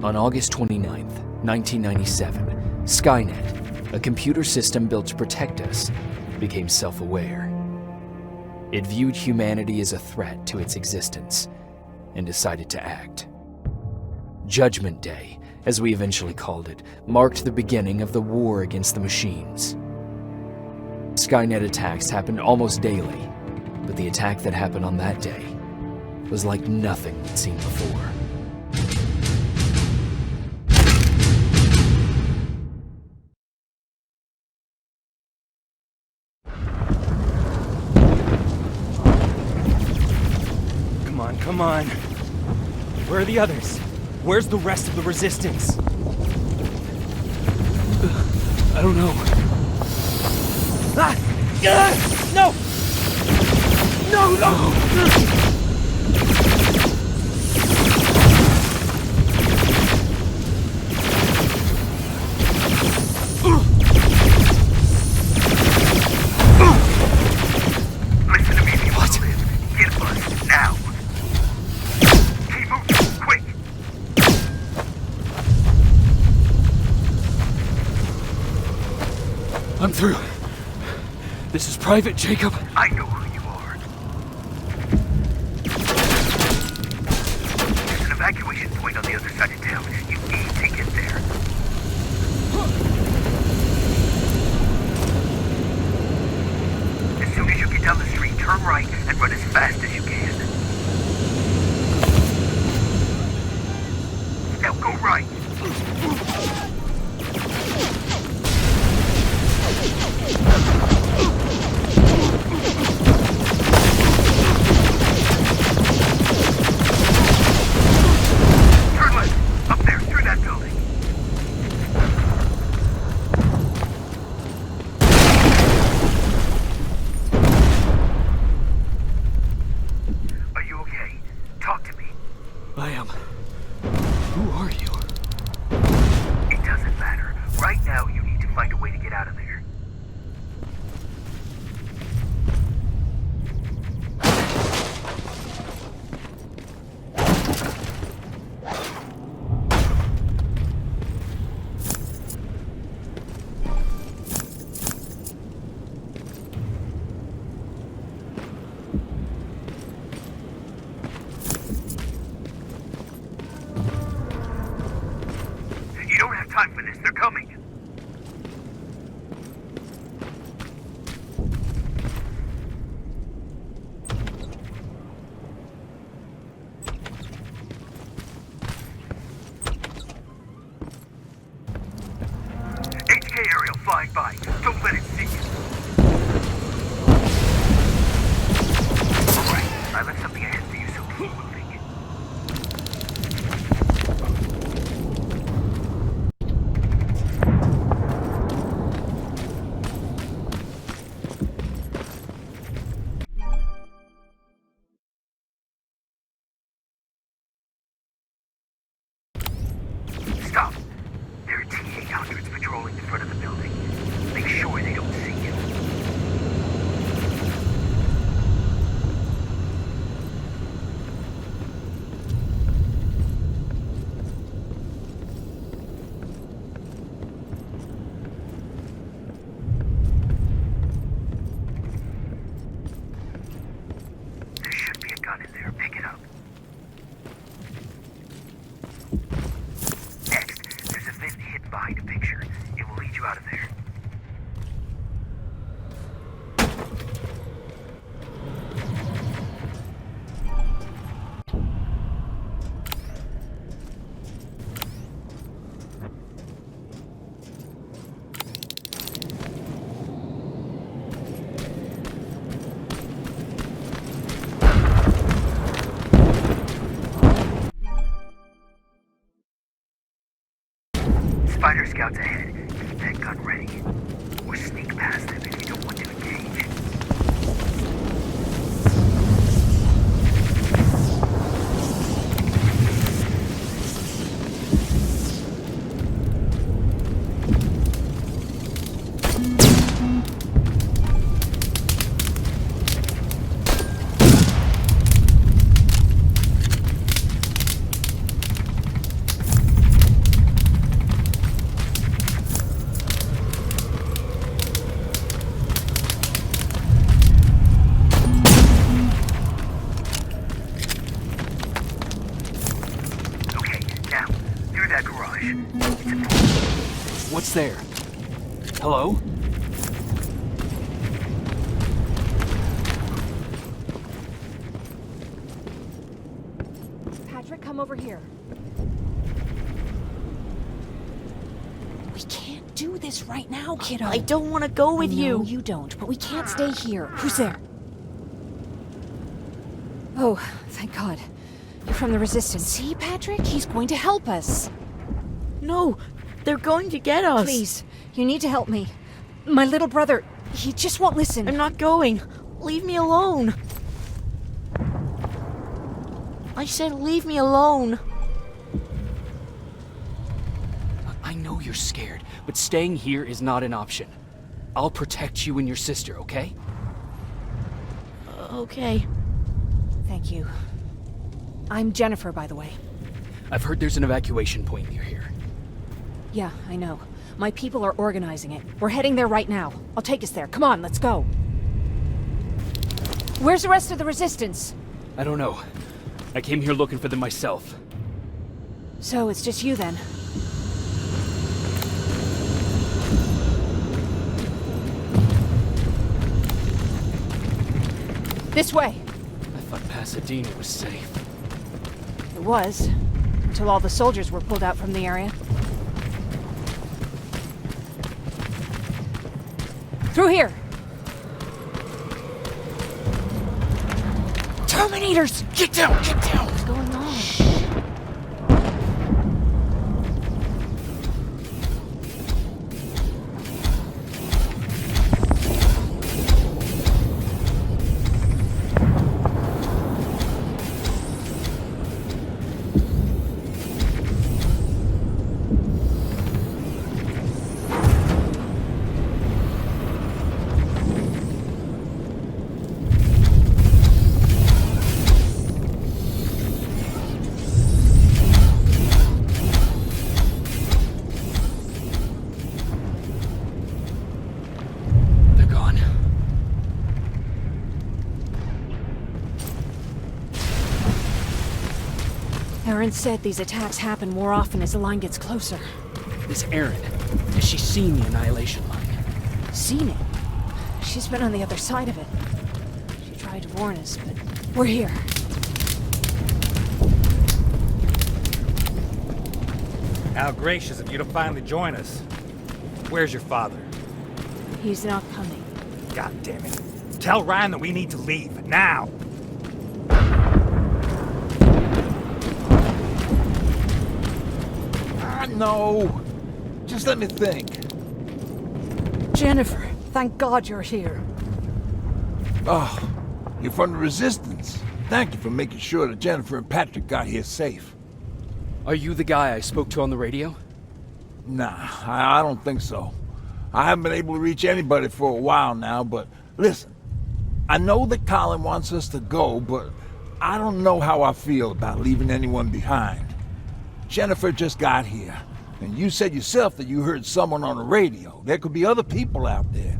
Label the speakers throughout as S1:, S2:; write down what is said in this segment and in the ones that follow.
S1: On August 29th, 1997, Skynet, a computer system built to protect us, became self-aware. It viewed humanity as a threat to its existence and decided to act. Judgment Day, as we eventually called it, marked the beginning of the war against the machines. Skynet attacks happened almost daily, but the attack that happened on that day was like nothing we'd seen before.
S2: Come on. Where are the others? Where's the rest of the resistance?
S1: I don't know.
S2: Ah! No! No!
S3: Listen to me if you want to live. Get a bus, now. Keep moving, quick.
S1: I'm through. This is Private Jacob.
S3: I know who you are. There's an evacuation point on the other side of town. You need to get there. As soon as you get down the street, turn right and run as fast as you can. Now go right. Turn left. Up there, through that building. Are you okay? Talk to me.
S1: I am. Who are you?
S3: It doesn't matter. Right now, you need to find a way to get out of there. You don't have time for this. They're coming. HK aerial flying by. Don't let it see you. All right. I left something ahead for you, so keep moving. Stop. There are T-800s patrolling the front of the building. Make sure they don't see you. There should be a gun in there. Pick it up. Next, there's a vent hidden behind a picture. It will lead you out of there. Spider scouts ahead. Keep that gun ready. Or sneak past them if you don't want to engage. question. It's
S1: What's there? Hello?
S4: Patrick, come over here. We can't do this right now, kiddo.
S5: I don't want to go with you.
S4: No, you don't, but we can't stay here. Who's there? Oh, thank God. You're from the Resistance. See, Patrick? He's going to help us.
S5: No, they're going to get us.
S4: Please, you need to help me. My little brother, he just won't listen.
S5: I'm not going. Leave me alone. I said leave me alone.
S1: I know you're scared, but staying here is not an option. I'll protect you and your sister, okay?
S5: Okay.
S4: Thank you. I'm Jennifer, by the way.
S1: I've heard there's an evacuation point near here.
S4: Yeah, I know. My people are organizing it. We're heading there right now. I'll take us there. Come on, let's go. Where's the rest of the Resistance?
S1: I don't know. I came here looking for them myself.
S4: So it's just you then? This way.
S1: I thought Pasadena was safe.
S4: It was, until all the soldiers were pulled out from the area. Through here! Terminators!
S1: Get down! Get down!
S4: What's going on?
S1: They're gone.
S4: Erin said these attacks happen more often as the line gets closer.
S1: This Erin, has she seen the Annihilation Line?
S4: Seen it? She's been on the other side of it. She tried to warn us, but we're here.
S2: How gracious of you to finally join us. Where's your father?
S4: He's not coming.
S2: God damn it. Tell Ryan that we need to leave, now!
S6: No. Just let me think.
S4: Jennifer, thank God you're here.
S6: Oh, you're from the Resistance. Thank you for making sure that Jennifer and Patrick got here safe.
S1: Are you the guy I spoke to on the radio?
S6: Nah, I don't think so. I haven't been able to reach anybody for a while now, but listen. I know that Colin wants us to go, but I don't know how I feel about leaving anyone behind. Jennifer just got here, and you said yourself that you heard someone on the radio. There could be other people out there.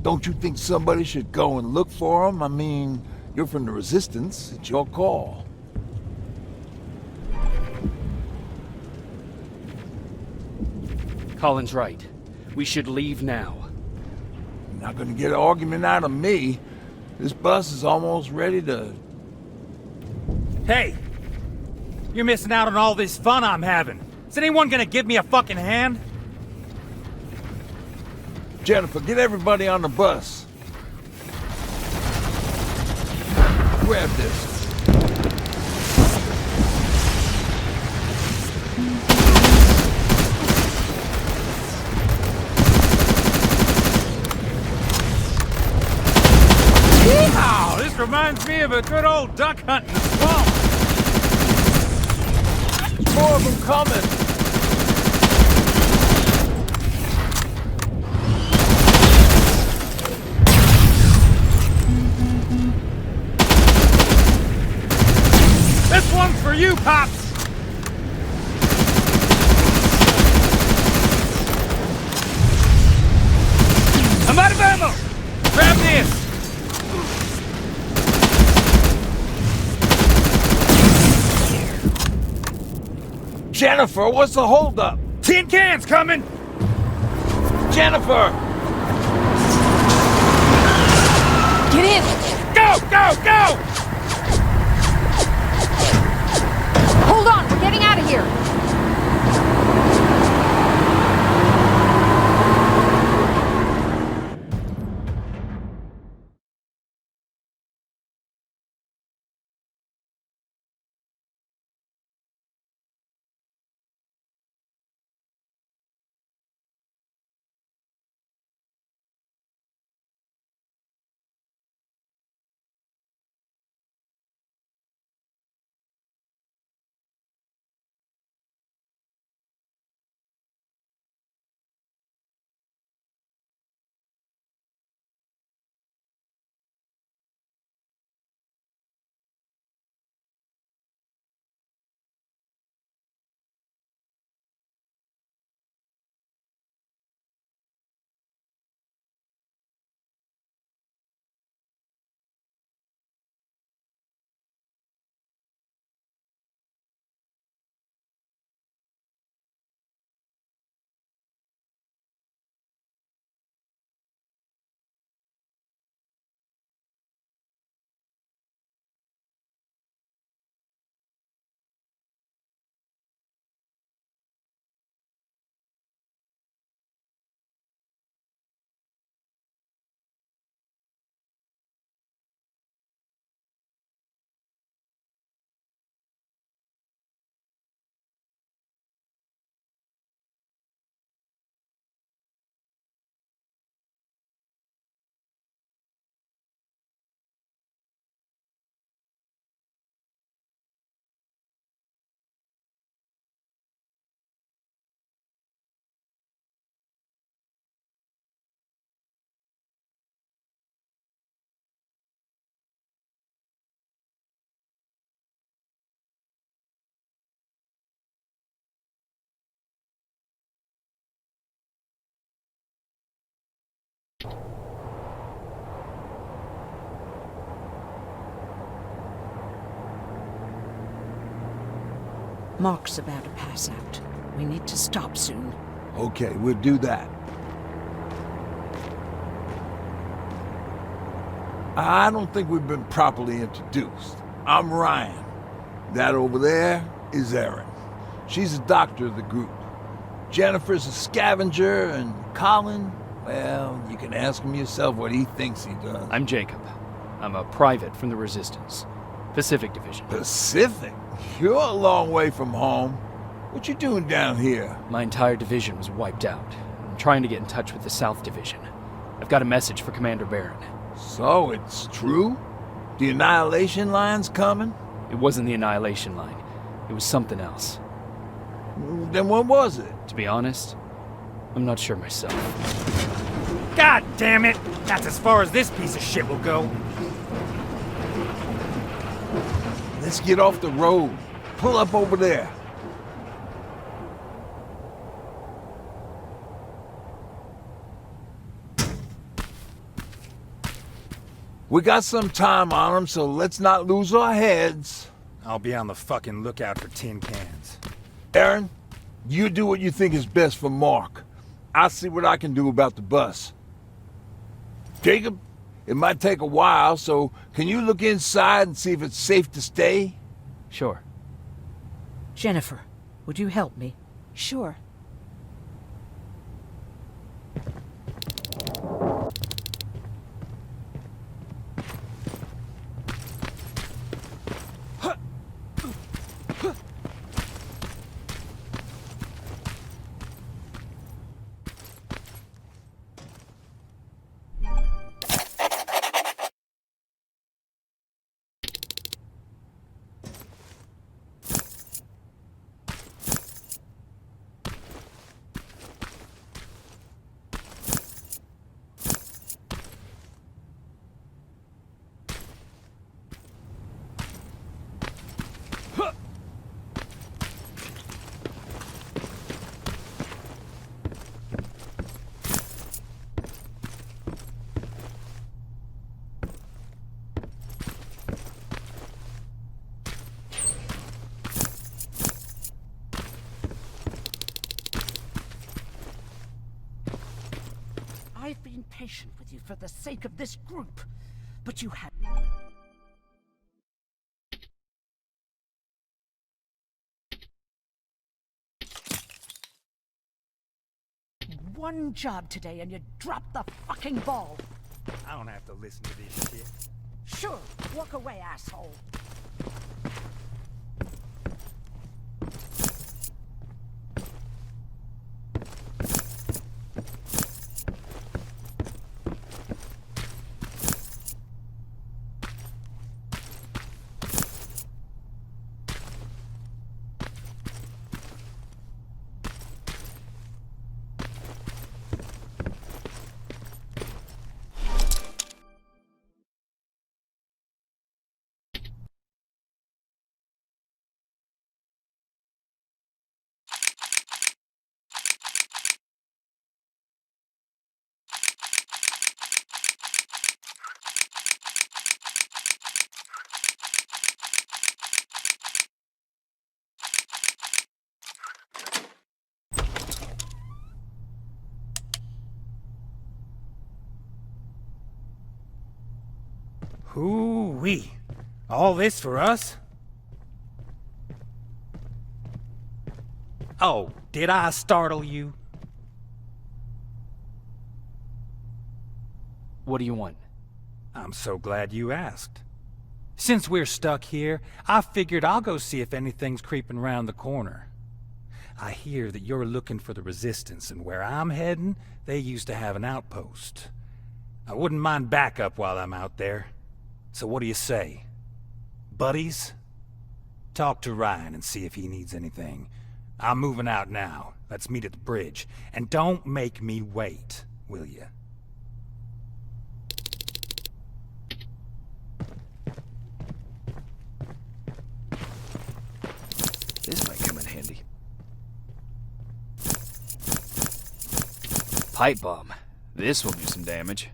S6: Don't you think somebody should go and look for them? I mean, you're from the Resistance. It's your call.
S1: Colin's right. We should leave now.
S6: You're not gonna get an argument out of me. This bus is almost ready to...
S2: Hey! You're missing out on all this fun I'm having. Is anyone gonna give me a fucking hand?
S6: Jennifer, get everybody on the bus. Grab this.
S2: Wow, this reminds me of a good old duck hunt in the swamp.
S6: More of them coming.
S2: This one's for you, Pops! I'm out of ammo! Grab this!
S6: Jennifer, what's the holdup?
S2: Tin cans coming!
S6: Jennifer!
S4: Get in!
S2: Go, go, go!
S4: Hold on, we're getting out of here!
S7: Mark's about to pass out. We need to stop soon.
S6: Okay, we'll do that. I don't think we've been properly introduced. I'm Ryan. That over there is Erin. She's the doctor of the group. Jennifer's a scavenger, and Colin, well, you can ask him yourself what he thinks he does.
S1: I'm Jacob. I'm a private from the Resistance. Pacific Division.
S6: Pacific? You're a long way from home. What you doing down here?
S1: My entire division was wiped out. I'm trying to get in touch with the South Division. I've got a message for Commander Barron.
S6: So, it's true? The Annihilation Line's coming?
S1: It wasn't the Annihilation Line. It was something else.
S6: Then what was it?
S1: To be honest, I'm not sure myself.
S2: God damn it! That's as far as this piece of shit will go.
S6: Let's get off the road. Pull up over there. We got some time on them, so let's not lose our heads.
S2: I'll be on the fucking lookout for tin cans.
S6: Erin, you do what you think is best for Mark. I'll see what I can do about the bus. Jacob, it might take a while, so can you look inside and see if it's safe to stay?
S1: Sure.
S7: Jennifer, would you help me?
S4: Sure.
S7: patient with you for the sake of this group, but you had... one job today and you dropped the fucking ball.
S2: I don't have to listen to this shit.
S7: Sure, walk away, asshole.
S2: Hoo-wee. All this for us? Oh, did I startle you?
S1: What do you want?
S2: I'm so glad you asked. Since we're stuck here, I figured I'll go see if anything's creeping around the corner. I hear that you're looking for the Resistance, and where I'm heading, they used to have an outpost. I wouldn't mind backup while I'm out there. So what do you say? Buddies? Talk to Ryan and see if he needs anything. I'm moving out now. Let's meet at the bridge. And don't make me wait, will you?
S1: This might come in handy. Pipe bomb. This will do some damage.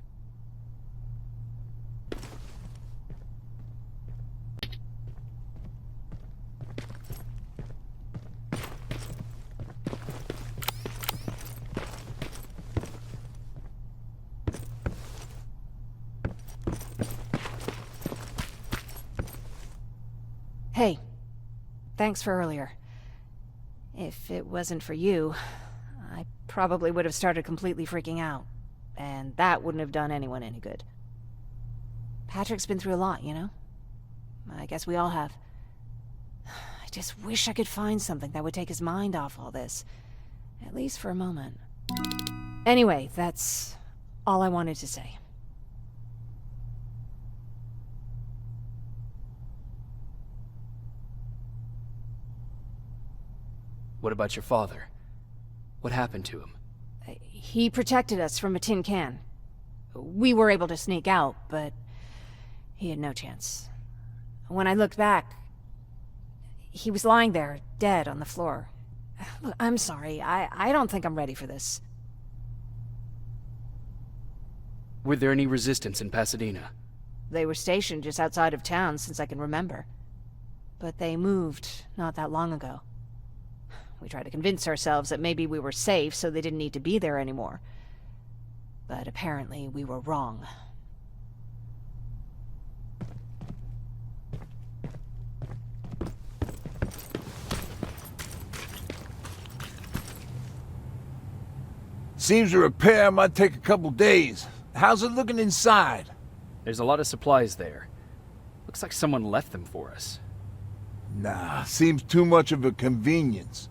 S4: Hey, thanks for earlier. If it wasn't for you, I probably would have started completely freaking out, and that wouldn't have done anyone any good. Patrick's been through a lot, you know? I guess we all have. I just wish I could find something that would take his mind off all this, at least for a moment. Anyway, that's all I wanted to say.
S1: What about your father? What happened to him?
S4: He protected us from a tin can. We were able to sneak out, but he had no chance. When I looked back, he was lying there, dead on the floor. Look, I'm sorry. I don't think I'm ready for this.
S1: Were there any resistance in Pasadena?
S4: They were stationed just outside of town since I can remember. But they moved not that long ago. We tried to convince ourselves that maybe we were safe, so they didn't need to be there anymore. But apparently we were wrong.
S6: Seems a repair might take a couple days. How's it looking inside?
S1: There's a lot of supplies there. Looks like someone left them for us.
S6: Nah, seems too much of a convenience.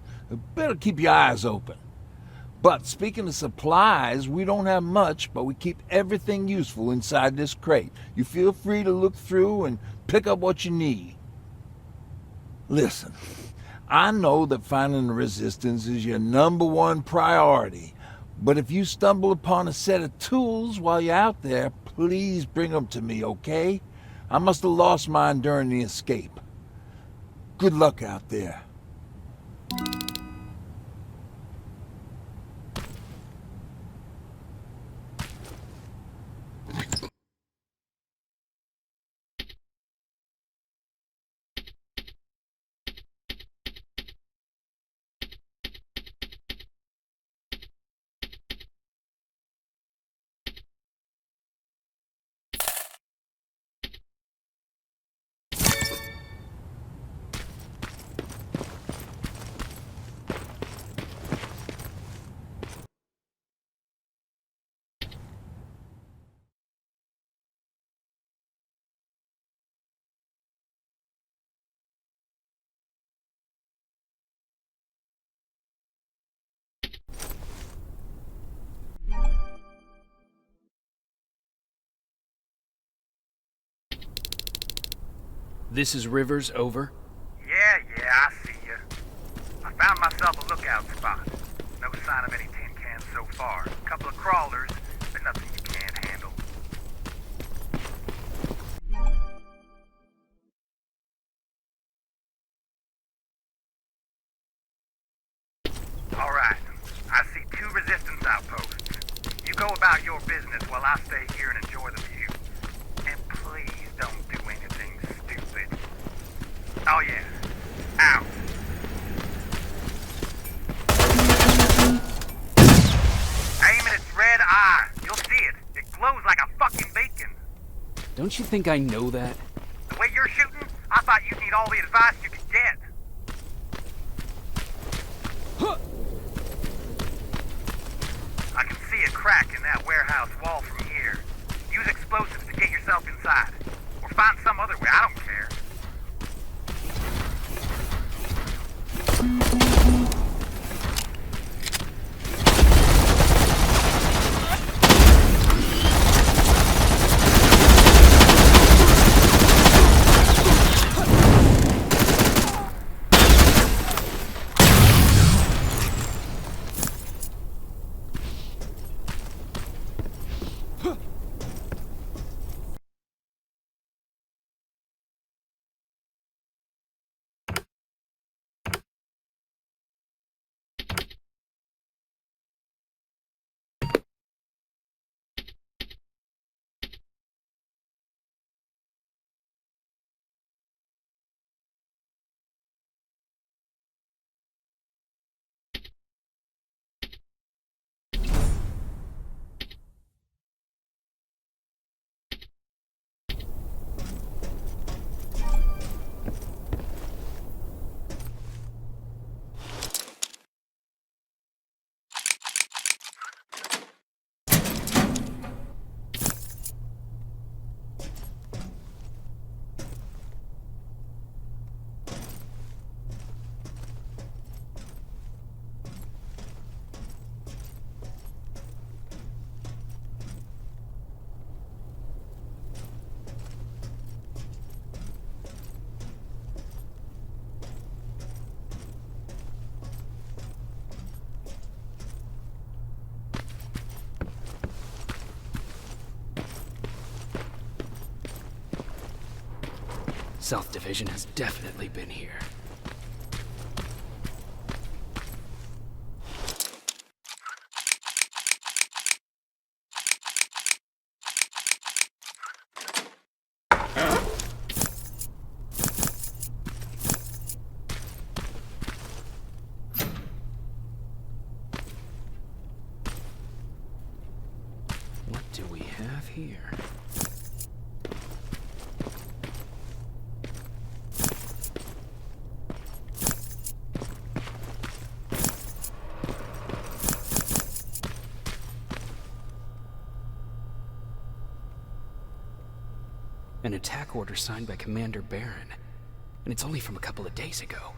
S6: Better keep your eyes open. But speaking of supplies, we don't have much, but we keep everything useful inside this crate. You feel free to look through and pick up what you need. Listen, I know that finding the Resistance is your #1 priority, but if you stumble upon a set of tools while you're out there, please bring them to me, okay? I must have lost mine during the escape. Good luck out there.
S1: This is Rivers, over.
S3: Yeah, I see you. I found myself a lookout spot. No sign of any tin cans so far. A couple of crawlers, but nothing you can't handle. Alright, I see 2 resistance outposts. You go about your business while I stay here and enjoy the view. And please don't do anything stupid. Oh yeah, out. Aim at its red eye. You'll see it. It glows like a fucking beacon.
S1: Don't you think I know that?
S3: The way you're shooting, I thought you'd need all the advice you could get. I can see a crack in that warehouse wall from here. Use explosives to get yourself inside. Or find some other way, I don't care.
S1: South Division has definitely been here. What do we have here? An attack order signed by Commander Barron, and it's only from a couple of days ago.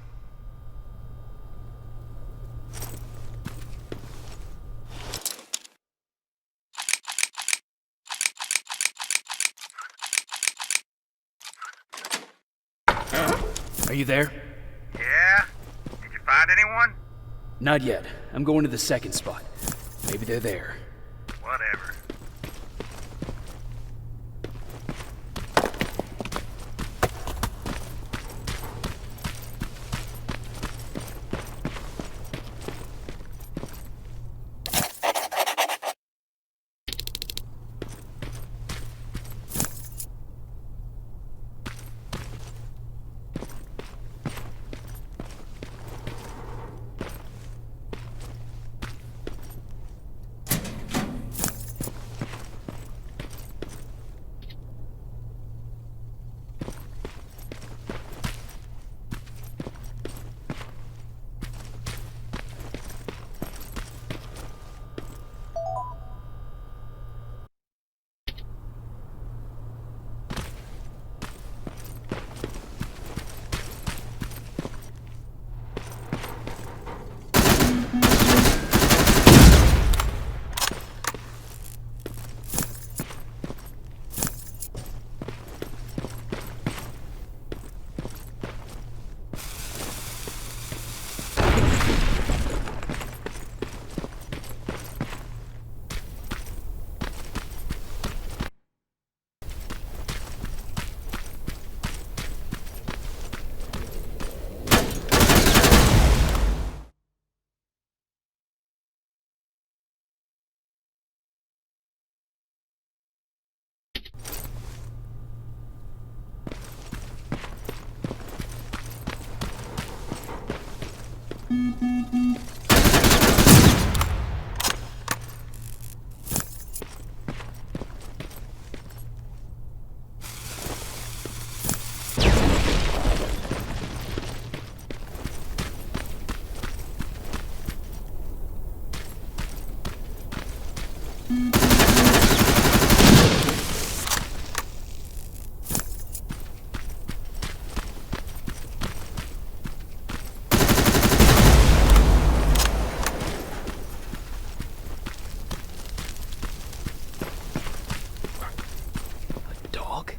S1: Are you there?
S3: Yeah? Did you find anyone?
S1: Not yet. I'm going to the second spot. Maybe they're there.
S3: Whatever.
S1: Dog?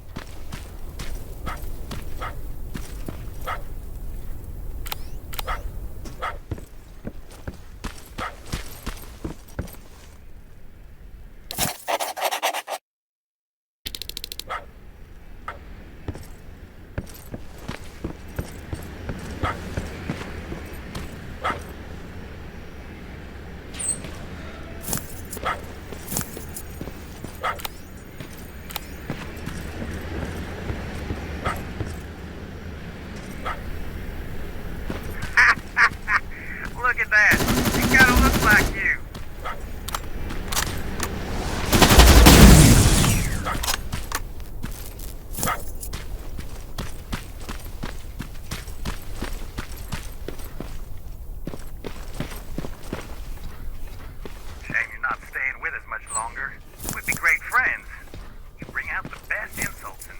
S3: Look at that. He kinda looks like you. Shame you're not staying with us much longer. We'd be great friends. You bring out the best insults in me.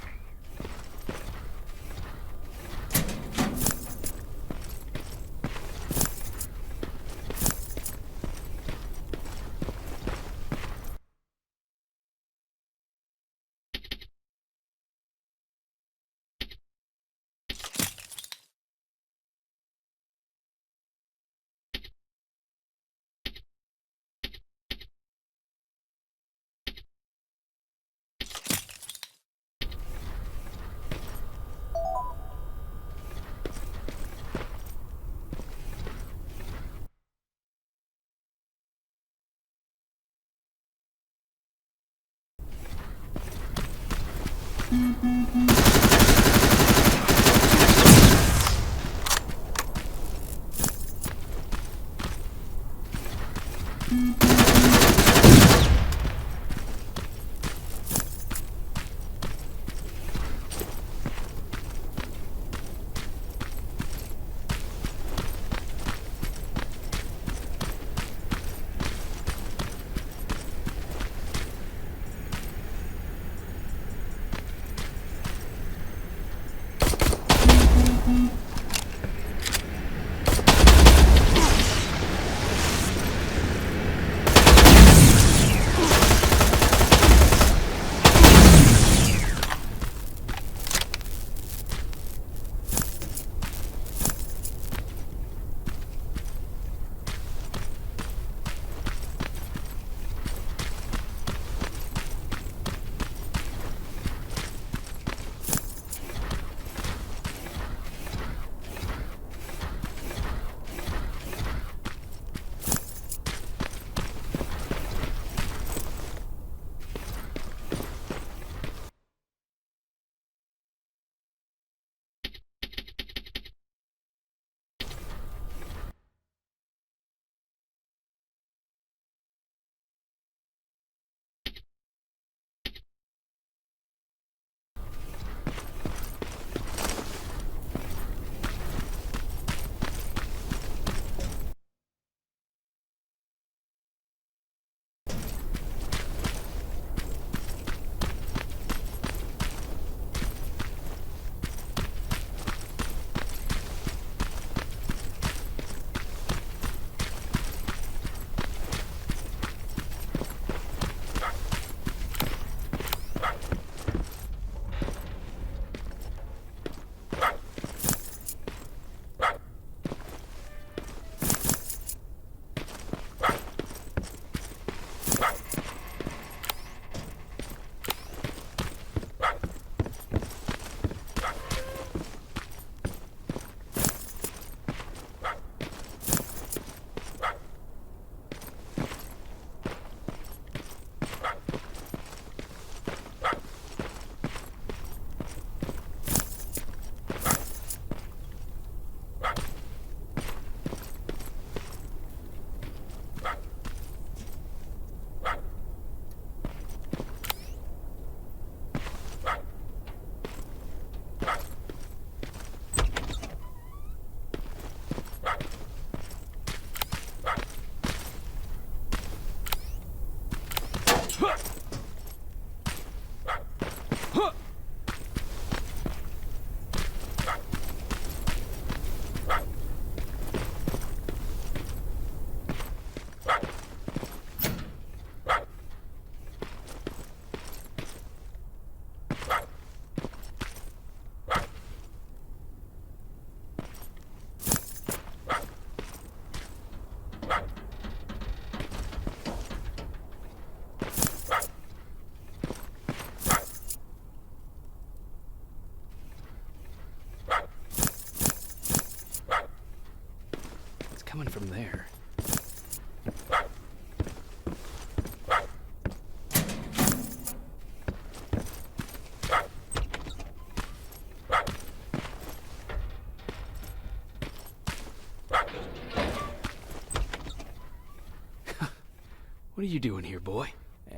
S1: What are you doing here, boy?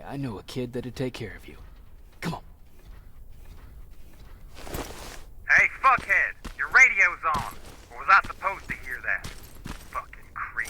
S1: I know a kid that'd take care of you. Come on.
S3: Hey, fuckhead, your radio's on. Or was I supposed to hear that? Fucking creep.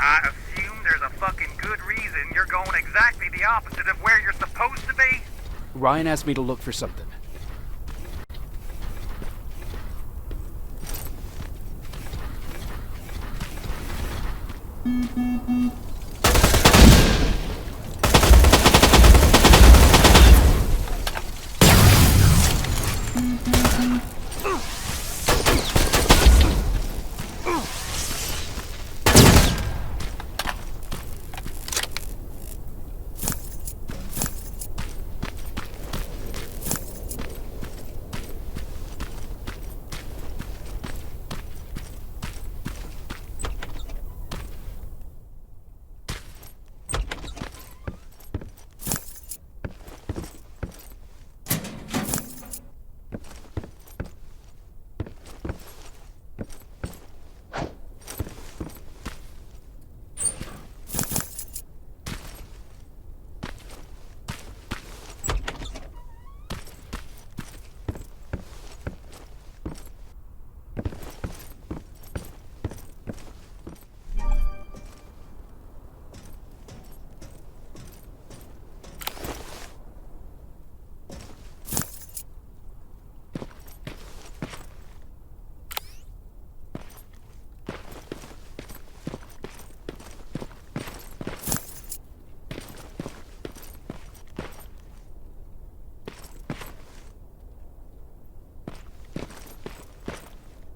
S3: I assume there's a fucking good reason you're going exactly the opposite of where you're supposed to be?
S1: Ryan asked me to look for something.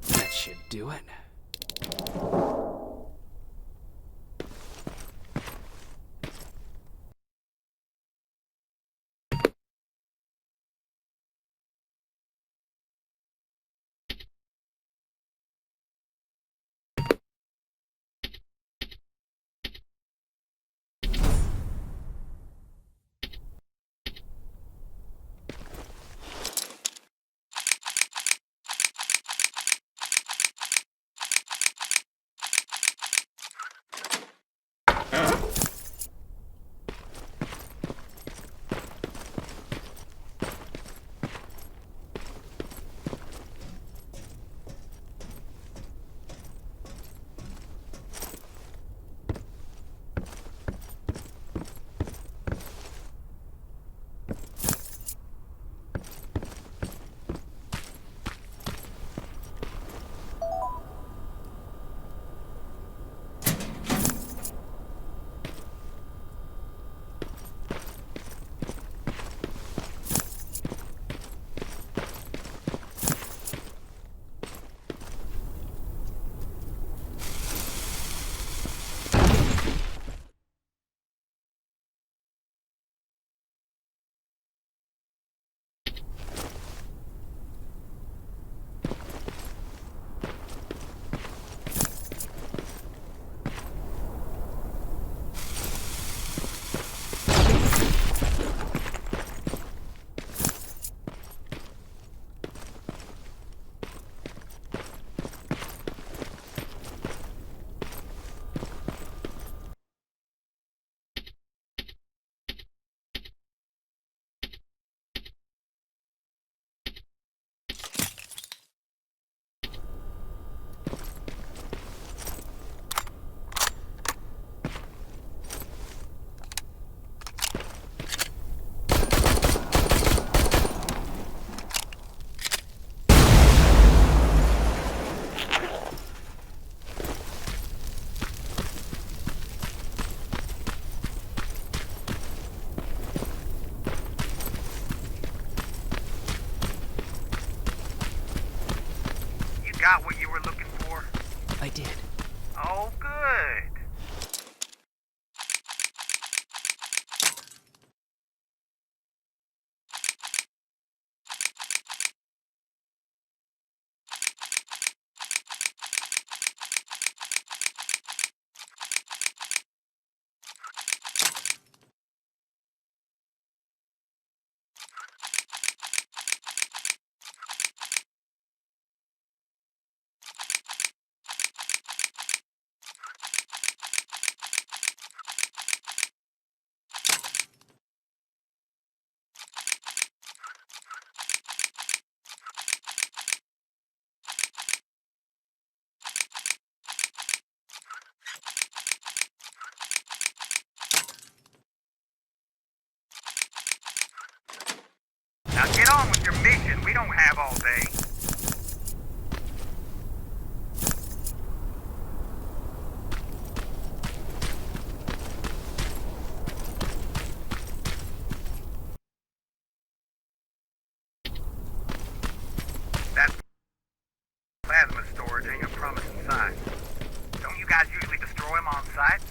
S1: That should do it.
S3: Oh, good. Now get on with your mission. We don't have all day. That plasma storage ain't a promising sign. Don't you guys usually destroy them on site?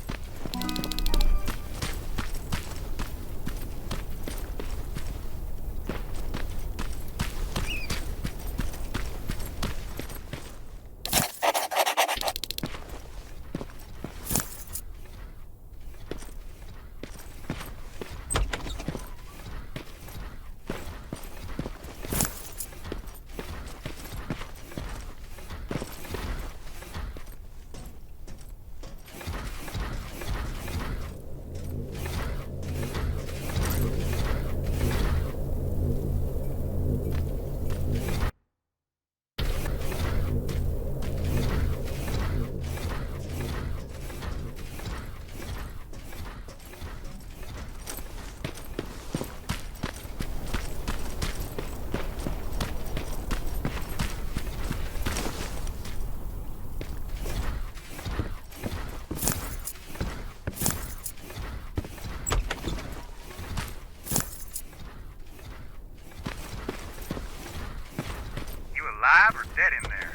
S3: Alive or dead in there?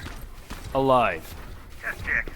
S1: Alive.
S3: Just checking.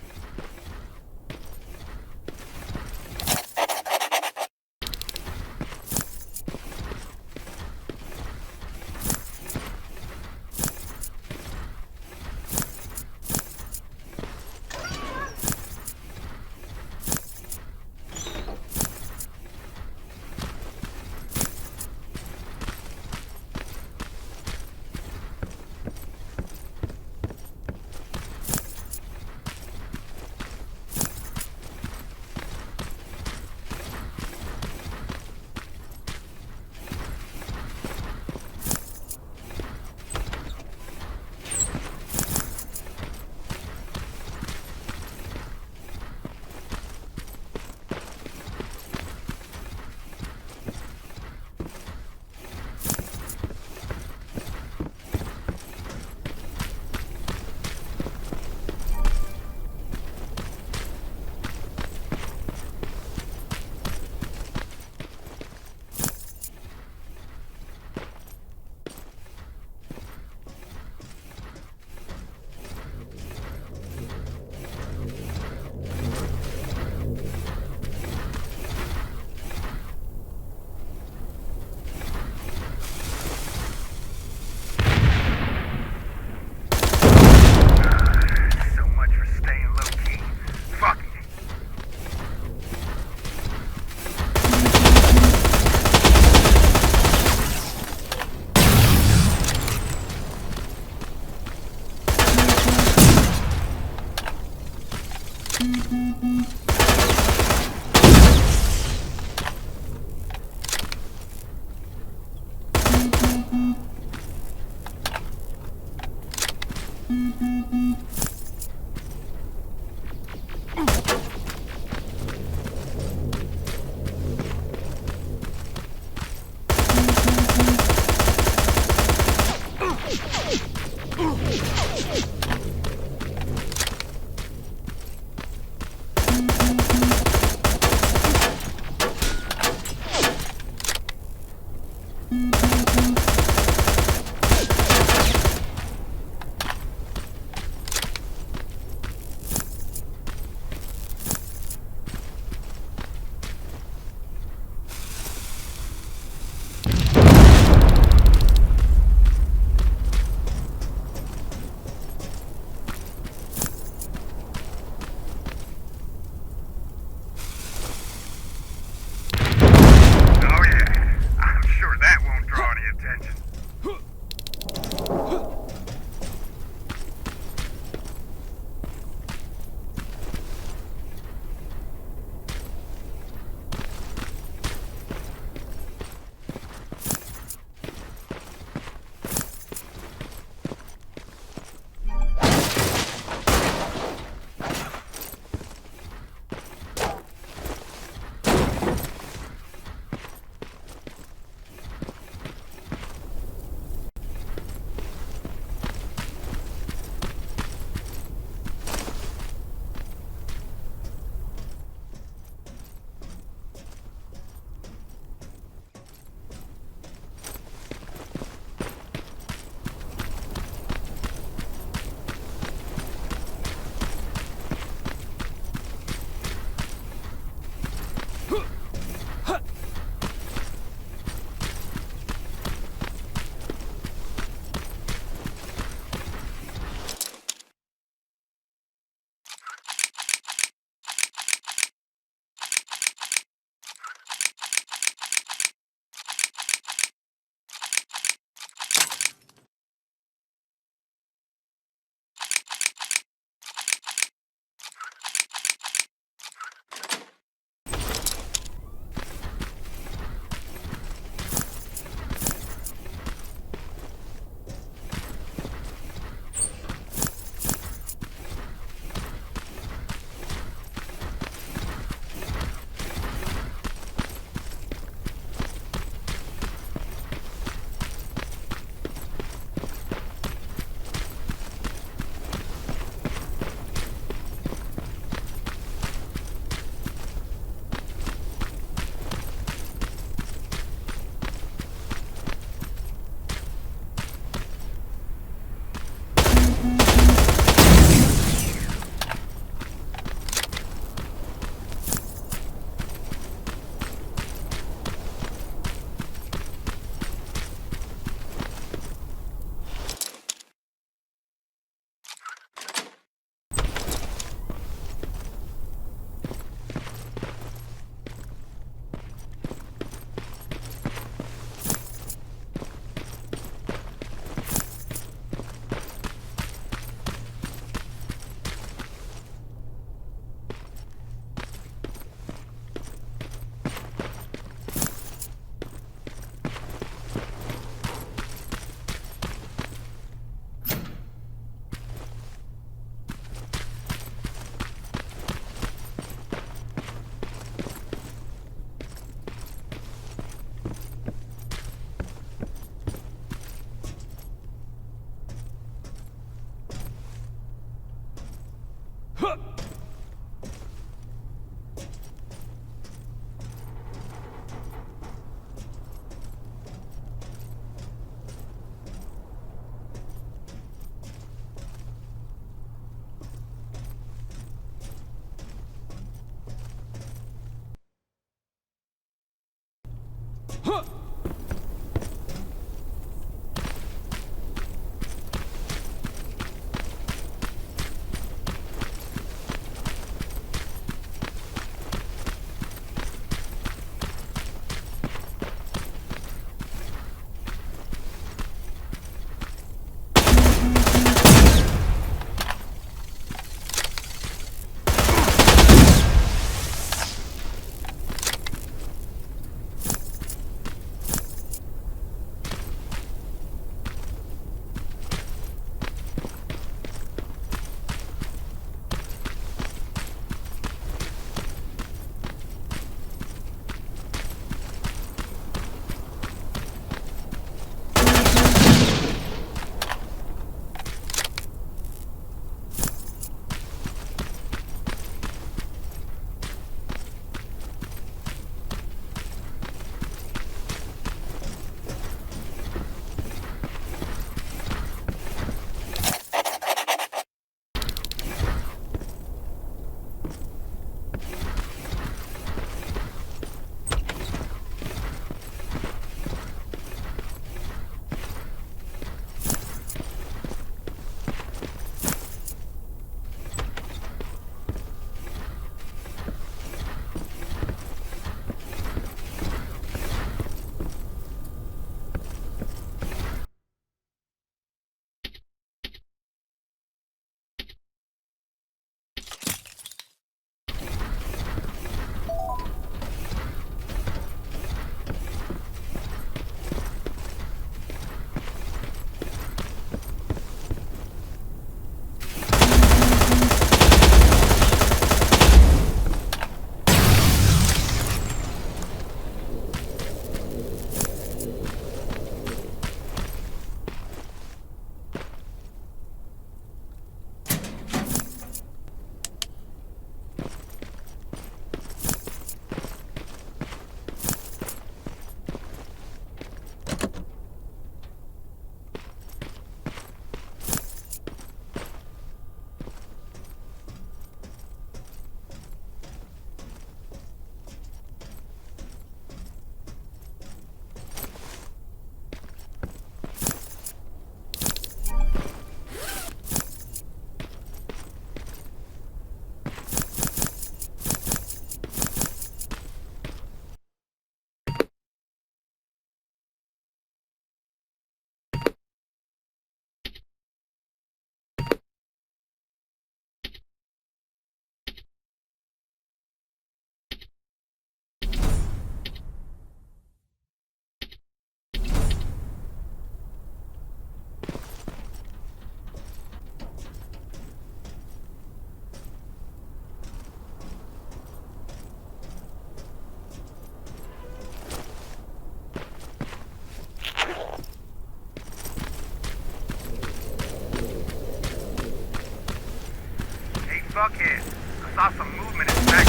S3: Fuckhead, I saw some movement in the back.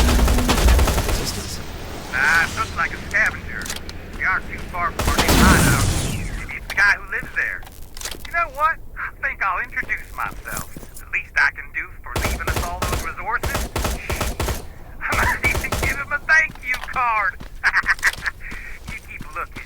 S1: Resistance?
S3: Nah, it looks like a scavenger. We aren't too far from our new hideout. Maybe it's the guy who lives there. You know what? I think I'll introduce myself. The least I can do for leaving us all those resources. I might even give him a thank you card. You keep looking.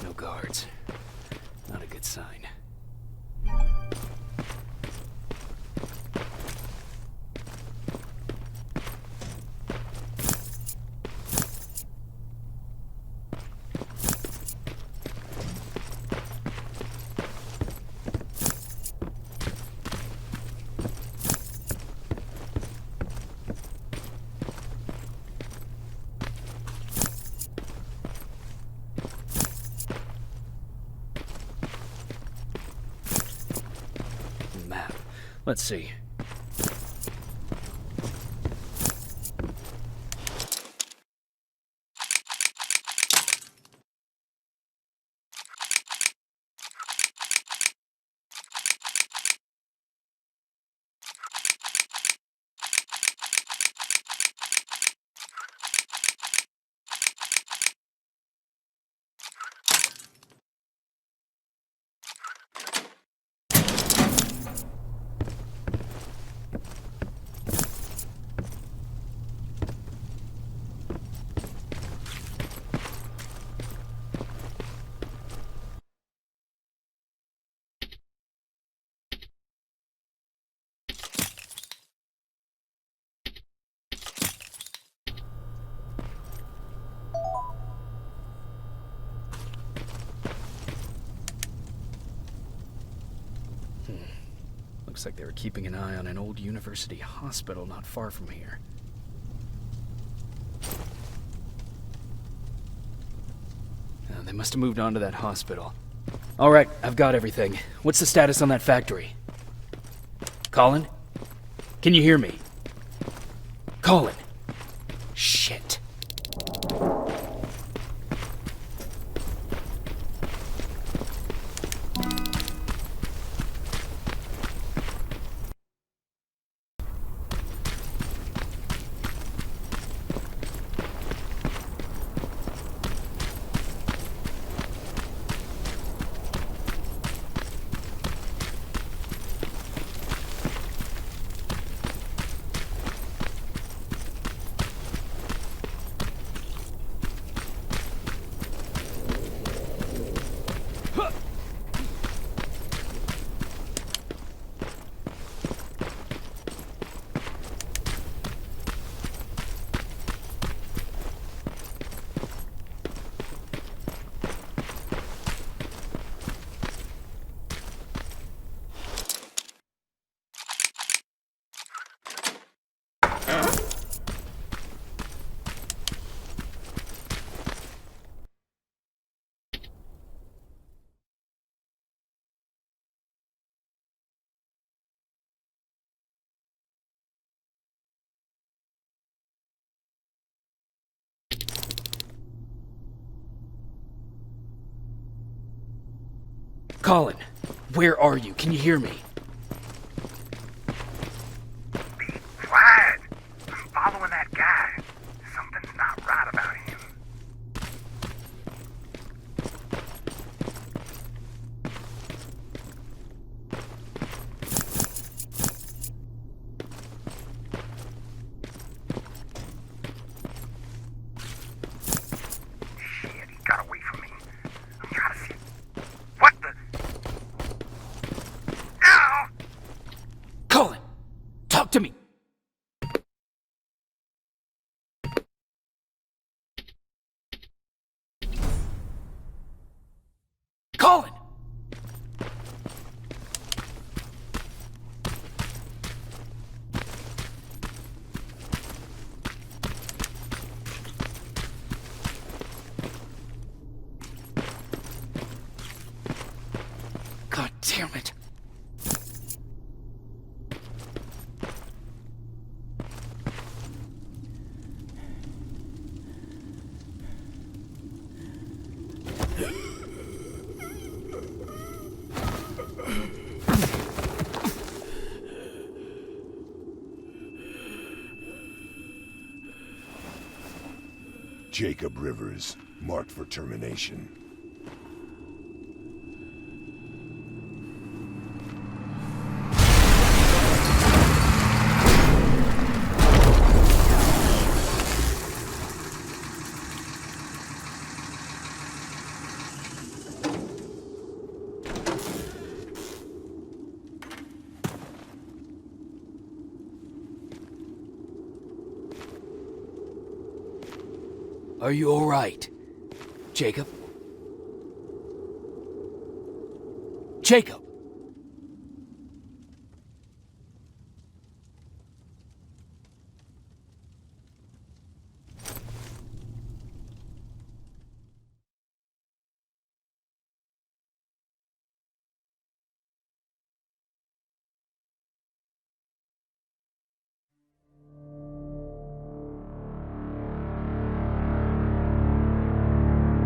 S1: No guards. Not a good sign. Map. Let's see. Looks like they were keeping an eye on an old university hospital not far from here. They must have moved on to that hospital. Alright, I've got everything. What's the status on that factory? Colin? Can you hear me? Colin! Shit. Colin, where are you? Can you hear me?
S3: Be quiet. I'm following that guy. Something's not right about him. Shit, he got away from me. I'm trying to see. What the? Ow!
S1: Colin! Talk to me! Colin! God damn it.
S8: Jacob Rivers, marked for termination.
S1: Are you alright? Jacob? Jacob!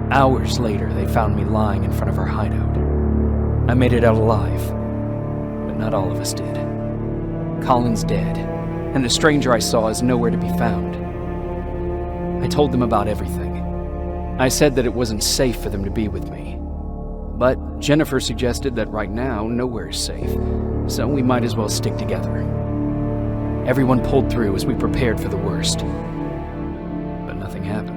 S1: Hours later, they found me lying in front of our hideout. I made it out alive, but not all of us did. Colin's dead, and the stranger I saw is nowhere to be found. I told them about everything. I said that it wasn't safe for them to be with me. But Jennifer suggested that right now, nowhere is safe, so we might as well stick together. Everyone pulled through as we prepared for the worst, but nothing happened.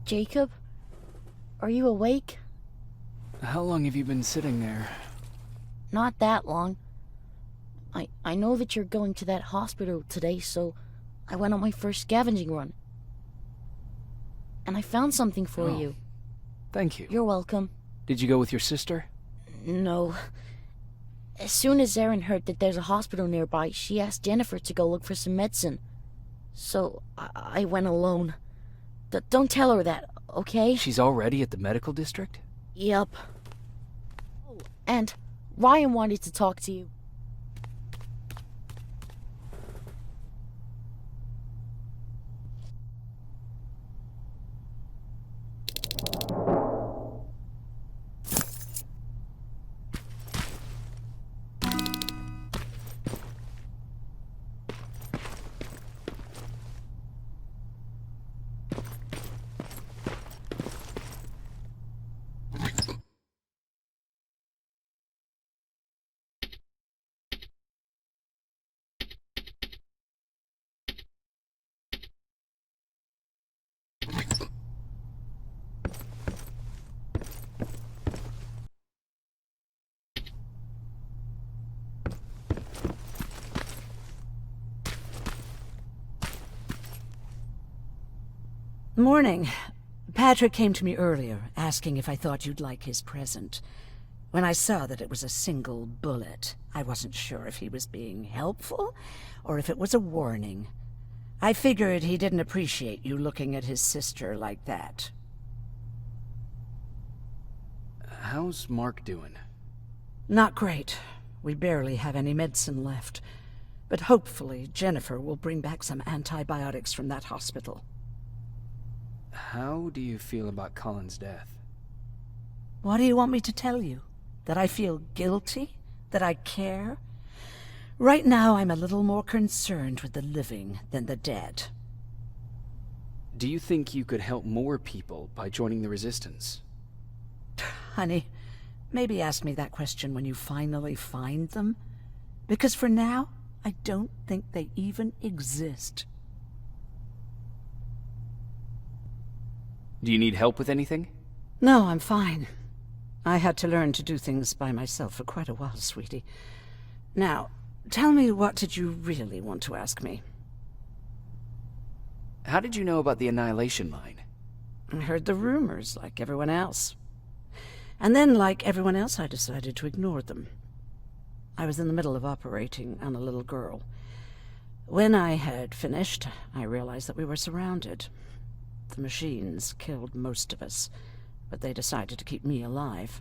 S5: Jacob? Are you awake?
S1: How long have you been sitting there?
S5: Not that long. I know that you're going to that hospital today, so I went on my first scavenging run. and I found something for
S1: Oh.
S5: you.
S1: Thank you.
S5: You're welcome.
S1: Did you go with your sister?
S5: No. As soon as Erin heard that there's a hospital nearby, she asked Jennifer to go look for some medicine. So I went alone. Don't tell her that, okay?
S1: She's already at the medical district?
S5: Yep. Oh, and Ryan wanted to talk to you.
S7: Morning. Patrick came to me earlier, asking if I thought you'd like his present. When I saw that it was a single bullet, I wasn't sure if he was being helpful or if it was a warning. I figured he didn't appreciate you looking at his sister like that.
S1: How's Mark doing?
S7: Not great. We barely have any medicine left. But hopefully Jennifer will bring back some antibiotics from that hospital.
S1: How do you feel about Colin's death?
S7: What do you want me to tell you? That I feel guilty? That I care? Right now, I'm a little more concerned with the living than the dead.
S1: Do you think you could help more people by joining the Resistance?
S7: Honey, maybe ask me that question when you finally find them. Because for now, I don't think they even exist.
S1: Do you need help with anything?
S7: No, I'm fine. I had to learn to do things by myself for quite a while, sweetie. Now, tell me, what did you really want to ask me?
S1: How did you know about the Annihilation Line?
S7: I heard the rumors, like everyone else. And then, like everyone else, I decided to ignore them. I was in the middle of operating on a little girl. When I had finished, I realized that we were surrounded. The machines killed most of us, but they decided to keep me alive.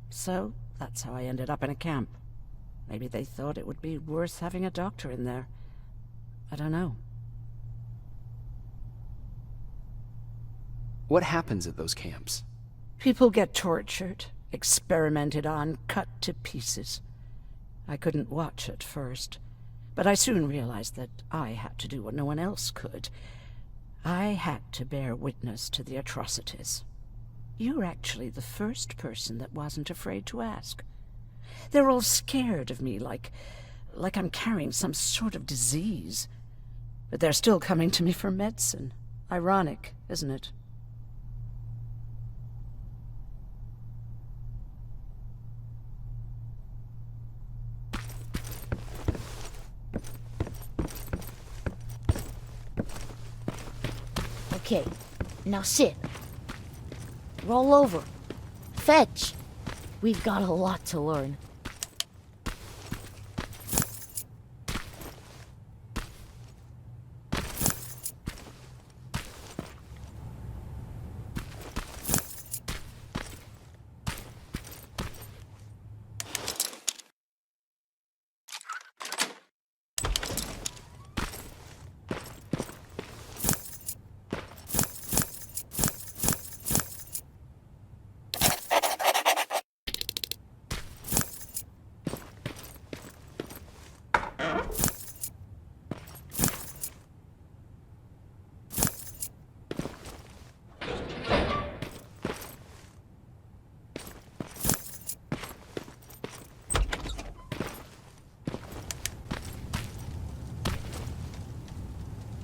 S7: So, that's how I ended up in a camp. Maybe they thought it would be worth having a doctor in there. I don't know.
S1: What happens at those camps?
S7: People get tortured, experimented on, cut to pieces. I couldn't watch at first, but I soon realized that I had to do what no one else could. I had to bear witness to the atrocities. You're actually the first person that wasn't afraid to ask. They're all scared of me, like I'm carrying some sort of disease. But they're still coming to me for medicine. Ironic, isn't it?
S5: Okay, now sit. Roll over. Fetch. We've got a lot to learn.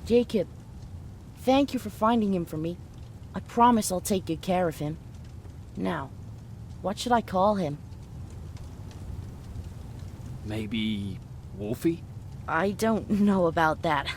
S5: Jacob, thank you for finding him for me. I promise I'll take good care of him. Now, what should I call him?
S1: Maybe Wolfie?
S5: I don't know about that.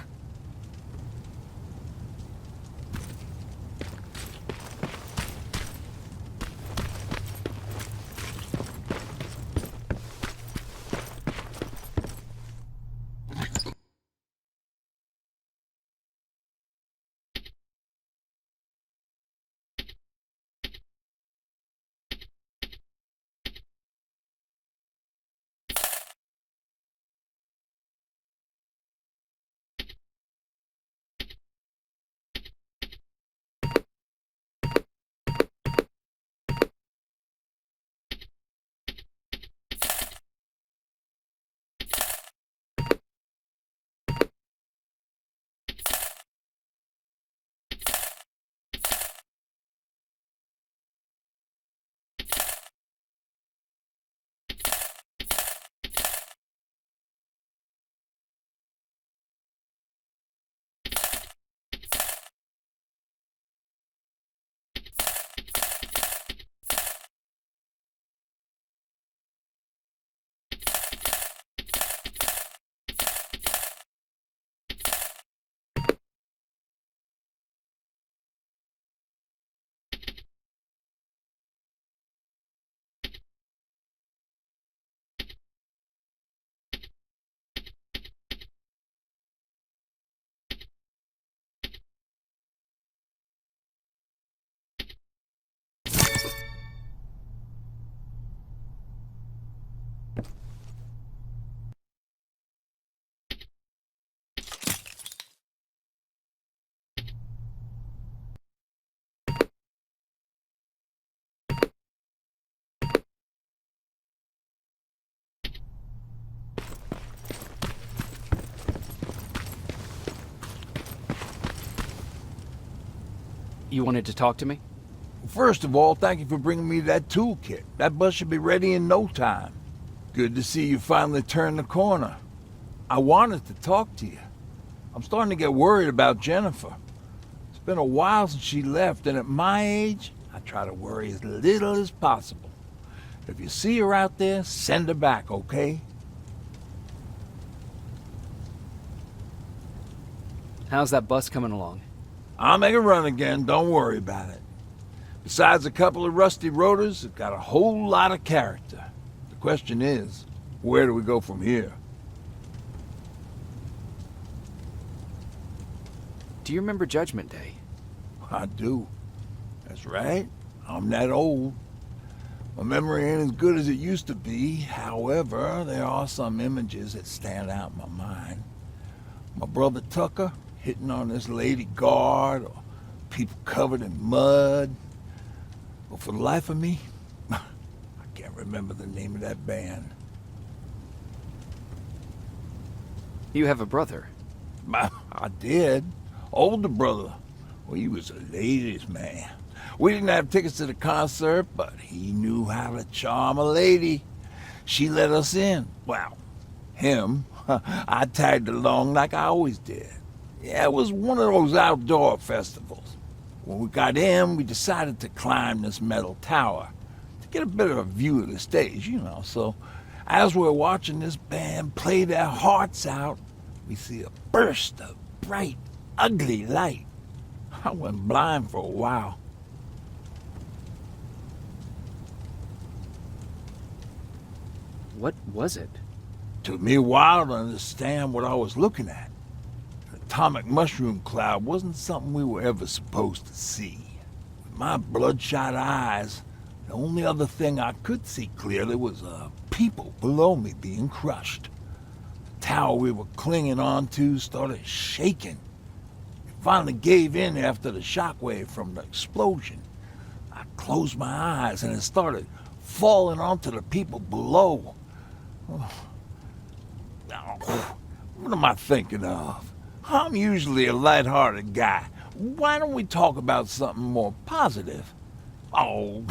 S1: You wanted to talk to me?
S6: First of all, thank you for bringing me that toolkit. That bus should be ready in no time. Good to see you finally turned the corner. I wanted to talk to you. I'm starting to get worried about Jennifer. It's been a while since she left, and at my age, I try to worry as little as possible. If you see her out there, send her back, okay?
S1: How's that bus coming along?
S6: I'll make a run again, don't worry about it. Besides a couple of rusty rotors, it's got a whole lot of character. The question is, where do we go from here?
S1: Do you remember Judgment Day?
S6: I do. That's right. I'm that old. My memory ain't as good as it used to be. However, there are some images that stand out in my mind. My brother Tucker hitting on this lady guard, or people covered in mud. But for the life of me, I can't remember the name of that band.
S1: You have a brother.
S6: I did. Older brother. Well, he was a ladies' man. We didn't have tickets to the concert, but he knew how to charm a lady. She let us in. Well, him. I tagged along like I always did. Yeah, it was one of those outdoor festivals. When we got in, we decided to climb this metal tower to get a bit of a view of the stage, you know. So as we're watching this band play their hearts out, we see a burst of bright, ugly light. I went blind for a while.
S1: What was it?
S6: Took me a while to understand what I was looking at. An atomic mushroom cloud wasn't something we were ever supposed to see. With my bloodshot eyes, the only other thing I could see clearly was people below me being crushed. The tower we were clinging onto started shaking. It finally gave in after the shockwave from the explosion. I closed my eyes and it started falling onto the people below. What am I thinking of? I'm usually a light-hearted guy. Why don't we talk about something more positive? Oh,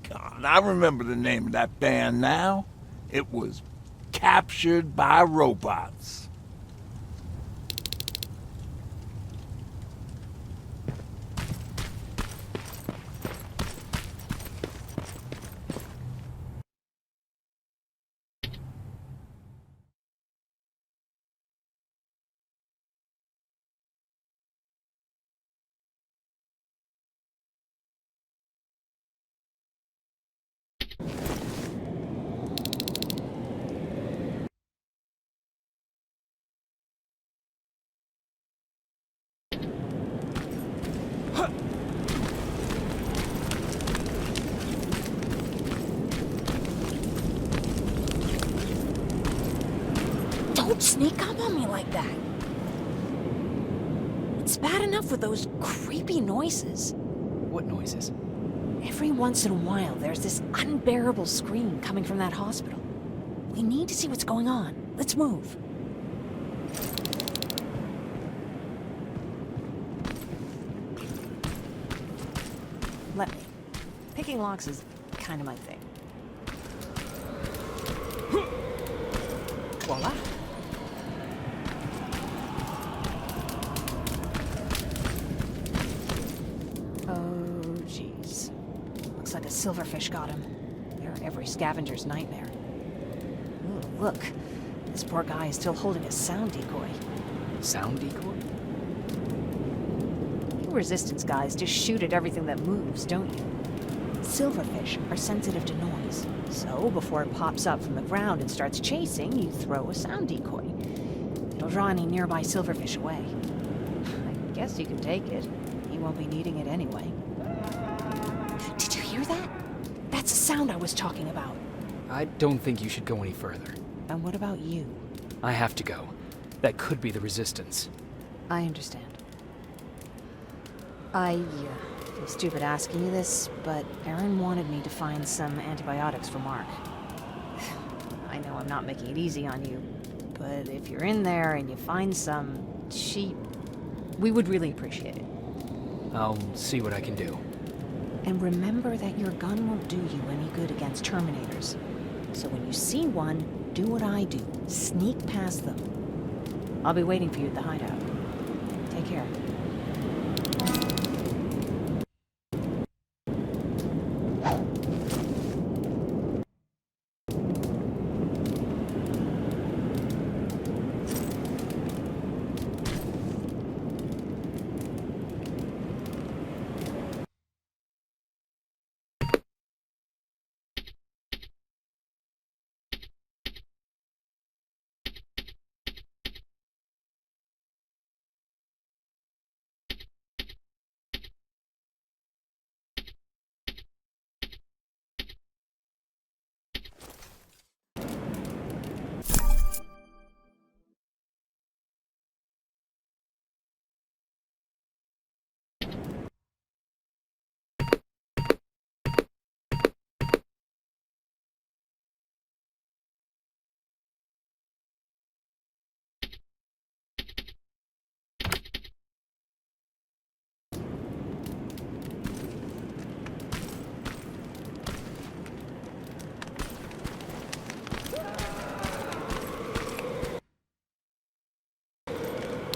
S6: God, I remember the name of that band now. It was Captured by Robots.
S4: Don't sneak up on me like that. It's bad enough with those creepy noises.
S1: What noises?
S4: Every once in a while, there's this unbearable scream coming from that hospital. We need to see what's going on. Let's move. Let me. Picking locks is kind of my thing. Voila. Oh, jeez. Looks like a silverfish got him. They're every scavenger's nightmare. Ooh, look. This poor guy is still holding a sound decoy.
S1: Sound decoy?
S4: You resistance guys just shoot at everything that moves, don't you? Silverfish are sensitive to noise. So, before it pops up from the ground and starts chasing, you throw a sound decoy. It'll draw any nearby silverfish away. I guess you can take it. He won't be needing it anyway. Did you hear that? That's the sound I was talking about.
S1: I don't think you should go any further.
S4: And what about you?
S1: I have to go. That could be the Resistance.
S4: I understand. I feel stupid asking you this, but Erin wanted me to find some antibiotics for Mark. I know I'm not making it easy on you, but if you're in there and you find some, we would really appreciate it.
S1: I'll see what I can do.
S4: And remember that your gun won't do you any good against Terminators. So when you see one, do what I do. Sneak past them. I'll be waiting for you at the hideout. Take care.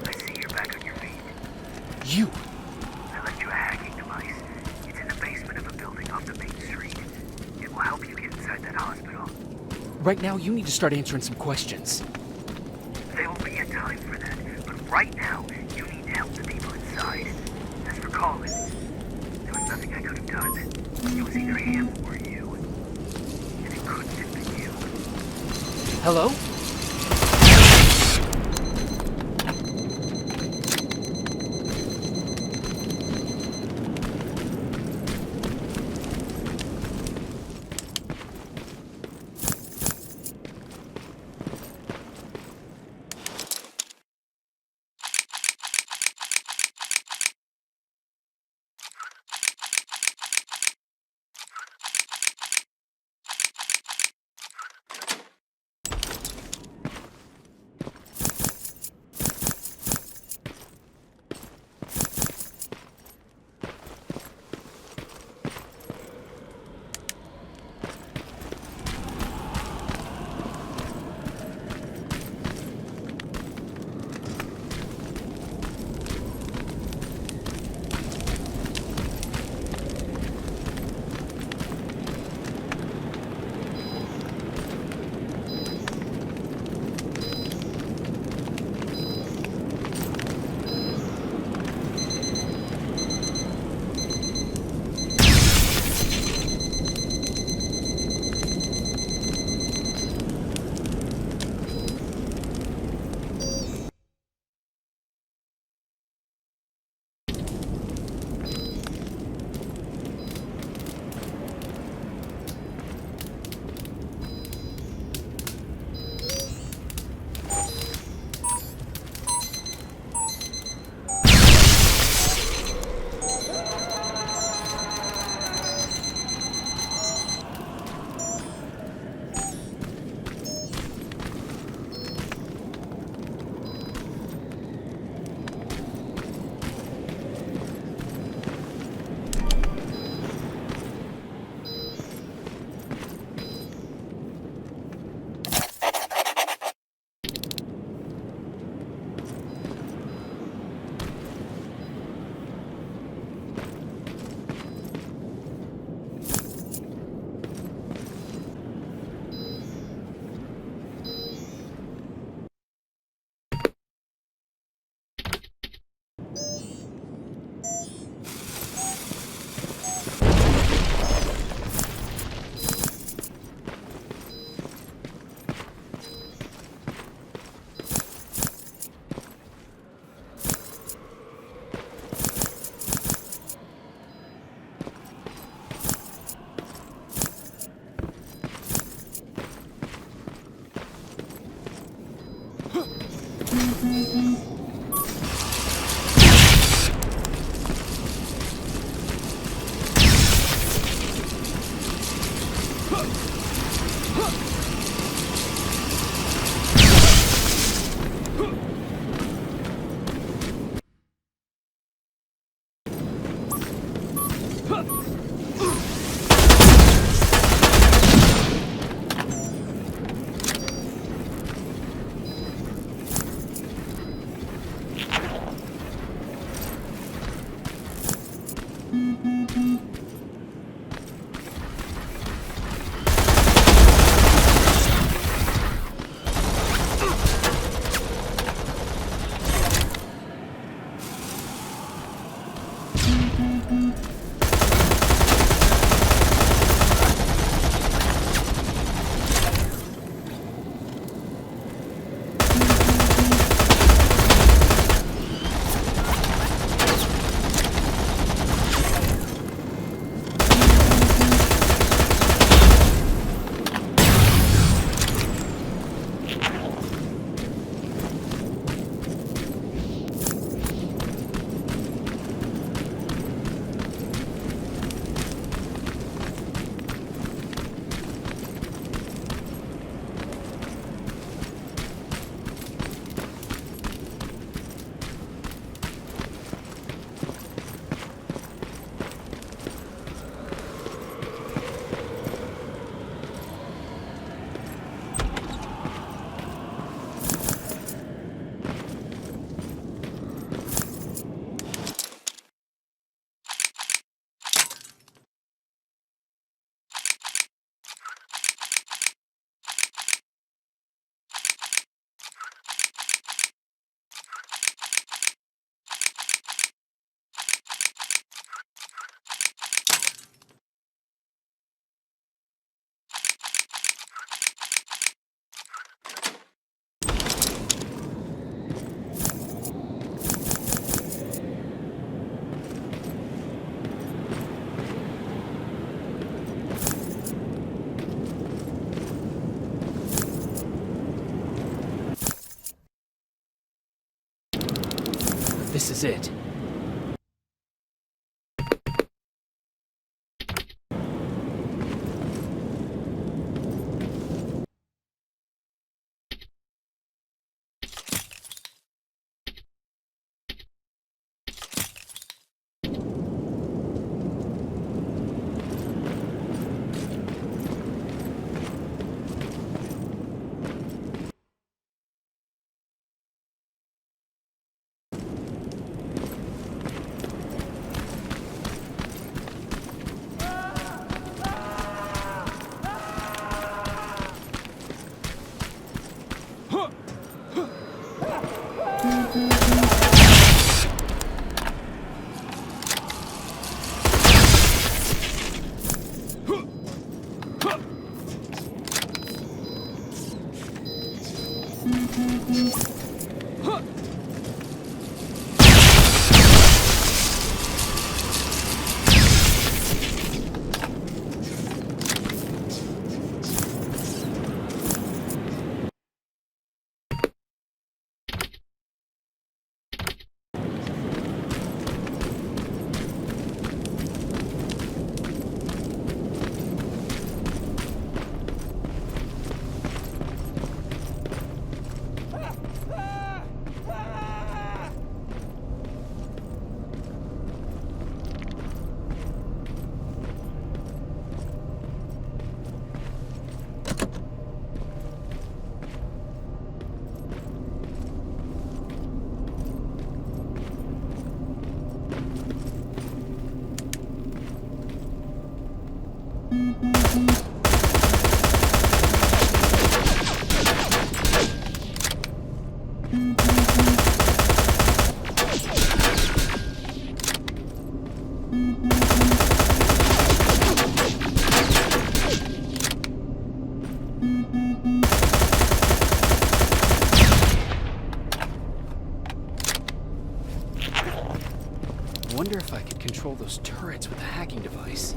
S3: I see you're back on your feet.
S1: You!
S3: I left you a hacking device. It's in the basement of a building off the main street. It will help you get inside that hospital.
S1: Right now, you need to start answering some questions.
S3: There will be a time for that, but right now, you need to help the people inside. As for Colin, there was nothing I could have done. It was either him or you. And it couldn't have been you.
S1: Hello? This is it. Wonder if I could control those turrets with a hacking device.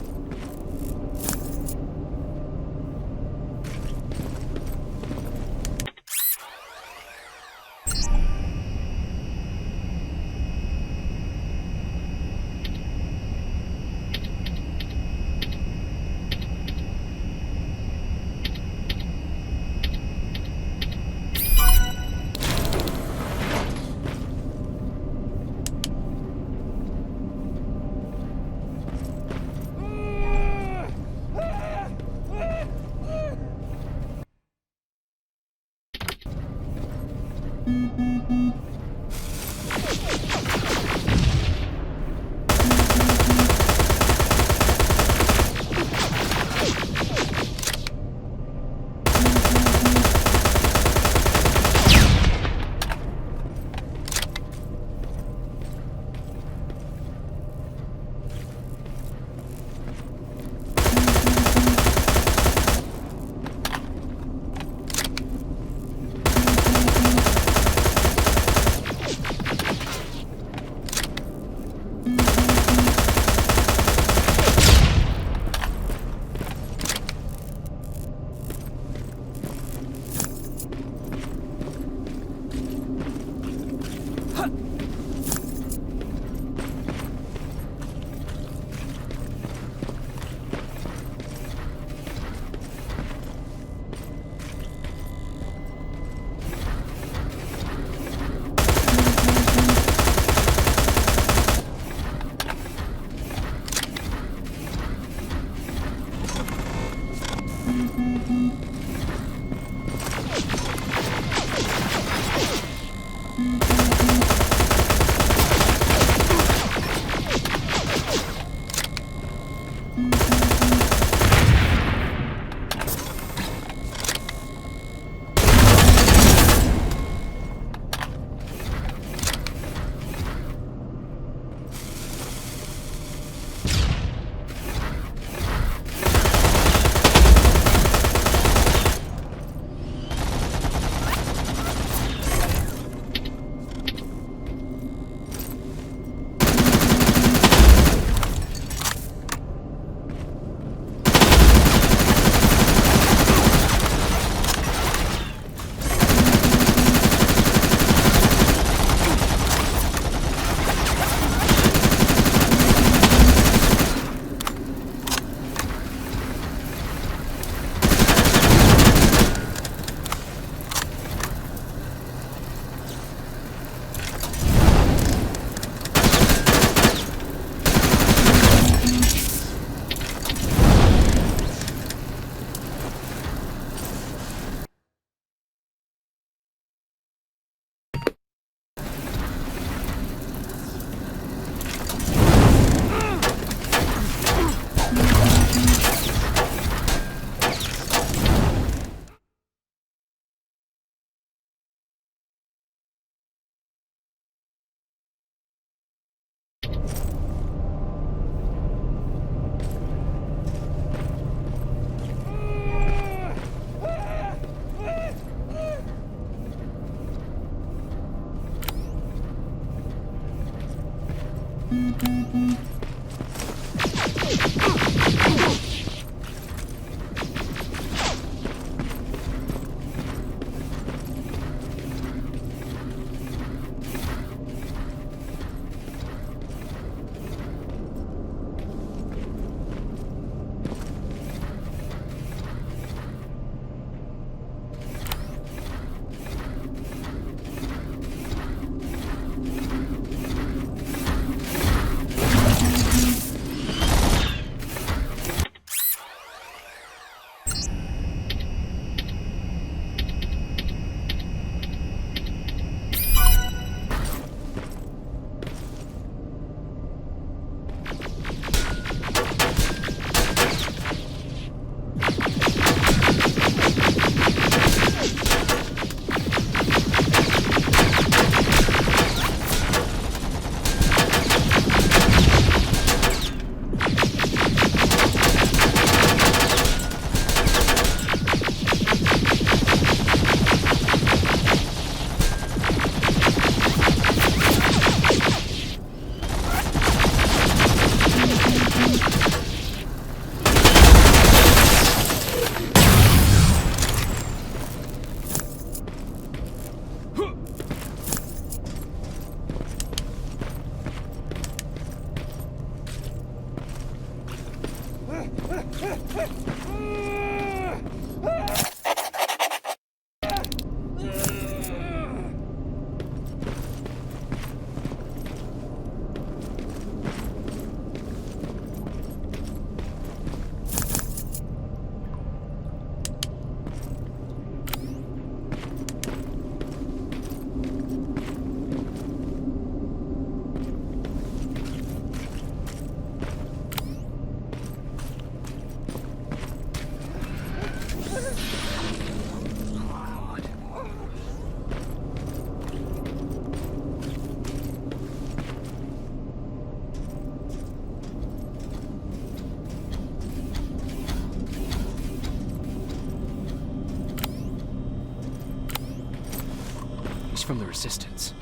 S1: from the Resistance.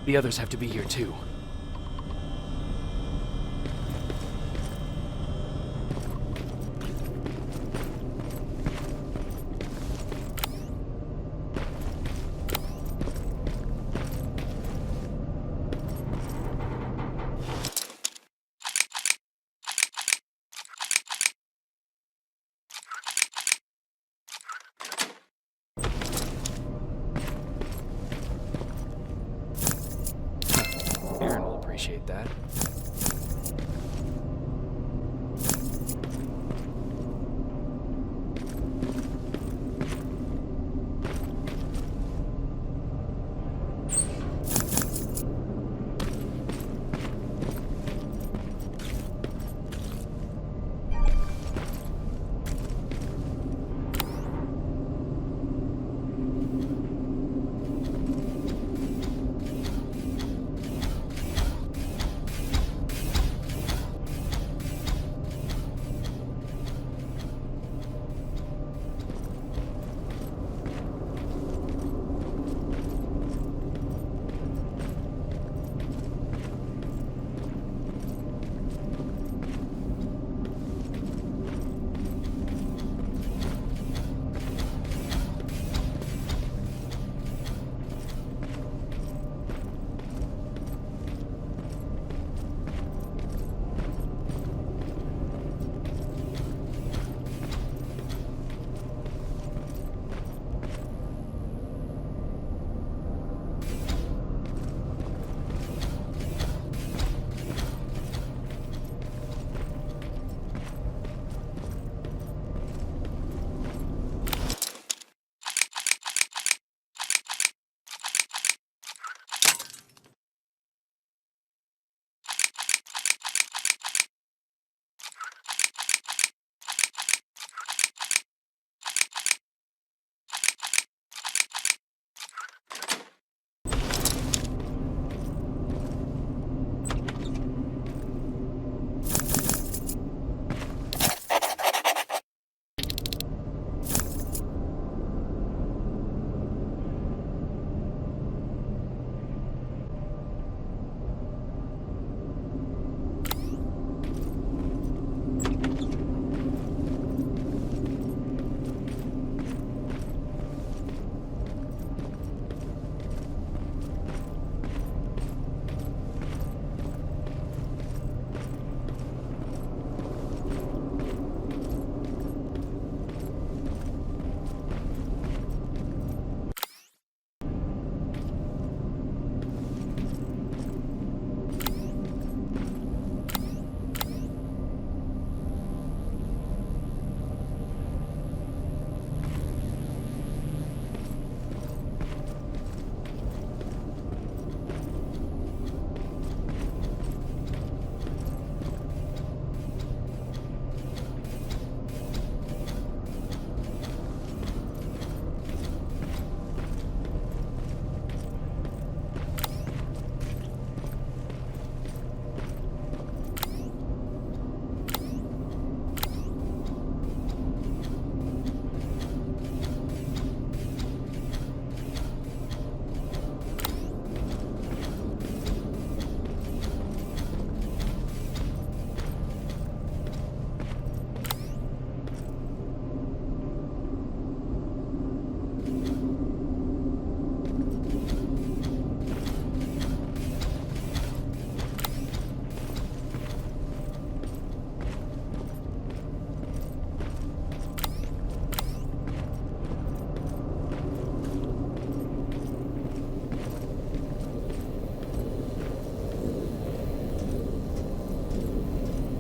S1: The others have to be here too. Aaron will appreciate that.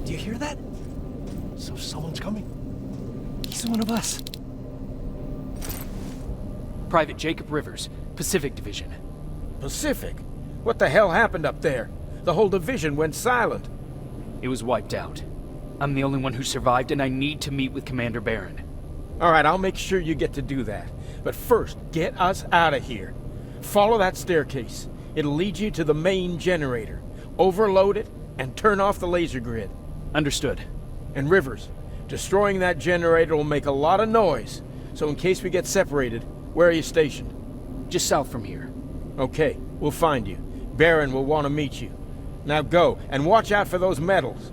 S9: Hear that? So someone's coming. He's one of us.
S1: Private Jacob Rivers, Pacific Division.
S10: Pacific? What the hell happened up there? The whole division went silent.
S1: It was wiped out. I'm the only one who survived, and I need to meet with Commander Barron.
S10: All right, I'll make sure you get to do that. But first, get us out of here. Follow that staircase. It'll lead you to the main generator. Overload it and turn off the laser grid.
S1: Understood.
S10: And Rivers, destroying that generator will make a lot of noise. So in case we get separated, where are you stationed?
S1: Just south from here.
S10: Okay, we'll find you. Baron will want to meet you. Now go, and watch out for those medals.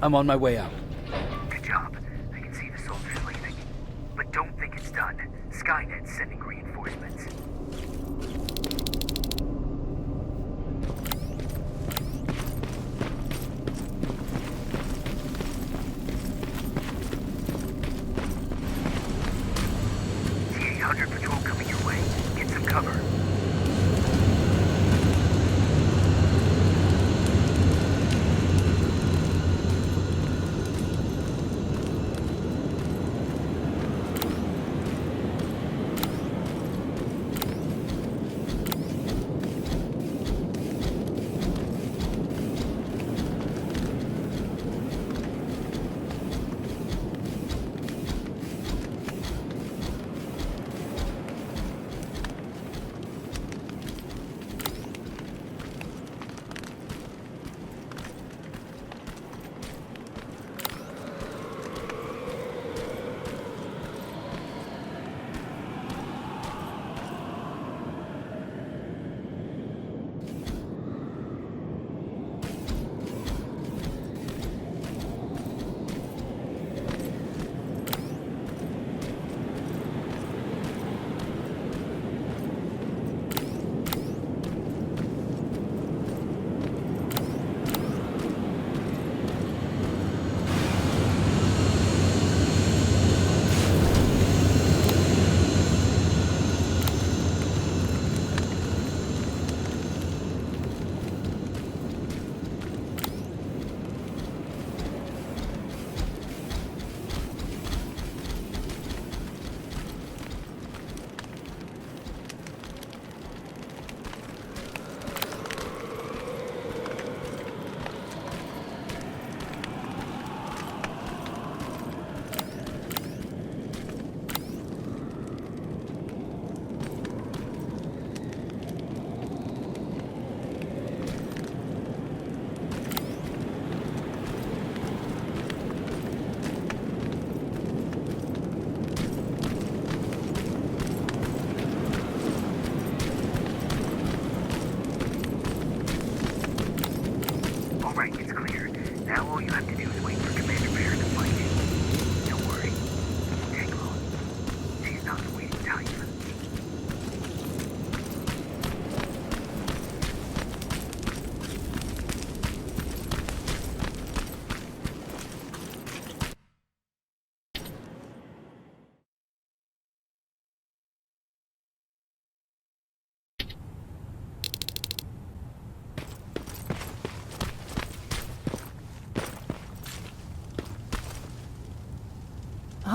S1: I'm on my way out.
S3: Good job. I can see the soldiers leaving. But don't think it's done. Skynet's sending reinforcements. T-800 patrol coming your way. Get some cover.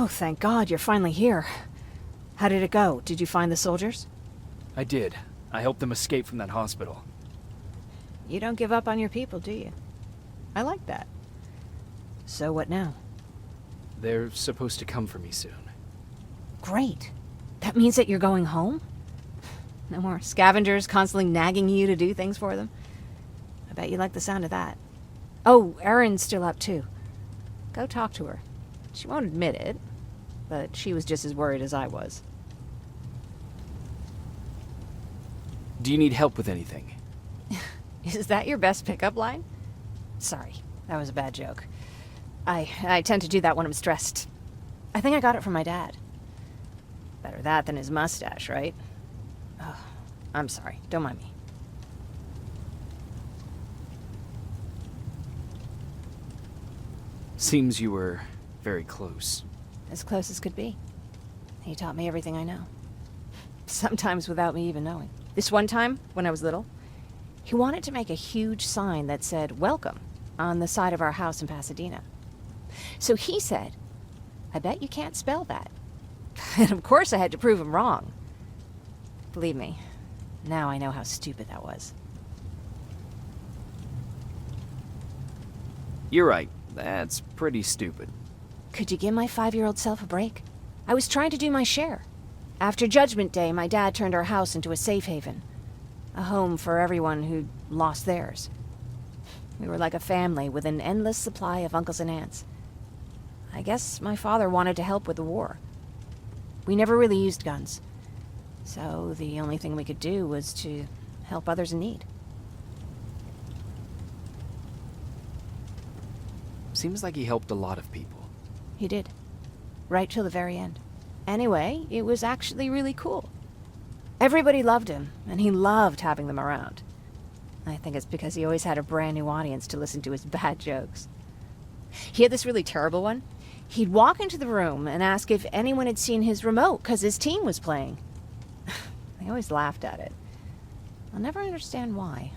S4: Oh, thank God, you're finally here. How did it go? Did you find the soldiers?
S1: I did. I helped them escape from that hospital.
S4: You don't give up on your people, do you? I like that. So what now?
S1: They're supposed to come for me soon.
S4: Great. That means that you're going home? No more scavengers constantly nagging you to do things for them? I bet you like the sound of that. Oh, Erin's still up too. Go talk to her. She won't admit it, but she was just as worried as I was.
S1: Do you need help with anything?
S4: Is that your best pickup line? Sorry, that was a bad joke. I tend to do that when I'm stressed. I think I got it from my dad. Better that than his mustache, right? Oh, I'm sorry. Don't mind me.
S1: Seems you were very close.
S4: As close as could be. He taught me everything I know. Sometimes without me even knowing. This one time, when I was little, he wanted to make a huge sign that said, "Welcome," on the side of our house in Pasadena. So he said, "I bet you can't spell that." And of course I had to prove him wrong. Believe me, now I know how stupid that was.
S1: You're right. That's pretty stupid.
S4: Could you give my 5-year-old self a break? I was trying to do my share. After Judgment Day, my dad turned our house into a safe haven. A home for everyone who'd lost theirs. We were like a family with an endless supply of uncles and aunts. I guess my father wanted to help with the war. We never really used guns. So the only thing we could do was to help others in need.
S1: Seems like he helped a lot of people.
S4: He did. Right till the very end. Anyway, it was actually really cool. Everybody loved him, and he loved having them around. I think it's because he always had a brand new audience to listen to his bad jokes. He had this really terrible one. He'd walk into the room and ask if anyone had seen his remote because his team was playing. I always laughed at it. I'll never understand why.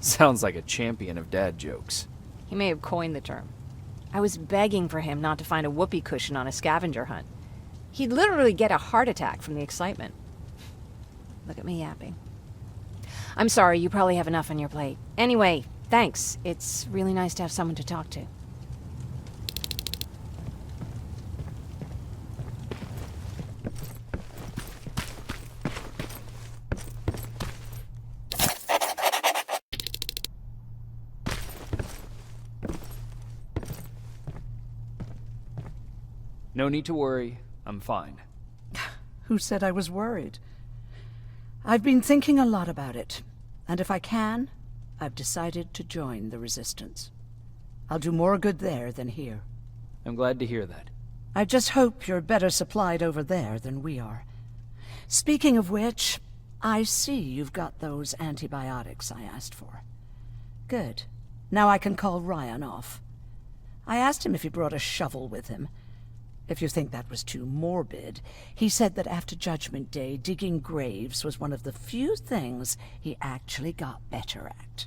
S1: Sounds like a champion of dad jokes.
S4: He may have coined the term. I was begging for him not to find a whoopee cushion on a scavenger hunt. He'd literally get a heart attack from the excitement. Look at me yapping. I'm sorry, you probably have enough on your plate. Anyway, thanks. It's really nice to have someone to talk to.
S1: No need to worry. I'm fine.
S7: Who said I was worried? I've been thinking a lot about it, and if I can, I've decided to join the Resistance. I'll do more good there than here.
S1: I'm glad to hear that.
S7: I just hope you're better supplied over there than we are. Speaking of which, I see you've got those antibiotics I asked for. Good. Now I can call Ryan off. I asked him if he brought a shovel with him. If you think that was too morbid, he said that after Judgment Day, digging graves was one of the few things he actually got better at.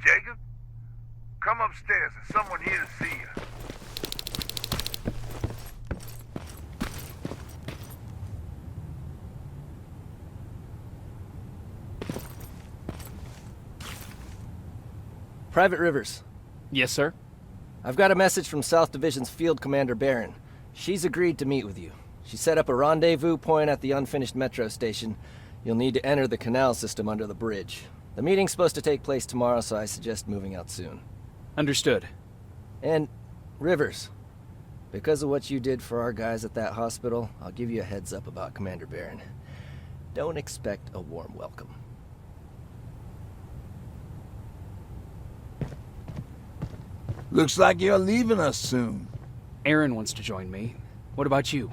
S3: Jacob? Come upstairs. There's someone here to see you.
S9: Private Rivers,
S1: Yes, sir?
S9: I've got a message from South Division's Field Commander Barron. She's agreed to meet with you. She set up a rendezvous point at the unfinished metro station. You'll need to enter the canal system under the bridge. The meeting's supposed to take place tomorrow, so I suggest moving out soon.
S1: Understood.
S9: And, Rivers, because of what you did for our guys at that hospital, I'll give you a heads up about Commander Barron. Don't expect a warm welcome.
S6: Looks like you're leaving us soon.
S1: Aaron wants to join me. What about you?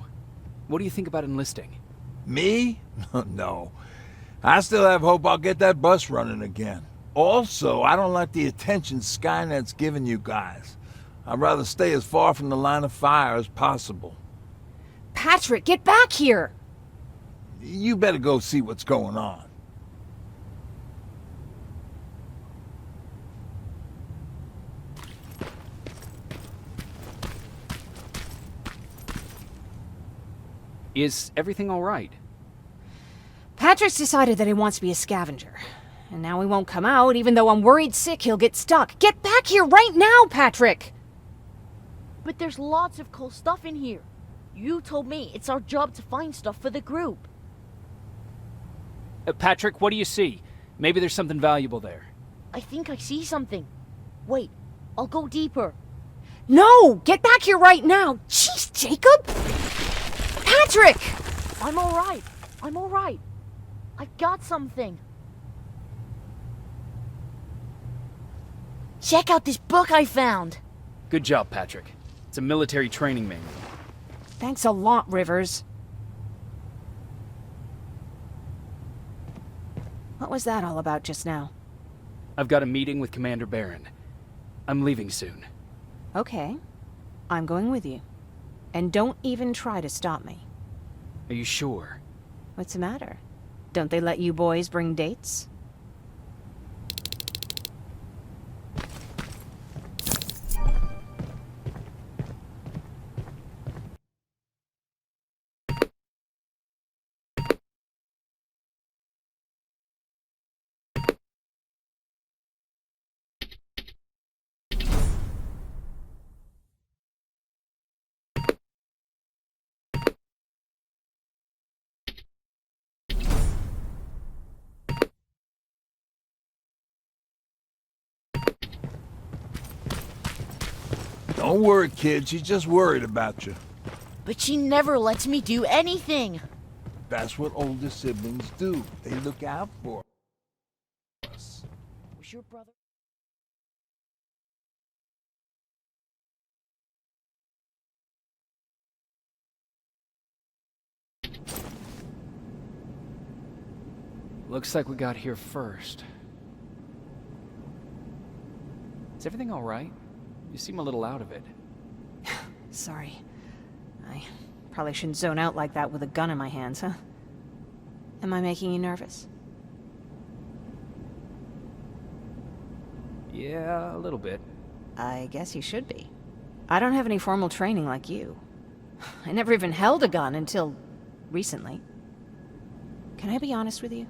S1: What do you think about enlisting?
S6: Me? No. I still have hope I'll get that bus running again. Also, I don't like the attention Skynet's giving you guys. I'd rather stay as far from the line of fire as possible.
S4: Patrick, get back here!
S6: You better go see what's going on.
S1: Is everything all right?
S4: Patrick's decided that he wants to be a scavenger. And now he won't come out, even though I'm worried sick he'll get stuck. Get back here right now, Patrick!
S5: But there's lots of cool stuff in here. You told me it's our job to find stuff for the group.
S1: Patrick, what do you see? Maybe there's something valuable there.
S5: I think I see something. Wait, I'll go deeper.
S4: No! Get back here right now! Jeez, Jacob! Patrick!
S5: I'm alright. I'm alright. I got something. Check out this book I found.
S1: Good job, Patrick. It's a military training manual.
S4: Thanks a lot, Rivers. What was that all about just now?
S1: I've got a meeting with Commander Barron. I'm leaving soon.
S4: Okay. I'm going with you. And don't even try to stop me.
S1: Are you sure?
S4: What's the matter? Don't they let you boys bring dates?
S6: Don't worry, kid. She's just worried about you.
S5: But she never lets me do anything.
S6: That's what older siblings do. They look out for us.
S5: Was your brother...
S1: Looks like we got here first. Is everything all right? You seem a little out of it.
S4: Sorry. I probably shouldn't zone out like that with a gun in my hands, huh? Am I making you nervous?
S1: Yeah, a little bit.
S4: I guess you should be. I don't have any formal training like you. I never even held a gun until recently. Can I be honest with you?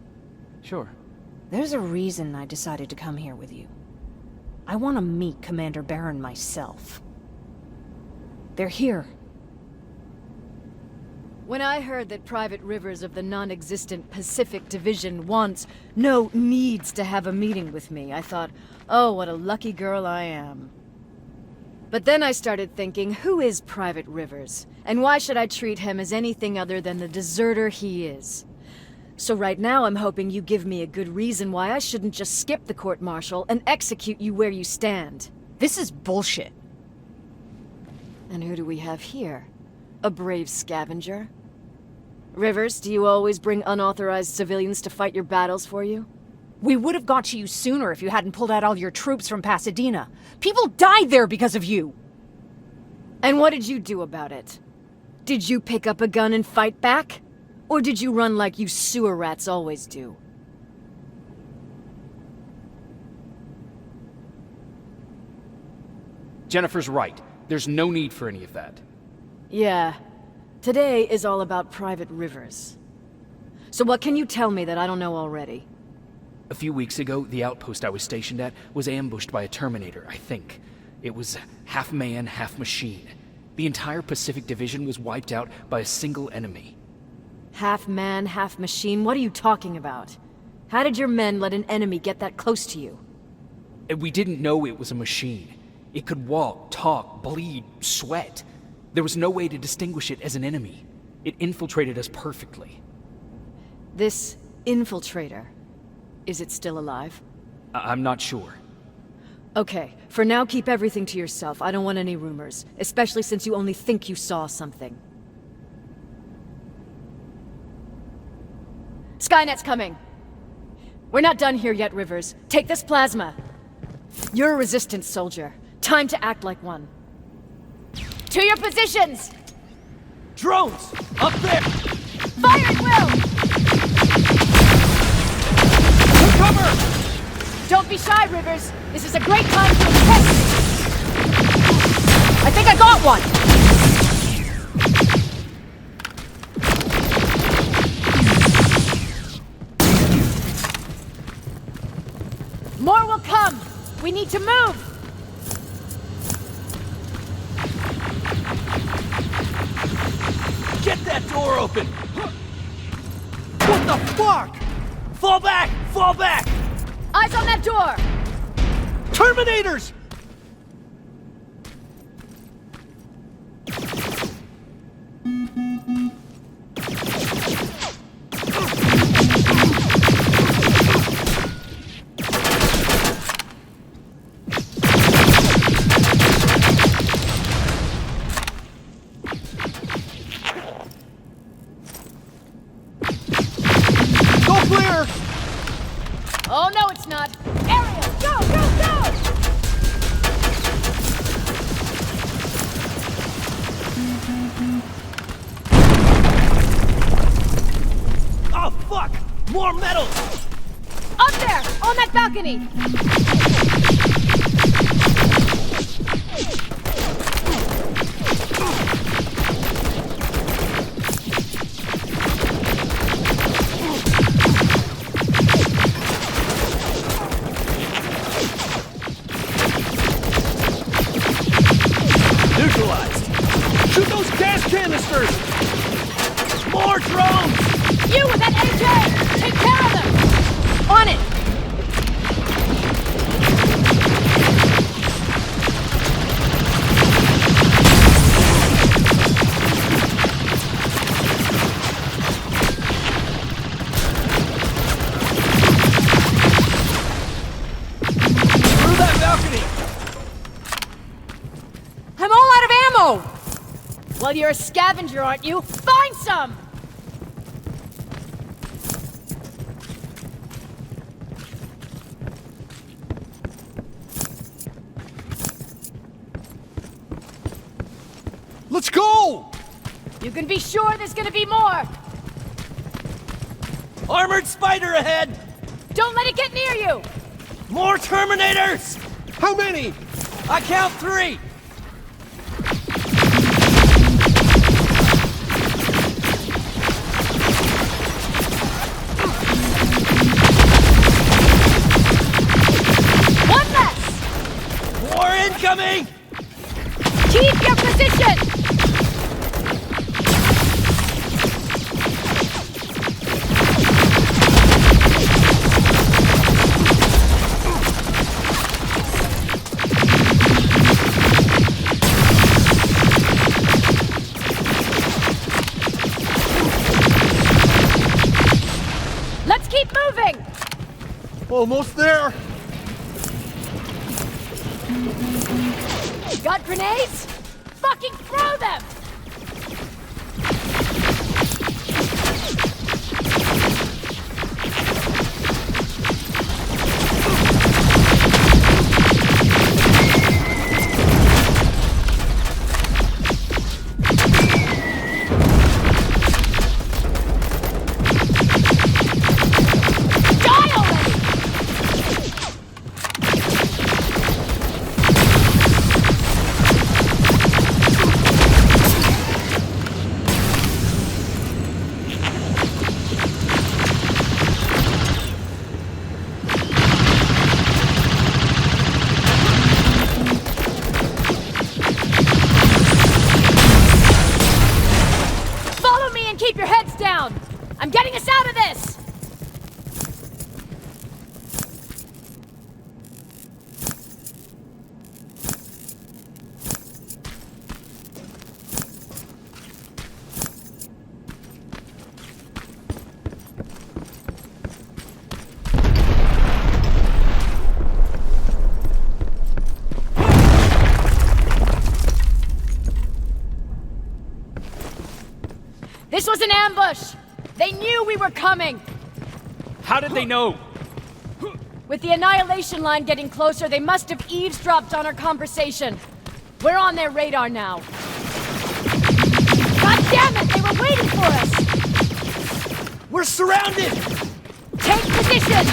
S1: Sure.
S4: There's a reason I decided to come here with you. I want to meet Commander Barron myself. They're here.
S11: When I heard that Private Rivers of the non-existent Pacific Division needs to have a meeting with me, I thought, oh, what a lucky girl I am. But then I started thinking, who is Private Rivers? And why should I treat him as anything other than the deserter he is? So right now I'm hoping you give me a good reason why I shouldn't just skip the court-martial and execute you where you stand.
S4: This is bullshit.
S11: And who do we have here? A brave scavenger? Rivers, do you always bring unauthorized civilians to fight your battles for you?
S4: We would have got to you sooner if you hadn't pulled out all your troops from Pasadena. People died there because of you!
S11: And what did you do about it? Did you pick up a gun and fight back? Or did you run like you sewer rats always do?
S1: Jennifer's right. There's no need for any of that.
S11: Yeah. Today is all about Private Rivers. So what can you tell me that I don't know already?
S1: A few weeks ago, the outpost I was stationed at was ambushed by a Terminator, I think. It was half man, half machine. The entire Pacific Division was wiped out by a single enemy.
S11: Half man, half machine? What are you talking about? How did your men let an enemy get that close to you?
S1: And we didn't know it was a machine. It could walk, talk, bleed, sweat. There was no way to distinguish it as an enemy. It infiltrated us perfectly.
S11: This infiltrator, is it still alive?
S1: I'm not sure.
S11: Okay, for now keep everything to yourself. I don't want any rumors, especially since you only think you saw something. Skynet's coming! We're not done here yet, Rivers. Take this plasma. You're a resistance soldier. Time to act like one. To your positions!
S9: Drones! Up there!
S11: Fire at will!
S9: Cover!
S11: Don't be shy, Rivers. This is a great time to impress. I think I got one! More will come! We need to move!
S9: Get that door open! What the fuck? Fall back! Fall back!
S11: Eyes on that door!
S9: Terminators! Go clear!
S11: Oh, no, it's not. Area, go, go, go!
S9: Oh, fuck! More metal!
S11: Up there, on that balcony!
S9: Neutralized! Shoot those gas canisters! More drones!
S11: You with that AK! Take care of them! On it!
S9: Through that balcony!
S11: I'm all out of ammo! Well, you're a scavenger, aren't you? Find some!
S9: Let's go!
S11: You can be sure there's gonna be more!
S9: Armored spider ahead!
S11: Don't let it get near you!
S9: More Terminators!
S10: How many?
S9: I count 3!
S11: One less!
S9: More incoming!
S11: Keep your position! Let's keep moving!
S10: Almost there.
S11: Got grenades? Fucking throw them! Die already! Follow me and keep your heads down! I'm getting us out of this! This was an ambush! They knew we were coming!
S10: How did they know?
S11: With the Annihilation line getting closer, they must have eavesdropped on our conversation. We're on their radar now. God damn it! They were waiting for us!
S9: We're surrounded!
S11: Take positions!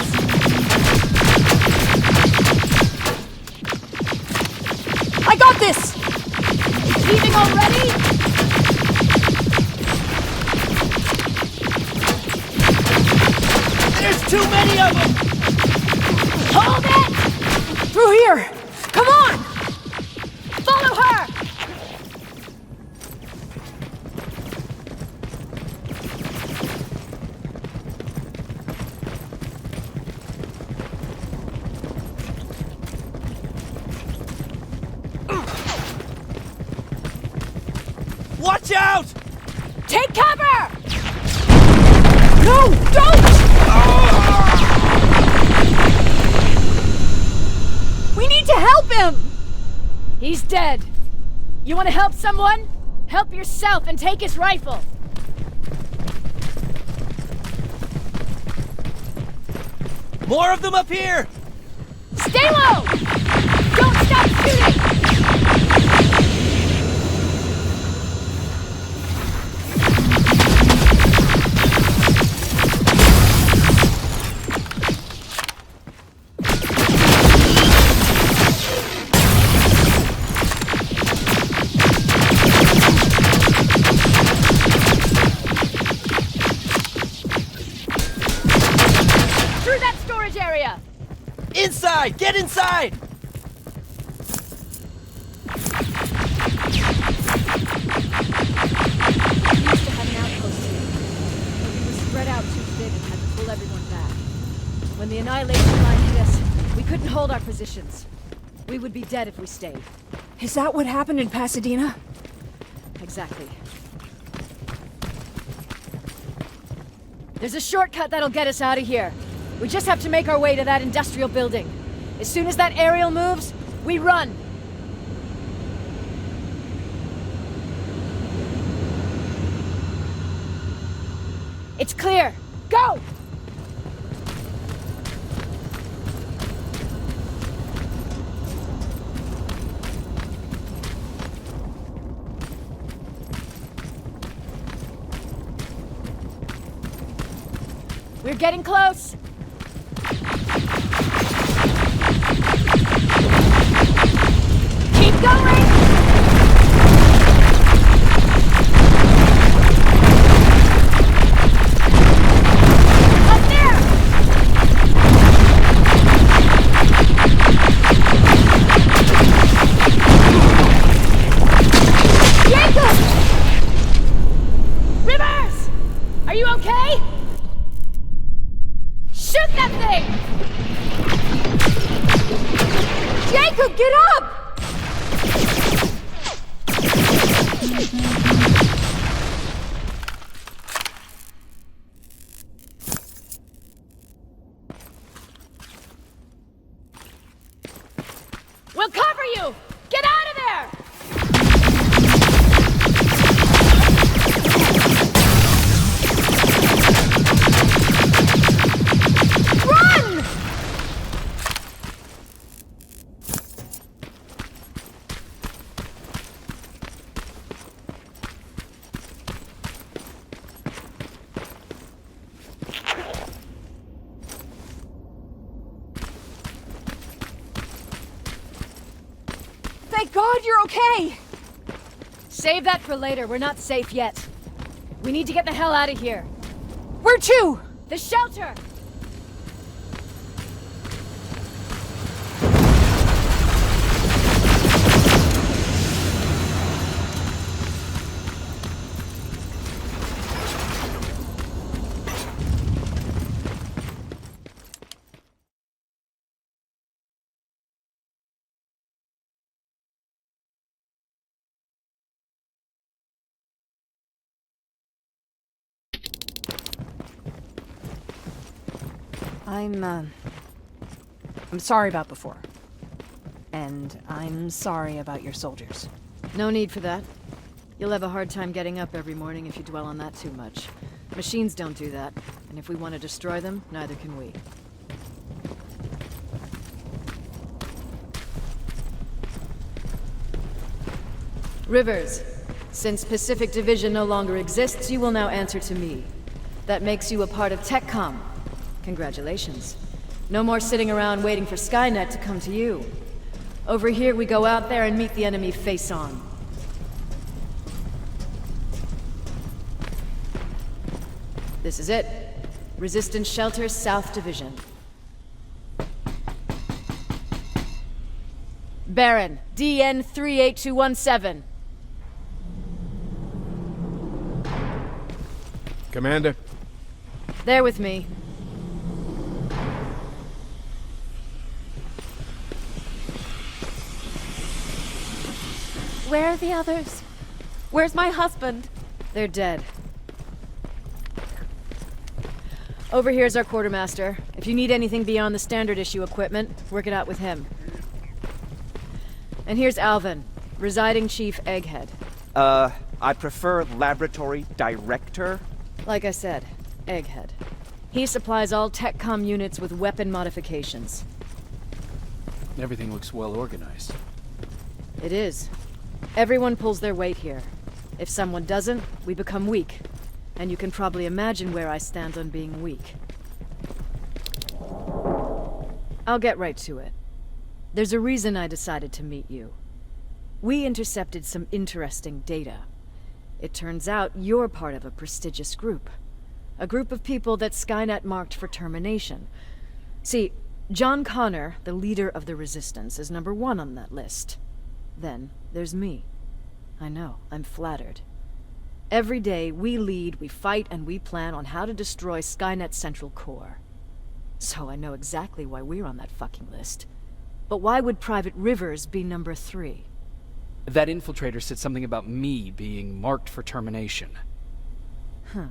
S4: I got this!
S11: Leaving already?
S9: There's too many of them!
S11: Hold it!
S4: Through here! Come on!
S11: Follow her!
S9: Watch out!
S11: Take cover!
S4: No! Don't! We need to help him!
S11: He's dead. You want to help someone? Help yourself and take his rifle.
S9: More of them up here!
S11: Stay low! Don't stop shooting! Through that storage area!
S9: Inside! Get inside!
S11: We used to have an outpost here, but we were spread out too thin and had to pull everyone back. When the Annihilation line hit us, we couldn't hold our positions. We would be dead if we stayed.
S4: Is that what happened in Pasadena?
S11: Exactly. There's a shortcut that'll get us out of here. We just have to make our way to that industrial building. As soon as that aerial moves, we run. It's clear. Go! We're getting close. Keep going! Up there! Jacob! Rivers! Are you okay? Shoot that thing! Jacob, get up! We'll cover you! Get out of there! Run!
S4: Thank God you're okay!
S11: Save that for later. We're not safe yet. We need to get the hell out of here.
S4: Where to?
S11: The shelter!
S4: I'm sorry about before. And I'm sorry about your soldiers.
S11: No need for that. You'll have a hard time getting up every morning if you dwell on that too much. Machines don't do that, and if we want to destroy them, neither can we. Rivers, since Pacific Division no longer exists, you will now answer to me. That makes you a part of TechCom. Congratulations. No more sitting around waiting for Skynet to come to you. Over here, we go out there and meet the enemy face on. This is it. Resistance Shelter, South Division. Baron, DN 38217.
S10: Commander?
S11: There with me.
S12: Where are the others? Where's my husband?
S11: They're dead. Over here's our quartermaster. If you need anything beyond the standard issue equipment, work it out with him. And here's Alvin, residing chief Egghead.
S13: I prefer laboratory director.
S11: Like I said, Egghead. He supplies all TechCom units with weapon modifications.
S1: Everything looks well organized.
S11: It is. Everyone pulls their weight here. If someone doesn't, we become weak. And you can probably imagine where I stand on being weak. I'll get right to it. There's a reason I decided to meet you. We intercepted some interesting data. It turns out you're part of a prestigious group. A group of people that Skynet marked for termination. See, John Connor, the leader of the Resistance, is number 1 on that list. Then there's me. I know, I'm flattered. Every day, we lead, we fight, and we plan on how to destroy Skynet's central core. So I know exactly why we're on that fucking list. But why would Private Rivers be number 3?
S1: That infiltrator said something about me being marked for termination.
S11: Huh.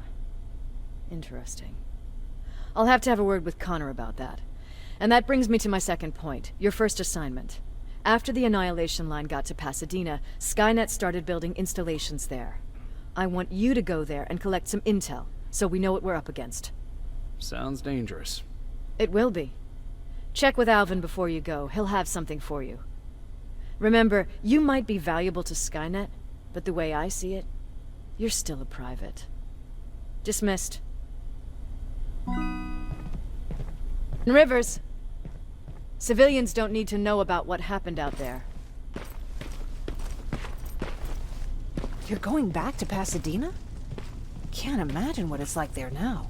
S11: Interesting. I'll have to have a word with Connor about that. And that brings me to my second point, your first assignment. After the Annihilation Line got to Pasadena, Skynet started building installations there. I want you to go there and collect some intel, so we know what we're up against.
S1: Sounds dangerous.
S11: It will be. Check with Alvin before you go. He'll have something for you. Remember, you might be valuable to Skynet, but the way I see it, you're still a private. Dismissed. Rivers. Civilians don't need to know about what happened out there.
S4: You're going back to Pasadena? Can't imagine what it's like there now.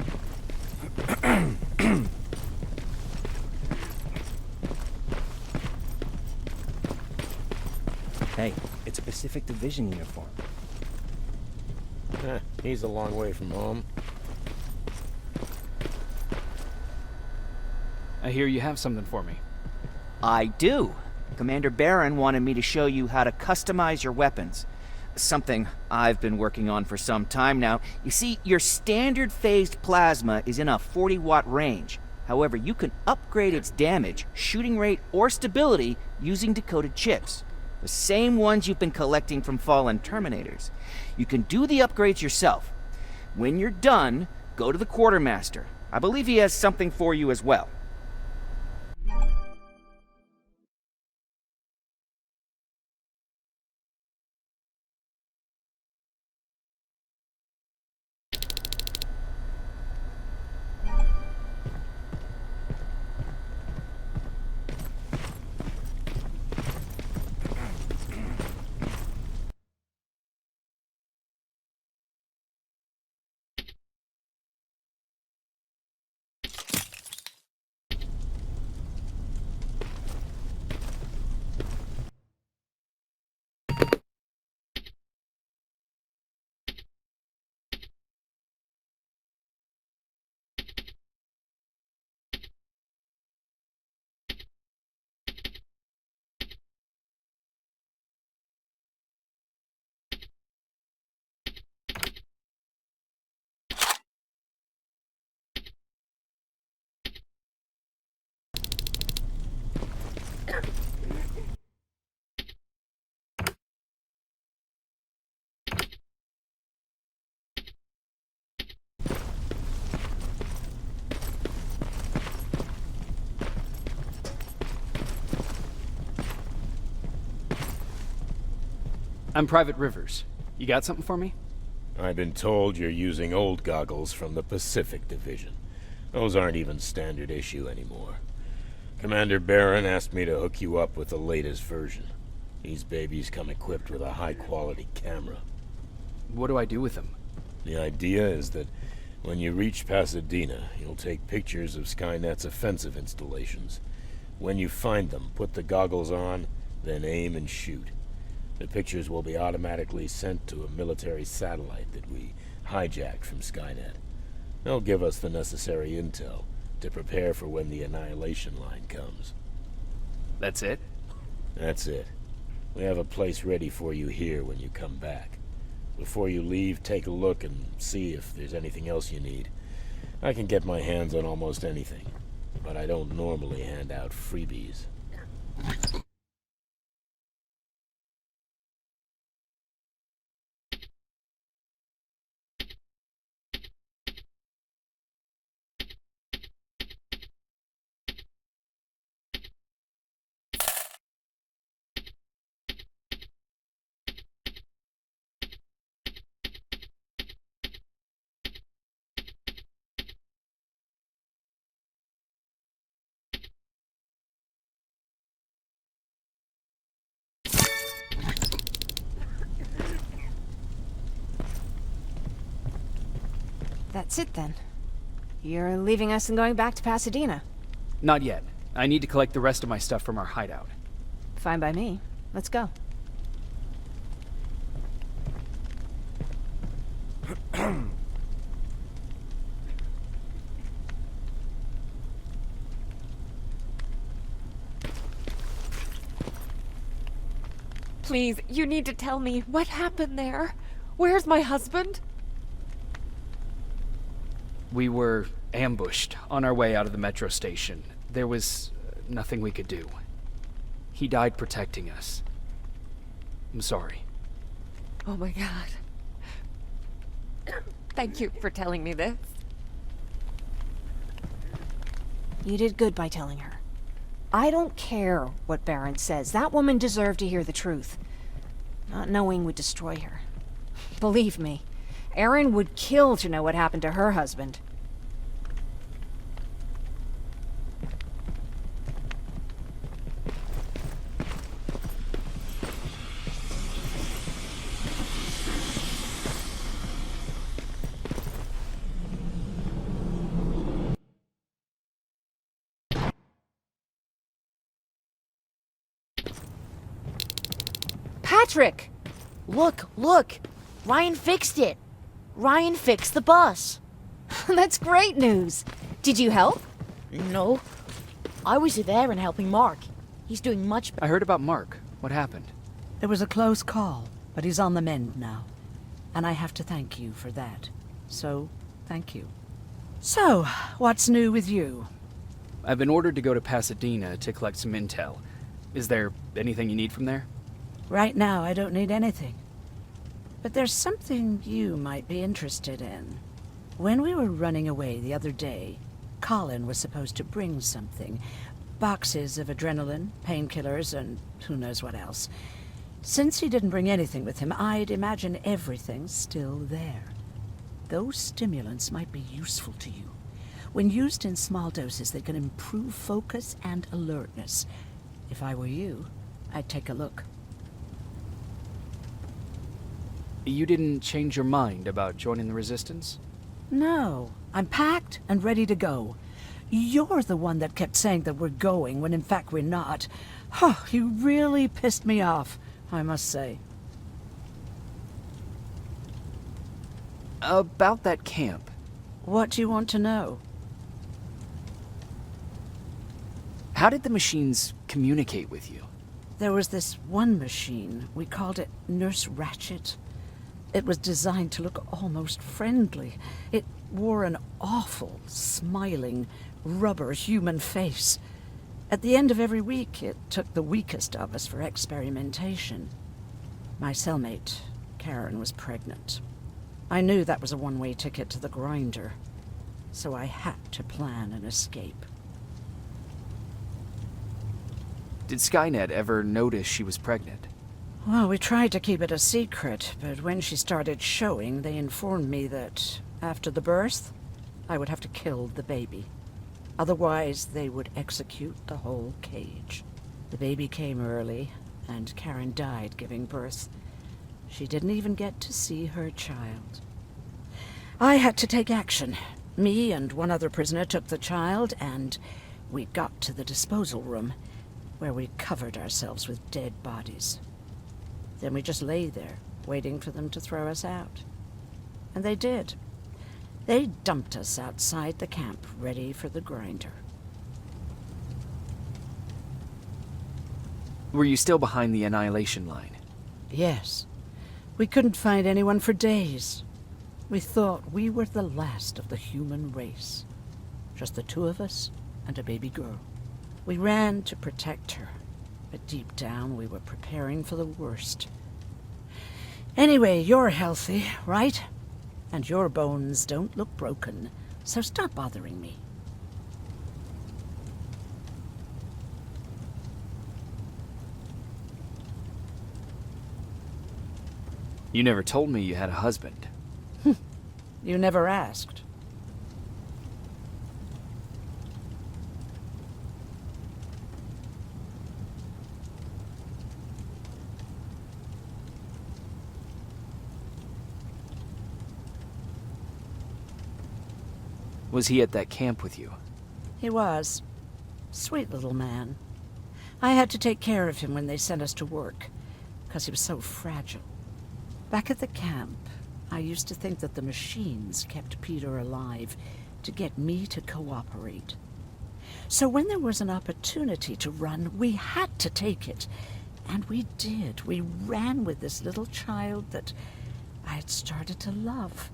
S13: Hey, it's a Pacific Division uniform.
S10: He's a long way from home.
S1: I hear you have something for me.
S14: I do. Commander Barron wanted me to show you how to customize your weapons. Something I've been working on for some time now. You see, your standard phased plasma is in a 40-watt range. However, you can upgrade its damage, shooting rate, or stability using decoded chips. The same ones you've been collecting from fallen Terminators. You can do the upgrades yourself. When you're done, go to the quartermaster. I believe he has something for you as well.
S1: I'm Private Rivers. You got something for me?
S10: I've been told you're using old goggles from the Pacific Division. Those aren't even standard issue anymore. Commander Barron asked me to hook you up with the latest version. These babies come equipped with a high-quality camera.
S1: What do I do with them?
S10: The idea is that when you reach Pasadena, you'll take pictures of Skynet's offensive installations. When you find them, put the goggles on, then aim and shoot. The pictures will be automatically sent to a military satellite that we hijacked from Skynet. They'll give us the necessary intel to prepare for when the annihilation line comes.
S1: That's it?
S10: That's it. We have a place ready for you here when you come back. Before you leave, take a look and see if there's anything else you need. I can get my hands on almost anything, but I don't normally hand out freebies.
S4: That's it then. You're leaving us and going back to Pasadena.
S1: Not yet. I need to collect the rest of my stuff from our hideout.
S4: Fine by me. Let's go.
S12: Please, you need to tell me what happened there. Where's my husband?
S1: We were ambushed on our way out of the metro station. There was nothing we could do. He died protecting us. I'm sorry.
S12: Oh my god. Thank you for telling me this.
S4: You did good by telling her. I don't care what Barron says. That woman deserved to hear the truth. Not knowing would destroy her. Believe me, Erin would kill to know what happened to her husband. Patrick!
S5: Look! Ryan fixed it! Ryan fixed the bus!
S4: That's great news! Did you help?
S5: No. I was there and helping Mark. He's doing much better.
S1: I heard about Mark. What happened?
S7: It was a close call, but he's on the mend now. And I have to thank you for that. So, thank you. So, what's new with you?
S1: I've been ordered to go to Pasadena to collect some intel. Is there anything you need from there?
S7: Right now, I don't need anything. But there's something you might be interested in. When we were running away the other day, Colin was supposed to bring something. Boxes of adrenaline, painkillers, and who knows what else. Since he didn't bring anything with him, I'd imagine everything's still there. Those stimulants might be useful to you. When used in small doses, they can improve focus and alertness. If I were you, I'd take a look.
S1: You didn't change your mind about joining the Resistance?
S7: No, I'm packed and ready to go. You're the one that kept saying that we're going when in fact we're not. Oh, you really pissed me off, I must say.
S1: About that camp.
S7: What do you want to know?
S1: How did the machines communicate with you?
S7: There was this one machine. We called it Nurse Ratchet. It was designed to look almost friendly. It wore an awful, smiling, rubber human face. At the end of every week, it took the weakest of us for experimentation. My cellmate, Karen, was pregnant. I knew that was a one-way ticket to the grinder, so I had to plan an escape.
S1: Did Skynet ever notice she was pregnant?
S7: Well, we tried to keep it a secret, but when she started showing, they informed me that after the birth, I would have to kill the baby. Otherwise, they would execute the whole cage. The baby came early, and Karen died giving birth. She didn't even get to see her child. I had to take action. Me and one other prisoner took the child, and we got to the disposal room, where we covered ourselves with dead bodies. Then we just lay there, waiting for them to throw us out. And they did. They dumped us outside the camp, ready for the grinder.
S1: Were you still behind the annihilation line?
S7: Yes. We couldn't find anyone for days. We thought we were the last of the human race. Just the two of us and a baby girl. We ran to protect her, but deep down we were preparing for the worst. Anyway, you're healthy, right? And your bones don't look broken, so stop bothering me.
S1: You never told me you had a husband.
S7: You never asked.
S1: Was he at that camp with you?
S7: He was. Sweet little man. I had to take care of him when they sent us to work, because he was so fragile. Back at the camp, I used to think that the machines kept Peter alive to get me to cooperate. So when there was an opportunity to run, we had to take it. And we did. We ran with this little child that I had started to love.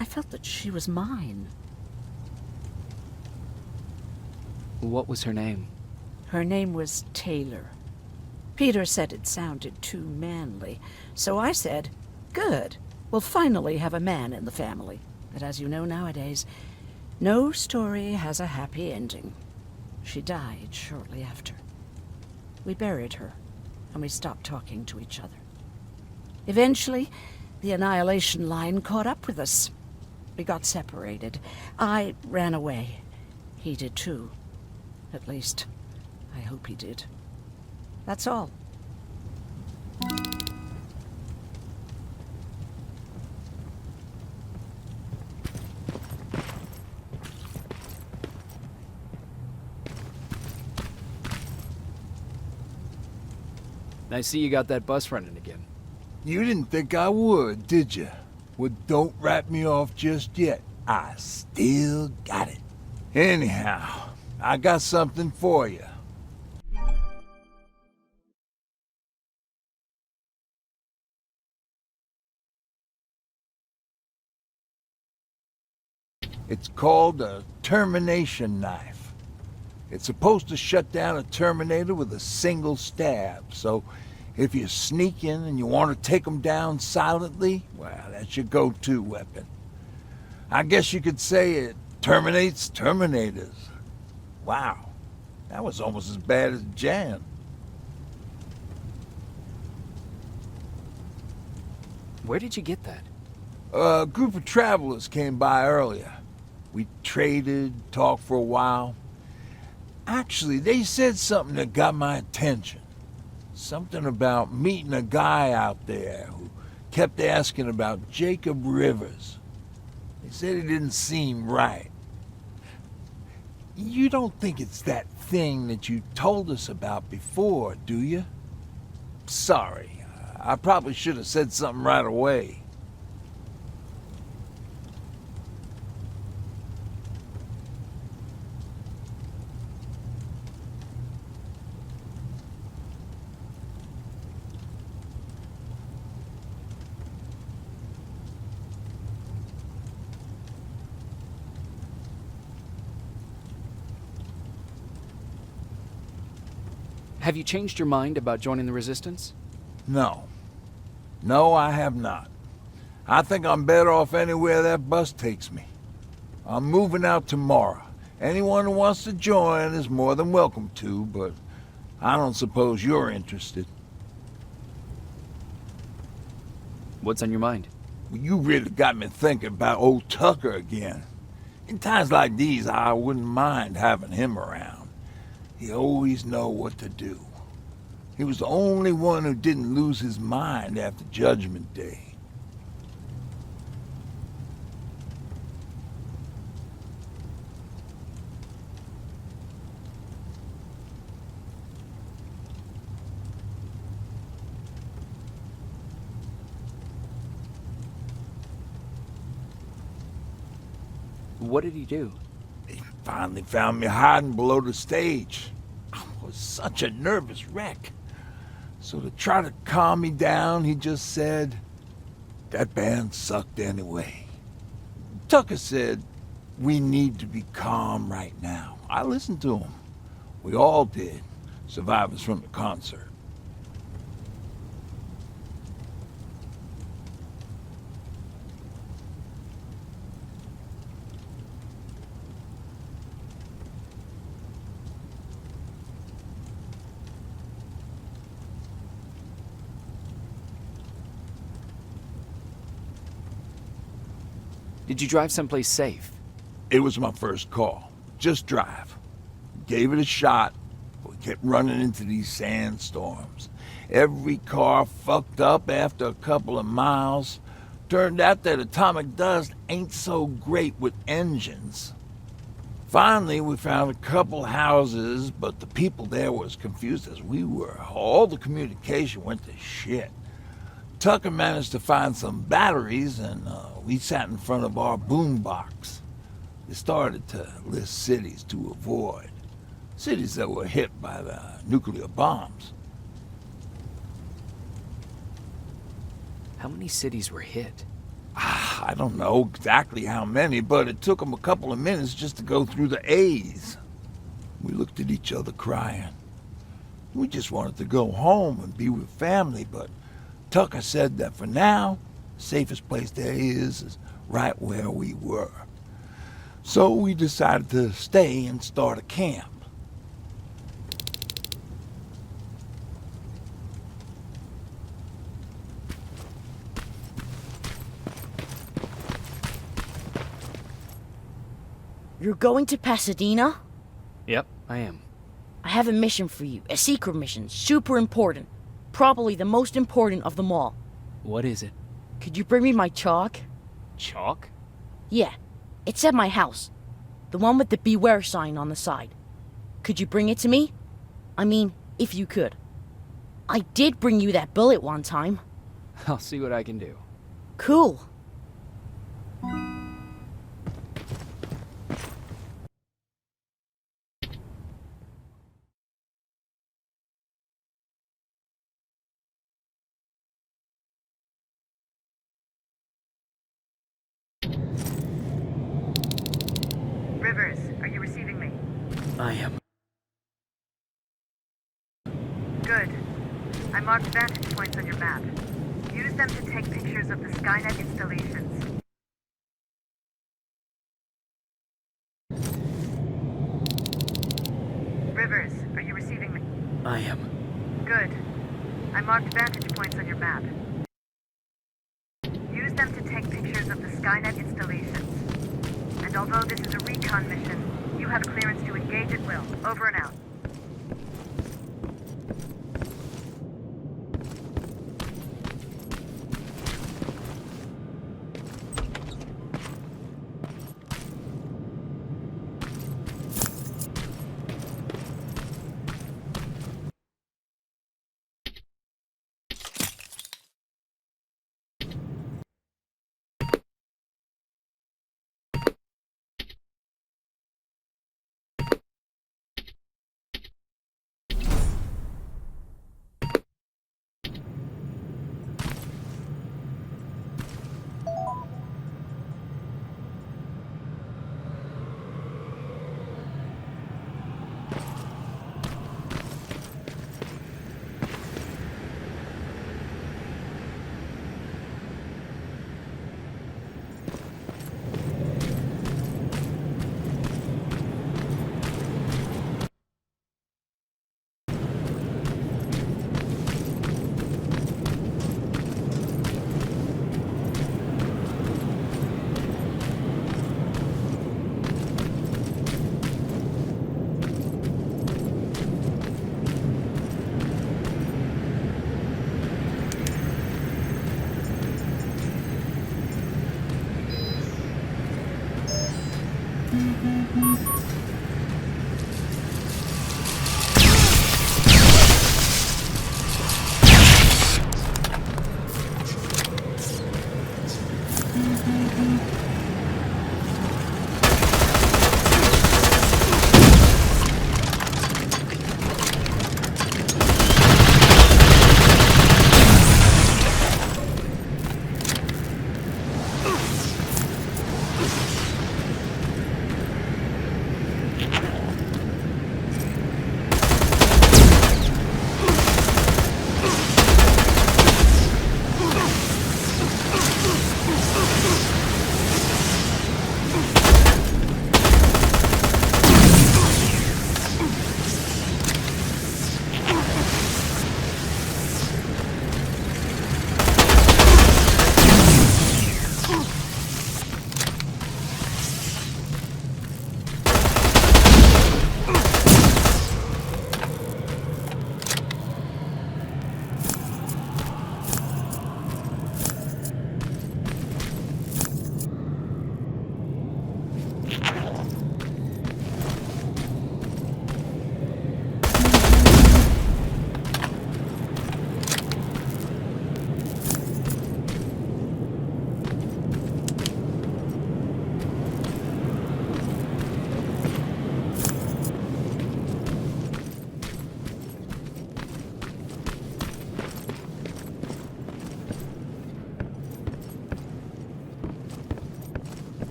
S7: I felt that she was mine.
S1: What was her name?
S7: Her name was Taylor. Peter said it sounded too manly, so I said, good, we'll finally have a man in the family. But as you know nowadays, no story has a happy ending. She died shortly after. We buried her, and we stopped talking to each other. Eventually, the annihilation line caught up with us. We got separated. I ran away. He did too. At least, I hope he did. That's all.
S1: I see you got that bus running again.
S6: You didn't think I would, did you? Well, don't wrap me off just yet. I still got it. Anyhow, I got something for you. It's called a termination knife. It's supposed to shut down a Terminator with a single stab, so if you sneak in and you want to take them down silently, well, that's your go-to weapon. I guess you could say it terminates Terminators. Wow, that was almost as bad as Jan.
S1: Where did you get that?
S6: A group of travelers came by earlier. We traded, talked for a while. Actually, they said something that got my attention. Something about meeting a guy out there who kept asking about Jacob Rivers. They said he didn't seem right. You don't think it's that thing that you told us about before, do you? Sorry, I probably should have said something right away.
S1: Have you changed your mind about joining the Resistance?
S6: No. No, I have not. I think I'm better off anywhere that bus takes me. I'm moving out tomorrow. Anyone who wants to join is more than welcome to, but I don't suppose you're interested.
S1: What's on your mind?
S6: Well, you really got me thinking about old Tucker again. In times like these, I wouldn't mind having him around. He always know what to do. He was the only one who didn't lose his mind after Judgment Day.
S1: What did he do?
S6: He finally found me hiding below the stage. I was such a nervous wreck. So to try to calm me down, he just said, "That band sucked anyway." Tucker said, "We need to be calm right now." I listened to him. We all did, survivors from the concert.
S1: Did you drive someplace safe?
S6: It was my first call. Just drive. Gave it a shot, but we kept running into these sandstorms. Every car fucked up after a couple of miles. Turned out that atomic dust ain't so great with engines. Finally, we found a couple houses, but the people there were as confused as we were. All the communication went to shit. Tucker managed to find some batteries, and we sat in front of our boombox. They started to list cities to avoid. Cities that were hit by the nuclear bombs.
S1: How many cities were hit?
S6: I don't know exactly how many, but it took them a couple of minutes just to go through the A's. We looked at each other crying. We just wanted to go home and be with family, but Tucker said that for now, the safest place there is right where we were. So we decided to stay and start a camp.
S5: You're going to Pasadena?
S1: Yep, I am.
S5: I have a mission for you. A secret mission. Super important. Probably the most important of them all.
S1: What is it?
S5: Could you bring me my chalk?
S1: Chalk?
S5: Yeah. It's at my house. The one with the beware sign on the side. Could you bring it to me? I mean, if you could. I did bring you that bullet one time.
S1: I'll see what I can do.
S5: Cool.
S15: Rivers, are you receiving me?
S1: I am.
S15: Good. I marked vantage points on your map. Use them to take pictures of the Skynet installations. Rivers, are you receiving me?
S1: I am.
S15: Good. I marked vantage points on your map. Use them to take pictures of the Skynet installations. And although this is a recon mission, you have clearance to engage at will. Over and out.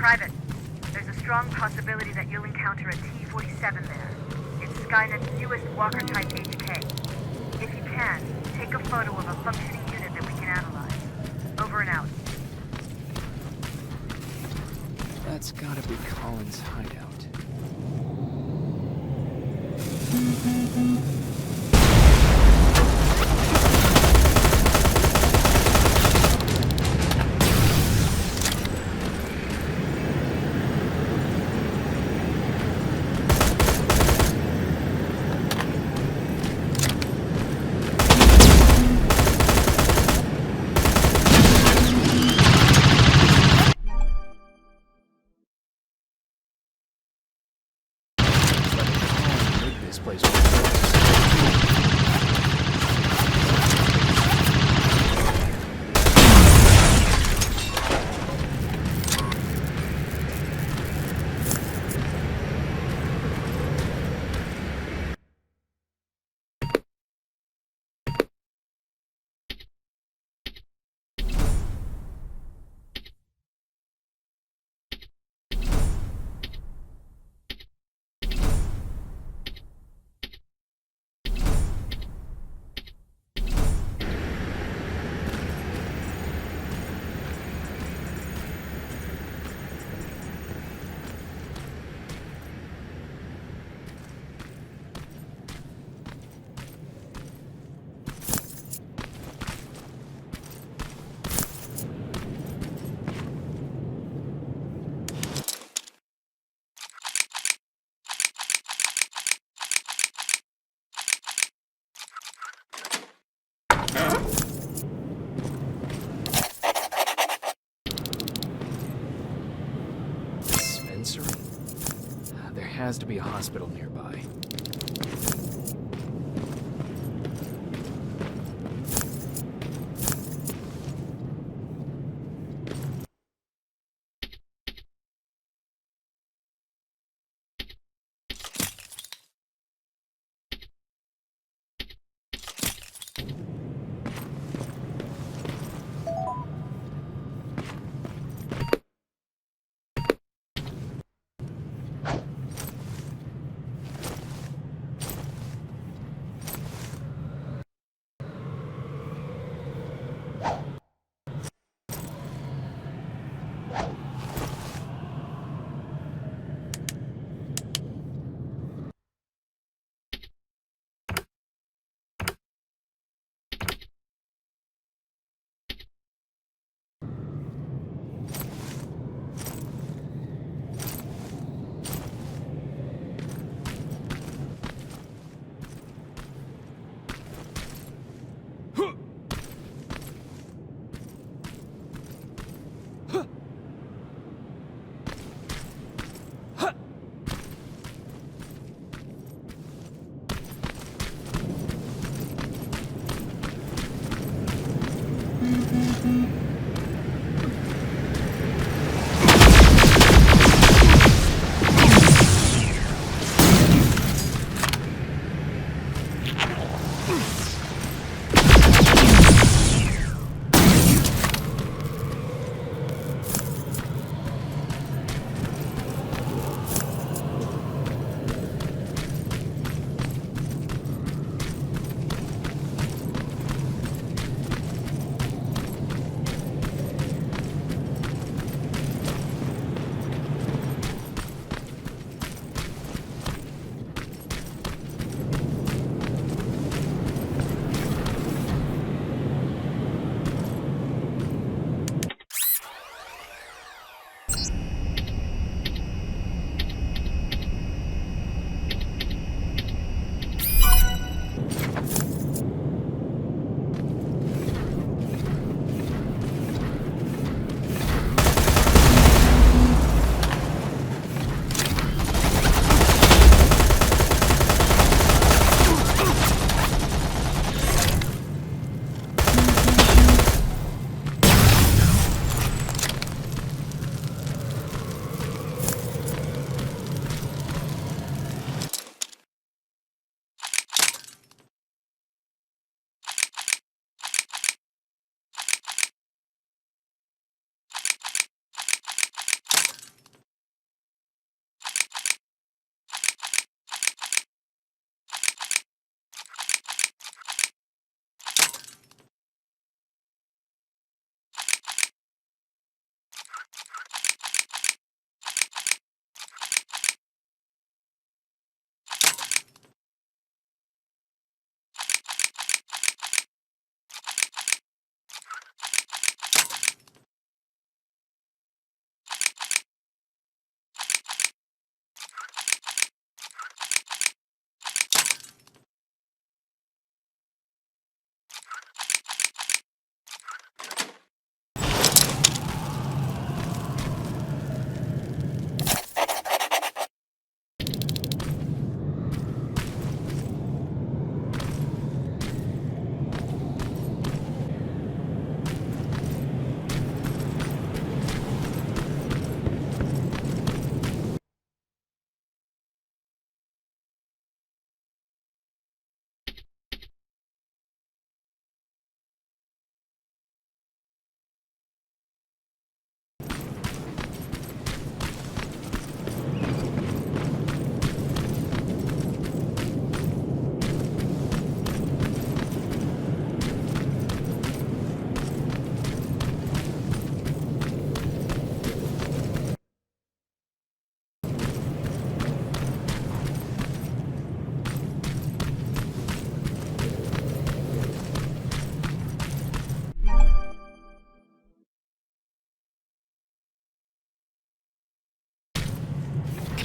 S15: Private, there's a strong possibility that you'll encounter a T-47 there. It's Skynet's newest Walker-type HK. If you can, take a photo of a functioning unit that we can analyze. Over and out.
S1: That's gotta be Colin's hideout. dispensary? There has to be a hospital nearby.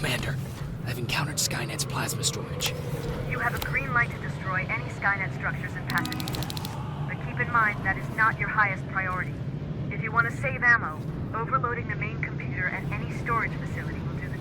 S1: Commander, I've encountered Skynet's plasma storage.
S15: You have a green light to destroy any Skynet structures in Pasadena. But keep in mind that is not your highest priority. If you want to save ammo, overloading the main computer at any storage facility will do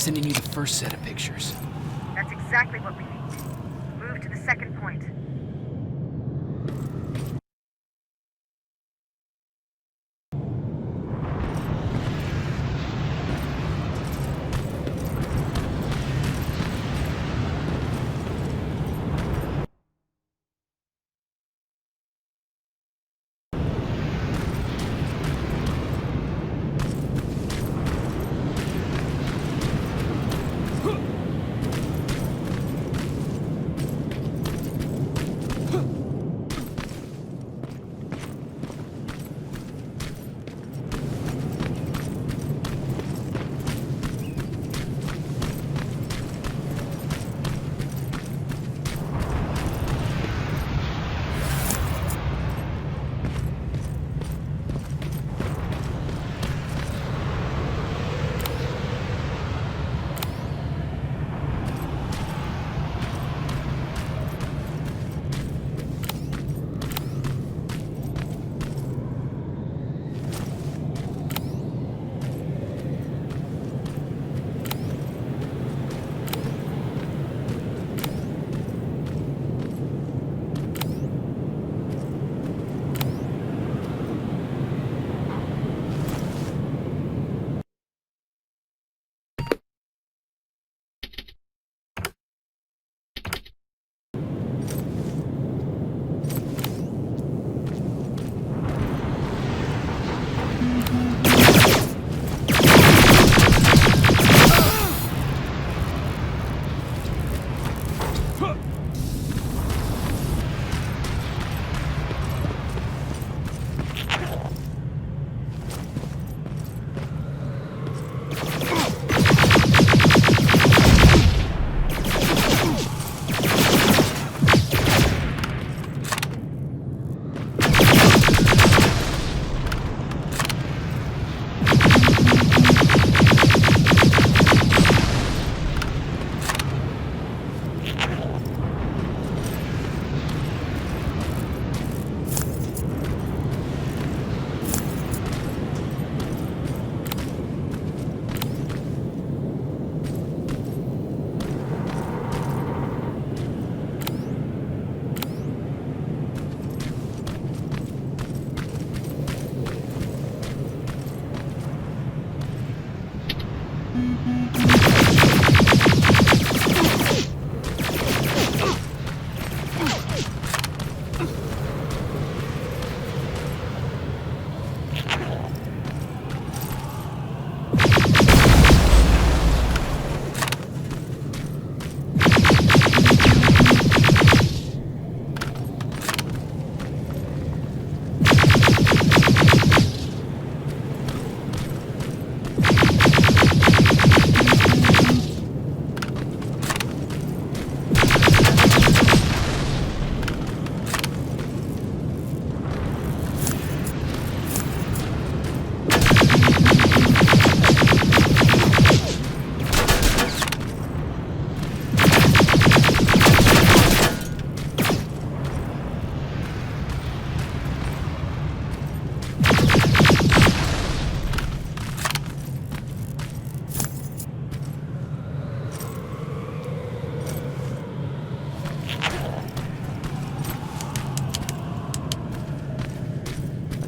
S1: sending you the first set of pictures.
S15: That's exactly what we need. Move to the second point.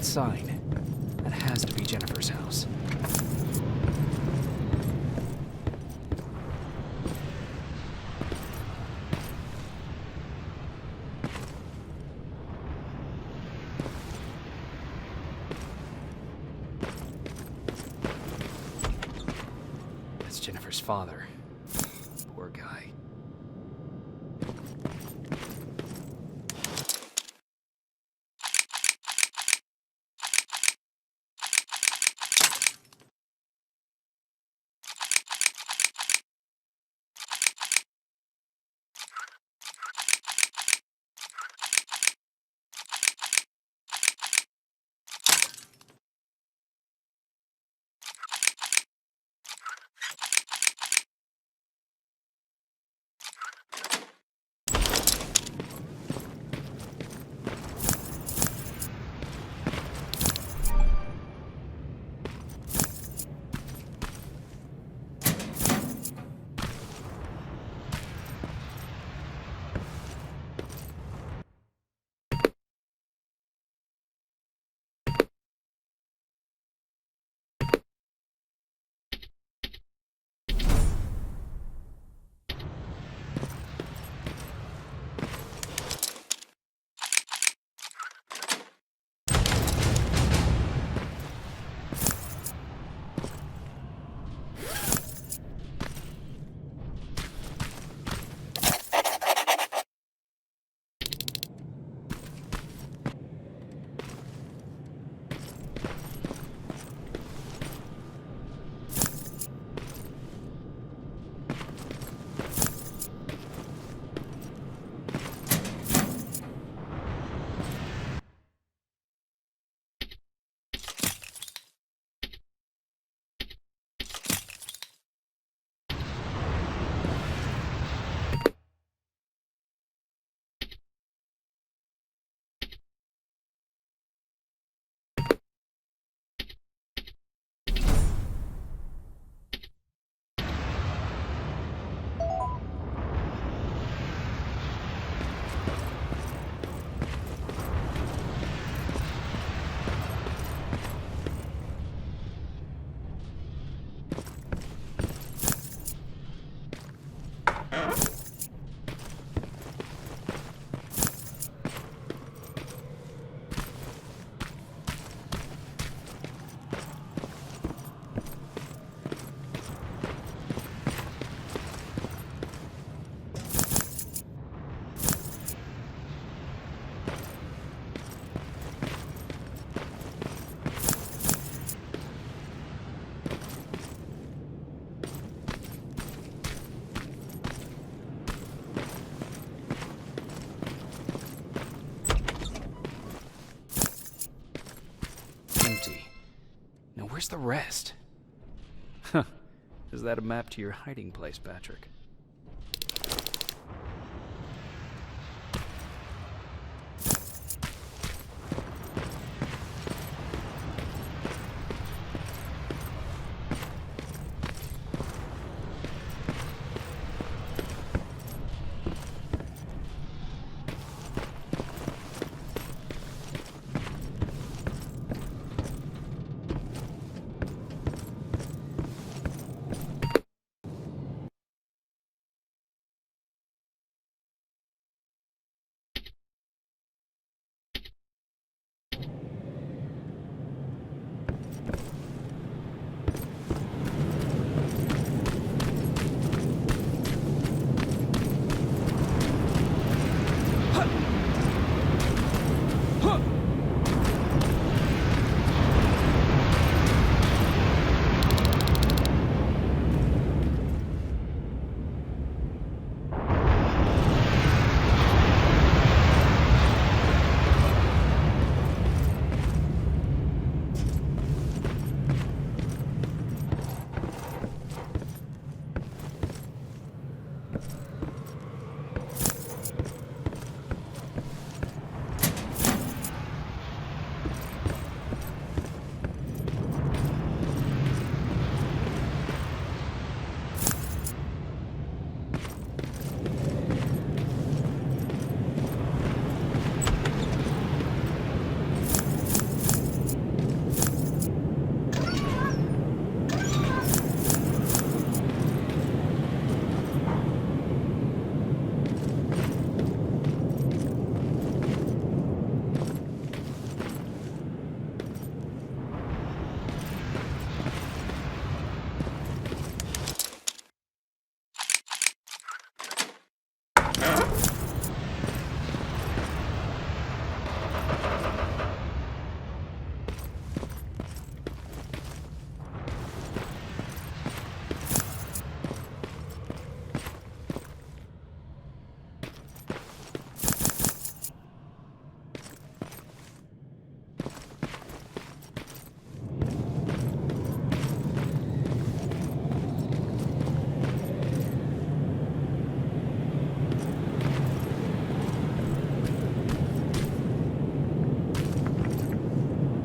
S1: Sign. That has to be Jennifer's house. That's Jennifer's father. Poor guy. Empty. Now where's the rest? Huh. Is that a map to your hiding place, Patrick?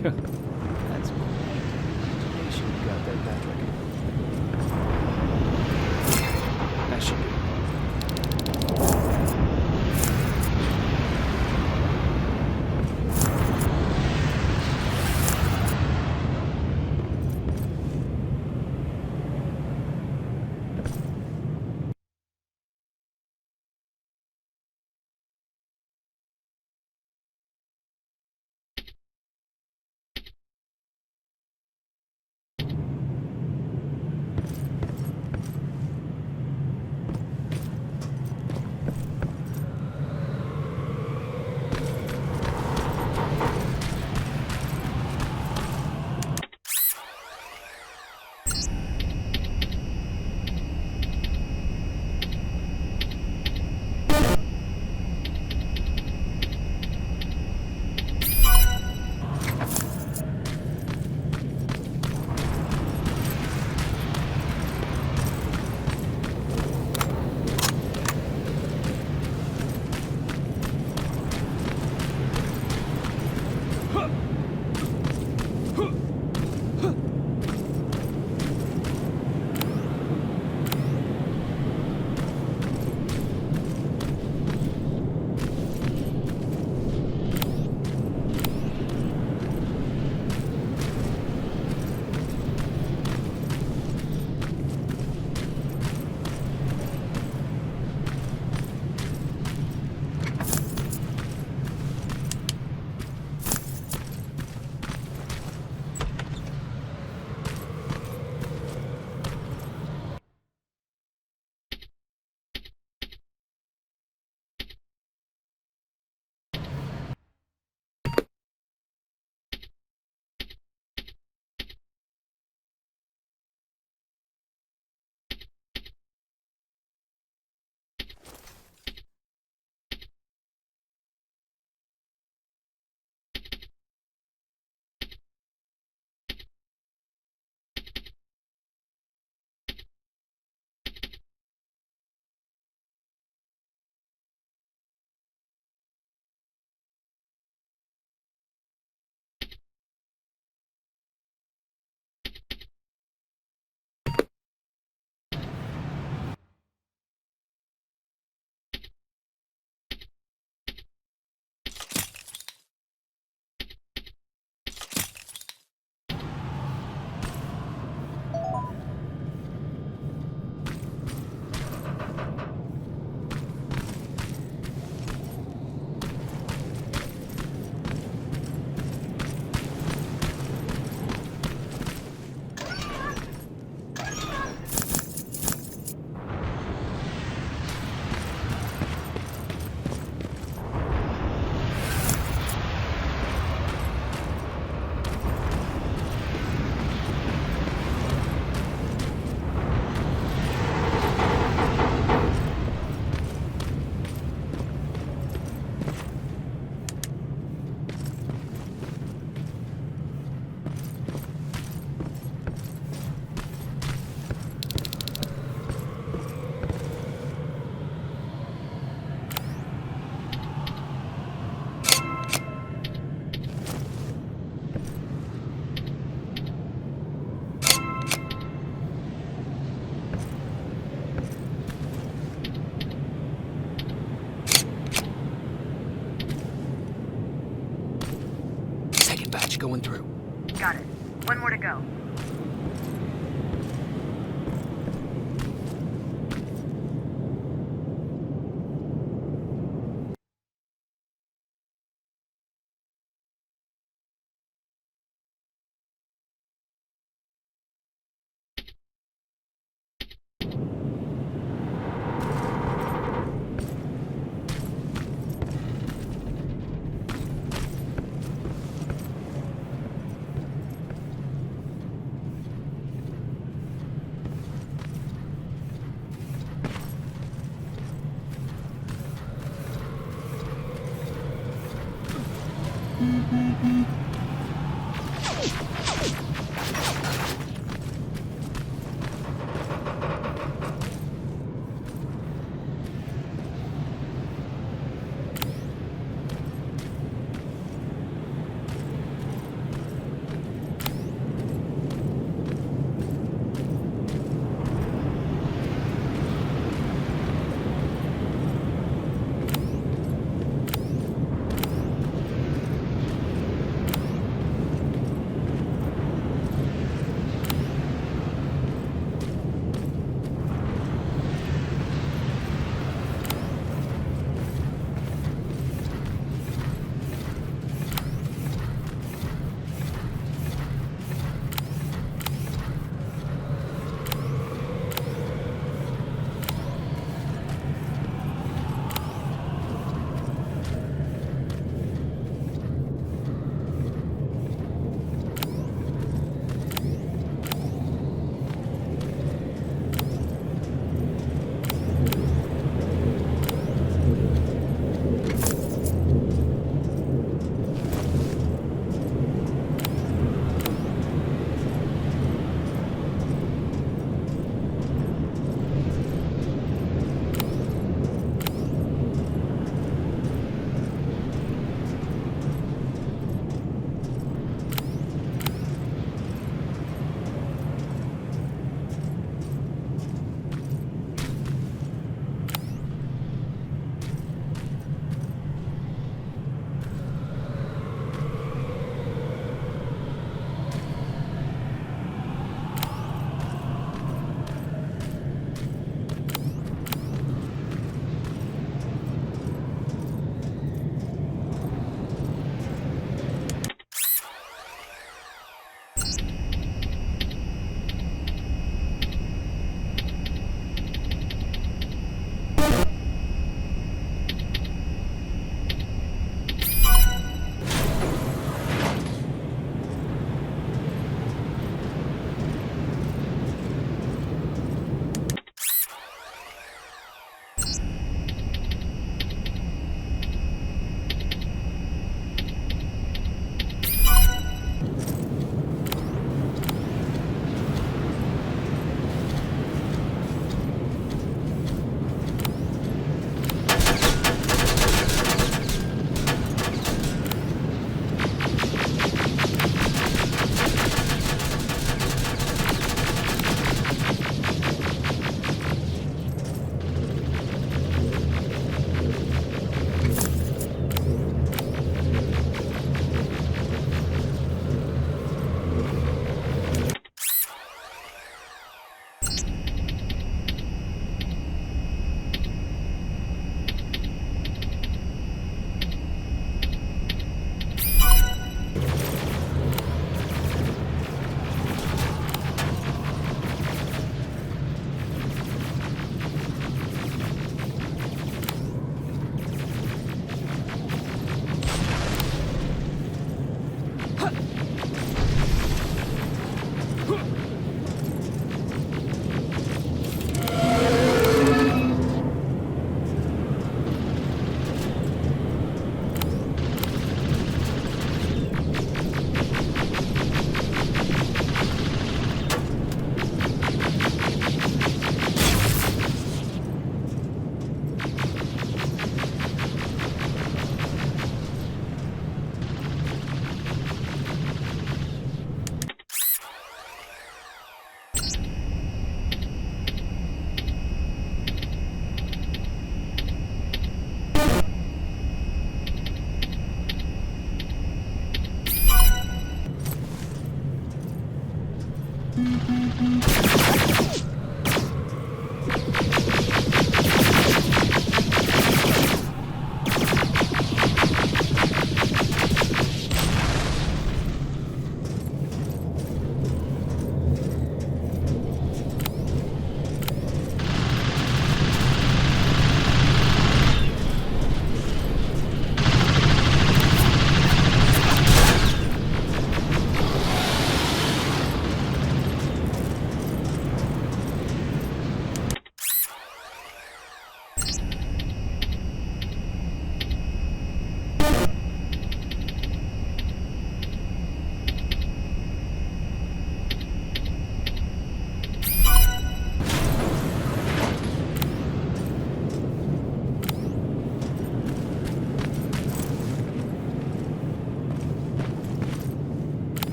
S1: That's quite the imagination you got there, Patrick. That should do. Second batch going through.
S15: Got it. One more to go.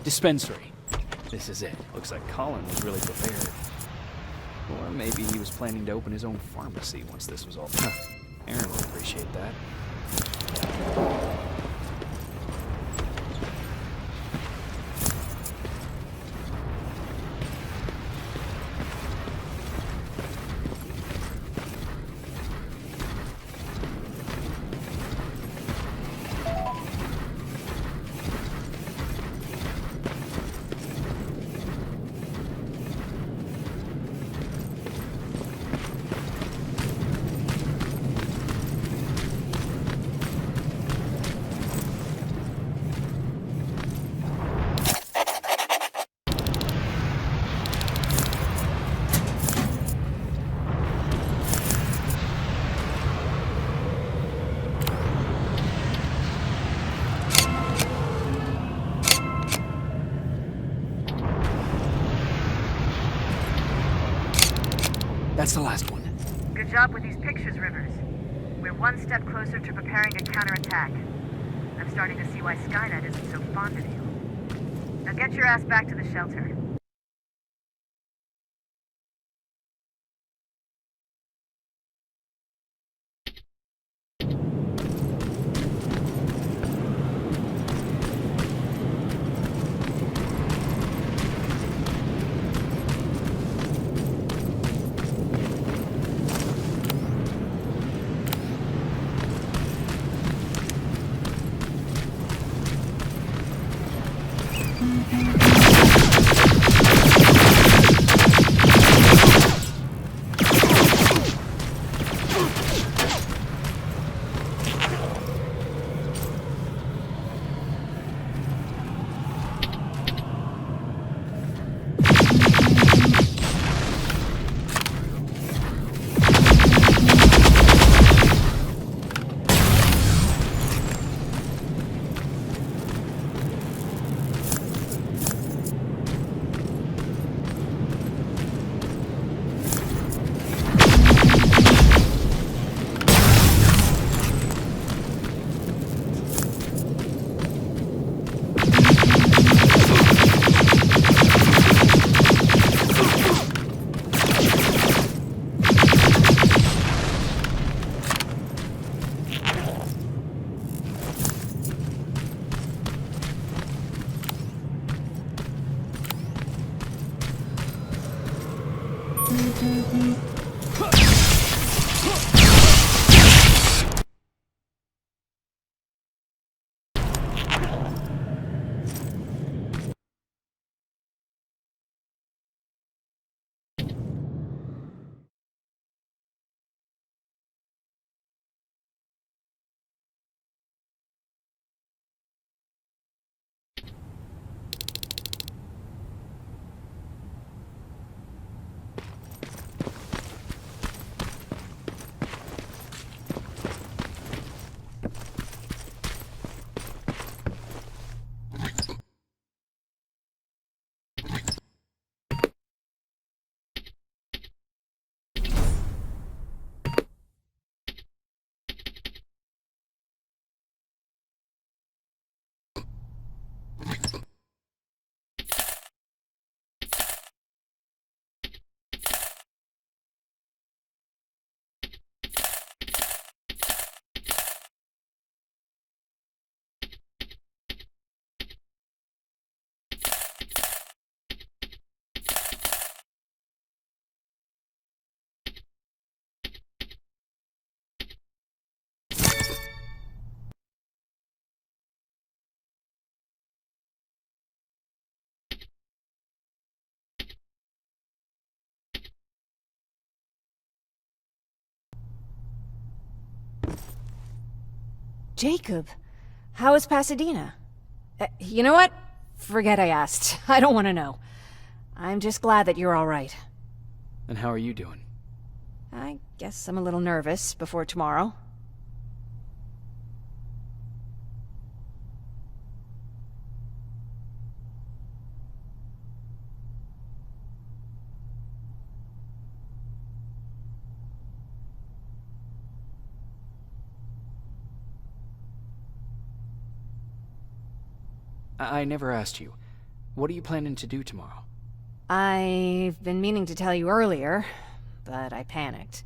S1: Dispensary. This is it. Looks like Colin was really prepared. Or maybe he was planning to open his own pharmacy once this was all... Aaron would appreciate that. That's the last one.
S15: Good job with these pictures, Rivers. We're one step closer to preparing a counterattack. I'm starting to see why Skynet isn't so fond of you. Now get your ass back to the shelter.
S4: Jacob, how is Pasadena? You know what? Forget I asked. I don't want to know. I'm just glad that you're all right.
S1: And how are you doing?
S4: I guess I'm a little nervous before tomorrow.
S1: I never asked you. What are you planning to do tomorrow?
S4: I've been meaning to tell you earlier, but I panicked.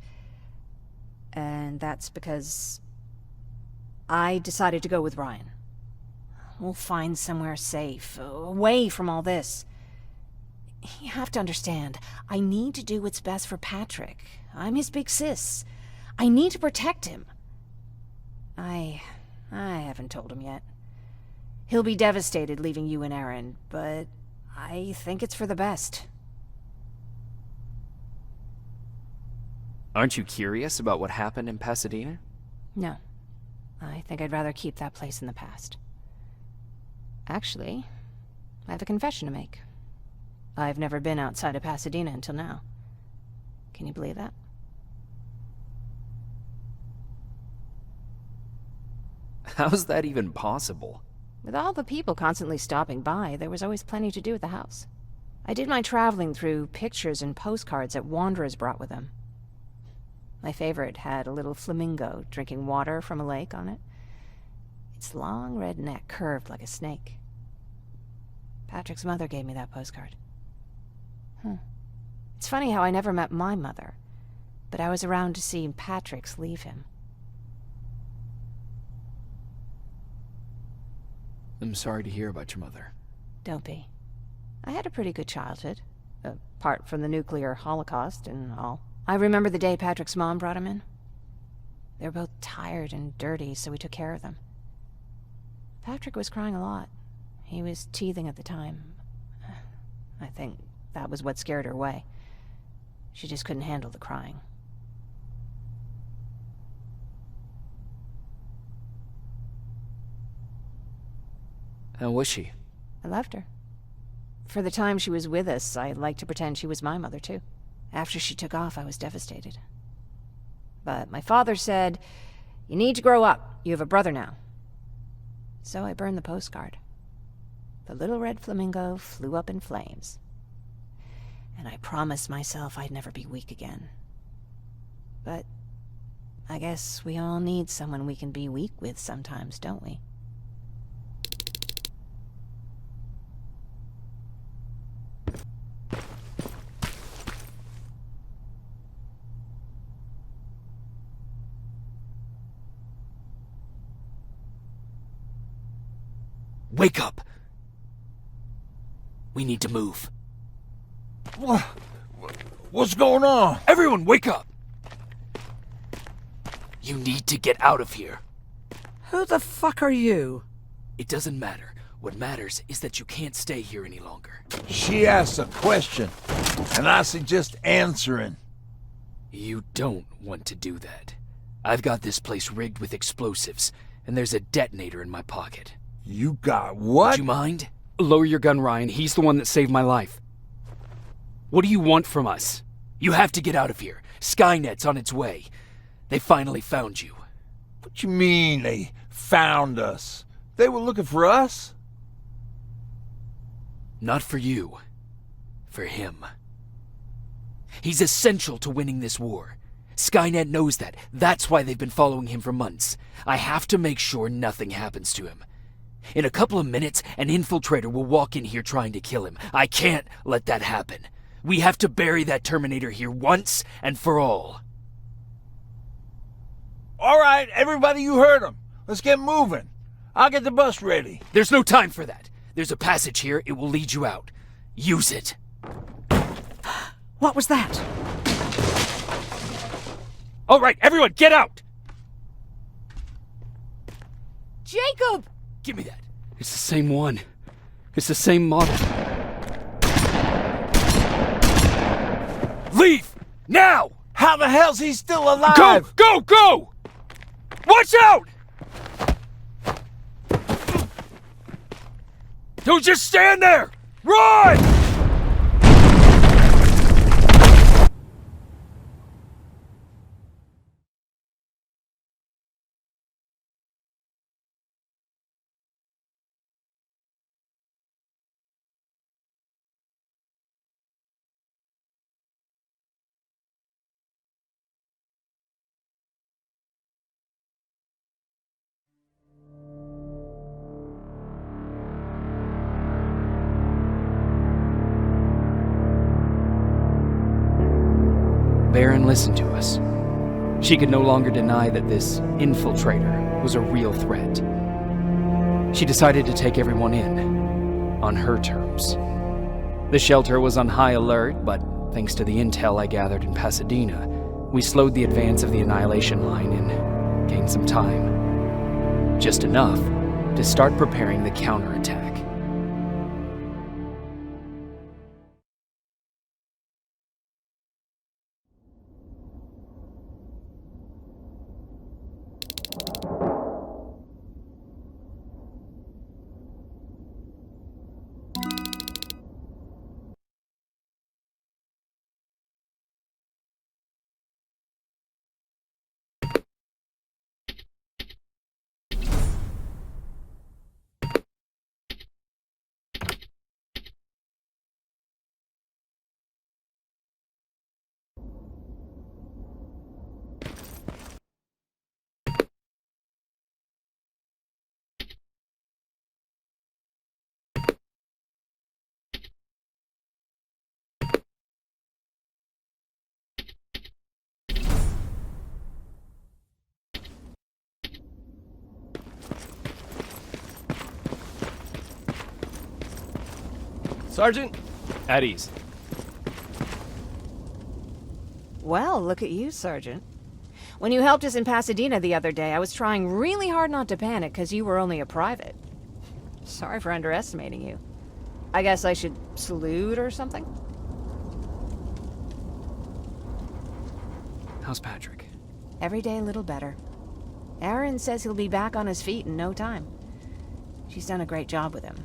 S4: And that's because I decided to go with Ryan. We'll find somewhere safe, away from all this. You have to understand, I need to do what's best for Patrick. I'm his big sis. I need to protect him. I haven't told him yet. He'll be devastated leaving you and Aaron, but I think it's for the best.
S1: Aren't you curious about what happened in Pasadena?
S4: No. I think I'd rather keep that place in the past. Actually, I have a confession to make. I've never been outside of Pasadena until now. Can you believe that?
S1: How's that even possible?
S4: With all the people constantly stopping by, there was always plenty to do at the house. I did my traveling through pictures and postcards that wanderers brought with them. My favorite had a little flamingo drinking water from a lake on it. Its long red neck curved like a snake. Patrick's mother gave me that postcard. It's funny how I never met my mother, but I was around to see Patrick's leave him.
S1: I'm sorry to hear about your mother.
S4: Don't be. I had a pretty good childhood, apart from the nuclear holocaust and all. I remember the day Patrick's mom brought him in. They were both tired and dirty, so we took care of them. Patrick was crying a lot. He was teething at the time. I think that was what scared her away. She just couldn't handle the crying.
S1: How was she?
S4: I loved her. For the time she was with us, I liked to pretend she was my mother, too. After she took off, I was devastated. But my father said, "You need to grow up. You have a brother now." So I burned the postcard. The little red flamingo flew up in flames. And I promised myself I'd never be weak again. But I guess we all need someone we can be weak with sometimes, don't we?
S1: Wake up! We need to move.
S6: What's going on?
S1: Everyone, wake up! You need to get out of here.
S7: Who the fuck are you?
S1: It doesn't matter. What matters is that you can't stay here any longer.
S6: She asks a question, and I suggest answering.
S1: You don't want to do that. I've got this place rigged with explosives, and there's a detonator in my pocket.
S6: You got what?
S1: Would you mind? Lower your gun, Ryan. He's the one that saved my life. What do you want from us? You have to get out of here. Skynet's on its way. They finally found you.
S6: What you mean they found us? They were looking for us?
S1: Not for you. For him. He's essential to winning this war. Skynet knows that. That's why they've been following him for months. I have to make sure nothing happens to him. In a couple of minutes, an infiltrator will walk in here trying to kill him. I can't let that happen. We have to bury that Terminator here once and for all.
S6: All right, everybody, you heard him. Let's get moving. I'll get the bus ready.
S1: There's no time for that. There's a passage here. It will lead you out. Use it.
S7: What was that?
S1: All right, everyone, get out!
S12: Jacob!
S1: Give me that. It's the same one. It's the same model. Leave! Now!
S6: How the hell's he still alive?
S1: Go! Go! Go! Watch out! Don't just stand there! Run! Baron listened to us. She could no longer deny that this infiltrator was a real threat. She decided to take everyone in, on her terms. The shelter was on high alert, but thanks to the intel I gathered in Pasadena, we slowed the advance of the Annihilation Line and gained some time. Just enough to start preparing the counterattack.
S9: Sergeant?
S1: At ease.
S4: Well, look at you, Sergeant. When you helped us in Pasadena the other day, I was trying really hard not to panic because you were only a private. Sorry for underestimating you. I guess I should salute or something?
S1: How's Patrick?
S4: Every day a little better. Aaron says he'll be back on his feet in no time. She's done a great job with him.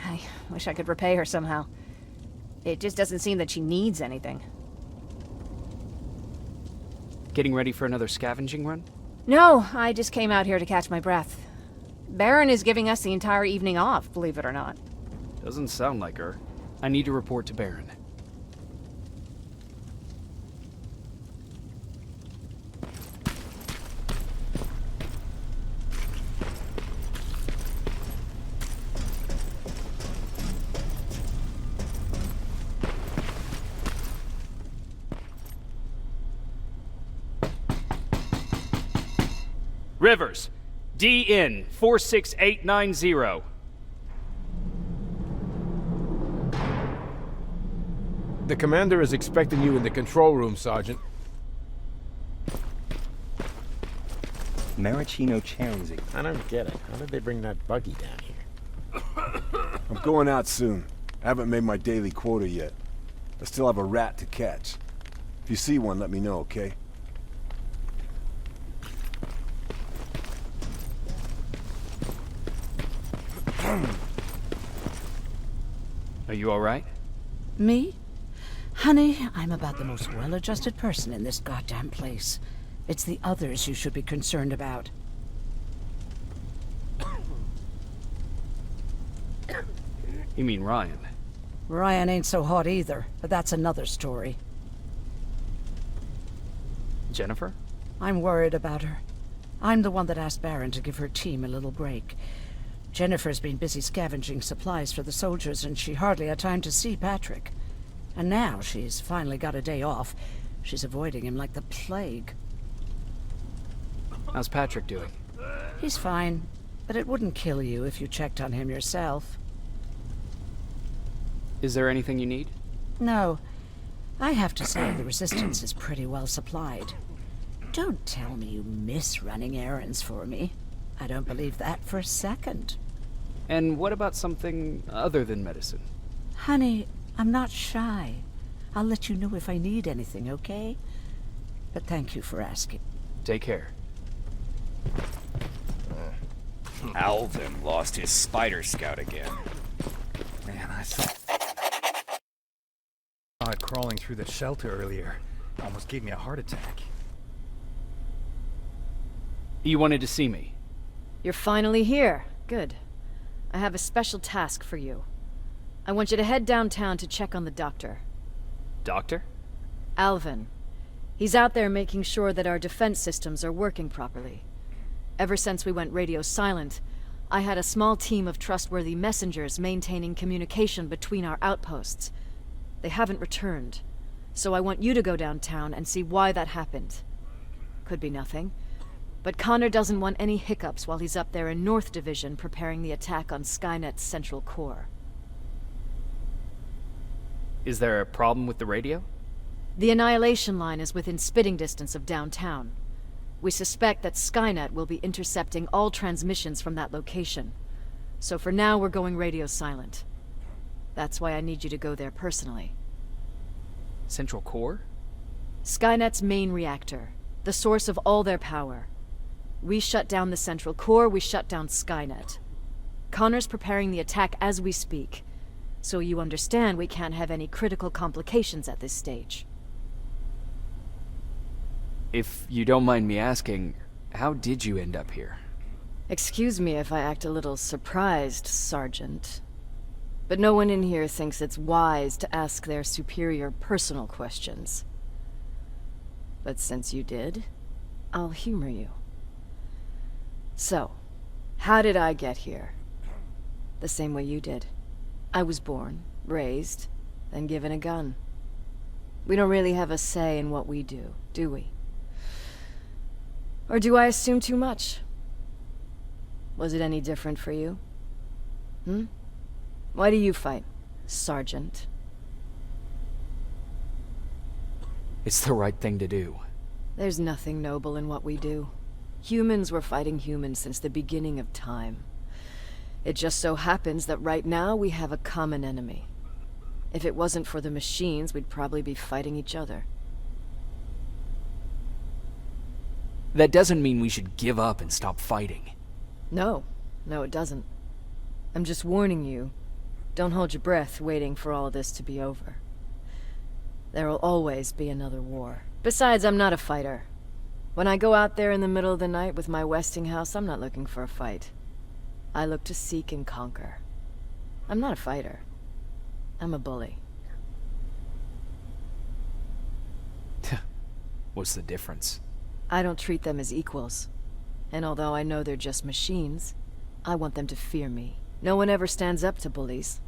S4: I wish I could repay her somehow. It just doesn't seem that she needs anything.
S1: Getting ready for another scavenging run?
S4: No, I just came out here to catch my breath. Baron is giving us the entire evening off, believe it or not.
S1: Doesn't sound like her. I need to report to Baron. Rivers, DN 46890.
S10: The commander is expecting you in the control room, Sergeant.
S13: Maraschino cherries again.
S10: I don't get it. How did they bring that buggy down here?
S8: I'm going out soon. I haven't made my daily quota yet. I still have a rat to catch. If you see one, let me know, okay?
S1: Are you alright?
S7: Me? Honey, I'm about the most well-adjusted person in this goddamn place. It's the others you should be concerned about.
S1: You mean Ryan?
S7: Ryan ain't so hot either, but that's another story.
S1: Jennifer?
S7: I'm worried about her. I'm the one that asked Baron to give her team a little break. Jennifer's been busy scavenging supplies for the soldiers, and she hardly had time to see Patrick. And now she's finally got a day off. She's avoiding him like the plague.
S1: How's Patrick doing?
S7: He's fine, but it wouldn't kill you if you checked on him yourself.
S1: Is there anything you need?
S7: No. I have to say the Resistance is pretty well supplied. Don't tell me you miss running errands for me. I don't believe that for a second.
S1: And what about something other than medicine?
S7: Honey, I'm not shy. I'll let you know if I need anything, okay? But thank you for asking.
S1: Take care.
S14: Alvin lost his spider scout again. Man, I saw
S2: it crawling through the shelter earlier. Almost gave me a heart attack.
S1: You wanted to see me?
S11: You're finally here. Good. I have a special task for you. I want you to head downtown to check on the doctor.
S1: Doctor?
S11: Alvin. He's out there making sure that our defense systems are working properly. Ever since we went radio silent, I had a small team of trustworthy messengers maintaining communication between our outposts. They haven't returned, so I want you to go downtown and see why that happened. Could be nothing, but Connor doesn't want any hiccups while he's up there in North Division preparing the attack on Skynet's central core.
S1: Is there a problem with the radio?
S11: The Annihilation Line is within spitting distance of downtown. We suspect that Skynet will be intercepting all transmissions from that location. So for now, we're going radio silent. That's why I need you to go there personally.
S1: Central core?
S11: Skynet's main reactor, the source of all their power. We shut down the central core, we shut down Skynet. Connor's preparing the attack as we speak, so you understand we can't have any critical complications at this stage.
S1: If you don't mind me asking, how did you end up here?
S11: Excuse me if I act a little surprised, Sergeant. But no one in here thinks it's wise to ask their superior personal questions. But since you did, I'll humor you. So, how did I get here? The same way you did. I was born, raised, then given a gun. We don't really have a say in what we do we? Or do I assume too much? Was it any different for you? Why do you fight, Sergeant?
S1: It's the right thing to do.
S11: There's nothing noble in what we do. Humans were fighting humans since the beginning of time. It just so happens that right now we have a common enemy. If it wasn't for the machines, we'd probably be fighting each other.
S1: That doesn't mean we should give up and stop fighting.
S11: No, it doesn't. I'm just warning you. Don't hold your breath waiting for all of this to be over. There will always be another war. Besides, I'm not a fighter. When I go out there in the middle of the night with my Westinghouse, I'm not looking for a fight. I look to seek and conquer. I'm not a fighter. I'm a bully.
S1: What's the difference?
S11: I don't treat them as equals. And although I know they're just machines, I want them to fear me. No one ever stands up to bullies.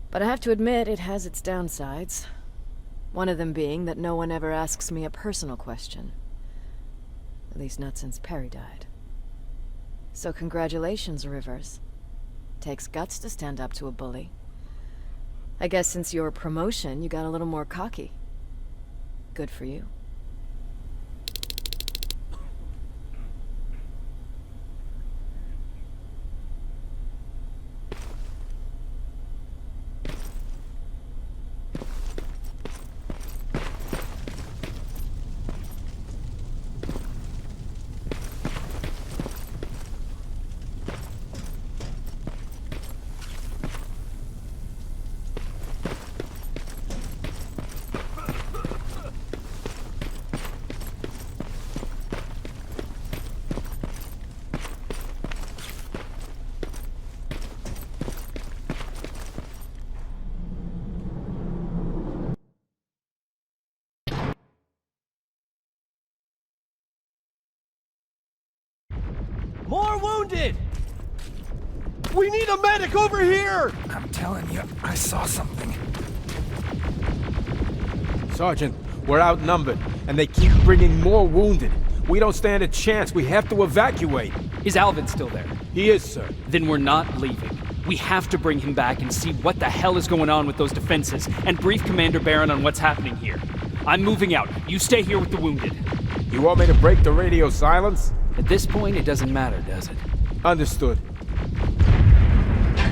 S11: But I have to admit, it has its downsides. One of them being that no one ever asks me a personal question. At least not since Perry died. So congratulations, Rivers. Takes guts to stand up to a bully. I guess since your promotion, you got a little more cocky. Good for you.
S9: More wounded!
S10: We need a medic over here!
S2: I'm telling you, I saw something.
S10: Sergeant, we're outnumbered, and they keep bringing more wounded. We don't stand a chance. We have to evacuate.
S16: Is Alvin still there?
S10: He is, sir.
S16: Then we're not leaving. We have to bring him back and see what the hell is going on with those defenses, and brief Commander Barron on what's happening here. I'm moving out. You stay here with the wounded.
S10: You want me to break the radio silence?
S16: At this point, it doesn't matter, does it?
S10: Understood.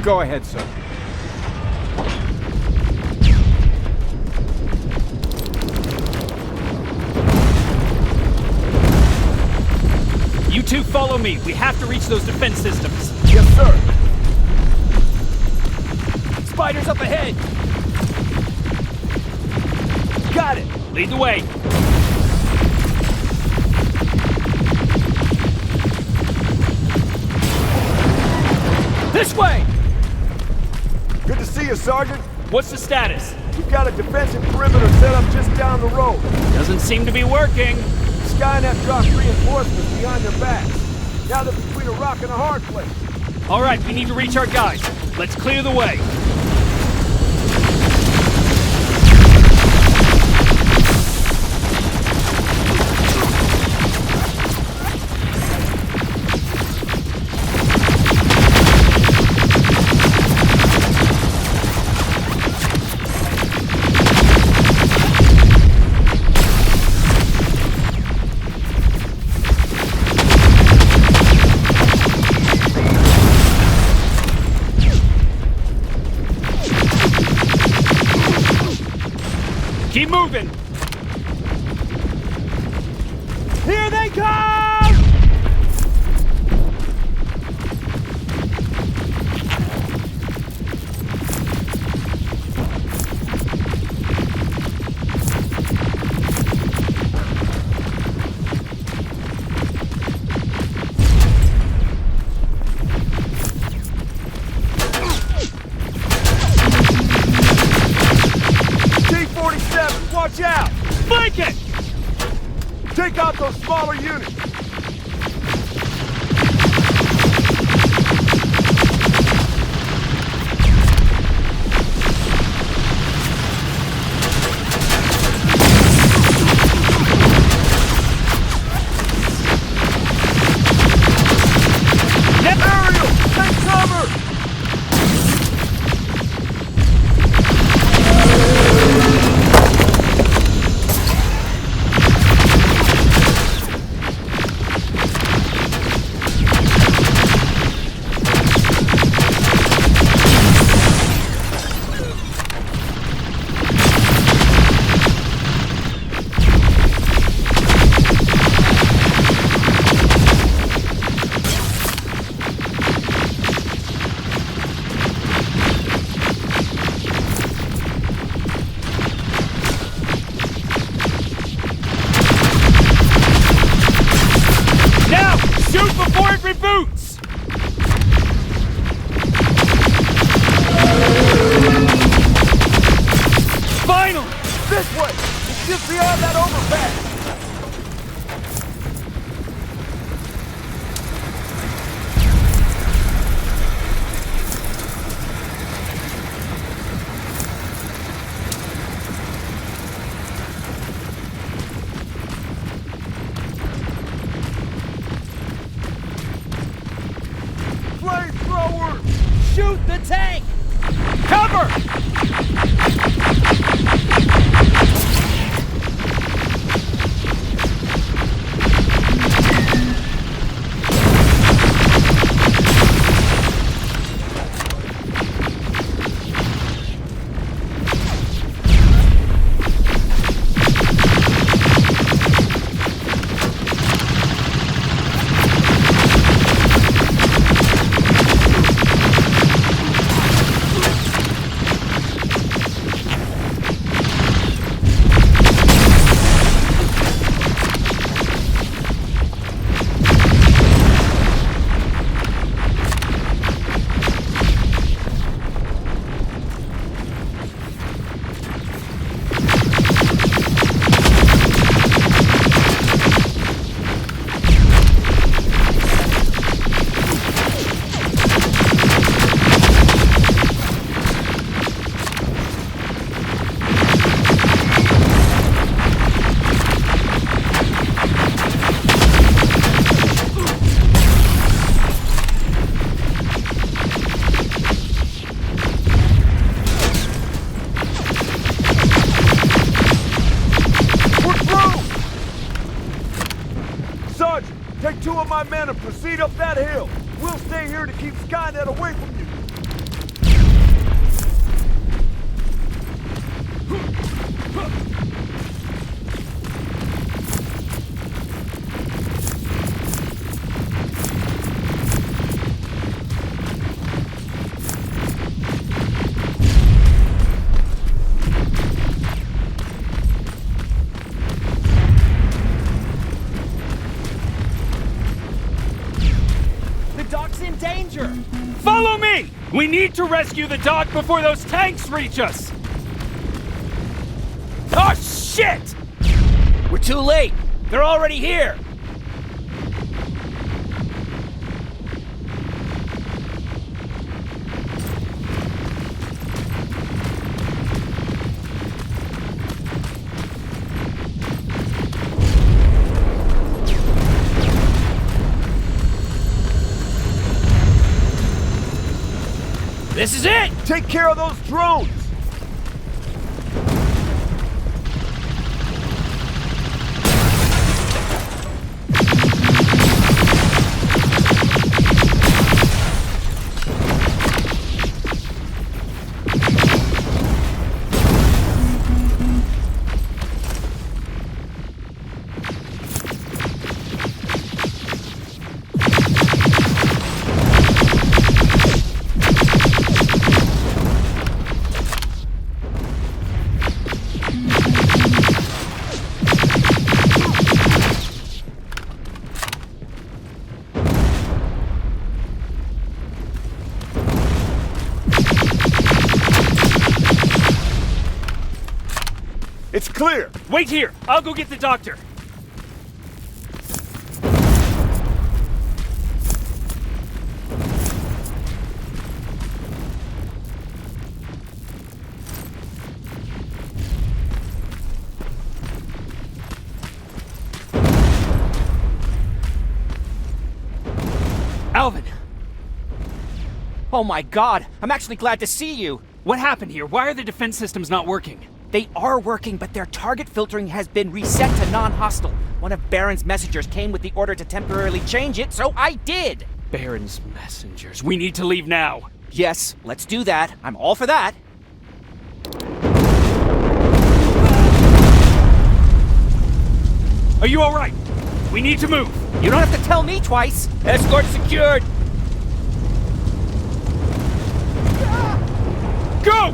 S10: Go ahead, sir.
S16: You two follow me. We have to reach those defense systems.
S10: Yes, sir.
S16: Spiders up ahead! Got it! Lead the way! This way!
S8: Good to see you, Sergeant.
S16: What's the status?
S8: We've got a defensive perimeter set up just down the road.
S16: Doesn't seem to be working.
S8: Skynet dropped reinforcements behind their backs. Now they're between a rock and a hard place.
S16: All right, we need to reach our guys. Let's clear the way. Keep moving!
S10: Here they come!
S8: Watch out!
S16: Flank it!
S8: Take out those smaller units! Aerial! Take cover!
S16: Before it reboots! Finally!
S8: This way! It's just beyond that overpass!
S16: Shoot the tank! Cover!
S6: 2 of my men and proceed up that hill. We'll stay here to keep Skynet away from you.
S16: Follow me! We need to rescue the dock before those tanks reach us! Oh, shit!
S14: We're too late! They're already here!
S16: This is it!
S6: Take care of those drones! It's clear!
S16: Wait here! I'll go get the doctor! Alvin!
S14: Oh my god, I'm actually glad to see you!
S16: What happened here? Why are the defense systems not working?
S14: They are working, but their target filtering has been reset to non-hostile. One of Baron's messengers came with the order to temporarily change it, so I did!
S16: Baron's messengers. We need to leave now.
S14: Yes, let's do that. I'm all for that.
S16: Are you alright? We need to move.
S14: You don't have to tell me twice.
S16: Escort secured. Go!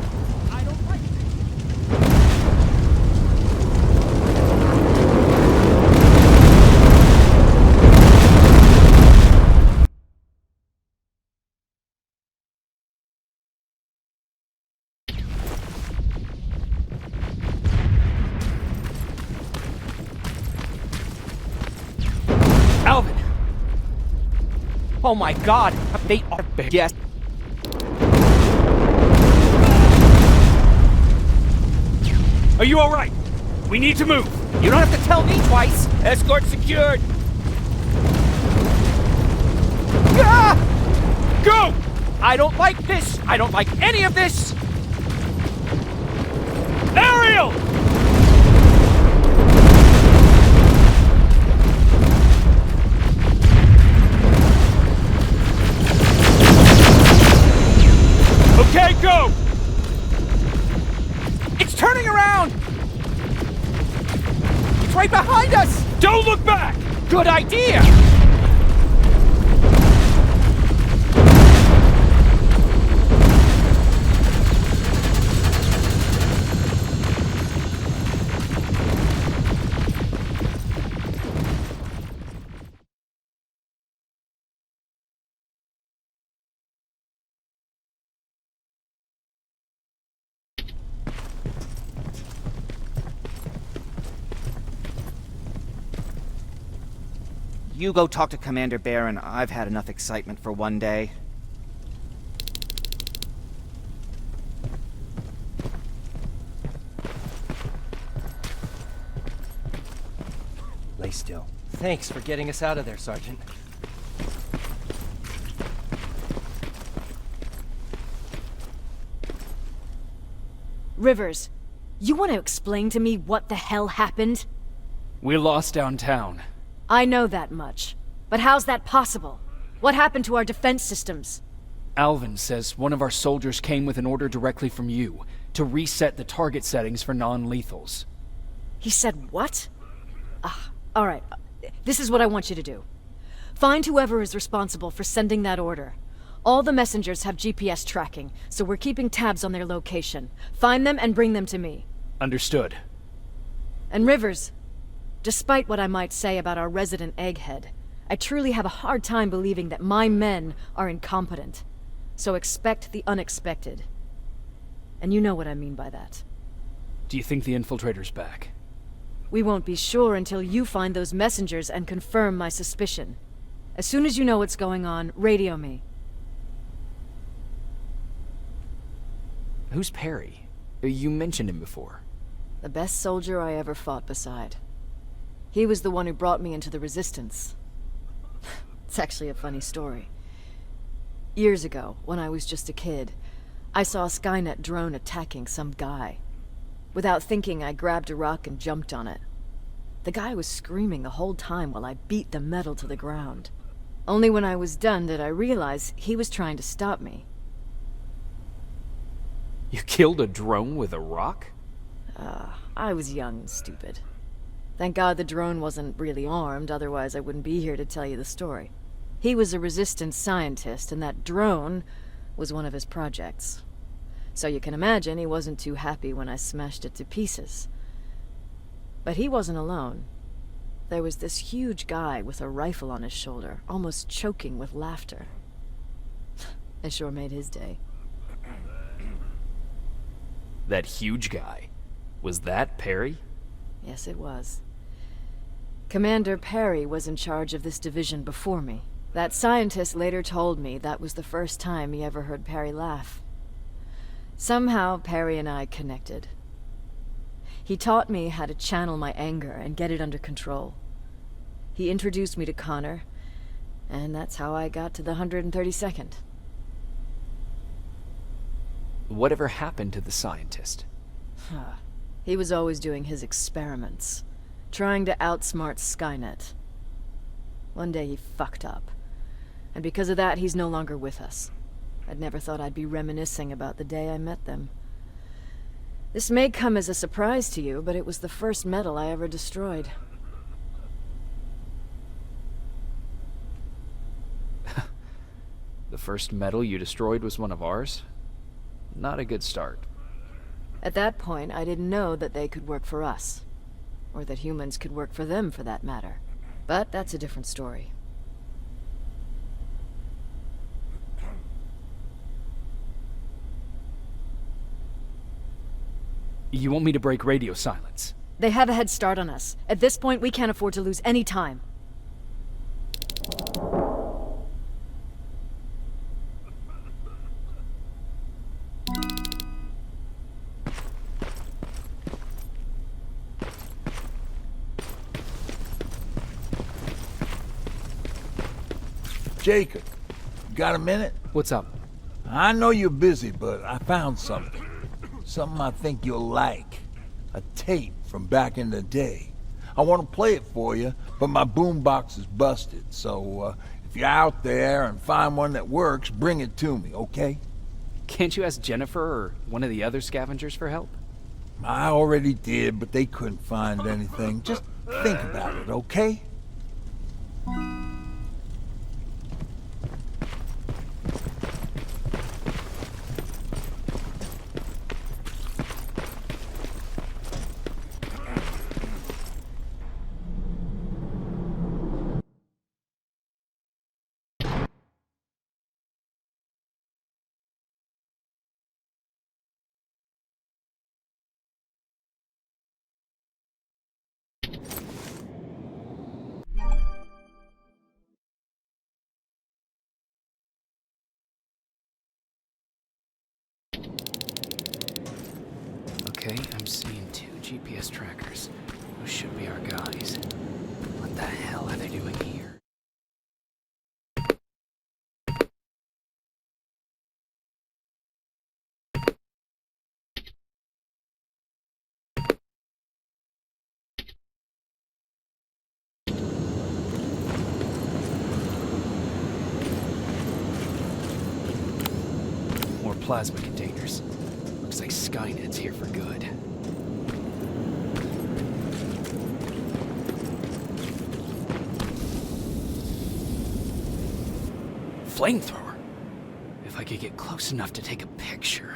S16: Alvin!
S14: Oh my god, they are yes.
S16: Are you alright? We need to move.
S14: You don't have to tell me twice.
S16: Escort secured.
S14: Ah!
S16: Go!
S14: I don't like this. I don't like any of this.
S16: Ariel! Okay, go!
S14: It's turning around! It's right behind us!
S16: Don't look back!
S14: Good idea! You go talk to Commander Baron. I've had enough excitement for one day.
S9: Lay still. Thanks for getting us out of there, Sergeant.
S11: Rivers, you want to explain to me what the hell happened?
S16: We lost downtown.
S11: I know that much. But how's that possible? What happened to our defense systems?
S16: Alvin says one of our soldiers came with an order directly from you to reset the target settings for non-lethals.
S11: He said what? All right. This is what I want you to do. Find whoever is responsible for sending that order. All the messengers have GPS tracking, so we're keeping tabs on their location. Find them and bring them to me.
S16: Understood.
S11: And Rivers, despite what I might say about our resident egghead, I truly have a hard time believing that my men are incompetent. So expect the unexpected. And you know what I mean by that.
S16: Do you think the infiltrator's back?
S11: We won't be sure until you find those messengers and confirm my suspicion. As soon as you know what's going on, radio me.
S1: Who's Perry? You mentioned him before.
S11: The best soldier I ever fought beside. He was the one who brought me into the Resistance. It's actually a funny story. Years ago, when I was just a kid, I saw a Skynet drone attacking some guy. Without thinking, I grabbed a rock and jumped on it. The guy was screaming the whole time while I beat the metal to the ground. Only when I was done did I realize he was trying to stop me.
S16: You killed a drone with a rock?
S11: I was young and stupid. Thank God the drone wasn't really armed, otherwise I wouldn't be here to tell you the story. He was a Resistance scientist, and that drone was one of his projects. So you can imagine he wasn't too happy when I smashed it to pieces. But he wasn't alone. There was this huge guy with a rifle on his shoulder, almost choking with laughter. I sure made his day.
S1: That huge guy. Was that Perry?
S11: Yes, it was. Commander Perry was in charge of this division before me. That scientist later told me that was the first time he ever heard Perry laugh. Somehow, Perry and I connected. He taught me how to channel my anger and get it under control. He introduced me to Connor, and that's how I got to the 132nd.
S1: Whatever happened to the scientist?
S11: He was always doing his experiments, trying to outsmart Skynet. One day he fucked up, and because of that he's no longer with us. I'd never thought I'd be reminiscing about the day I met them. This may come as a surprise to you, but it was the first metal I ever destroyed.
S1: The first metal you destroyed was one of ours? Not a good start.
S11: At that point, I didn't know that they could work for us. Or that humans could work for them, for that matter. But that's a different story.
S16: You want me to break radio silence?
S11: They have a head start on us. At this point, we can't afford to lose any time.
S6: Jacob, you got a minute?
S16: What's up?
S6: I know you're busy, but I found something. Something I think you'll like. A tape from back in the day. I want to play it for you, but my boombox is busted, so if you're out there and find one that works, bring it to me, okay?
S16: Can't you ask Jennifer or one of the other scavengers for help?
S6: I already did, but they couldn't find anything. Just think about it, okay?
S1: Okay, I'm seeing 2 GPS trackers. Those should be our guys. What the hell are they doing here? plasma containers. Looks like Skynet's here for good. Flamethrower? If I could get close enough to take a picture.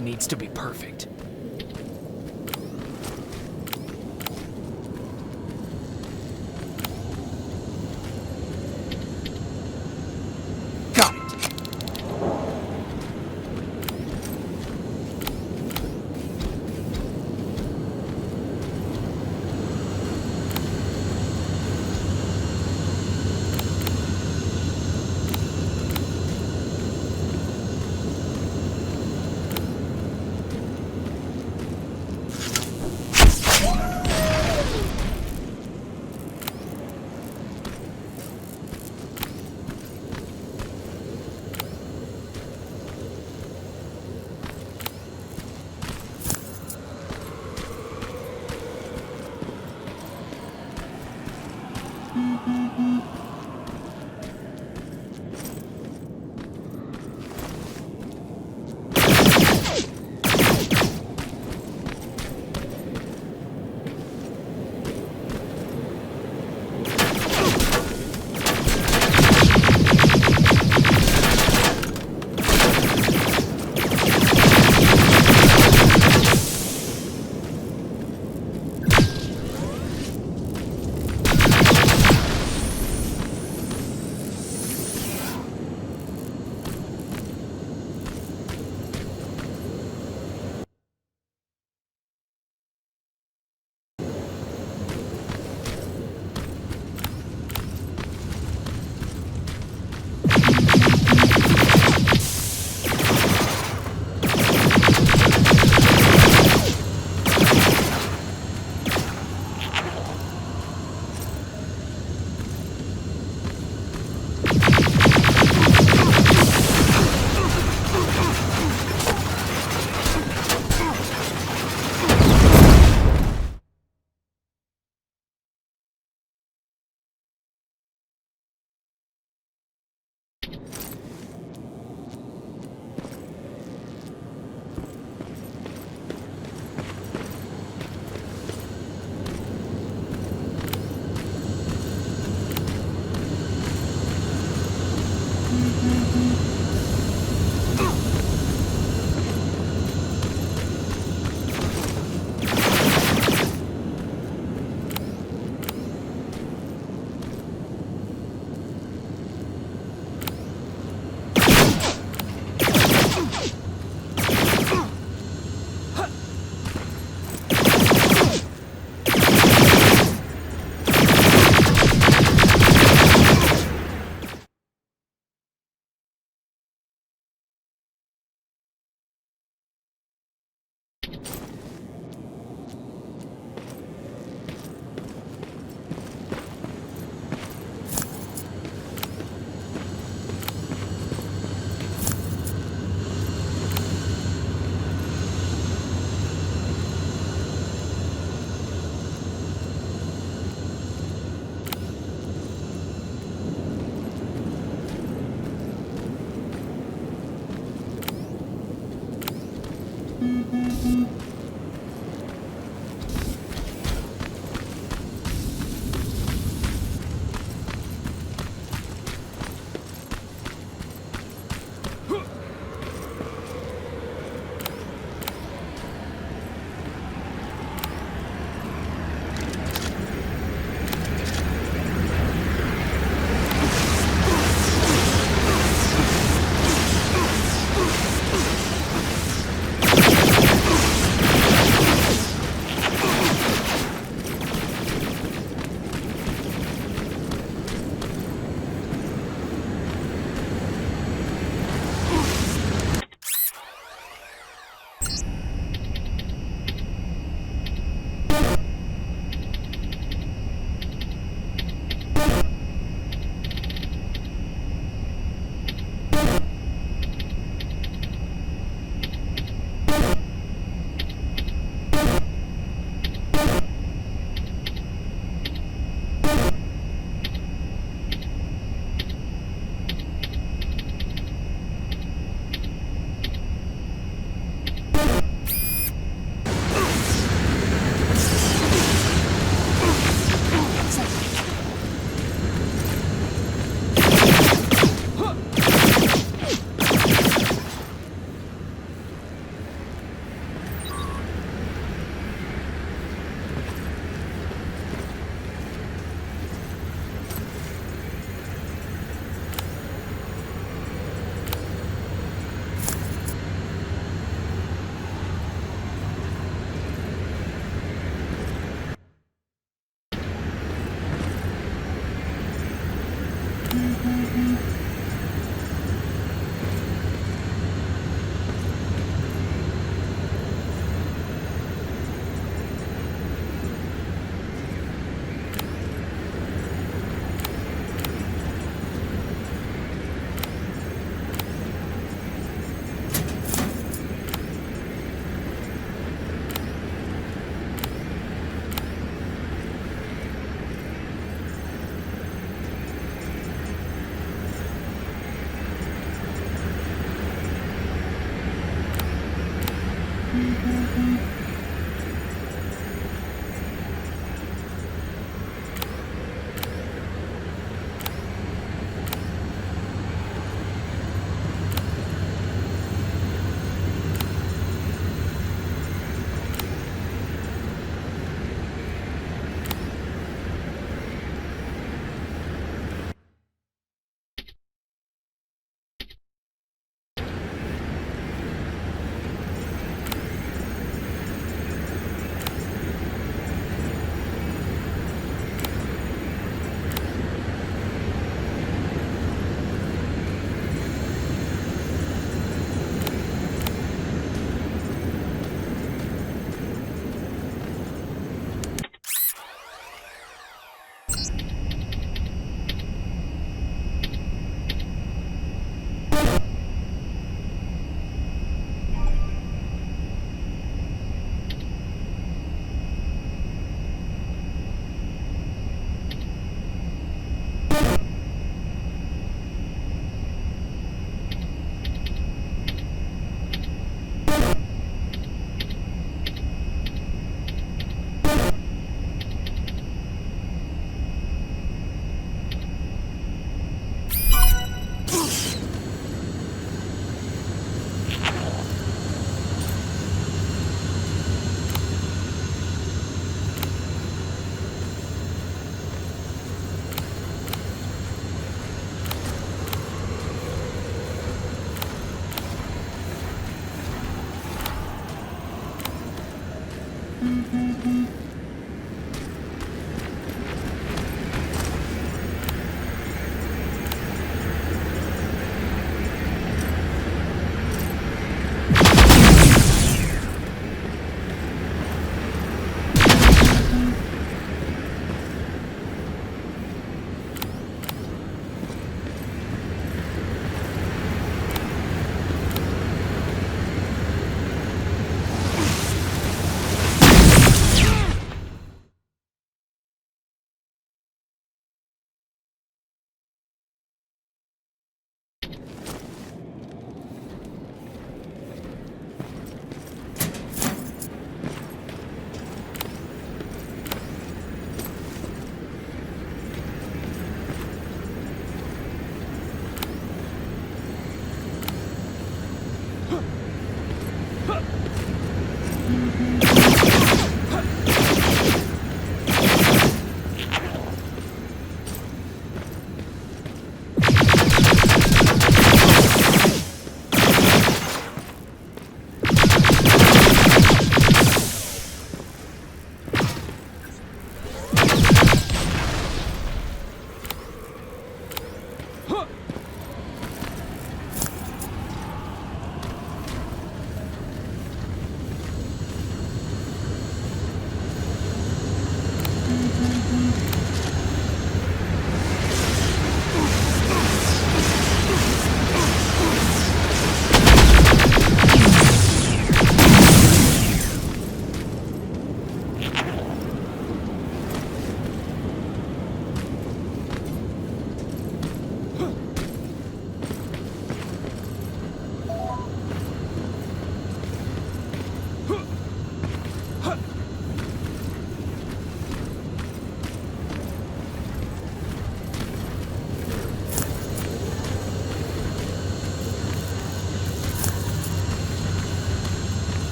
S1: Needs to be perfect. Got it.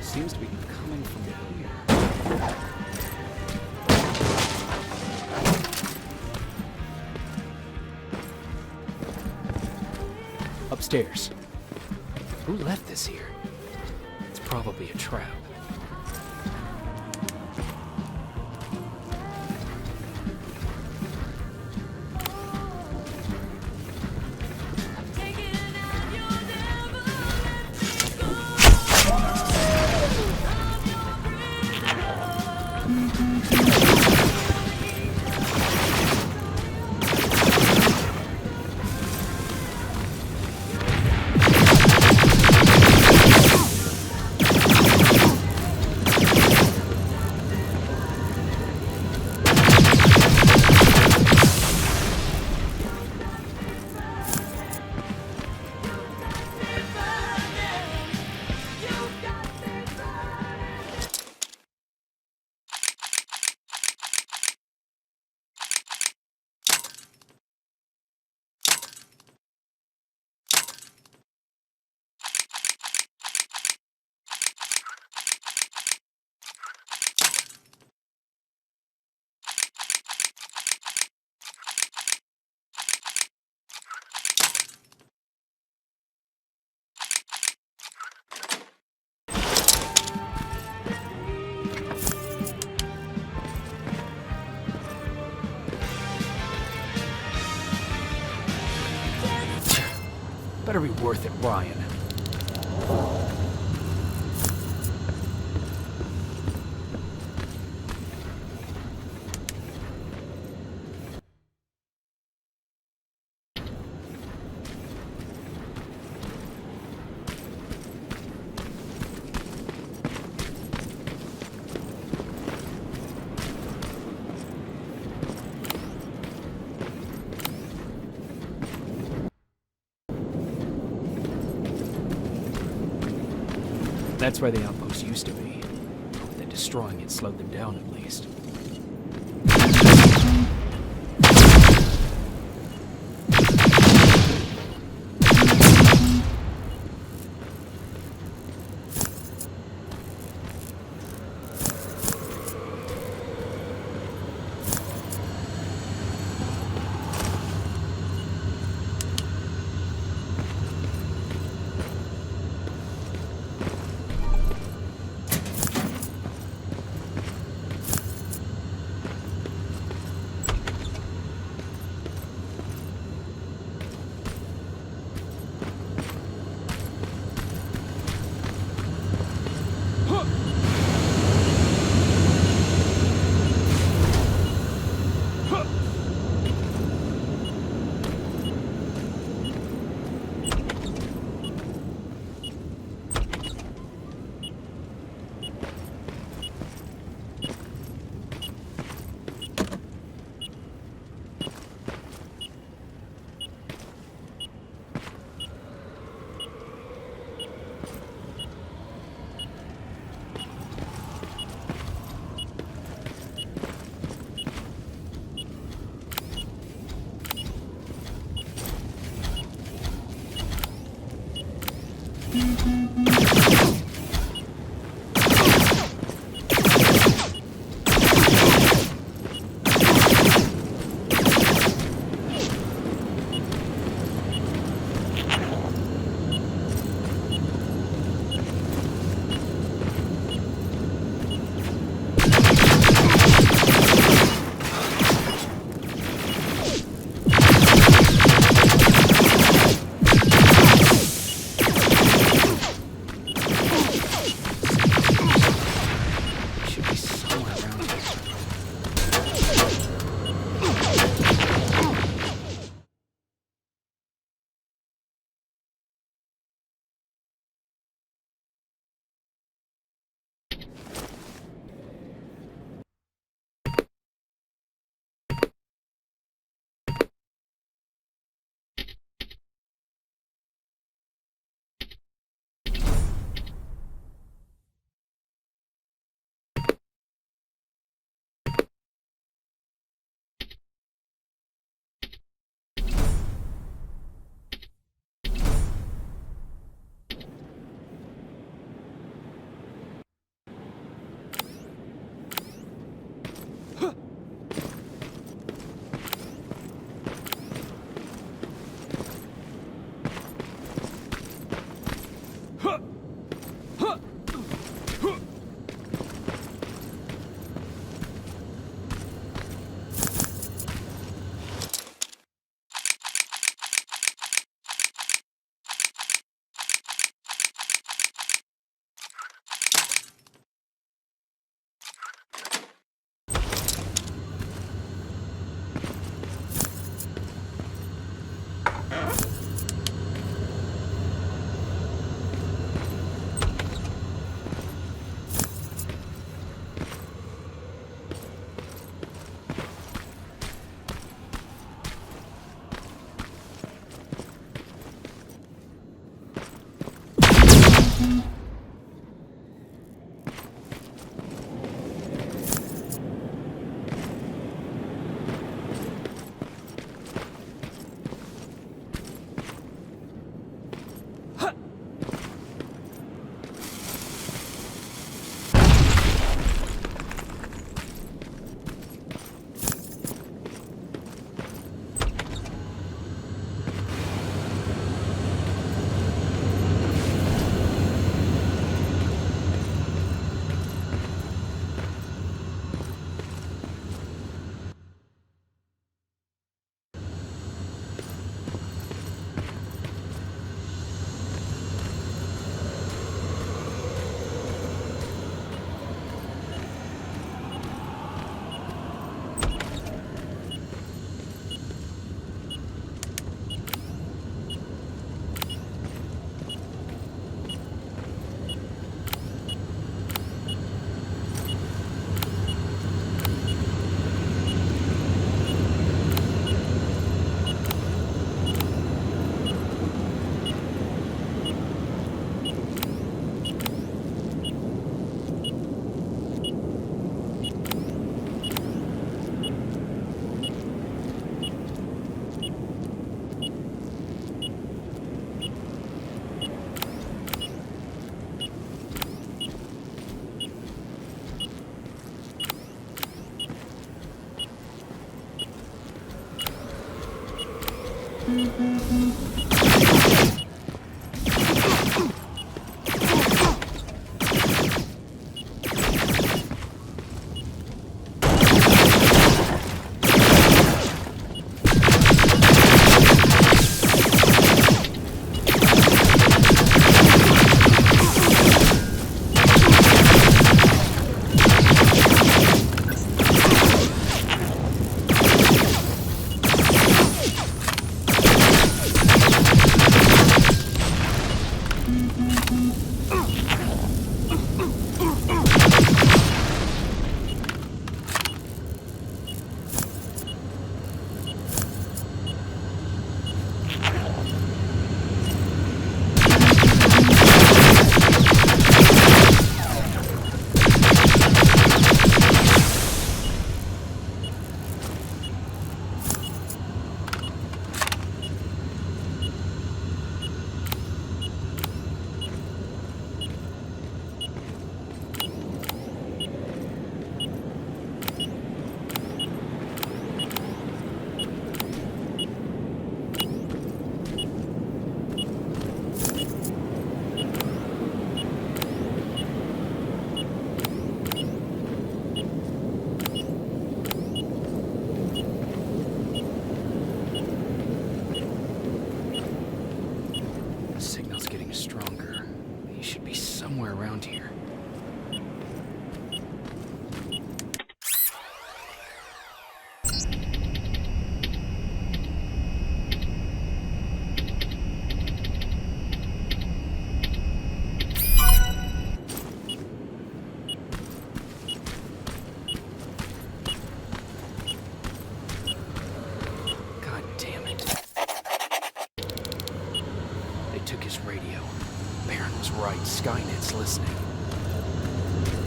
S16: Seems to be coming from here. Upstairs. Who left this here? It's probably a trap. Better be worth it, Ryan. That's where the outpost used to be. Then destroying it slowed them down at least.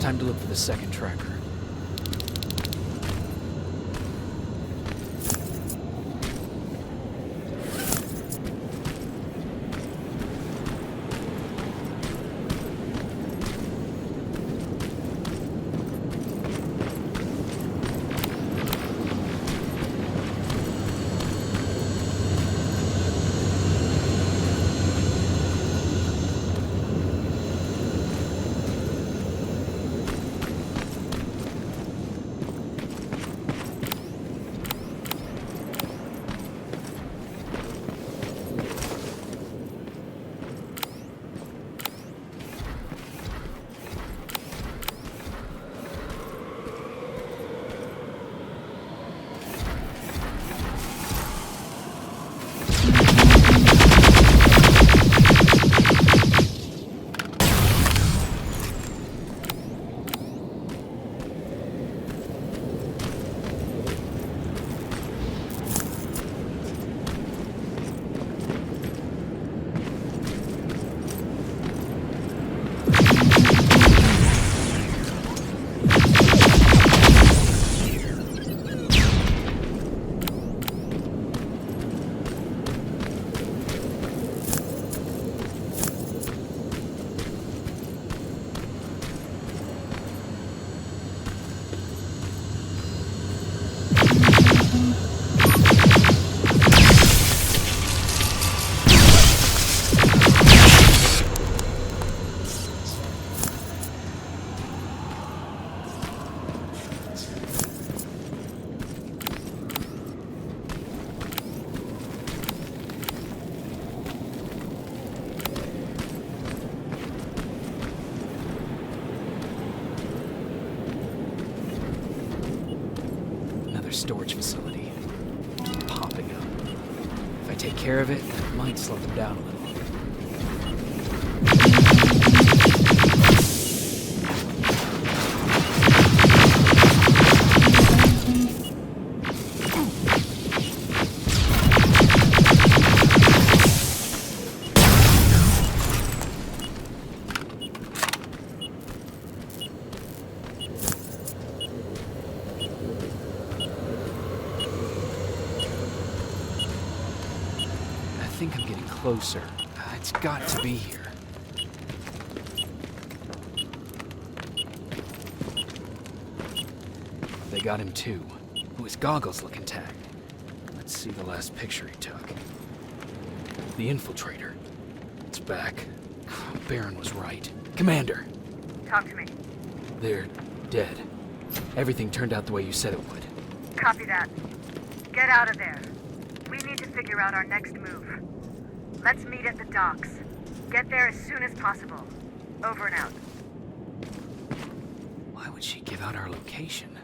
S1: Time to look for the second tracker. Storage facility. Popping up. If I take care of it, that might slow them down a little. I think I'm getting closer. It's got to be here. They got him too. Oh, his goggles look intact. Let's see the last picture he took. The infiltrator. It's back. Baron was right. Commander!
S15: Talk to me.
S1: They're dead. Everything turned out the way you said it would.
S15: Copy that. Get out of there. We need to figure out our next move. Let's meet at the docks. Get there as soon as possible. Over and out.
S1: Why would she give out our location?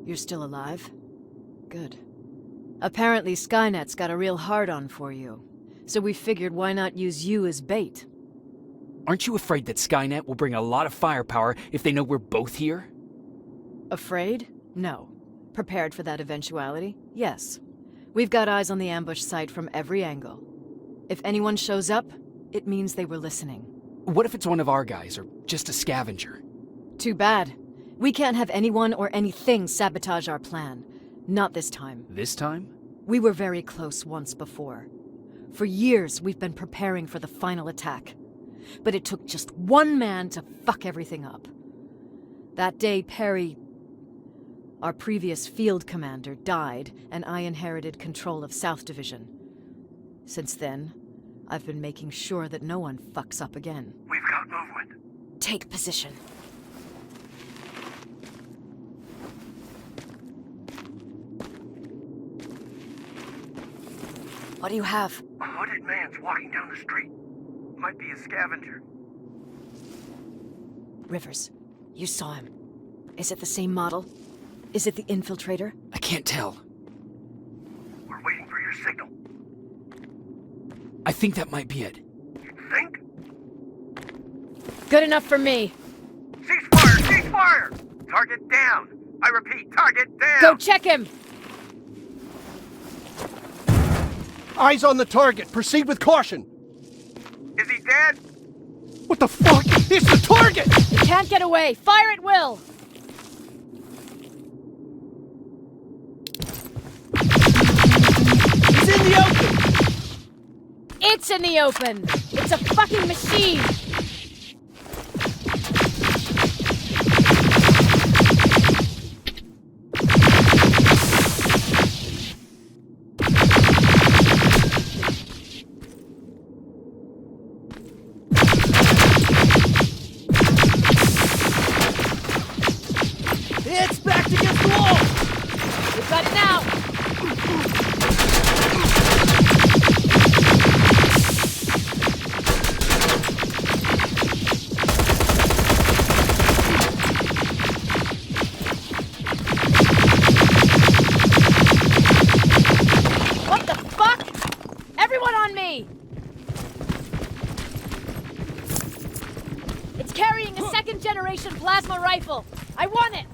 S11: You're still alive? Good. Apparently Skynet's got a real hard-on for you, so we figured why not use you as bait.
S16: Aren't you afraid that Skynet will bring a lot of firepower if they know we're both here?
S11: Afraid? No. Prepared for that eventuality? Yes. We've got eyes on the ambush site from every angle. If anyone shows up, it means they were listening.
S16: What if it's one of our guys, or just a scavenger?
S11: Too bad. We can't have anyone or anything sabotage our plan. Not this time.
S16: This time?
S11: We were very close once before. For years, we've been preparing for the final attack. But it took just one man to fuck everything up. That day, Perry, our previous field commander, died, and I inherited control of South Division. Since then, I've been making sure that no one fucks up again.
S3: We've got movement.
S11: Take position. What do you have?
S3: A hooded man's walking down the street. Might be a scavenger.
S11: Rivers, you saw him. Is it the same model? Is it the infiltrator?
S16: I can't tell.
S3: We're waiting for your signal.
S16: I think that might be it.
S3: You think?
S11: Good enough for me.
S3: Ceasefire! Ceasefire! Target down! I repeat, target down!
S11: Go check him!
S17: Eyes on the target. Proceed with caution.
S3: Is he dead?
S17: What the fuck? It's the target!
S11: He can't get away. Fire at will!
S17: He's in the open!
S11: It's in the open! It's a fucking machine!
S17: It's backed against the wall!
S11: We've got it now! What the fuck? Everyone on me! It's carrying a second-generation plasma rifle! I want it!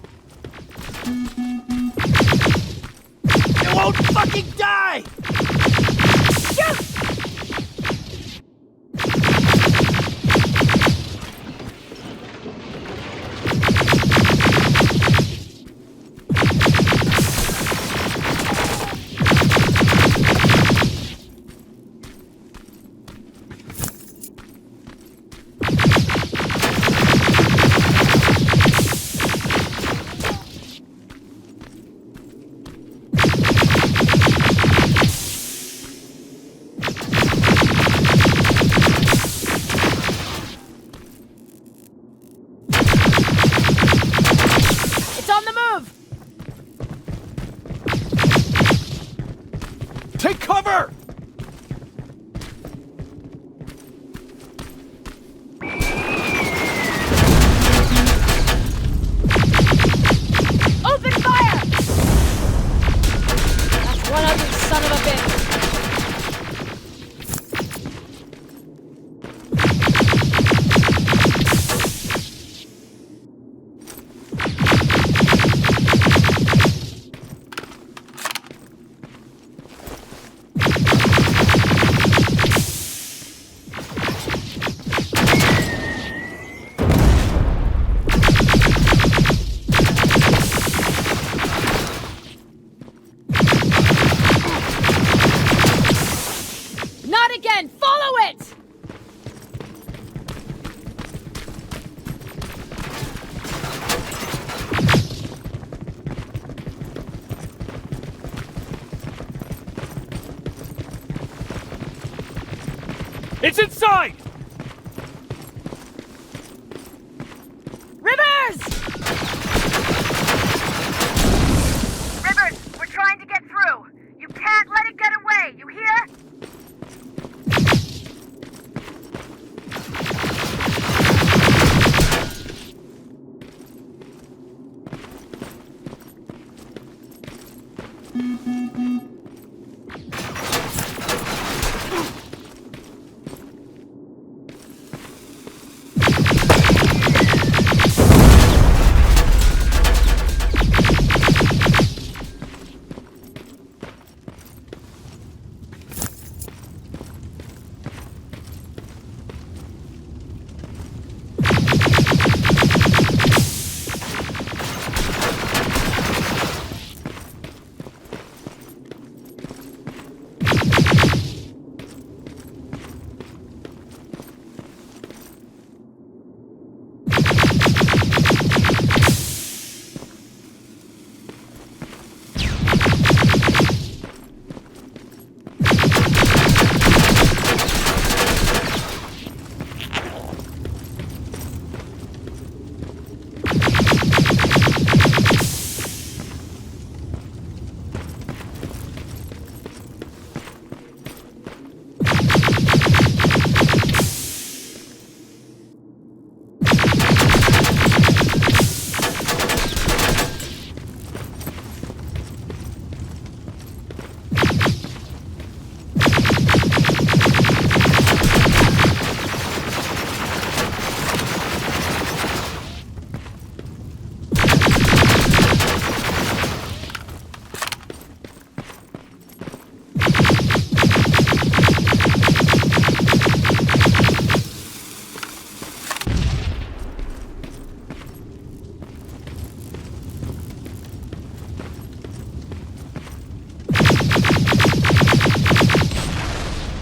S17: It won't fucking die!
S11: Shoot! It's on the move!
S17: Take cover!
S11: Open fire! That's one ugly son of a bitch. Not again! Follow it!
S16: It's inside!
S11: Rivers!
S15: Rivers, we're trying to get through. You can't let it get away, you hear?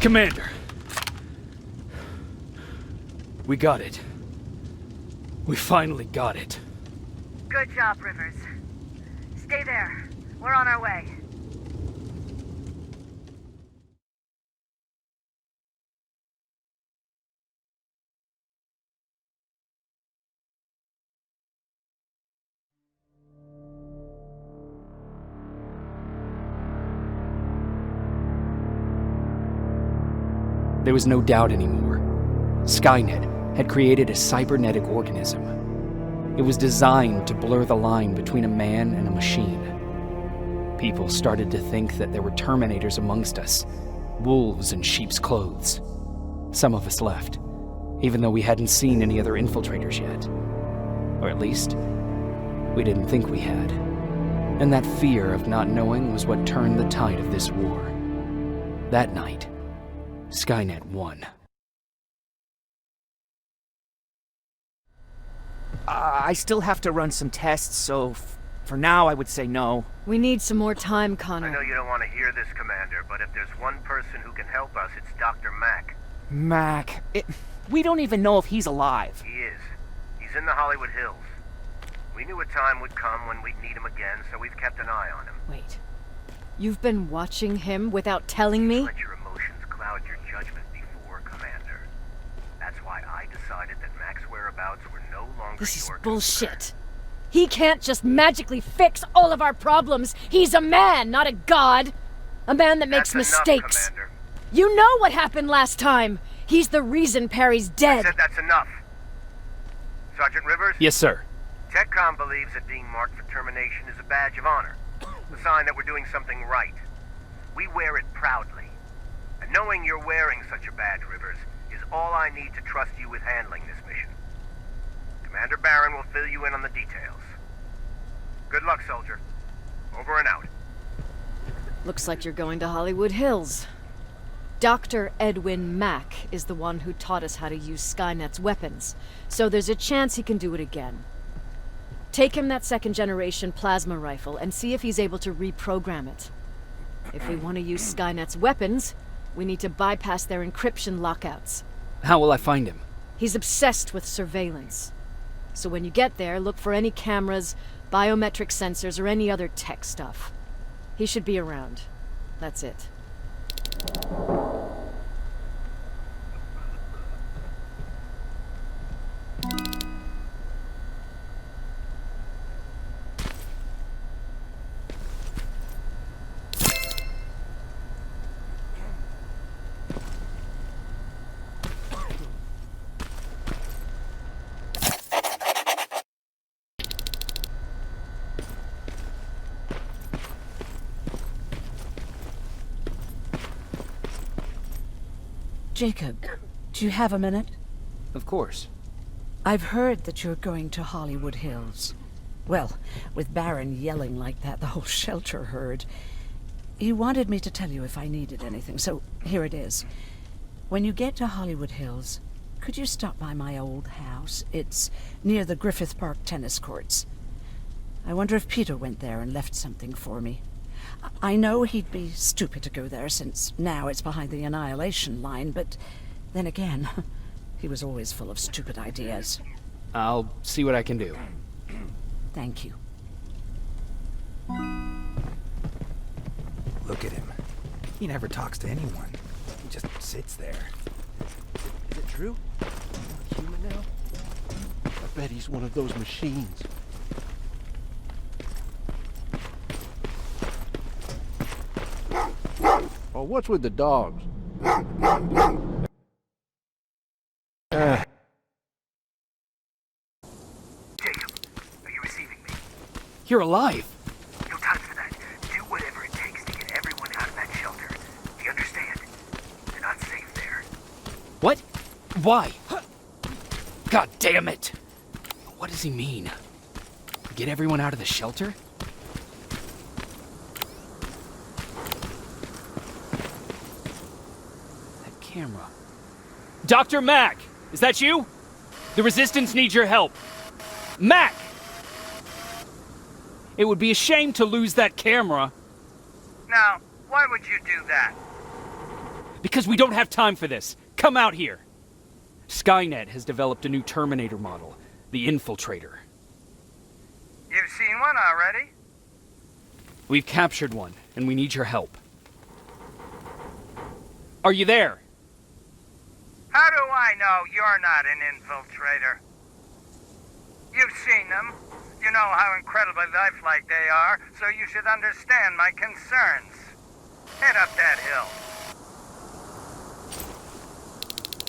S16: Commander. We got it. We finally got it.
S15: Good job, Rivers. Stay there. We're on our way.
S1: There was no doubt anymore. Skynet had created a cybernetic organism. It was designed to blur the line between a man and a machine. People started to think that there were Terminators amongst us, wolves in sheep's clothes. Some of us left, even though we hadn't seen any other infiltrators yet. Or at least, we didn't think we had. And that fear of not knowing was what turned the tide of this war. That night, Skynet won.
S14: I still have to run some tests, so for now I would say no.
S11: We need some more time, Connor.
S3: I know you don't want to hear this, Commander, but if there's one person who can help us, it's Dr. Mack.
S14: Mac, we don't even know if he's alive.
S3: He is. He's in the Hollywood Hills. We knew a time would come when we'd need him again, so we've kept an eye on him.
S11: Wait. You've been watching him without telling me?
S3: Let your emotions cloud your judgment before, Commander. That's why I decided that Mack's whereabouts were no longer
S11: This is
S3: your
S11: bullshit. He can't just magically fix all of our problems. He's a man, not a god. A man that makes
S3: That's enough,
S11: mistakes.
S3: Commander.
S11: You know what happened last time. He's the reason Perry's dead.
S3: I said that's enough. Sergeant Rivers?
S1: Yes, sir.
S3: TechCom believes that being marked for termination is a badge of honor. A sign that we're doing something right. We wear it proudly. And knowing you're wearing such a badge, Rivers, is all I need to trust you with handling this mission. Commander Barron will fill you in on the details. Good luck, soldier. Over and out.
S11: Looks like you're going to Hollywood Hills. Dr. Edwin Mack is the one who taught us how to use Skynet's weapons, so there's a chance he can do it again. Take him that second-generation plasma rifle and see if he's able to reprogram it. If we want to use Skynet's weapons, we need to bypass their encryption lockouts.
S1: How will I find him?
S11: He's obsessed with surveillance. So when you get there, look for any cameras, biometric sensors, or any other tech stuff. He should be around. That's it.
S7: Jacob, do you have a minute?
S1: Of course.
S7: I've heard that you're going to Hollywood Hills. Well, with Barron yelling like that, the whole shelter heard. He wanted me to tell you if I needed anything, so here it is. When you get to Hollywood Hills, could you stop by my old house? It's near the Griffith Park tennis courts. I wonder if Peter went there and left something for me. I know he'd be stupid to go there, since now it's behind the Annihilation Line, but then again, he was always full of stupid ideas.
S1: I'll see what I can do.
S7: Thank you.
S2: Look at him. He never talks to anyone. He just sits there.
S17: Is it true? Human now? I bet he's one of those machines. Oh, what's with the dogs?
S3: Jacob, are you receiving me?
S1: You're alive.
S3: No time for that. Do whatever it takes to get everyone out of that shelter. Do you understand? They're not safe there.
S1: What? Why? God damn it! What does he mean? Get everyone out of the shelter? That camera.
S16: Dr. Mack! Is that you? The Resistance needs your help. Mack! It would be a shame to lose that camera.
S3: Now, why would you do that?
S16: Because we don't have time for this. Come out here. Skynet has developed a new Terminator model, the Infiltrator.
S3: You've seen one already?
S16: We've captured one, and we need your help. Are you there?
S3: How do I know you're not an infiltrator? You've seen them. You know how incredibly lifelike they are, so you should understand my concerns. Head up that hill.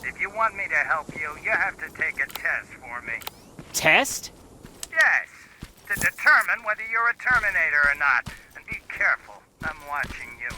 S3: If you want me to help you, you have to take a test for me.
S16: Test?
S3: Yes, to determine whether you're a Terminator or not. And be careful, I'm watching you.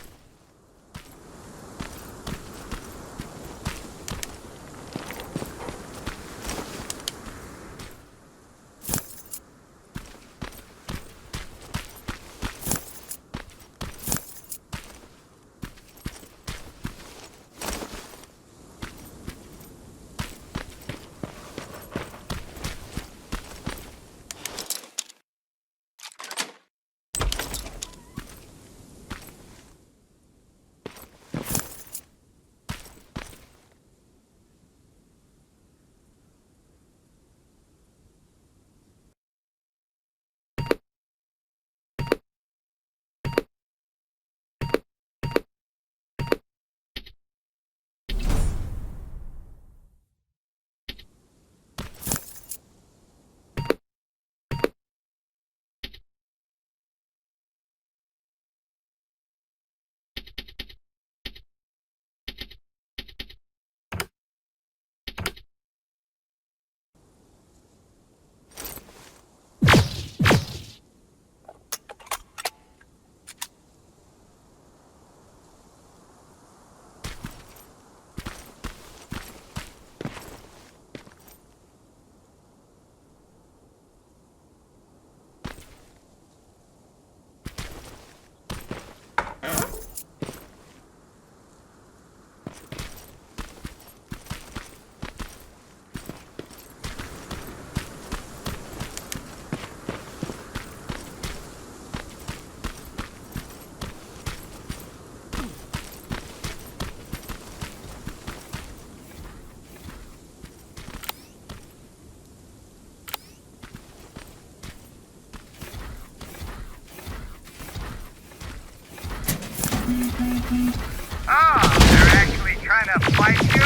S3: Oh, they're actually trying to fight you?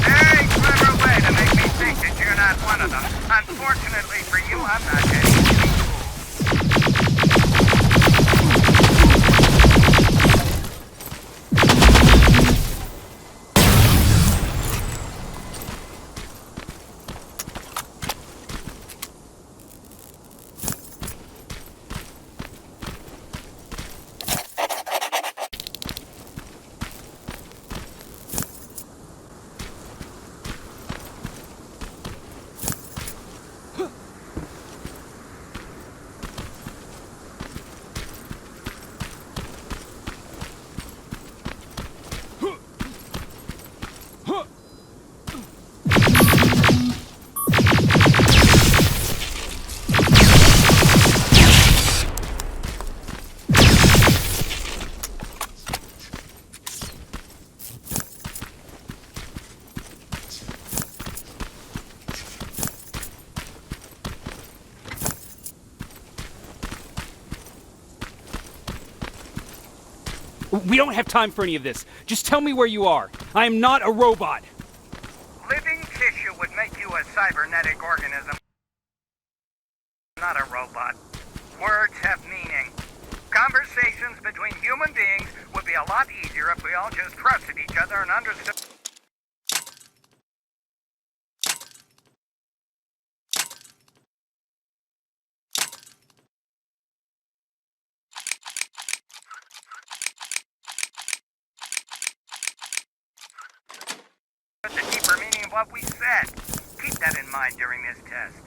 S3: Very clever way to make me think that you're not one of them. Unfortunately for you, I'm not getting you.
S16: We don't have time for any of this. Just tell me where you are. I am not a robot.
S3: Living tissue would make you a cybernetic organism, not a robot. Words have meaning. Conversations between human beings would be a lot easier if we all just trusted each other and understood. The deeper meaning of what we said. Keep that in mind during this test.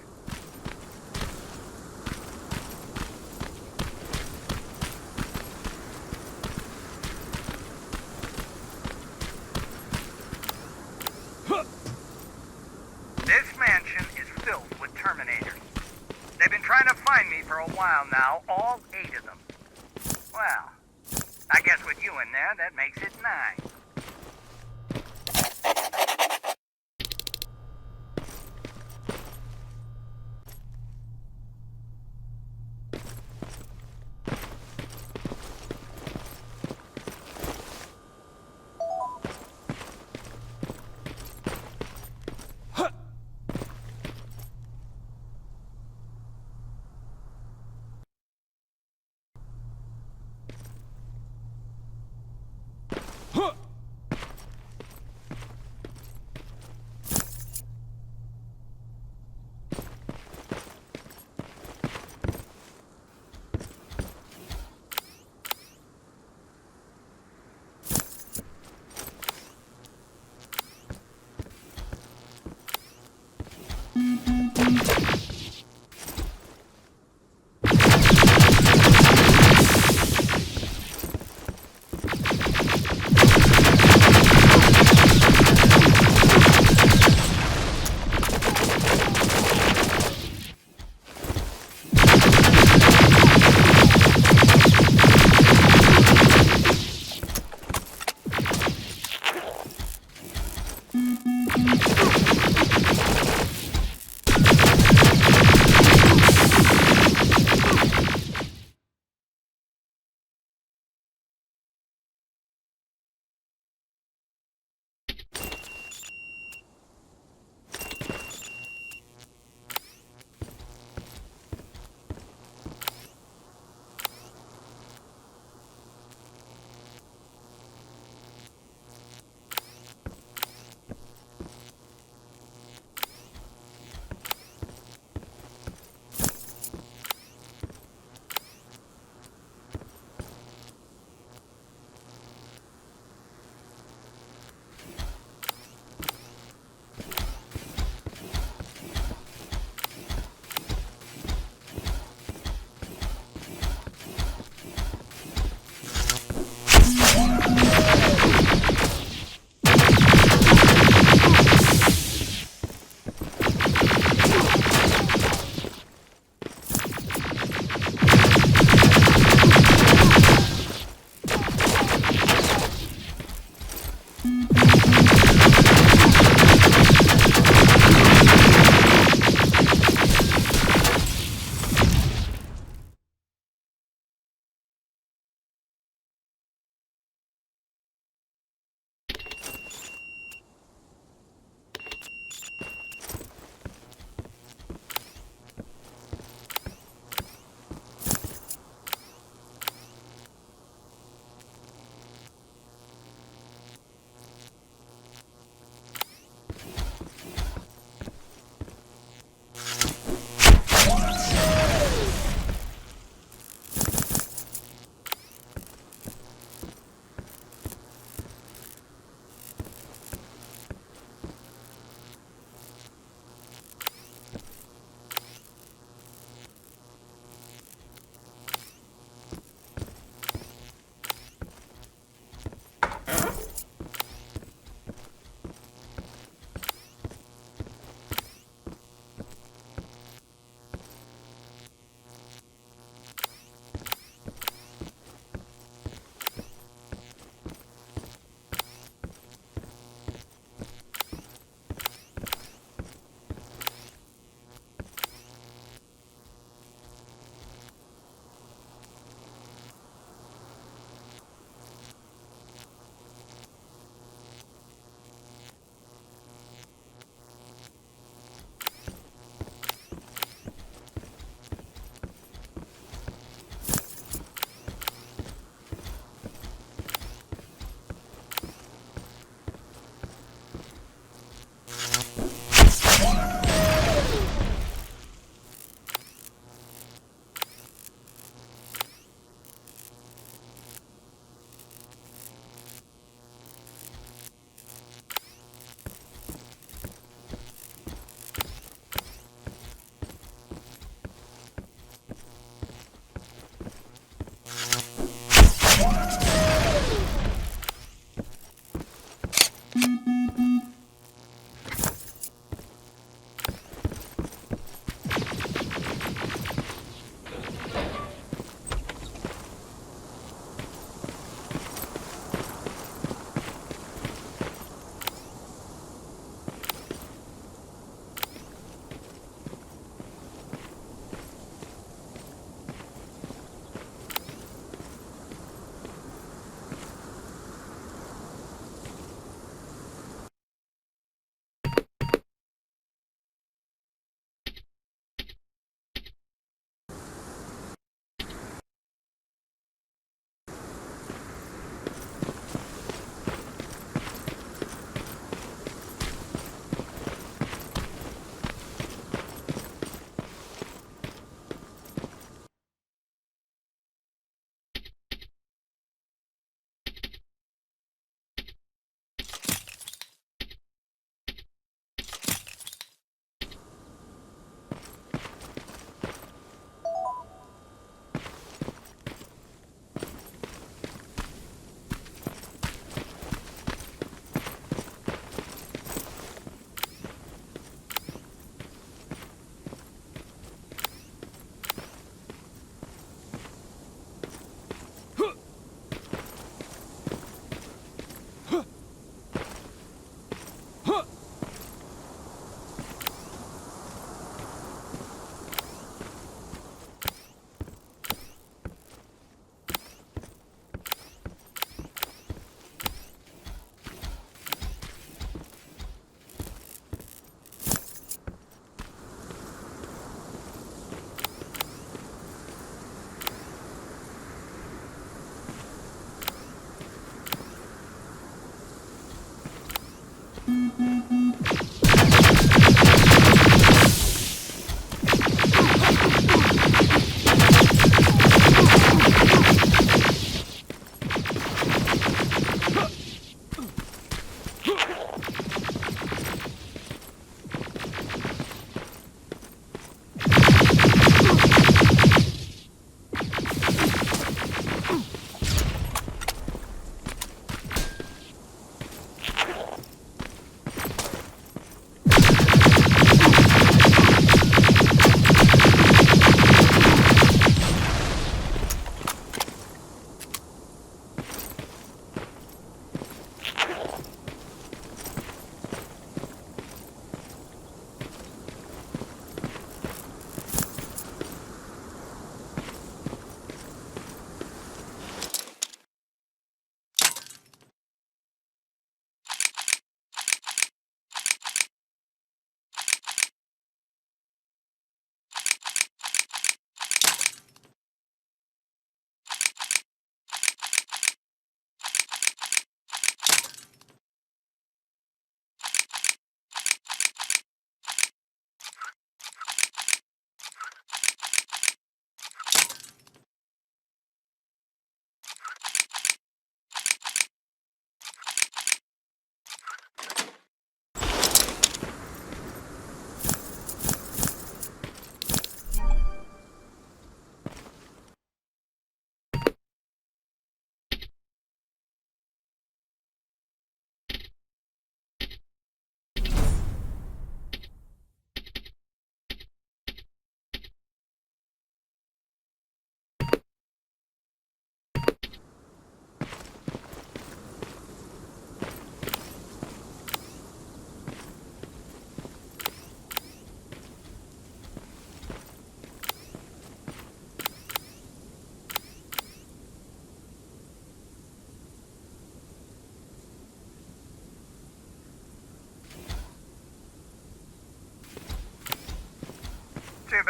S3: This mansion is filled with Terminators. They've been trying to find me for a while now, all 8 of them. Well, I guess with you in there, that makes it 9.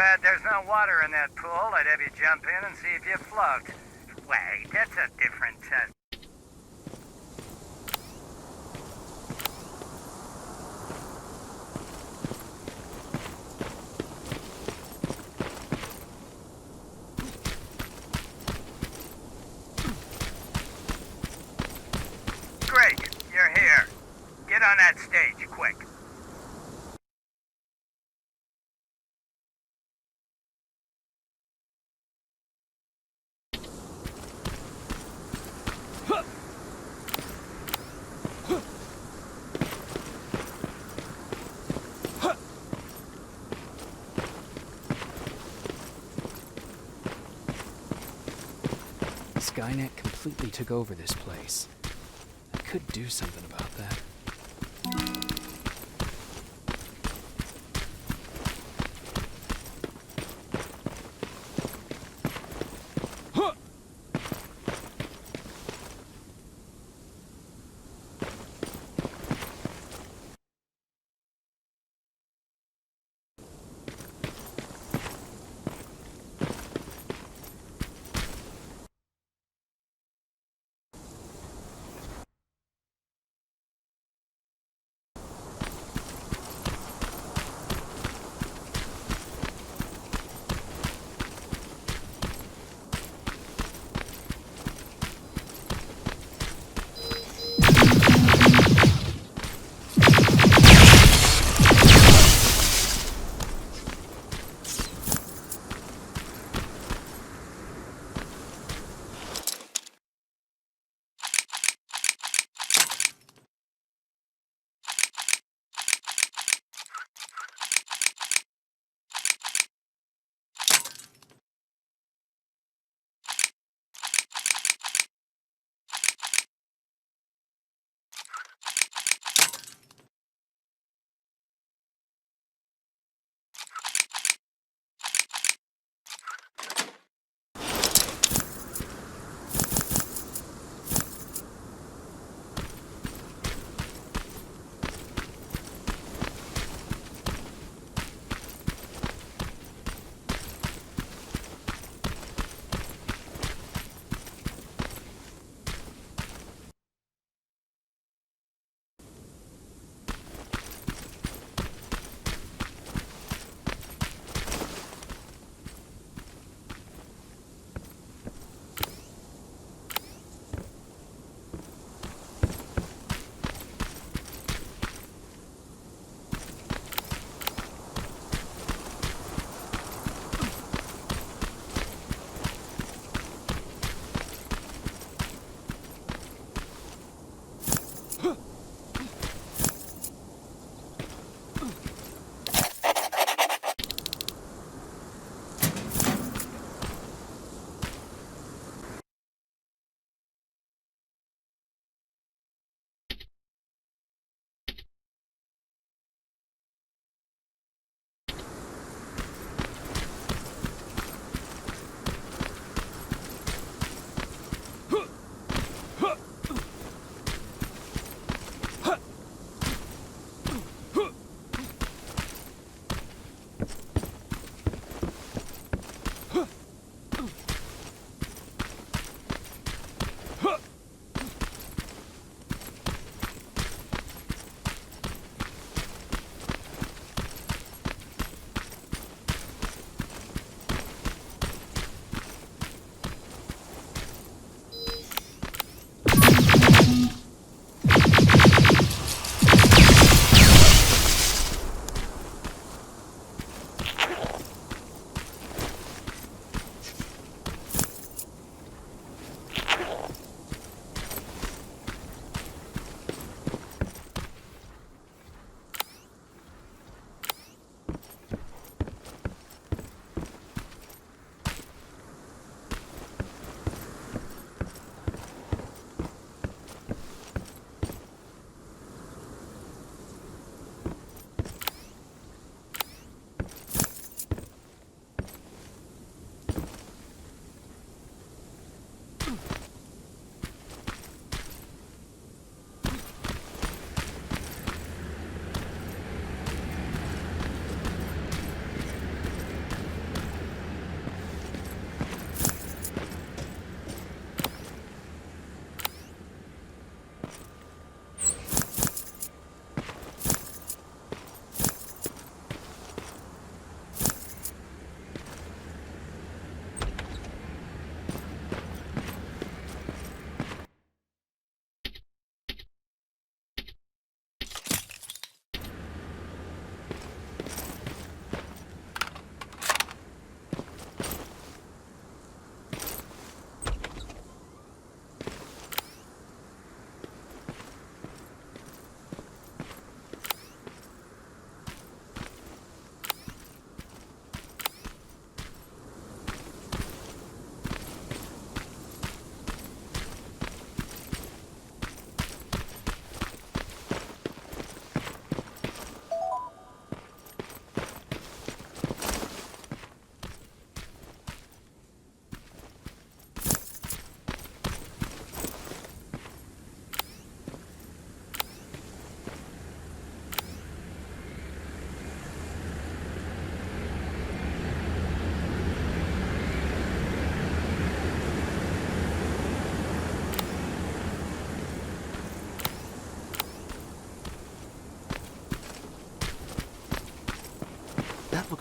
S3: bad there's no water in that pool. I'd have you jump in and see if you float. Wait, that's a different test. Great, you're here. Get on that stage, quick.
S1: Skynet completely took over this place. I could do something about that.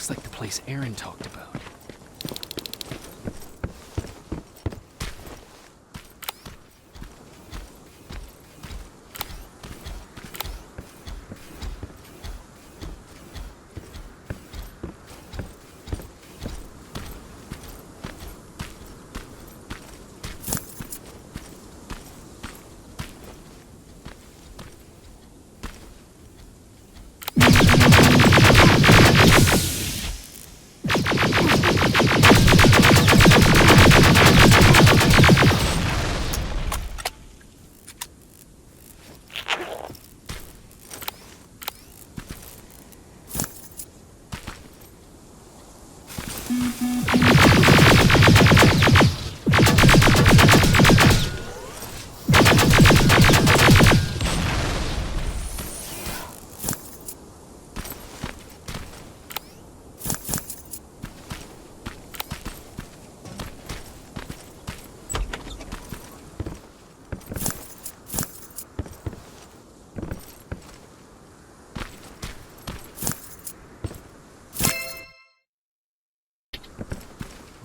S1: Looks like the place Aaron talked about.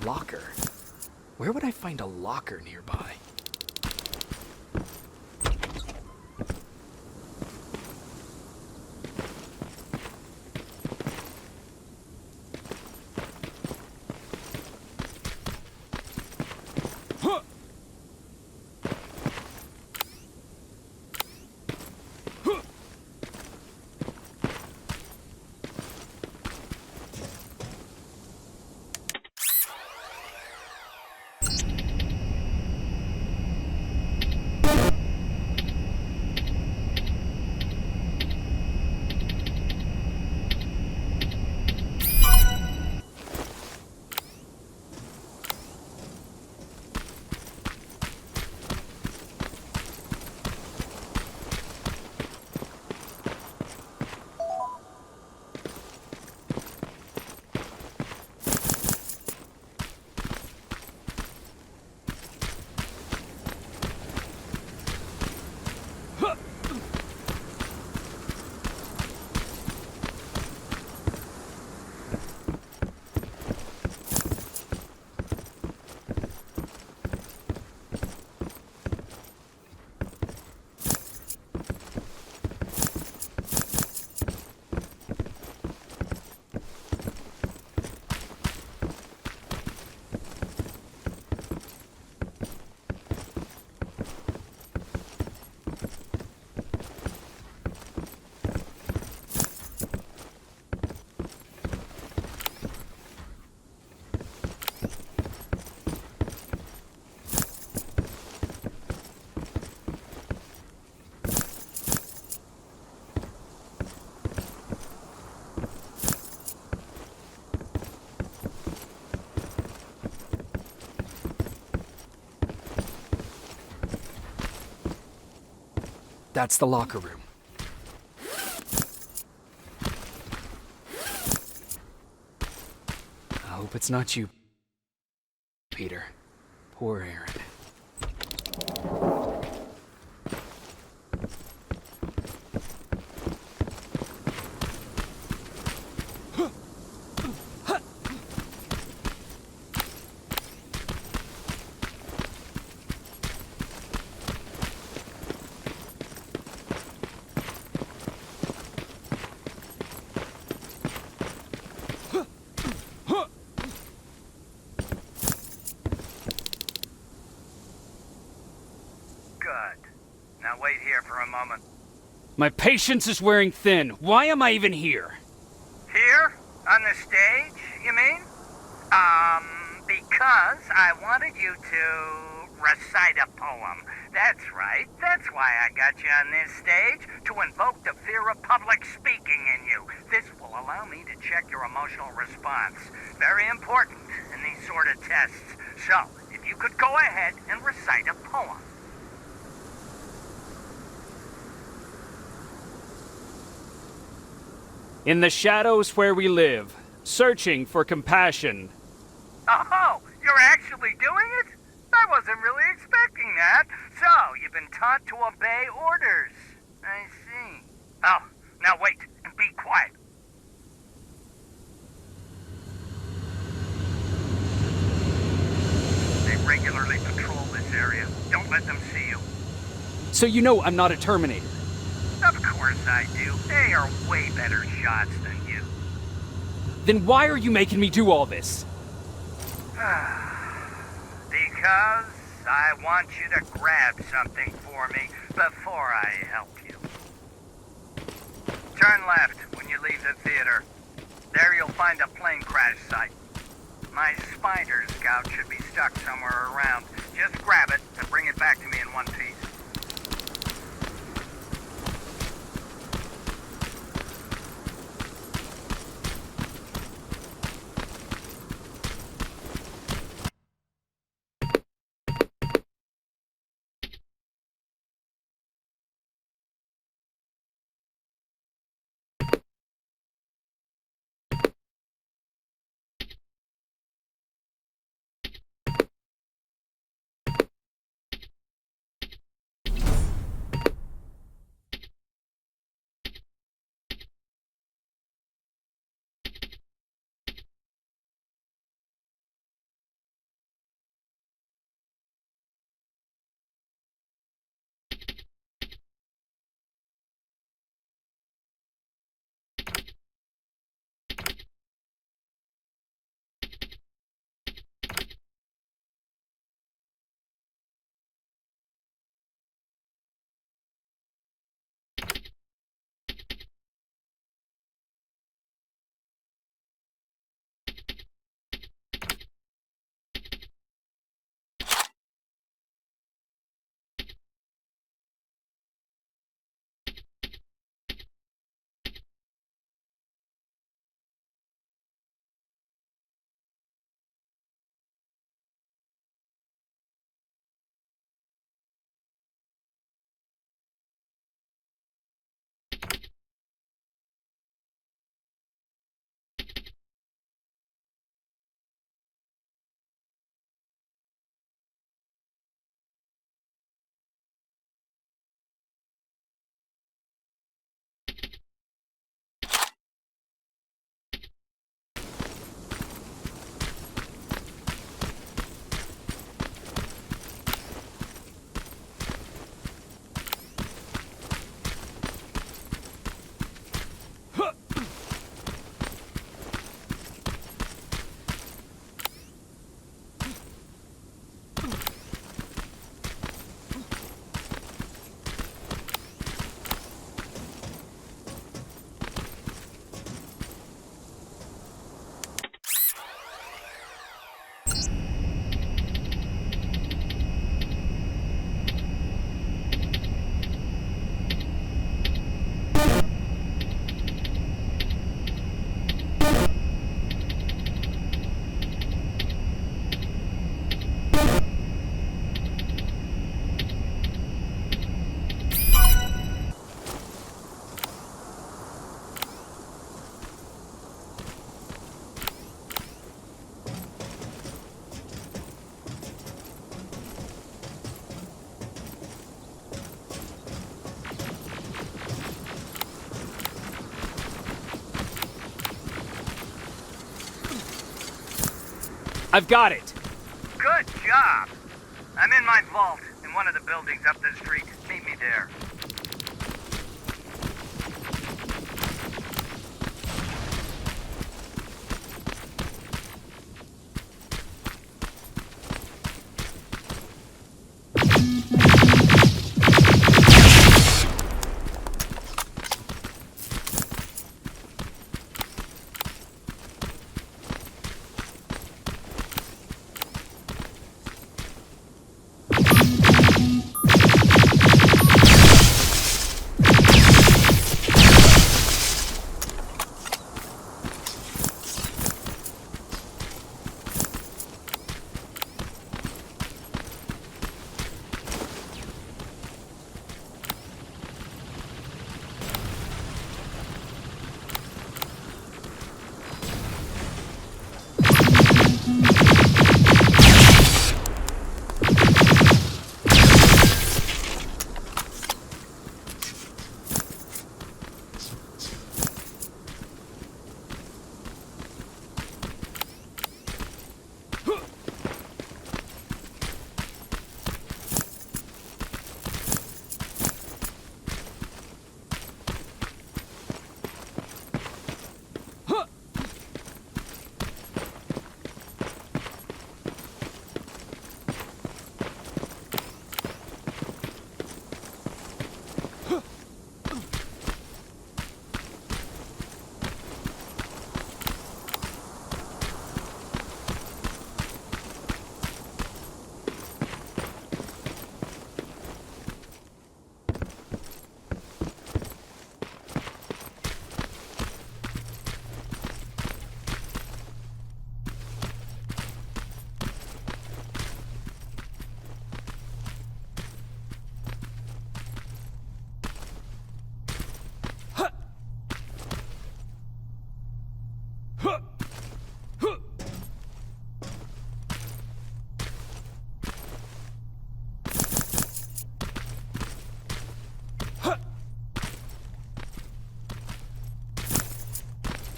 S1: Locker? Where would I find a locker nearby? That's the locker room. I hope it's not you, Peter. Poor Aaron.
S16: My patience is wearing thin. Why am I even here?
S3: Here? On the stage, you mean? Because I wanted you to recite a poem. That's right. That's why I got you on this stage, to invoke the fear of public speaking in you. This will allow me to check your emotional response. Very important in these sort of tests. So, if you could go ahead and recite a poem.
S16: In the shadows where we live, searching for compassion.
S3: Oh, you're actually doing it? I wasn't really expecting that. So, you've been taught to obey orders. I see. Oh, now wait, and be quiet. regularly patrol this area. Don't let them see you.
S16: So you know I'm not a Terminator.
S3: Of course I do. They are way better shots than you.
S16: Then why are you making me do all this?
S3: Because I want you to grab something for me before I help you. Turn left when you leave the theater. There you'll find a plane crash site. My spider scout should be stuck somewhere around. Just grab it and bring it back to me in one piece.
S16: I've got it.
S3: Good job. I'm in my vault in one of the buildings up the street. Meet me there.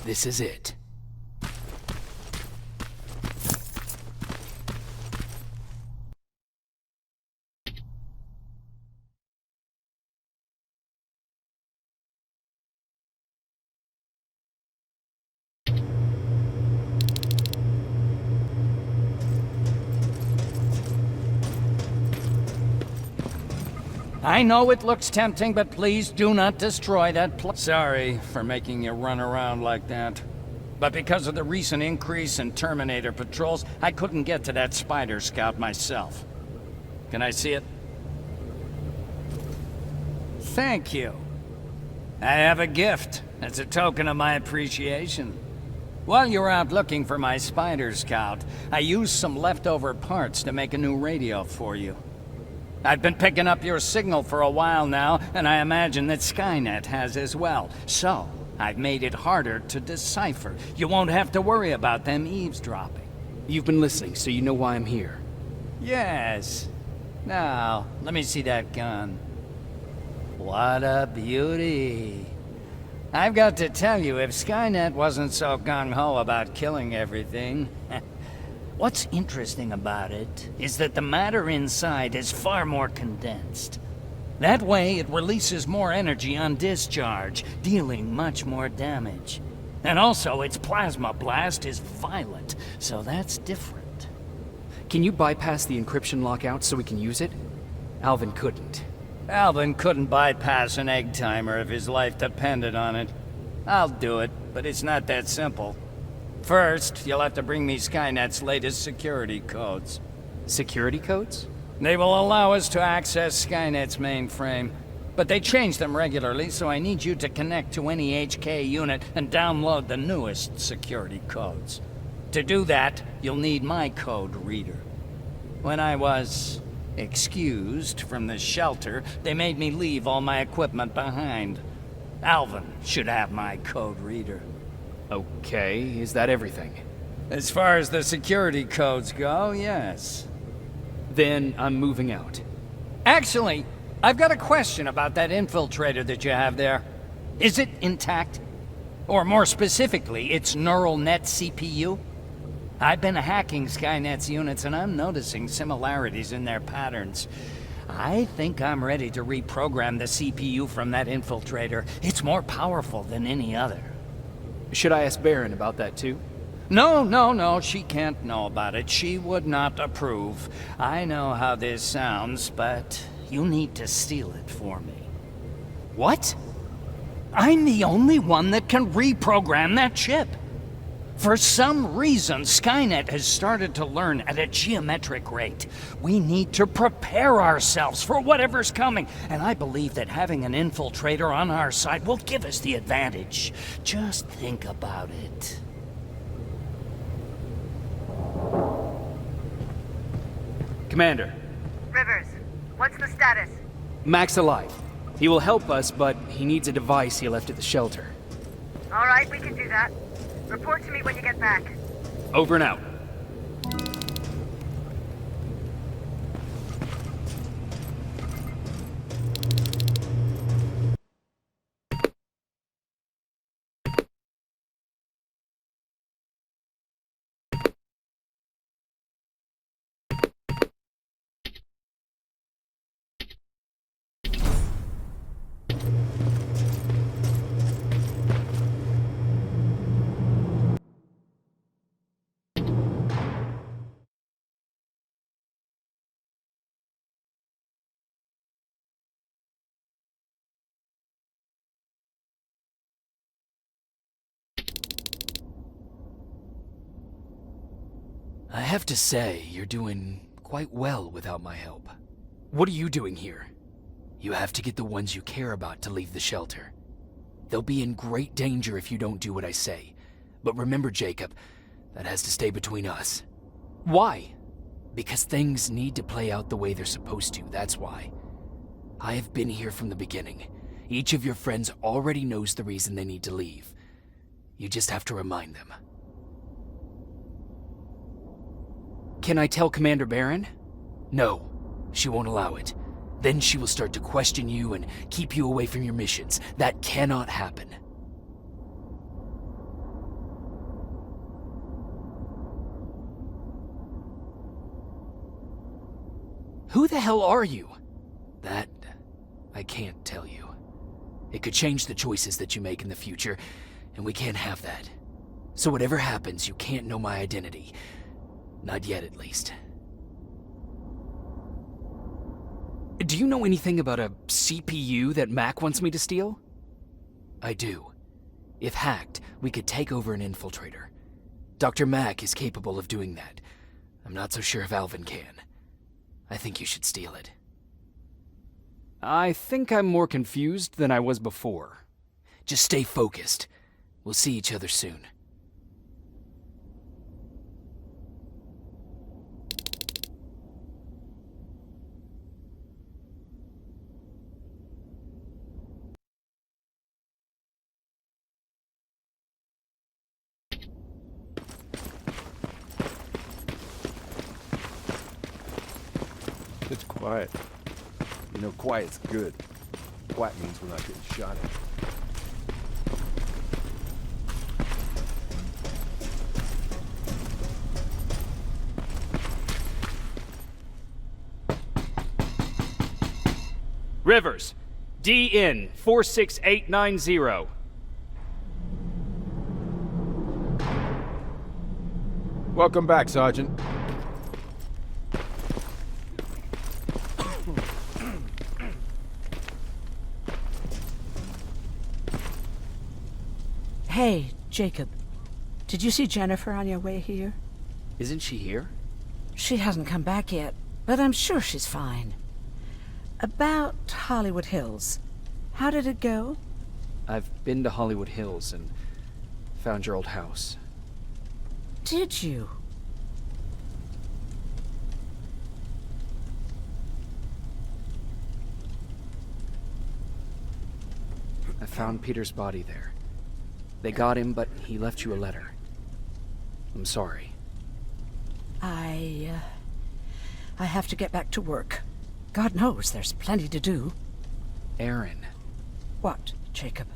S1: This is it.
S18: I know it looks tempting, but please do not destroy that Sorry for making you run around like that. But because of the recent increase in Terminator patrols, I couldn't get to that Spider Scout myself. Can I see it? Thank you. I have a gift as a token of my appreciation. While you were out looking for my Spider Scout, I used some leftover parts to make a new radio for you. I've been picking up your signal for a while now, and I imagine that Skynet has as well. So, I've made it harder to decipher. You won't have to worry about them eavesdropping.
S1: You've been listening, so you know why I'm here.
S18: Yes. Now, let me see that gun. What a beauty. I've got to tell you, if Skynet wasn't so gung-ho about killing everything... What's interesting about it is that the matter inside is far more condensed. That way, it releases more energy on discharge, dealing much more damage. And also, its plasma blast is violent, so that's different.
S1: Can you bypass the encryption lockout so we can use it? Alvin couldn't.
S18: Alvin couldn't bypass an egg timer if his life depended on it. I'll do it, but it's not that simple. First, you'll have to bring me Skynet's latest security codes.
S1: Security codes?
S18: They will allow us to access Skynet's mainframe, but they change them regularly, so I need you to connect to any HK unit and download the newest security codes. To do that, you'll need my code reader. When I was excused from the shelter, they made me leave all my equipment behind. Alvin should have my code reader.
S1: Okay, is that everything?
S18: As far as the security codes go, yes.
S1: Then I'm moving out.
S18: Actually, I've got a question about that infiltrator that you have there. Is it intact? Or more specifically, its neural net CPU? I've been hacking Skynet's units and I'm noticing similarities in their patterns. I think I'm ready to reprogram the CPU from that infiltrator. It's more powerful than any other.
S1: Should I ask Baron about that too?
S18: No, she can't know about it. She would not approve. I know how this sounds, but you need to steal it for me.
S1: What?
S18: I'm the only one that can reprogram that chip. For some reason, Skynet has started to learn at a geometric rate. We need to prepare ourselves for whatever's coming, and I believe that having an infiltrator on our side will give us the advantage. Just think about it.
S1: Commander.
S15: Rivers, what's the status?
S1: Mac's alive. He will help us, but he needs a device he left at the shelter.
S15: All right, we can do that. Report to me when you get back.
S1: Over and out. I have to say, you're doing quite well without my help. What are you doing here? You have to get the ones you care about to leave the shelter. They'll be in great danger if you don't do what I say. But remember, Jacob, that has to stay between us. Why? Because things need to play out the way they're supposed to, that's why. I have been here from the beginning. Each of your friends already knows the reason they need to leave. You just have to remind them. Can I tell Commander Baron? No, she won't allow it. Then she will start to question you and keep you away from your missions. That cannot happen. Who the hell are you? That, I can't tell you. It could change the choices that you make in the future, and we can't have that. So whatever happens, you can't know my identity. Not yet, at least. Do you know anything about a CPU that Mac wants me to steal? I do. If hacked, we could take over an infiltrator. Dr. Mac is capable of doing that. I'm not so sure if Alvin can. I think you should steal it. I think I'm more confused than I was before. Just stay focused. We'll see each other soon.
S8: It's quiet. You know, quiet's good. Quiet means we're not getting shot at.
S16: Rivers, DN 46890.
S10: Welcome back, Sergeant.
S7: Hey, Jacob. Did you see Jennifer on your way here?
S1: Isn't she here?
S7: She hasn't come back yet, but I'm sure she's fine. About Hollywood Hills. How did it go?
S1: I've been to Hollywood Hills and found your old house.
S7: Did you?
S1: I found Peter's body there. They got him, but he left you a letter. I'm sorry.
S7: I have to get back to work. God knows there's plenty to do.
S1: Aaron.
S7: What, Jacob?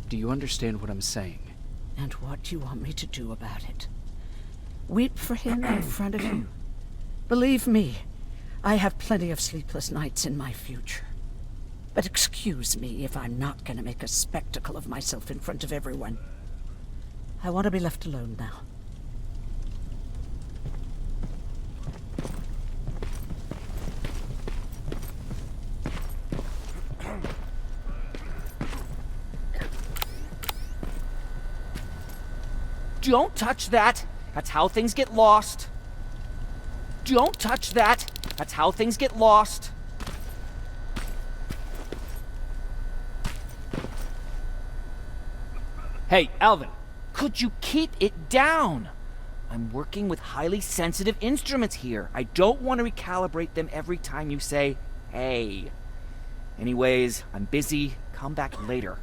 S1: Do you understand what I'm saying?
S7: And what do you want me to do about it? Weep for him in front of him? Believe me, I have plenty of sleepless nights in my future. But excuse me if I'm not going to make a spectacle of myself in front of everyone. I want to be left alone now.
S14: Don't touch that! That's how things get lost. Don't touch that! That's how things get lost.
S16: Hey, Alvin.
S14: Could you keep it down? I'm working with highly sensitive instruments here. I don't want to recalibrate them every time you say, hey. Anyways, I'm busy. Come back later.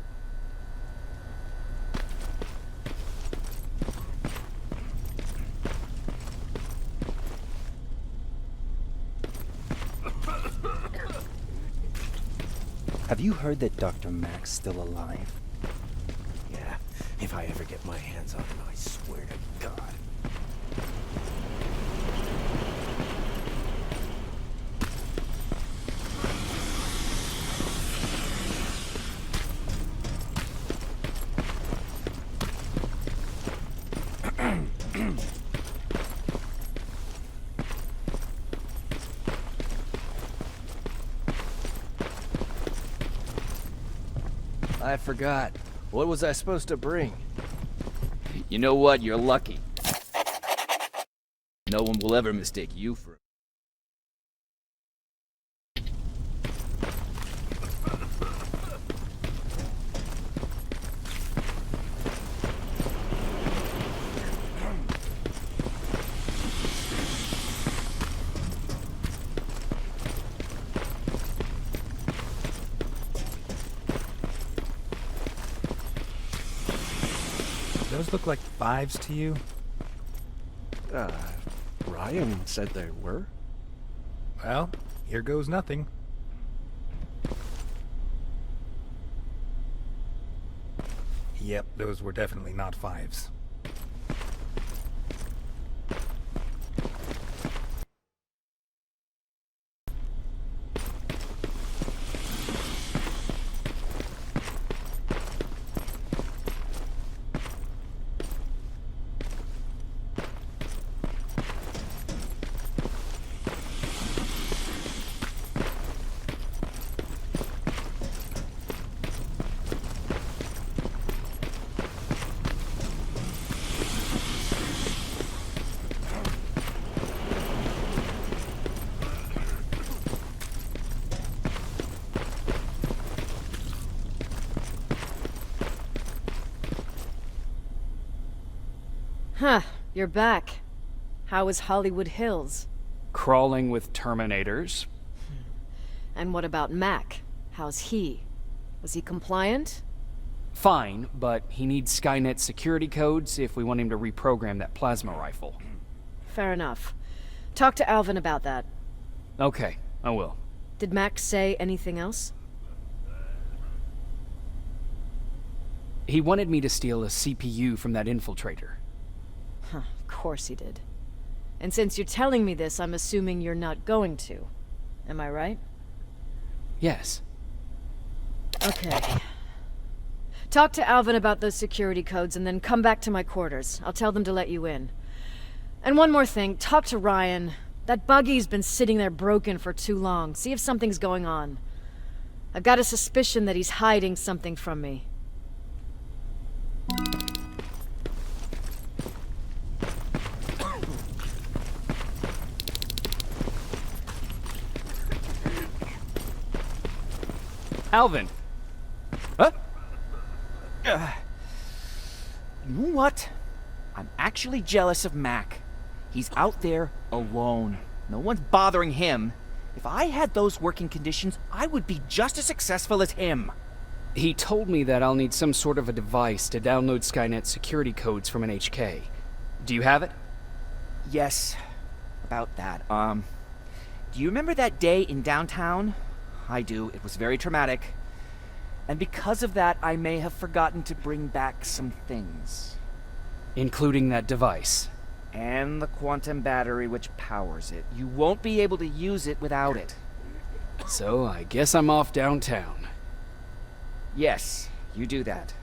S13: Have you heard that Dr. Mac's still alive?
S17: Yeah, if I ever get my hands on him, I swear to God.
S9: I forgot. What was I supposed to bring?
S14: You know what? You're lucky. No one will ever mistake you for...
S2: Those look like fives to you?
S17: Ryan said they were.
S2: Well, here goes nothing. Yep, those were definitely not fives.
S11: Huh, you're back. How is Hollywood Hills?
S16: Crawling with Terminators.
S11: And what about Mac? How's he? Was he compliant?
S16: Fine, but he needs Skynet security codes if we want him to reprogram that plasma rifle.
S11: Fair enough. Talk to Alvin about that.
S16: Okay, I will.
S11: Did Mac say anything else?
S16: He wanted me to steal a CPU from that infiltrator.
S11: Huh, of course he did. And since you're telling me this, I'm assuming you're not going to. Am I right?
S16: Yes.
S11: Okay. Talk to Alvin about those security codes and then come back to my quarters. I'll tell them to let you in. And one more thing, talk to Ryan. That buggy's been sitting there broken for too long. See if something's going on. I've got a suspicion that he's hiding something from me.
S16: Alvin!
S14: Huh? You know what? I'm actually jealous of Mac. He's out there alone. No one's bothering him. If I had those working conditions, I would be just as successful as him.
S16: He told me that I'll need some sort of a device to download Skynet security codes from an HK. Do you have it?
S14: Yes, about that. Do you remember that day in downtown? I do. It was very traumatic. And because of that, I may have forgotten to bring back some things.
S16: Including that device.
S14: And the quantum battery which powers it. You won't be able to use it without it.
S16: So I guess I'm off downtown.
S14: Yes, you do that.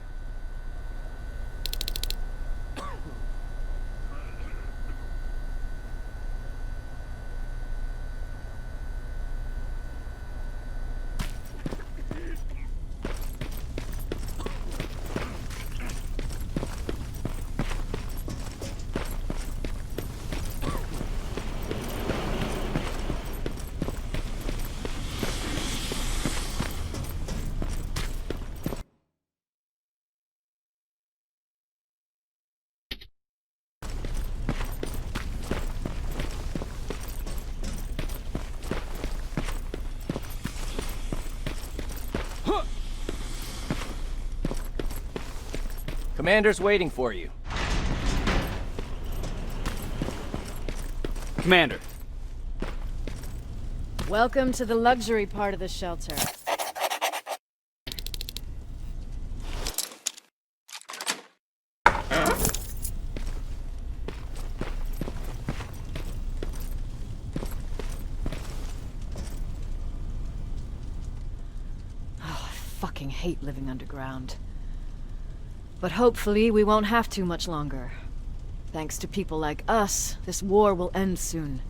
S9: Commander's waiting for you.
S16: Commander.
S11: Welcome to the luxury part of the shelter. I fucking hate living underground. But hopefully we won't have to much longer. Thanks to people like us, this war will end soon.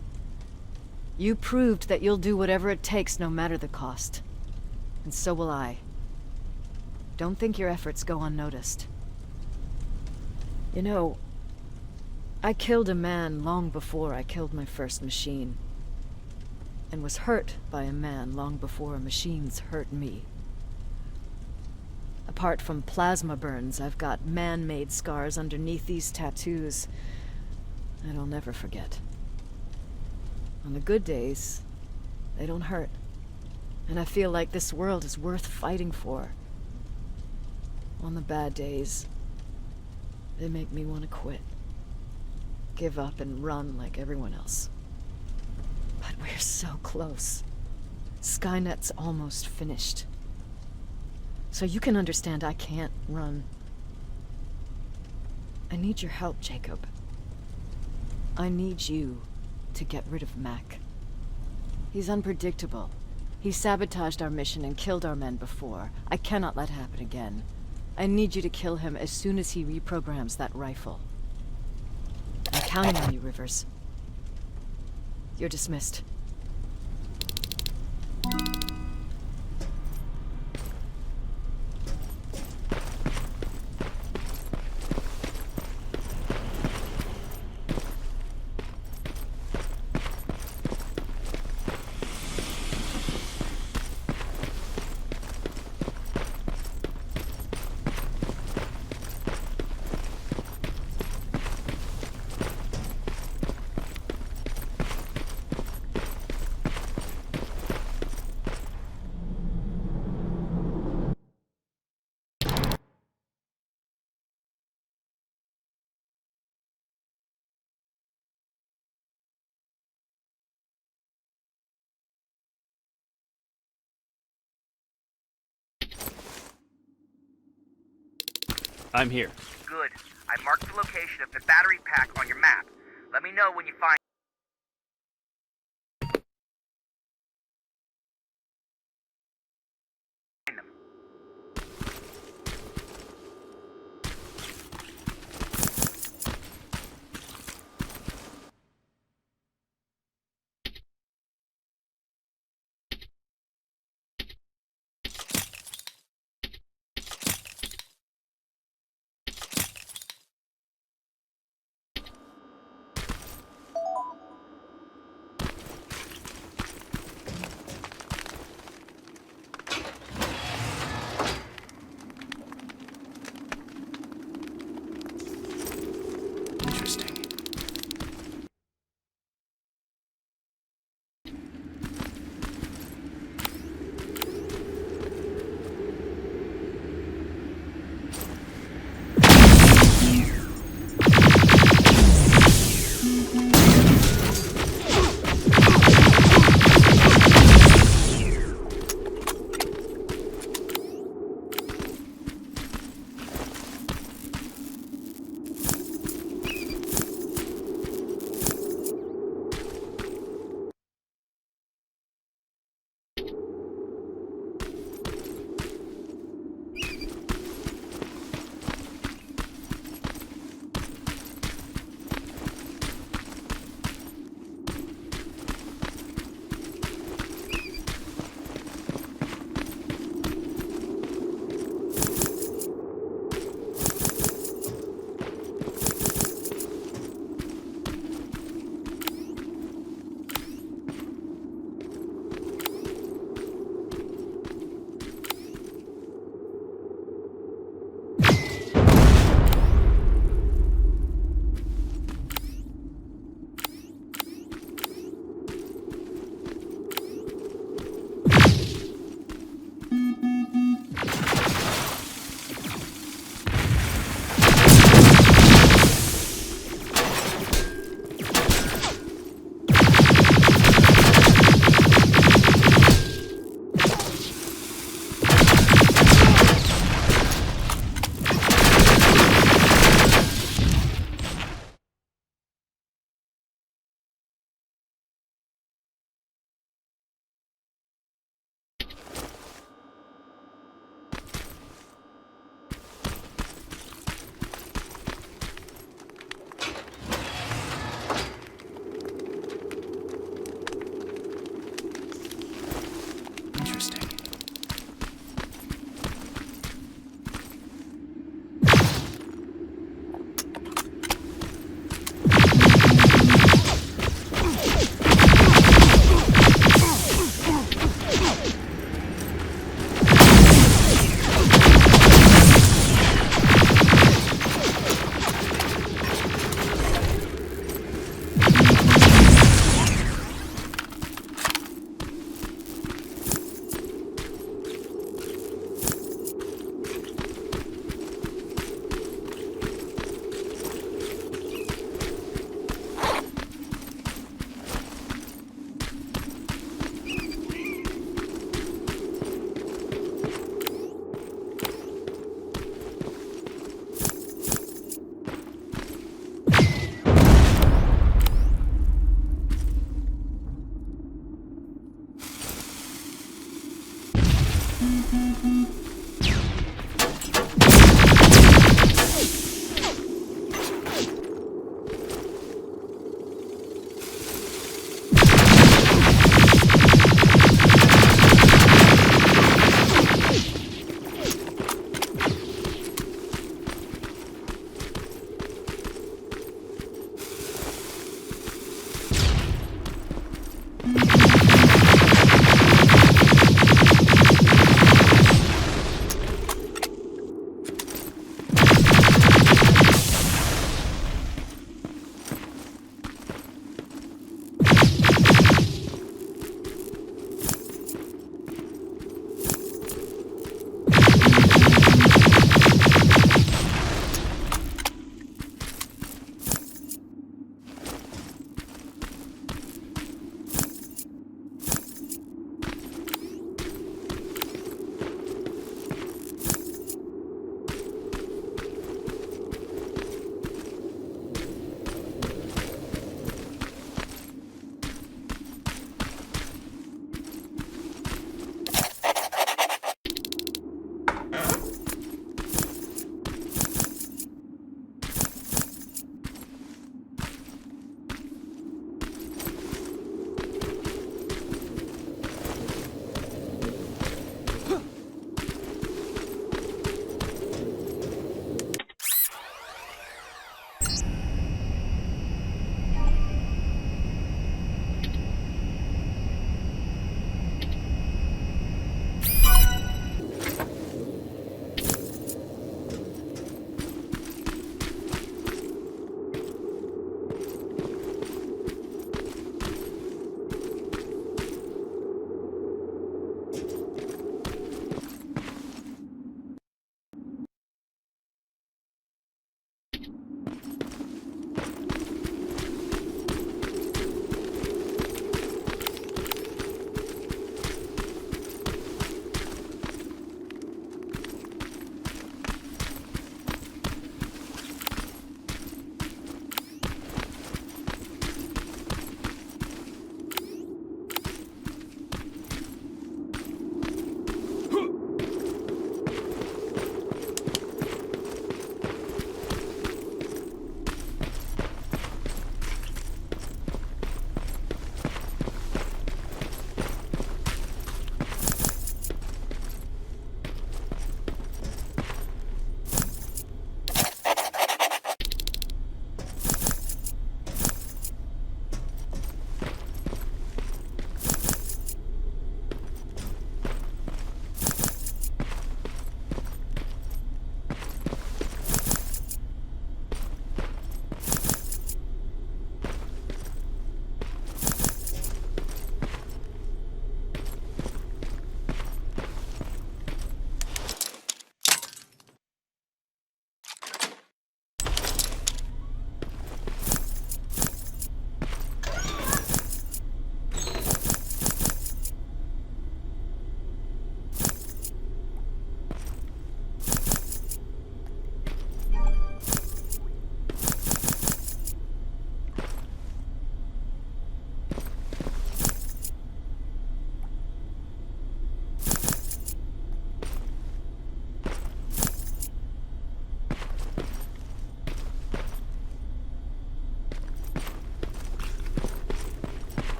S11: You proved that you'll do whatever it takes no matter the cost. And so will I. Don't think your efforts go unnoticed. You know, I killed a man long before I killed my first machine. And was hurt by a man long before machines hurt me. Apart from plasma burns, I've got man-made scars underneath these tattoos that I'll never forget. On the good days, they don't hurt. And I feel like this world is worth fighting for. On the bad days, they make me want to quit. Give up and run like everyone else. But we're so close. Skynet's almost finished. So you can understand I can't run. I need your help, Jacob. I need you to get rid of Mac. He's unpredictable. He sabotaged our mission and killed our men before. I cannot let it happen again. I need you to kill him as soon as he reprograms that rifle. I'm counting on you, Rivers. You're dismissed.
S16: I'm here.
S3: Good. I marked the location of the battery pack on your map. Let me know when you find them.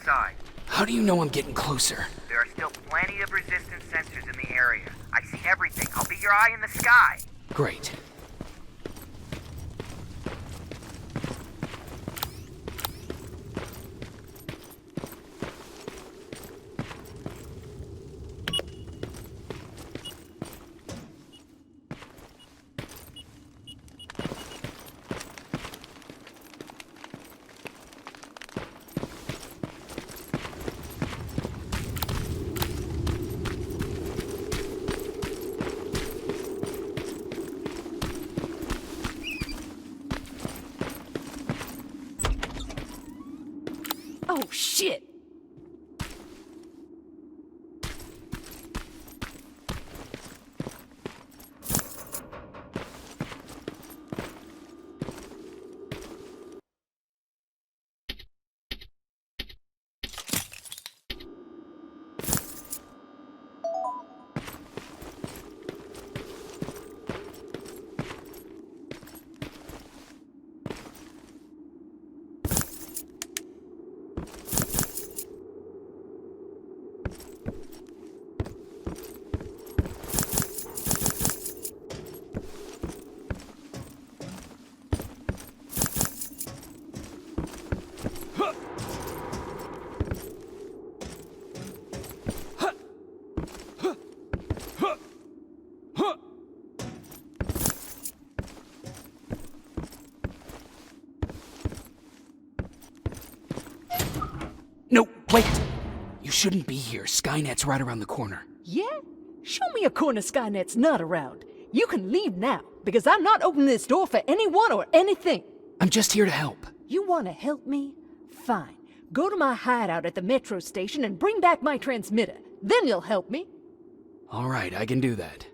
S3: side.
S1: How do you know I'm getting closer?
S3: There are still plenty of resistance sensors in the area. I see everything. I'll be your eye in the sky.
S1: Great.
S11: Oh, shit!
S1: No, wait! You shouldn't be here. Skynet's right around the corner.
S19: Yeah? Show me a corner Skynet's not around. You can leave now, because I'm not opening this door for anyone or anything.
S1: I'm just here to help.
S19: You want to help me? Fine. Go to my hideout at the metro station and bring back my transmitter. Then you'll help me.
S1: All right, I can do that.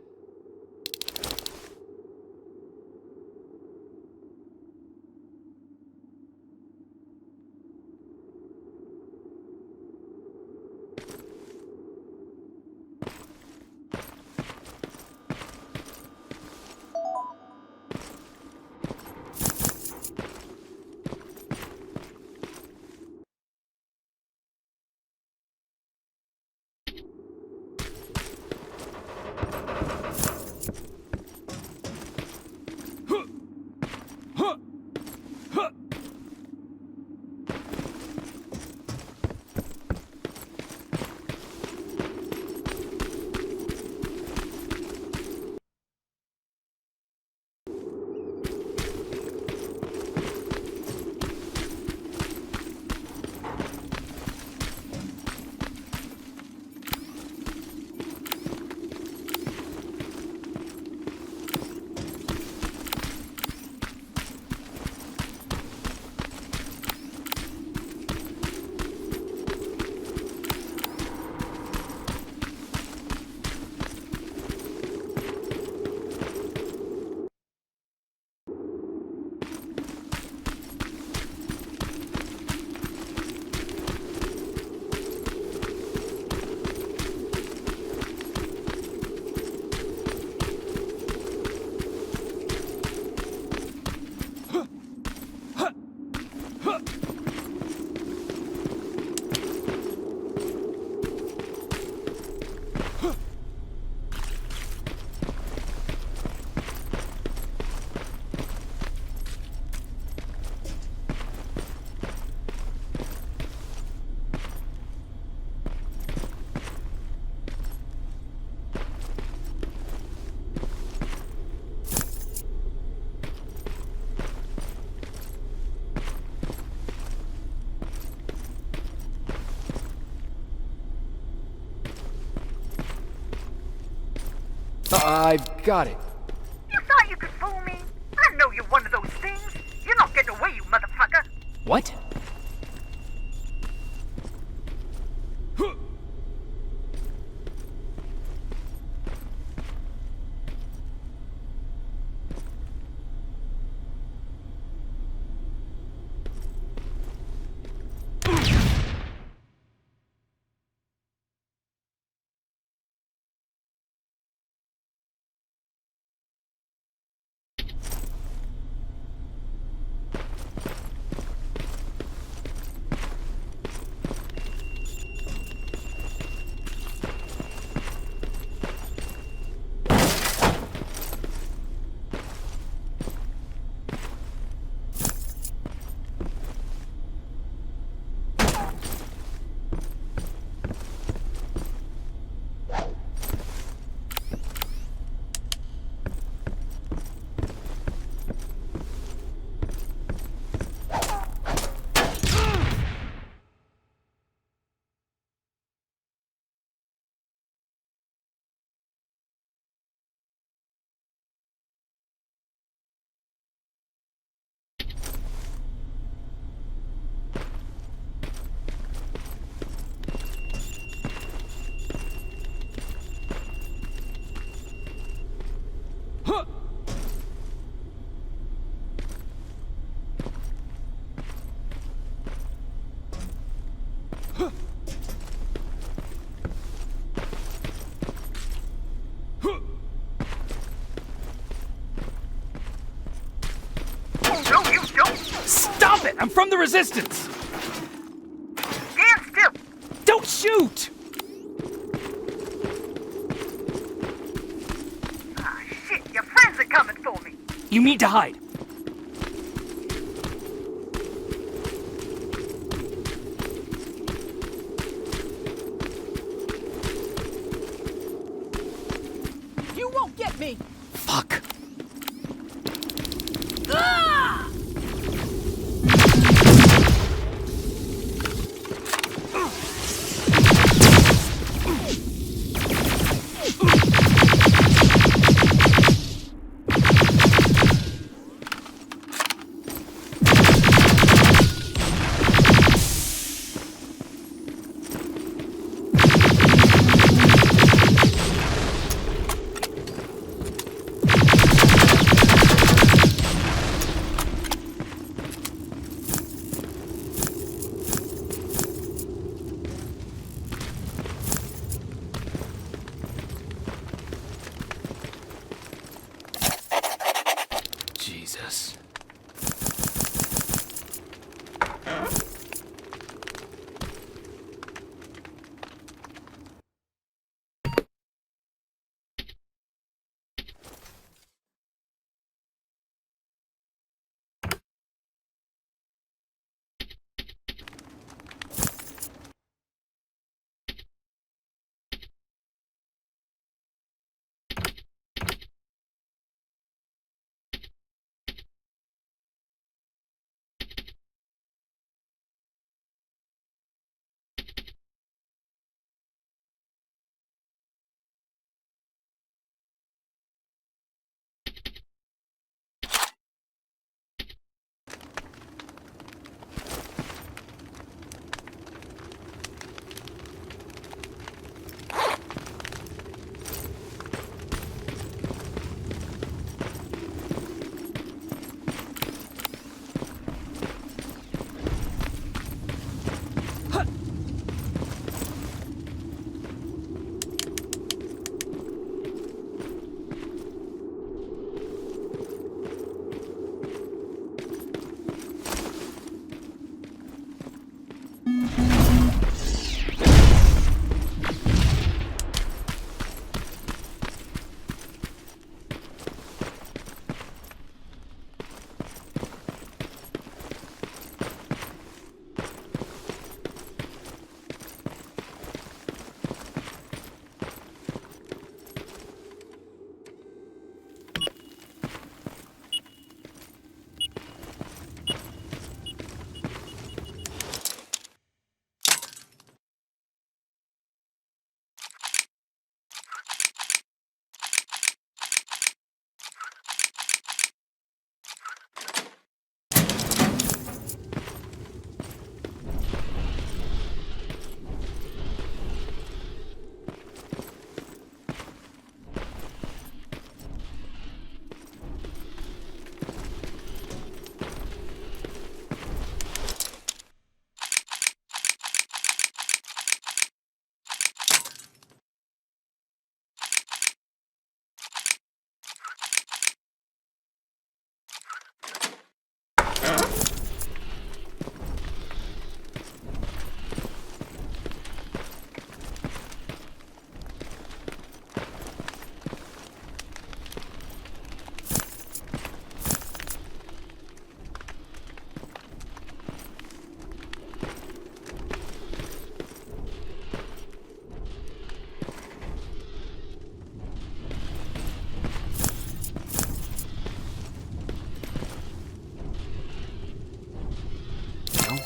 S1: I've got it.
S3: You thought you could fool me? I know you're one of those things. You're not getting away, you motherfucker.
S1: What?
S3: No, you don't!
S16: Stop it! I'm from the Resistance!
S3: Stand still!
S16: Don't shoot!
S3: Ah, shit, your friends are coming for me!
S16: You need to hide.
S19: You won't get me!
S16: Fuck.
S19: Ah!
S1: Jesus.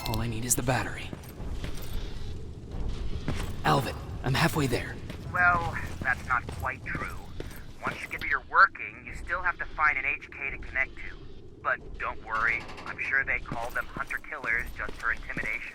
S1: All I need is the battery. Alvin, I'm halfway there.
S3: Well, that's not quite true. Once your computer working, you still have to find an HK to connect to. But don't worry, I'm sure they call them hunter-killers just for intimidation.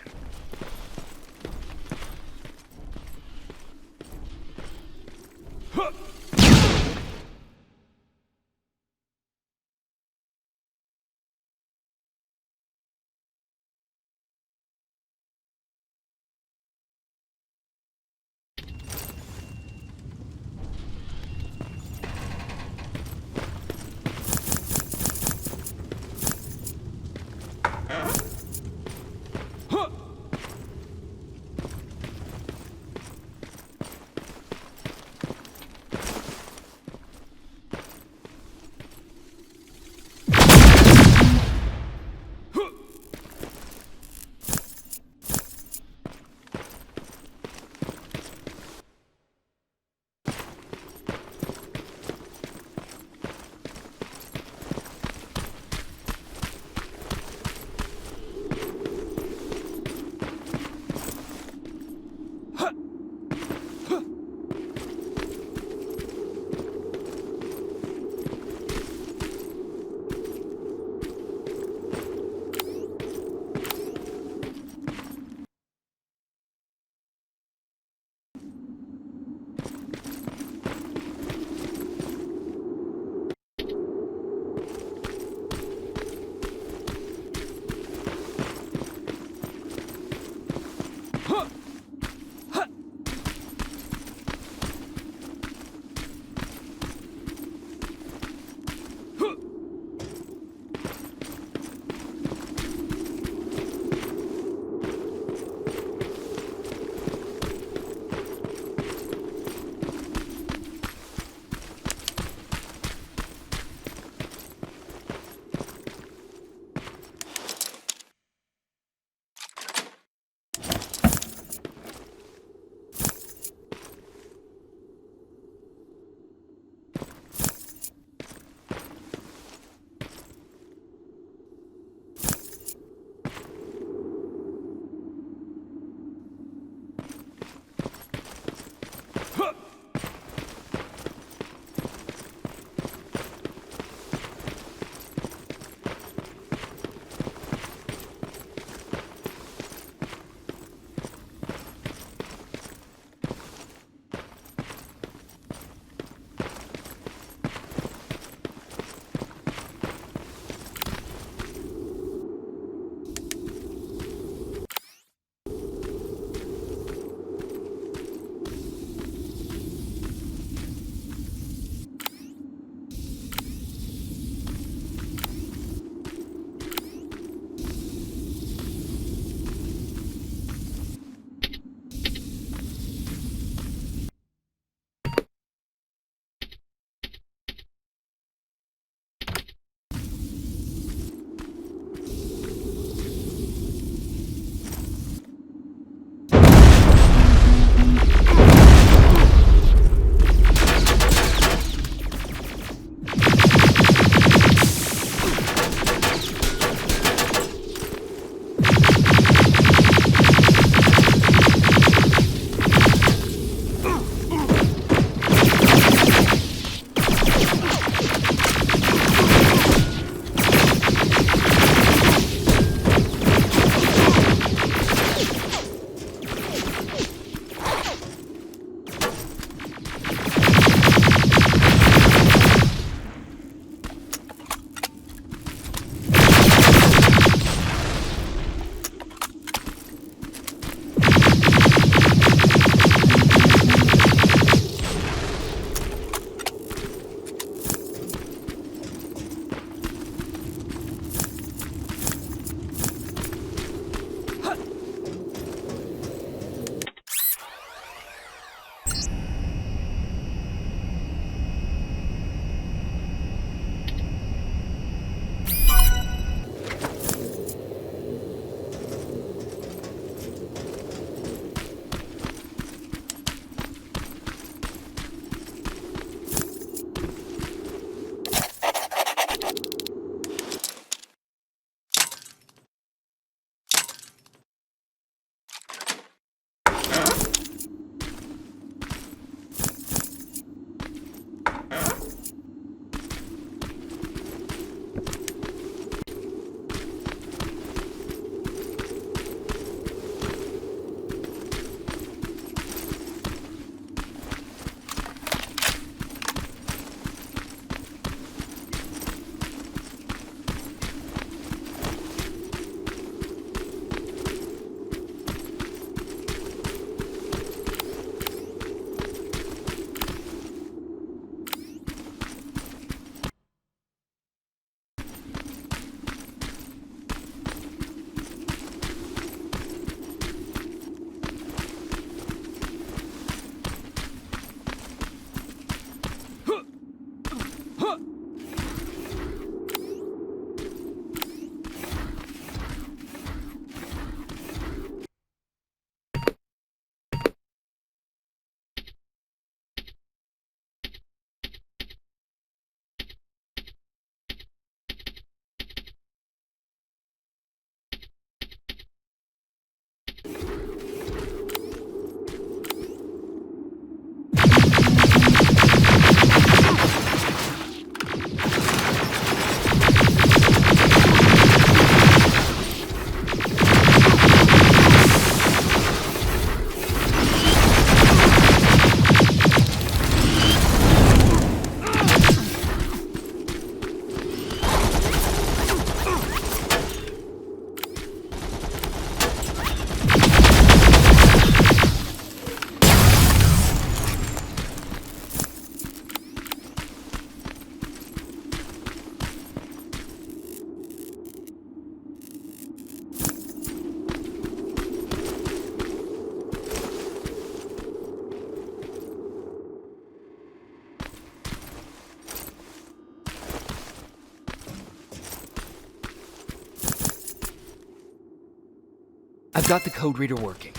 S1: I've got the code reader working.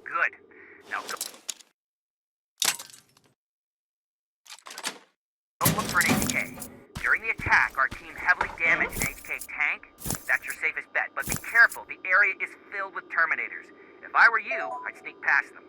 S3: Good. Now go look for an HK. During the attack, our team heavily damaged an HK tank. That's your safest bet, but be careful. The area is filled with Terminators. If I were you, I'd sneak past them.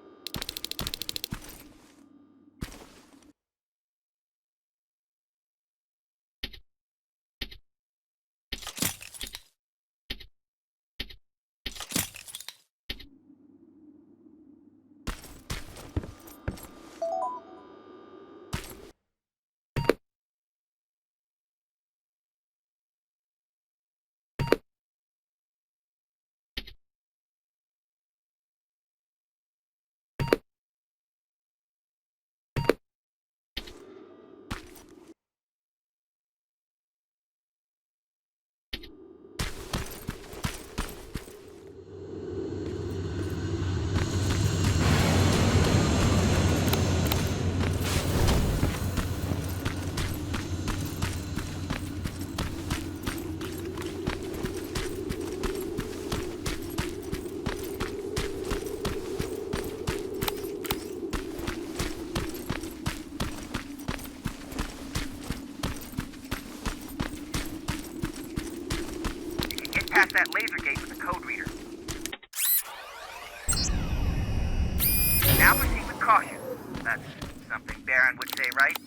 S3: Past that laser gate with a code reader. Now proceed with caution. That's something Baron would say, right?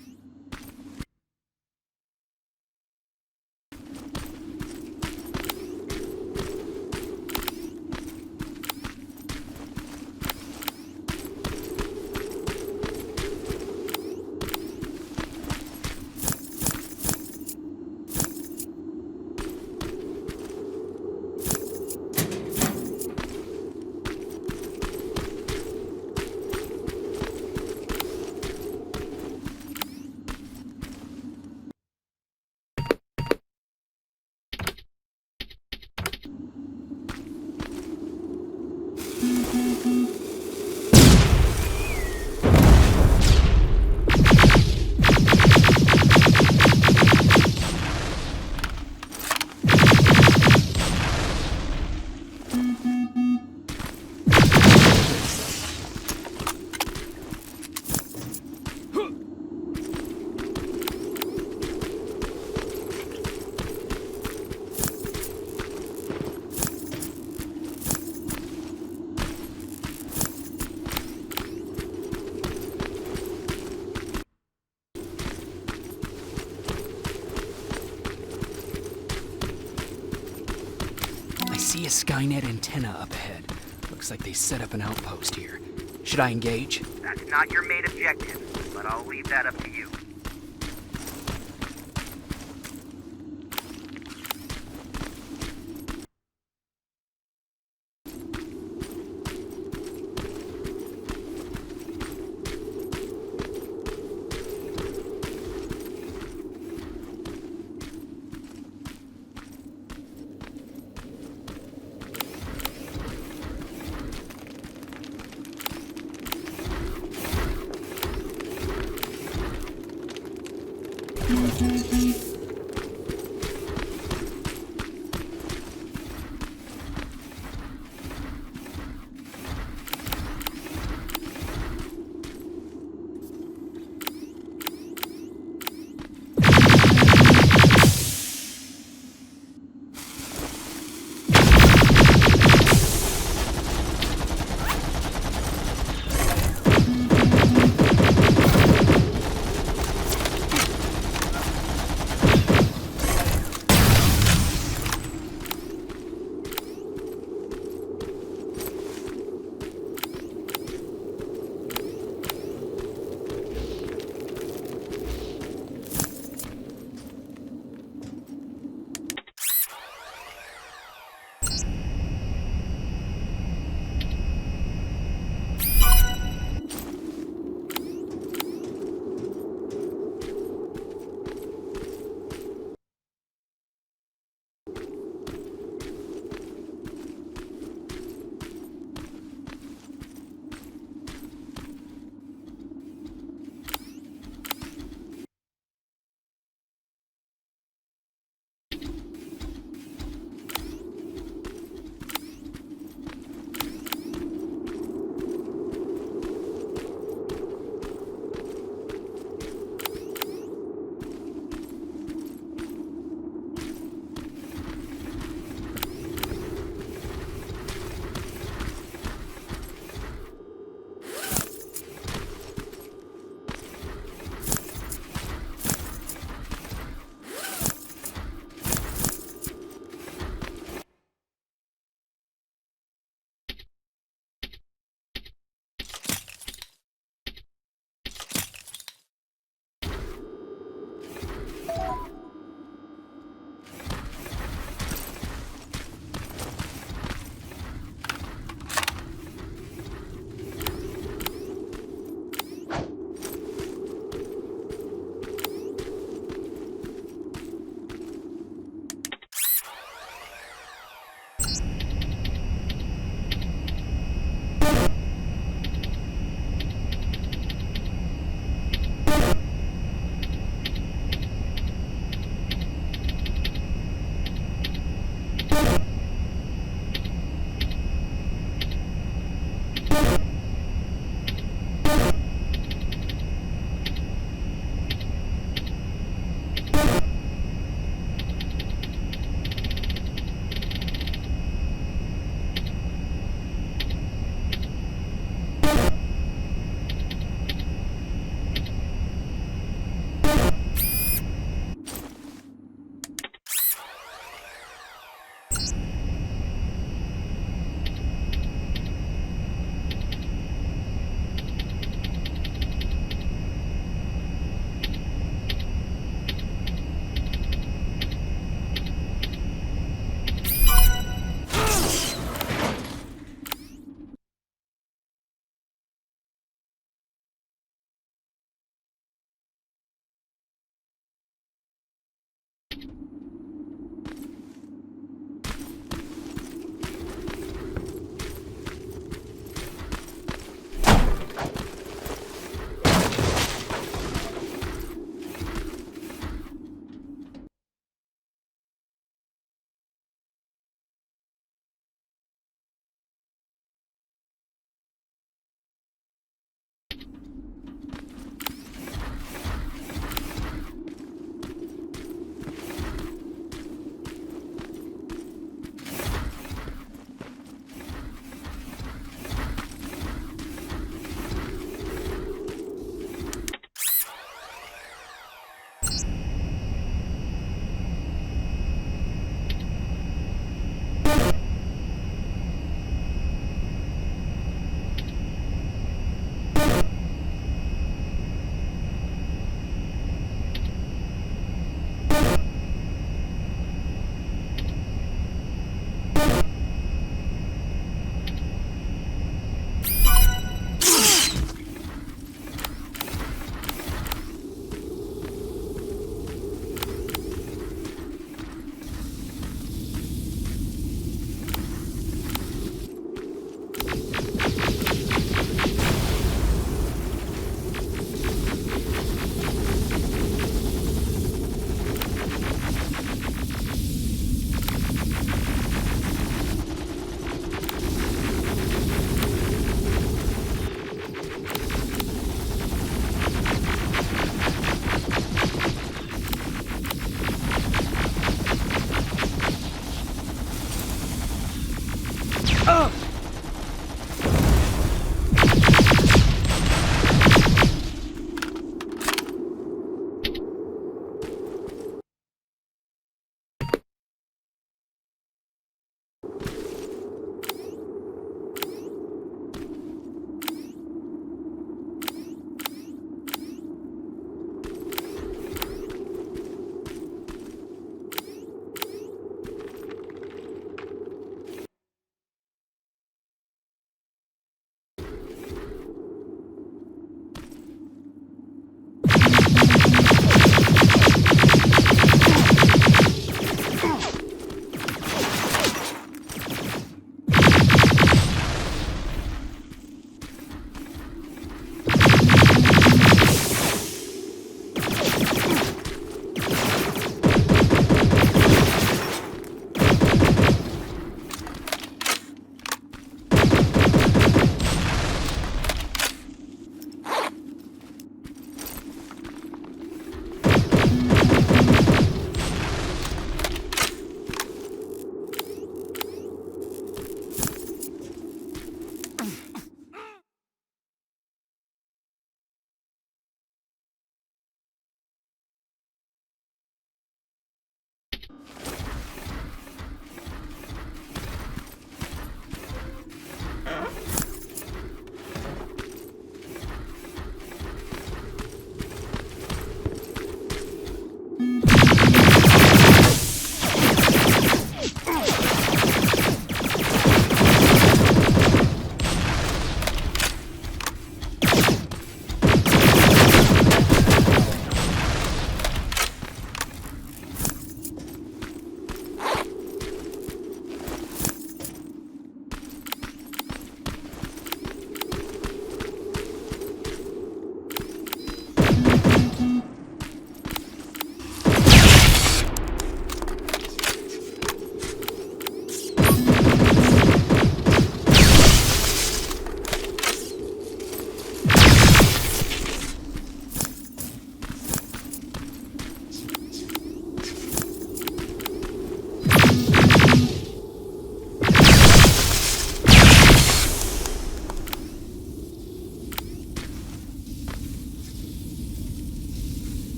S1: I see a Skynet antenna up ahead. Looks like they set up an outpost here. Should I engage?
S3: That's not your main objective, but I'll leave that up to you.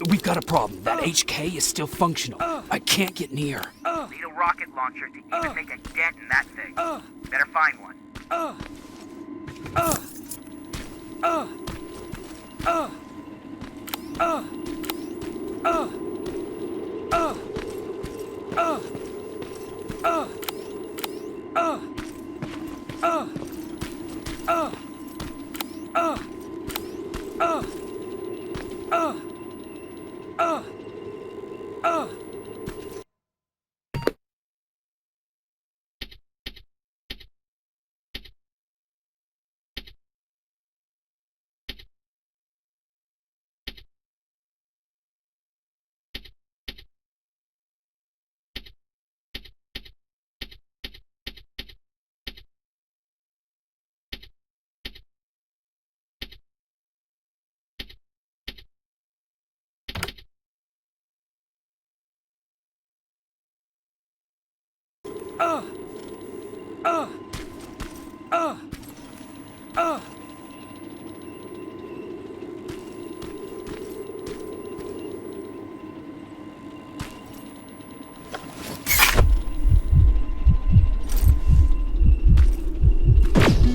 S16: We've got a problem. That HK is still functional. I can't get near.
S3: Need a rocket launcher to even make a dent in that thing. Better find one.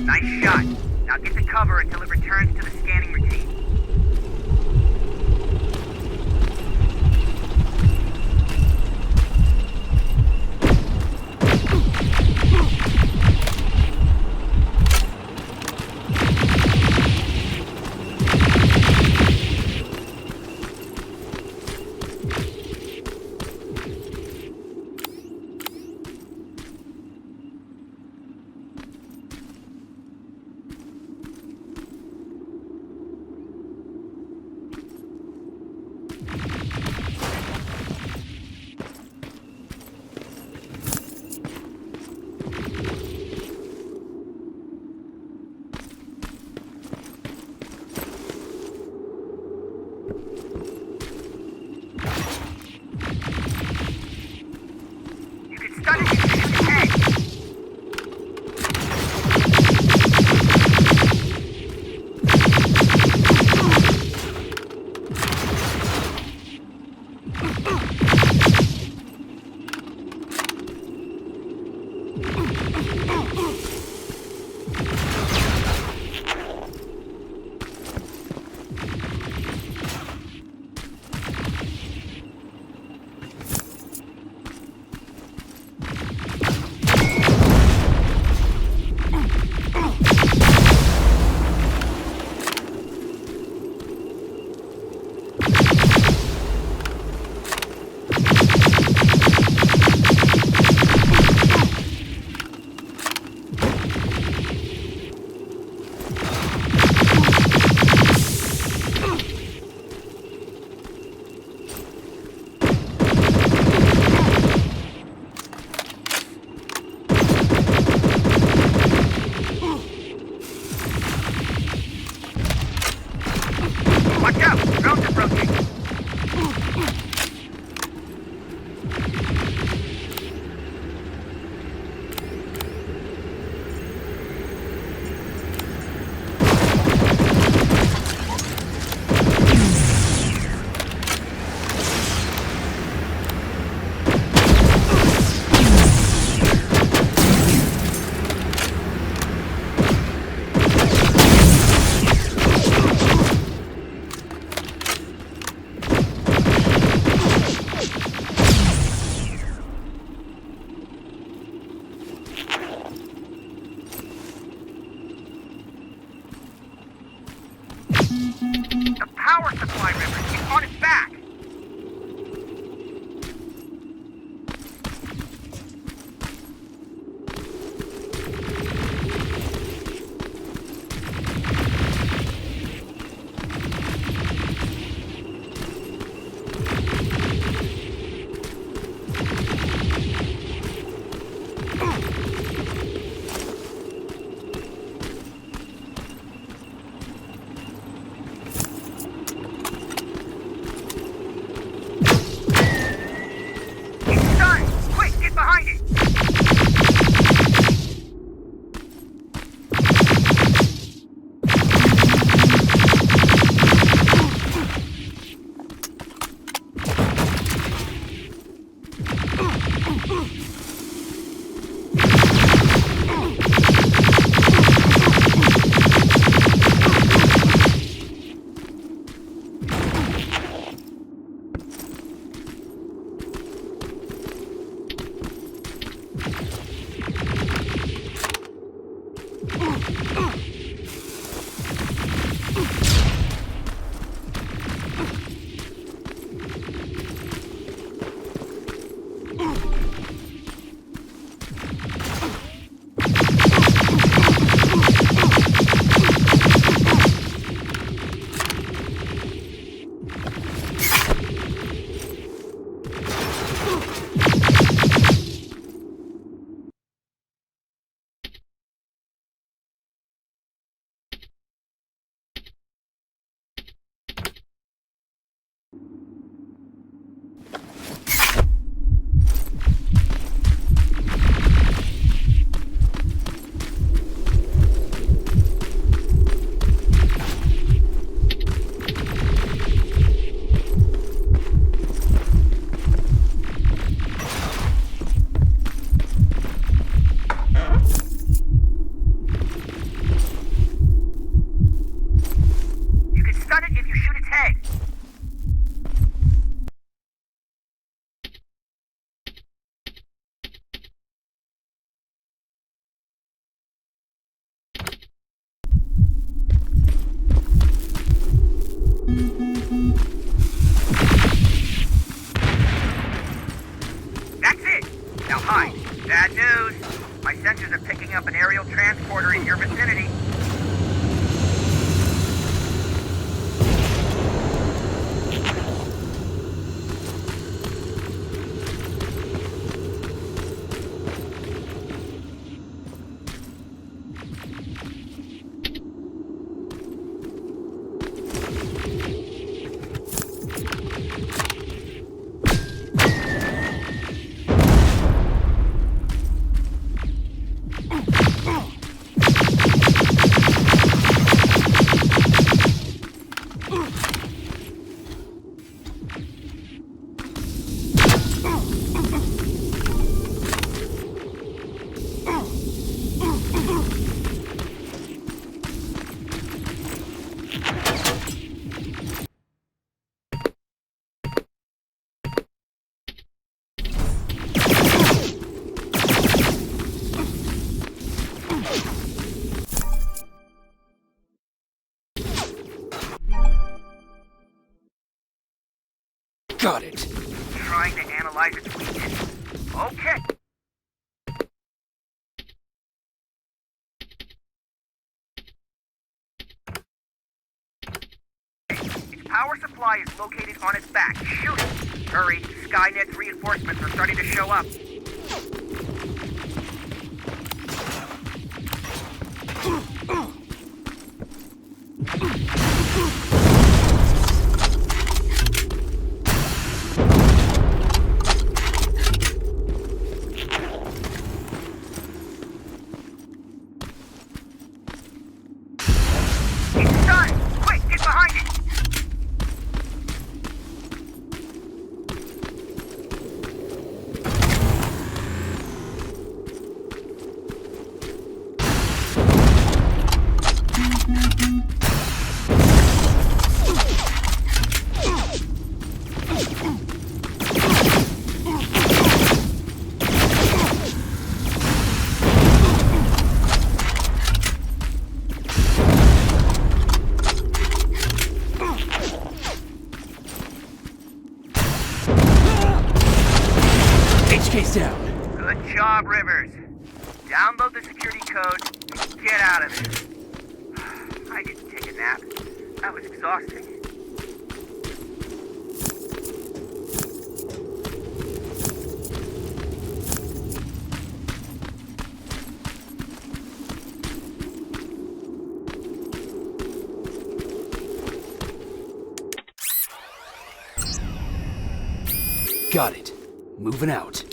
S3: Nice shot. Now get to cover until it returns to the scanning routine. power supply, Rivers. It's on its back. Bad news. My sensors are picking up an aerial transporter in your vicinity.
S1: Got it.
S3: Trying to analyze its weakness. Okay. Its power supply is located on its back. Shoot it! Hurry, Skynet's reinforcements are starting to show up. It's done! Quick, get behind it!
S16: case down.
S3: Good job, Rivers. Download the security code and get out of there. I didn't take a nap. That was exhausting.
S16: Got it. Moving out.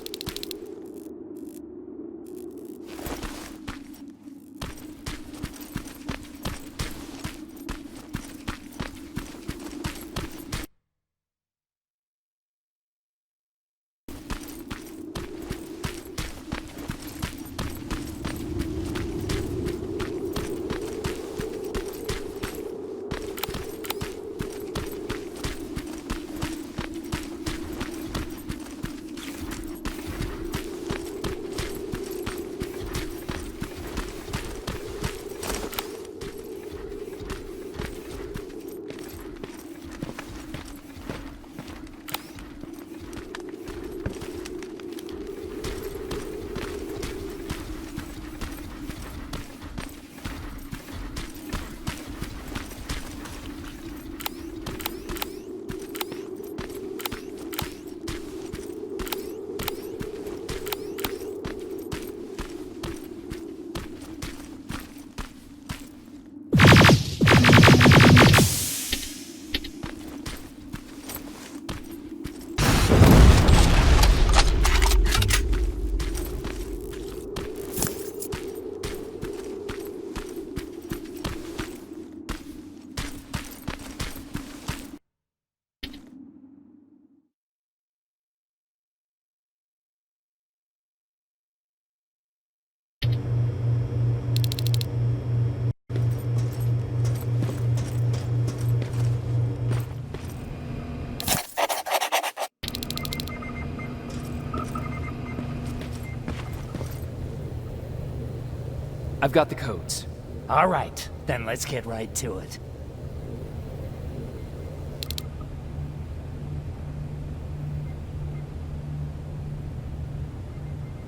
S16: I've got the codes.
S18: All right, then let's get right to it.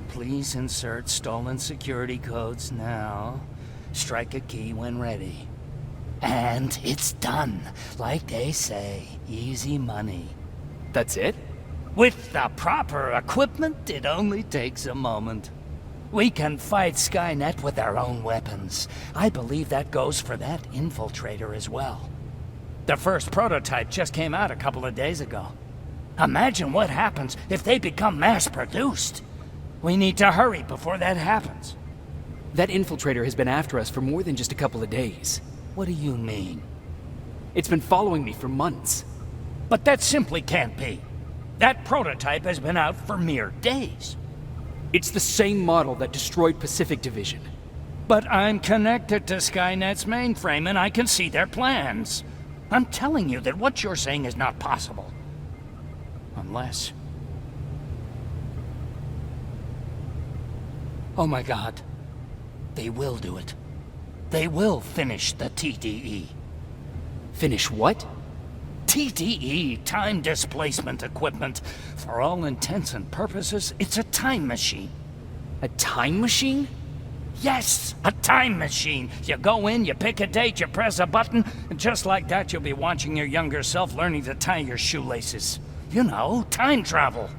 S18: Please insert stolen security codes now. Strike a key when ready. And it's done. Like they say, easy money.
S16: That's it?
S18: With the proper equipment, it only takes a moment. We can fight Skynet with our own weapons. I believe that goes for that infiltrator as well. The first prototype just came out a couple of days ago. Imagine what happens if they become mass-produced. We need to hurry before that happens.
S16: That infiltrator has been after us for more than just a couple of days.
S18: What do you mean?
S16: It's been following me for months.
S18: But that simply can't be. That prototype has been out for mere days.
S16: It's the same model that destroyed Pacific Division.
S18: But I'm connected to Skynet's mainframe and I can see their plans. I'm telling you that what you're saying is not possible. Unless... Oh my God. They will do it. They will finish the TDE.
S16: Finish what?
S18: TDE, time displacement equipment. For all intents and purposes, it's a time machine.
S16: A time machine?
S18: Yes, a time machine. You go in, you pick a date, you press a button, and just like that you'll be watching your younger self learning to tie your shoelaces. You know, time travel.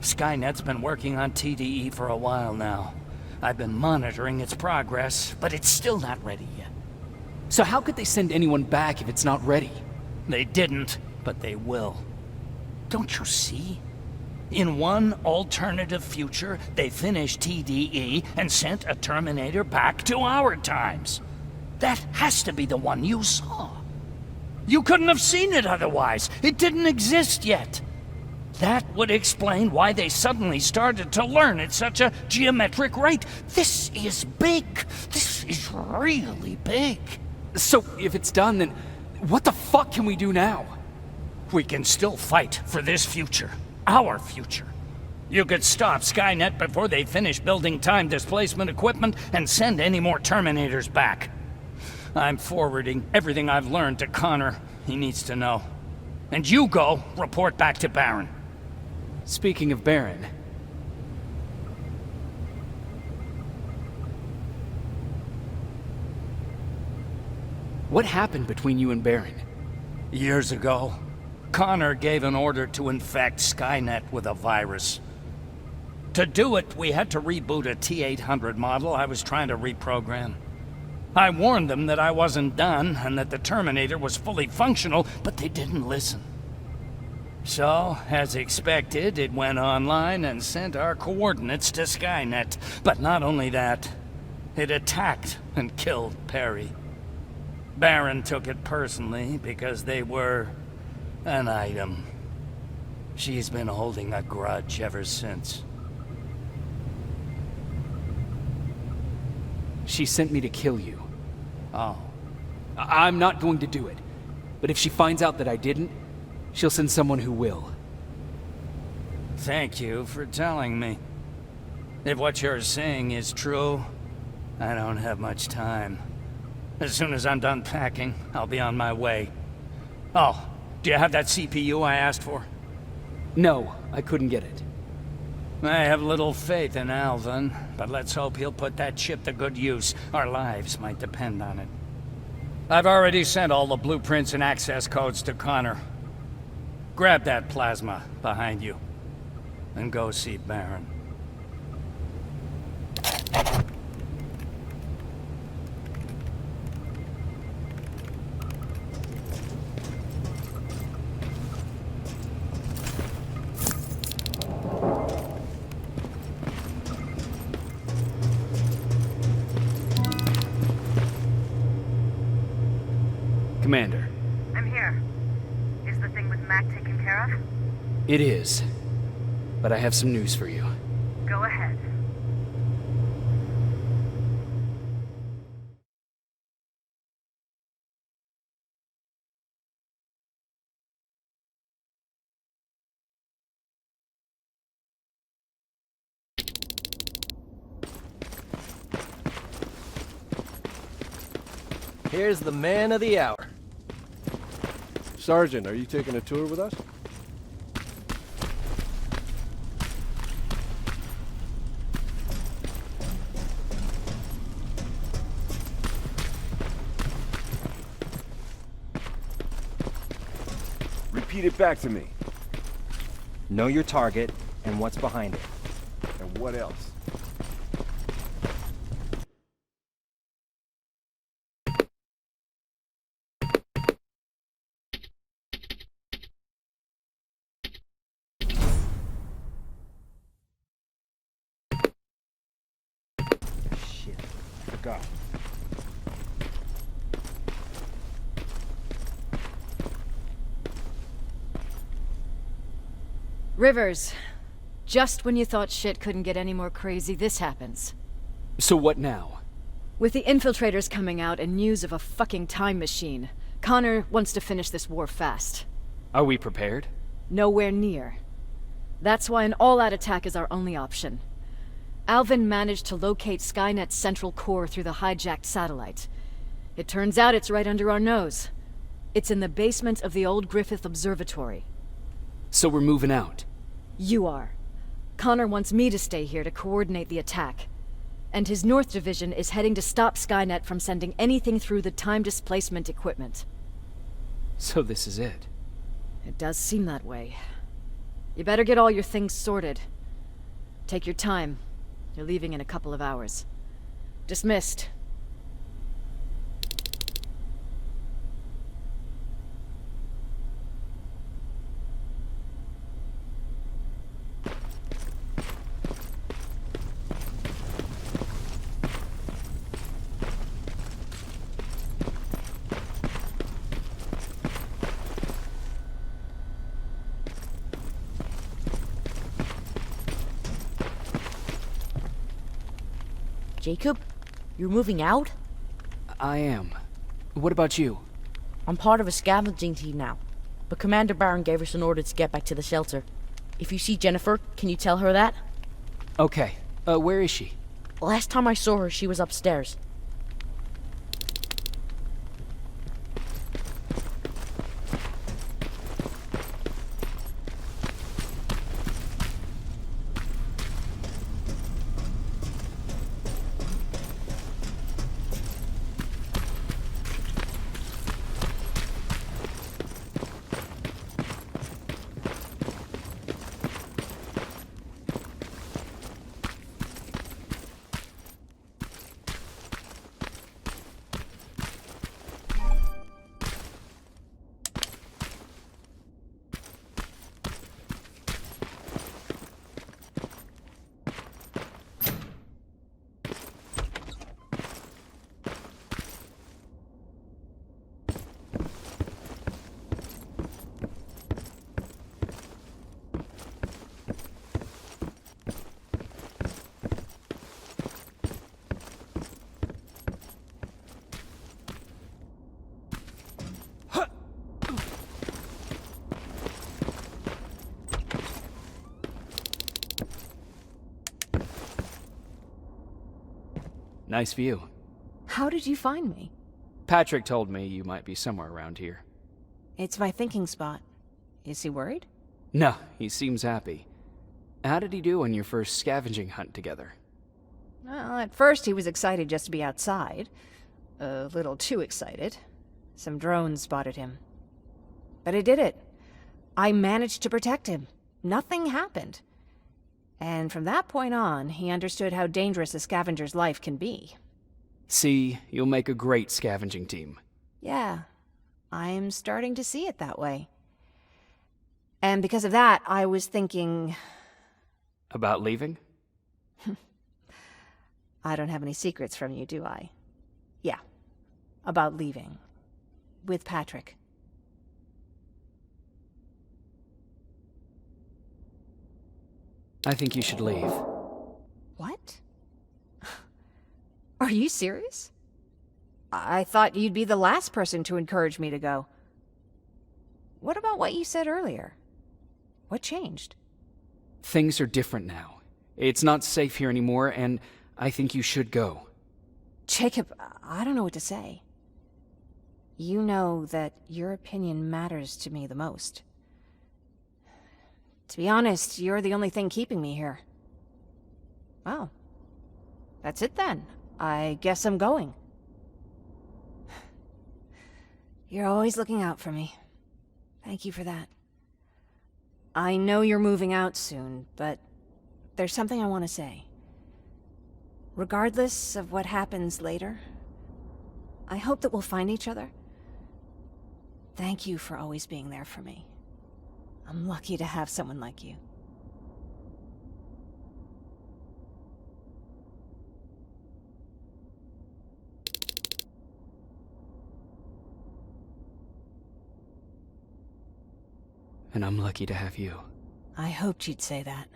S18: Skynet's been working on TDE for a while now. I've been monitoring its progress, but it's still not ready yet.
S16: So how could they send anyone back if it's not ready?
S18: They didn't, but they will. Don't you see? In one alternative future, they finished TDE and sent a Terminator back to our times. That has to be the one you saw. You couldn't have seen it otherwise. It didn't exist yet. That would explain why they suddenly started to learn at such a geometric rate. This is big. This is really big.
S16: So, if it's done, then what the fuck can we do now?
S18: We can still fight for this future. Our future. You could stop Skynet before they finish building time displacement equipment and send any more Terminators back. I'm forwarding everything I've learned to Connor. He needs to know. And you go report back to Baron.
S16: Speaking of Baron, What happened between you and Baron?
S18: Years ago, Connor gave an order to infect Skynet with a virus. To do it, we had to reboot a T-800 model I was trying to reprogram. I warned them that I wasn't done and that the Terminator was fully functional, but they didn't listen. So, as expected, it went online and sent our coordinates to Skynet. But not only that, it attacked and killed Perry. Baron took it personally because they were an item. She's been holding a grudge ever since.
S16: She sent me to kill you.
S18: Oh.
S16: I'm not going to do it. But if she finds out that I didn't, she'll send someone who will.
S18: Thank you for telling me. If what you're saying is true, I don't have much time. As soon as I'm done packing, I'll be on my way. Oh, do you have that CPU I asked for?
S16: No, I couldn't get it.
S18: I have little faith in Alvin, but let's hope he'll put that chip to good use. Our lives might depend on it. I've already sent all the blueprints and access codes to Connor. Grab that plasma behind you, and go see Baron.
S16: Commander.
S15: I'm here. Is the thing with Mac taken care of?
S16: It is. But I have some news for you.
S15: Go ahead.
S9: Here's the man of the hour.
S17: Sergeant, are you taking a tour with us?
S8: Repeat it back to me.
S13: Know your target and what's behind it.
S8: And what else?
S13: Shit, forgot.
S11: Rivers, just when you thought shit couldn't get any more crazy, this happens.
S16: So what now?
S11: With the infiltrators coming out and news of a fucking time machine, Connor wants to finish this war fast.
S16: Are we prepared?
S11: Nowhere near. That's why an all-out attack is our only option. Alvin managed to locate Skynet's central core through the hijacked satellite. It turns out it's right under our nose. It's in the basement of the old Griffith Observatory.
S16: So we're moving out?
S11: You are. Connor wants me to stay here to coordinate the attack. And his North Division is heading to stop Skynet from sending anything through the time displacement equipment.
S16: So this is it?
S11: It does seem that way. You better get all your things sorted. Take your time. You're leaving in a couple of hours. Dismissed.
S5: Jacob, you're moving out?
S16: I am. What about you?
S5: I'm part of a scavenging team now, but Commander Baron gave us an order to get back to the shelter. If you see Jennifer, can you tell her that?
S16: Okay. Where is she?
S5: Last time I saw her, she was upstairs.
S16: Nice view.
S4: How did you find me?
S16: Patrick told me you might be somewhere around here.
S4: It's my thinking spot. Is he worried?
S16: No, he seems happy. How did he do on your first scavenging hunt together?
S4: Well, at first he was excited just to be outside. A little too excited. Some drones spotted him. But I did it. I managed to protect him. Nothing happened. And from that point on, he understood how dangerous a scavenger's life can be.
S16: See, you'll make a great scavenging team.
S4: Yeah, I'm starting to see it that way. And because of that, I was thinking...
S16: About leaving?
S4: I don't have any secrets from you, do I? Yeah, about leaving. With Patrick.
S16: I think you should leave.
S4: What? Are you serious? I thought you'd be the last person to encourage me to go. What about what you said earlier? What changed?
S16: Things are different now. It's not safe here anymore, and I think you should go.
S4: Jacob, I don't know what to say. You know that your opinion matters to me the most. To be honest, you're the only thing keeping me here. Well, that's it then. I guess I'm going. You're always looking out for me. Thank you for that. I know you're moving out soon, but there's something I want to say. Regardless of what happens later, I hope that we'll find each other. Thank you for always being there for me. I'm lucky to have someone like you.
S16: And I'm lucky to have you.
S4: I hoped you'd say that.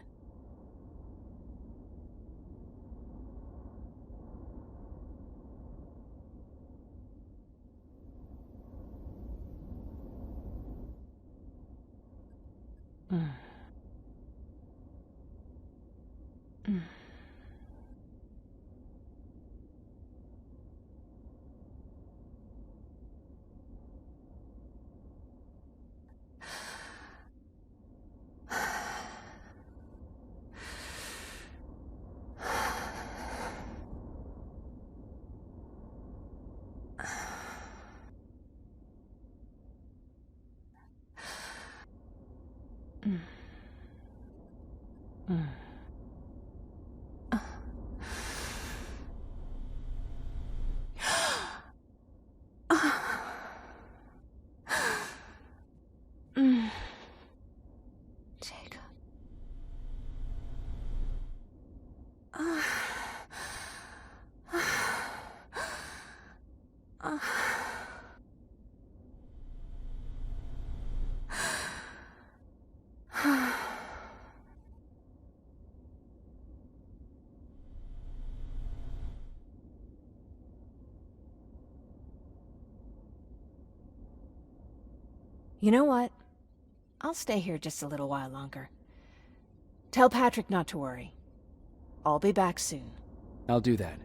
S4: Mm. Mm. Mm. Jacob. You know what? I'll stay here just a little while longer. Tell Patrick not to worry. I'll be back soon.
S16: I'll do that.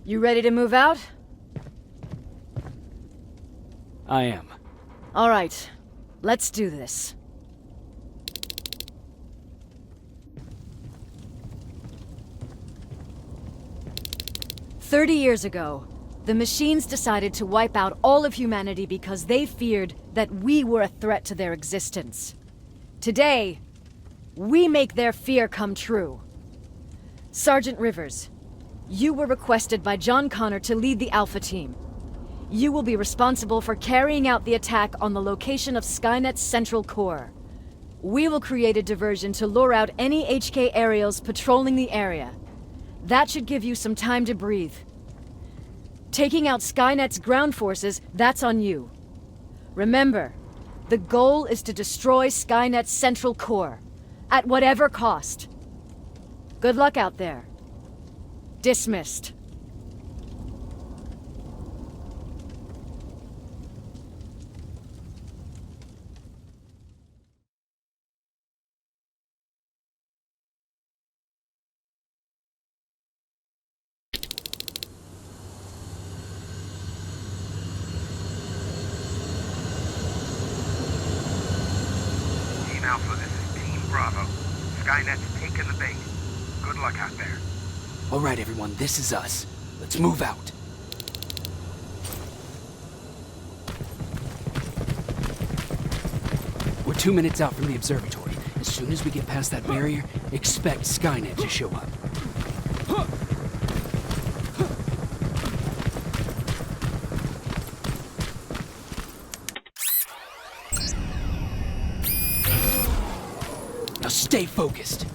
S11: You ready to move out?
S16: I am.
S11: All right, let's do this. "30 years ago, the machines decided to wipe out all of humanity because they feared that we were a threat to their existence. Today, we make their fear come true. Sergeant Rivers, you were requested by John Connor to lead the Alpha Team. You will be responsible for carrying out the attack on the location of Skynet's central core. We will create a diversion to lure out any HK aerials patrolling the area. That should give you some time to breathe. Taking out Skynet's ground forces, that's on you. Remember, the goal is to destroy Skynet's central core, at whatever cost. Good luck out there. Dismissed.
S3: Team Alpha, this is Team Bravo. Skynet's taken the bait. Good luck out there.
S1: All right, everyone, this is us. Let's move out. We're 2 minutes out from the observatory. As soon as we get past that barrier, expect Skynet to show up. Now stay focused.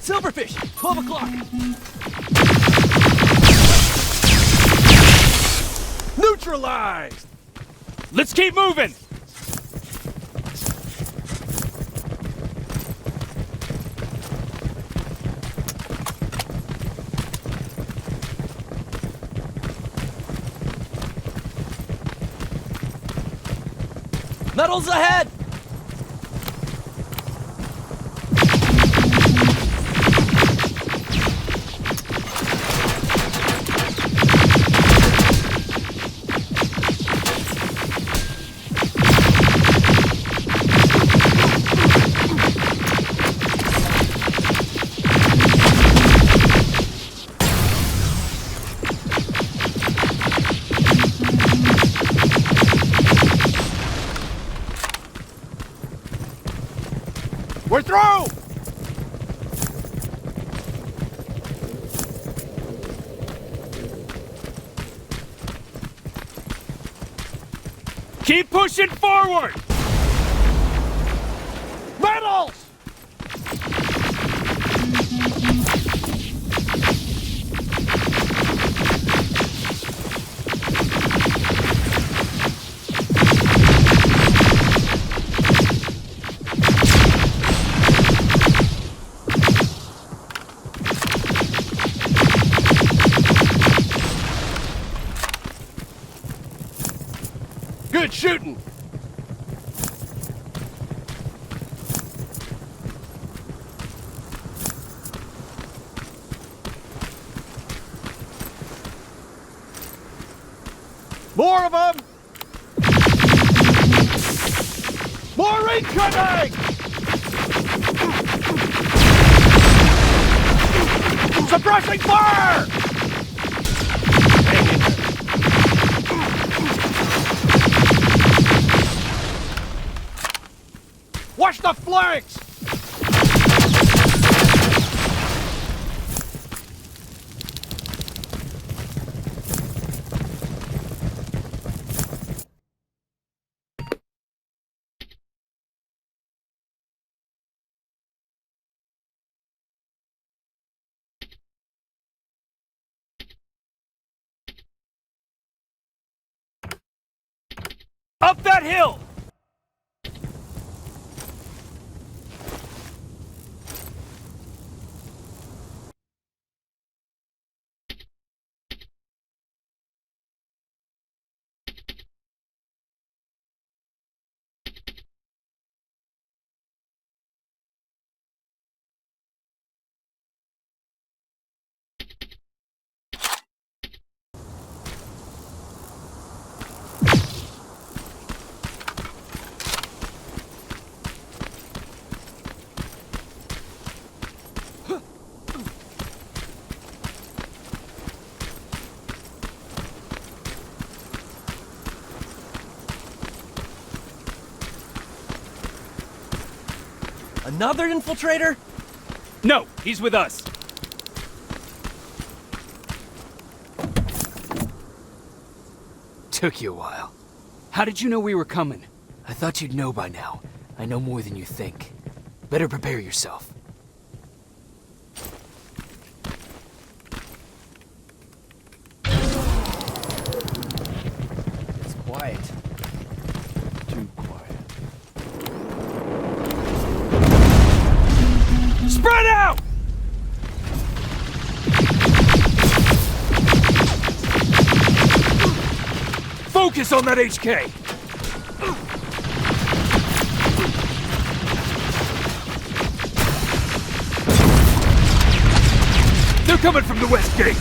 S17: Silverfish, 12 o'clock.
S10: Neutralized! Let's keep moving!
S17: Metals ahead!
S10: We're through! Keep pushing forward! Metals!
S17: Good shooting!
S10: More of them! More incoming! Suppressing fire! Watch the flanks! Up that hill!
S17: Another infiltrator?
S16: No, he's with us.
S1: Took you a while.
S16: How did you know we were coming?
S1: I thought you'd know by now. I know more than you think. Better prepare yourself.
S9: It's quiet.
S17: Too quiet.
S16: Spread out! Focus on that HK! They're coming from the west gate!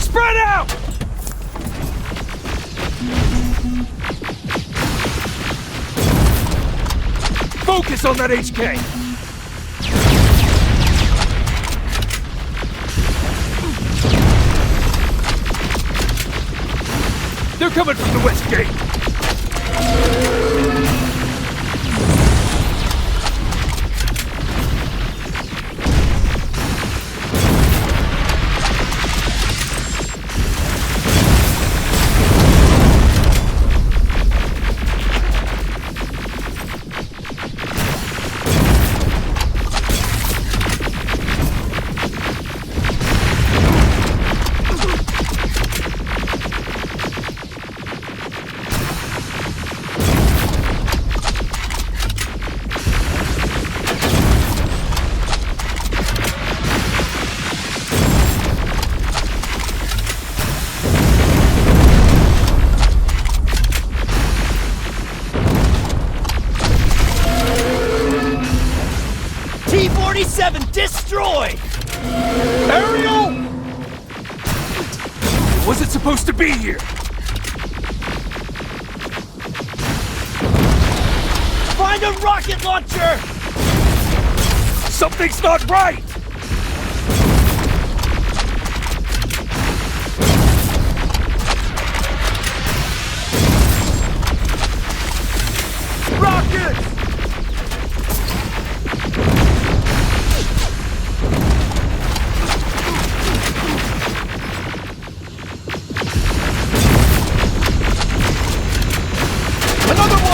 S16: Spread out! Focus on that HK! They're coming from the west gate!
S14: T-47 destroyed!
S16: Ariel! It wasn't supposed to be here!
S14: Find a rocket launcher!
S16: Something's not right!
S14: Rockets! Another one!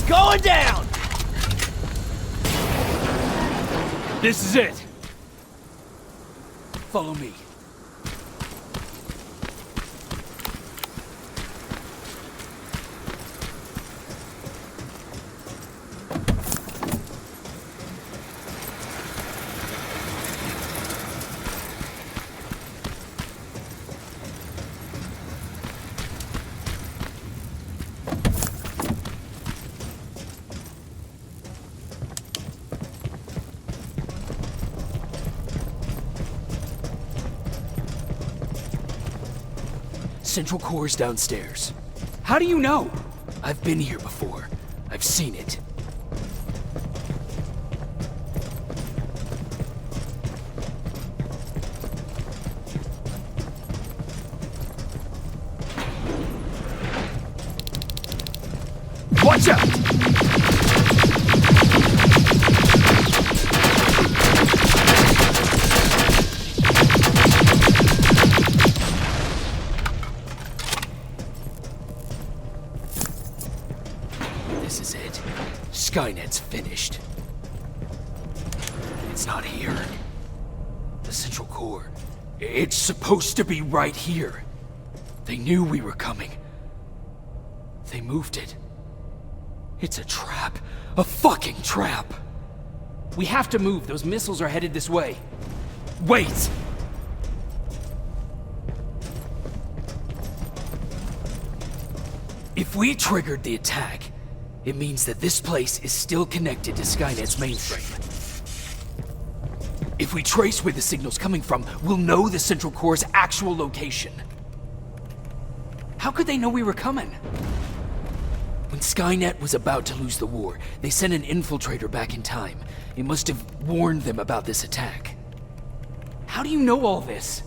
S14: Going down!
S16: This is it! Follow me.
S1: central core's downstairs.
S16: How do you know?
S1: I've been here before. I've seen it.
S16: Watch out!
S1: This is it. Skynet's finished. It's not here. The central core. It's supposed to be right here. They knew we were coming. They moved it. It's a trap. A fucking trap!
S16: We have to move. Those missiles are headed this way.
S1: Wait! If we triggered the attack, it means that this place is still connected to Skynet's mainframe. If we trace where the signal's coming from, we'll know the central core's actual location.
S16: How could they know we were coming?
S1: When Skynet was about to lose the war, they sent an infiltrator back in time. It must have warned them about this attack.
S16: How do you know all this?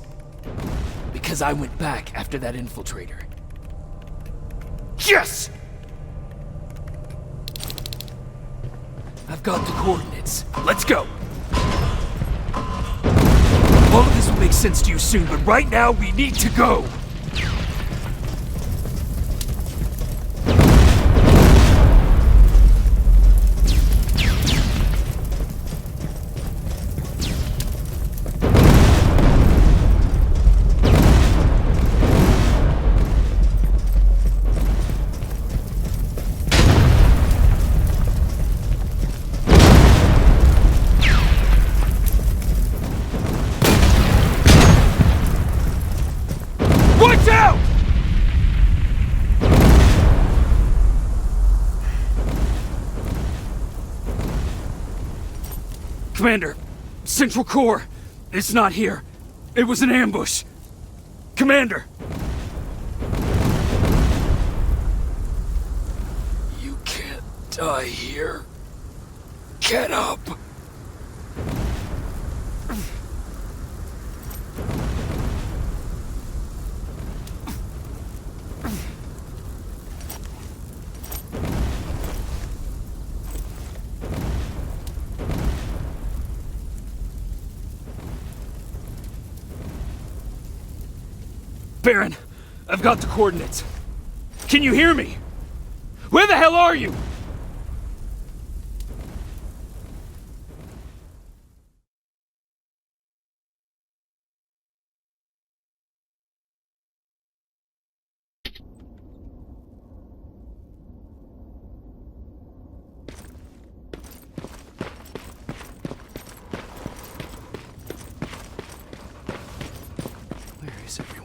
S1: Because I went back after that infiltrator.
S16: Yes!
S1: I've got the coordinates.
S16: Let's go!
S1: All of this will make sense to you soon, but right now we need to go!
S16: Watch out!
S1: Commander, Central Core, it's not here. It was an ambush. Commander! You can't die here. Get up!
S16: Baron, I've got the coordinates. Can you hear me? Where the hell are you?
S1: Where is everyone?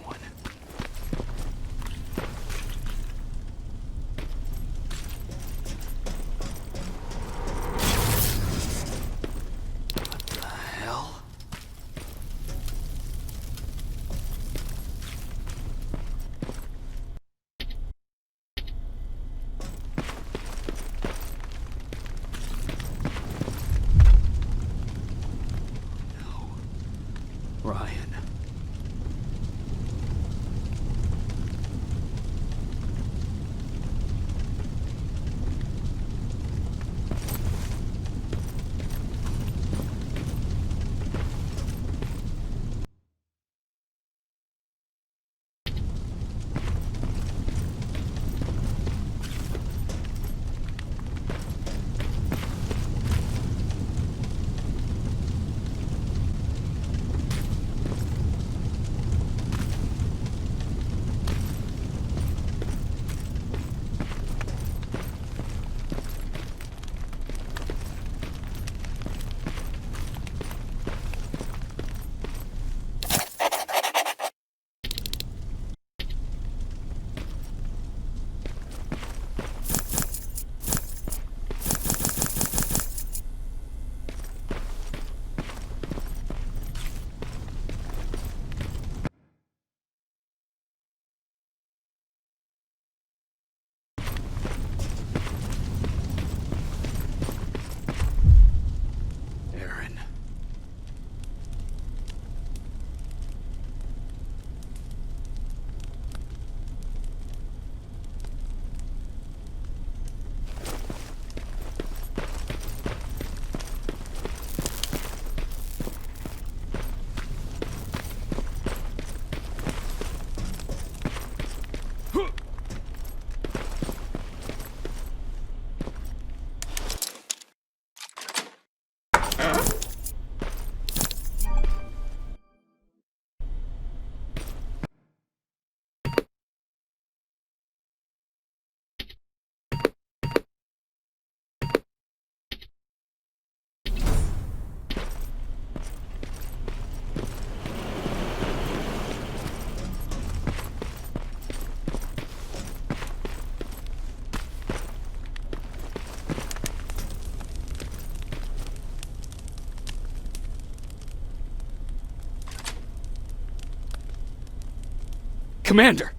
S16: Commander!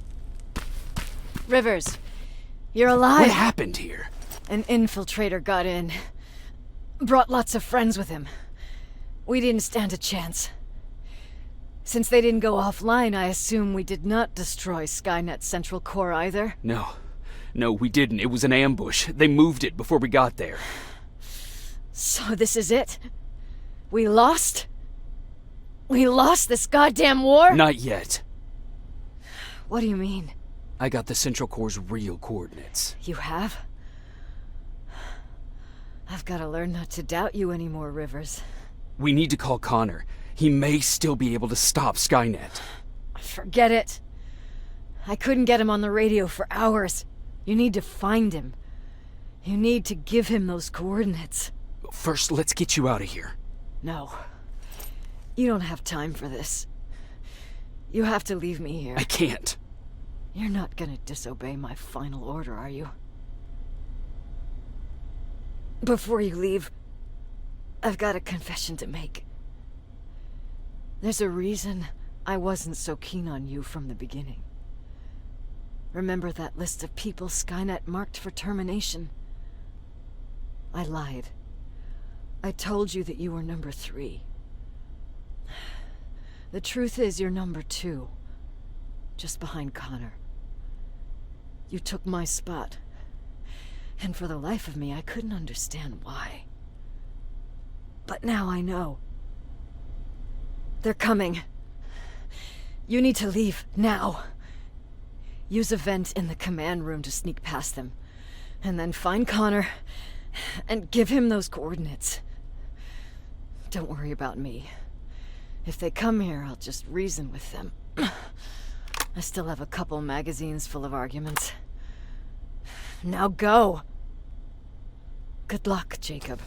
S11: Rivers, you're alive.
S16: What happened here?
S11: An infiltrator got in. Brought lots of friends with him. We didn't stand a chance. Since they didn't go offline, I assume we did not destroy Skynet's central core either.
S16: No, we didn't. It was an ambush. They moved it before we got there.
S11: So this is it? We lost? We lost this goddamn war?
S16: Not yet.
S11: What do you mean?
S16: I got the Central Core's real coordinates.
S11: You have? I've got to learn not to doubt you anymore, Rivers.
S16: We need to call Connor. He may still be able to stop Skynet.
S11: Forget it. I couldn't get him on the radio for hours. You need to find him. You need to give him those coordinates.
S16: First, let's get you out of here.
S11: No. You don't have time for this. You have to leave me here.
S16: I can't.
S11: You're not gonna disobey my final order, are you? Before you leave, I've got a confession to make. There's a reason I wasn't so keen on you from the beginning. Remember that list of people Skynet marked for termination? I lied. I told you that you were number 3. The truth is you're number 2, just behind Connor. You took my spot, and for the life of me, I couldn't understand why. But now I know. They're coming. You need to leave, now. Use a vent in the command room to sneak past them, and then find Connor, and give him those coordinates. Don't worry about me. If they come here, I'll just reason with them. I still have a couple magazines full of arguments. Now go! Good luck, Jacob.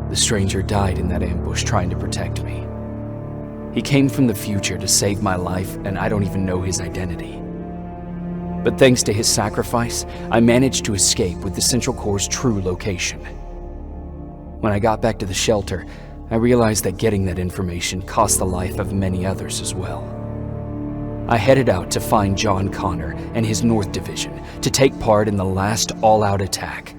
S1: The stranger died in that ambush trying to protect me. He came from the future to save my life, and I don't even know his identity. But thanks to his sacrifice, I managed to escape with the Central Core's true location. When I got back to the shelter, I realized that getting that information cost the life of many others as well. I headed out to find John Connor and his North Division to take part in the last all-out attack.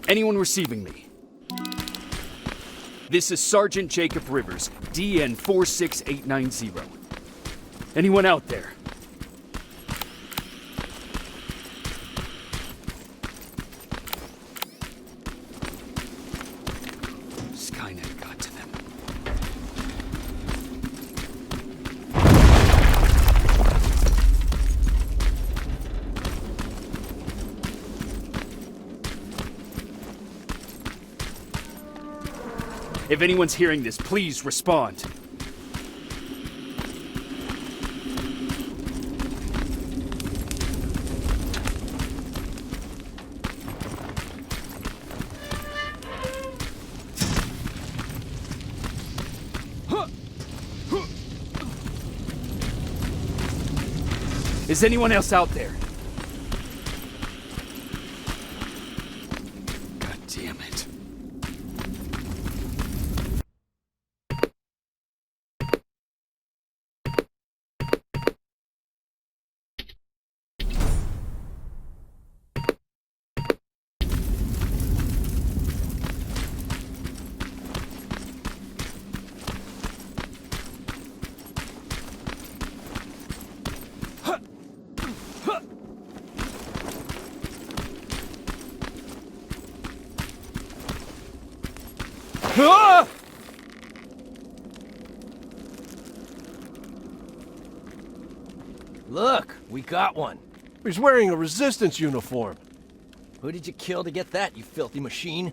S16: Anyone receiving me? This is Sergeant Jacob Rivers, DN 46890. Anyone out there? Skynet got to them. If anyone's hearing this, please respond. Is anyone else out there? God damn it.
S9: Look, we got one.
S17: He's wearing a resistance uniform.
S9: Who did you kill to get that, you filthy machine?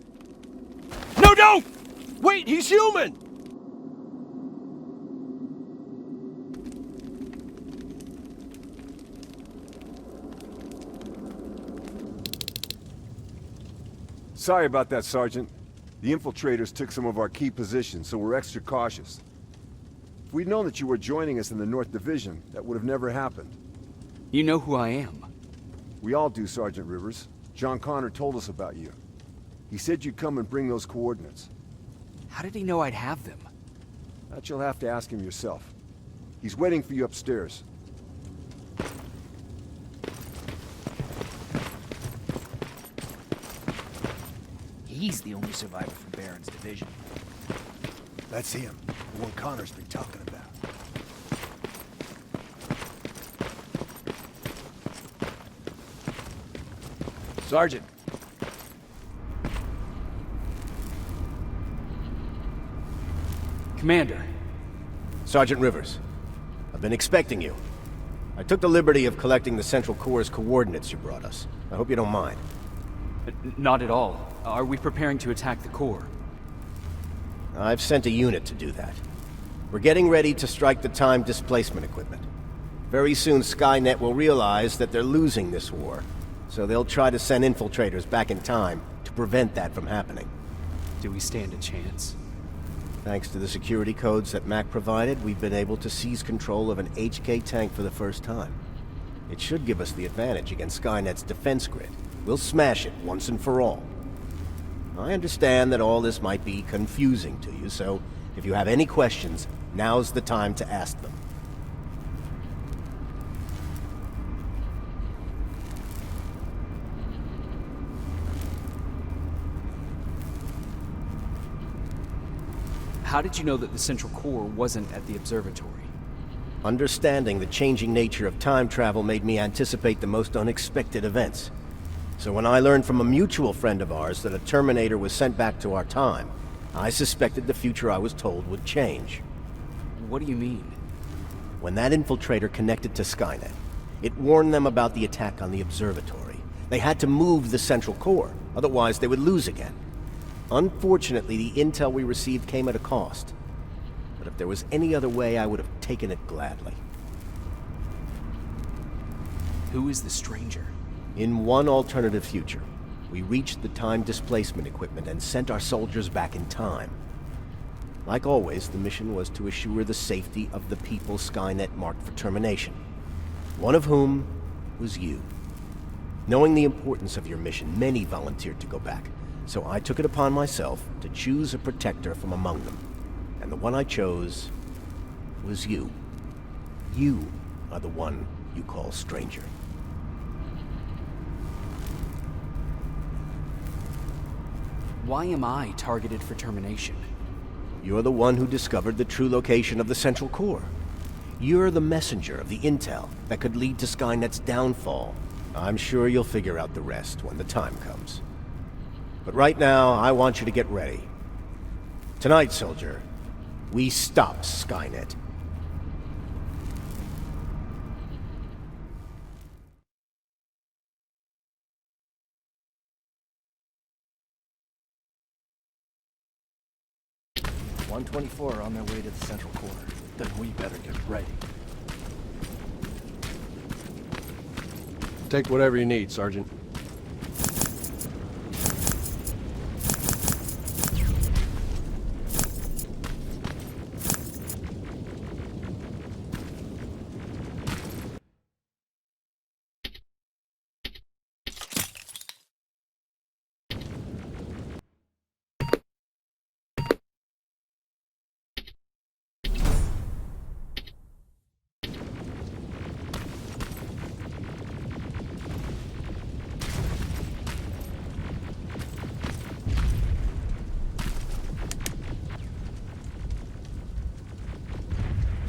S17: No, don't! Wait, he's human!
S8: Sorry about that, Sergeant. The infiltrators took some of our key positions, so we're extra cautious. If we'd known that you were joining us in the North Division, that would have never happened.
S16: You know who I am.
S8: We all do, Sergeant Rivers. John Connor told us about you. He said you'd come and bring those coordinates.
S16: How did he know I'd have them?
S8: That you'll have to ask him yourself. He's waiting for you upstairs.
S14: he's the only survivor from Baron's division.
S8: That's him, the one Connor's been talking about.
S17: Sergeant.
S16: Commander.
S20: Sergeant Rivers, I've been expecting you. I took the liberty of collecting the Central Corps' coordinates you brought us. I hope you don't mind.
S16: Not at all. Are we preparing to attack the Corps?
S20: I've sent a unit to do that. We're getting ready to strike the time displacement equipment. Very soon Skynet will realize that they're losing this war, so they'll try to send infiltrators back in time to prevent that from happening.
S16: Do we stand a chance?
S20: Thanks to the security codes that Mac provided, we've been able to seize control of an HK tank for the first time. It should give us the advantage against Skynet's defense grid. We'll smash it once and for all. I understand that all this might be confusing to you, so if you have any questions, now's the time to ask them.
S16: How did you know that the Central Corps wasn't at the observatory?
S20: Understanding the changing nature of time travel made me anticipate the most unexpected events. So when I learned from a mutual friend of ours that a Terminator was sent back to our time, I suspected the future I was told would change.
S16: What do you mean?
S20: When that infiltrator connected to Skynet, it warned them about the attack on the observatory. They had to move the Central Corps, otherwise they would lose again. Unfortunately, the intel we received came at a cost. But if there was any other way, I would have taken it gladly.
S16: Who is the stranger?
S20: In one alternative future, we reached the time displacement equipment and sent our soldiers back in time. Like always, the mission was to assure the safety of the people Skynet marked for termination. One of whom was you. Knowing the importance of your mission, many volunteered to go back. So I took it upon myself to choose a protector from among them. And the one I chose was you. You are the one you call stranger.
S16: Why am I targeted for termination?
S20: You're the one who discovered the true location of the Central Corps. You're the messenger of the intel that could lead to Skynet's downfall. I'm sure you'll figure out the rest when the time comes. But right now, I want you to get ready. Tonight, soldier, we stop Skynet.
S9: $124 on their way to the Central Corps.
S17: Then we better get ready. Take whatever you need, Sergeant.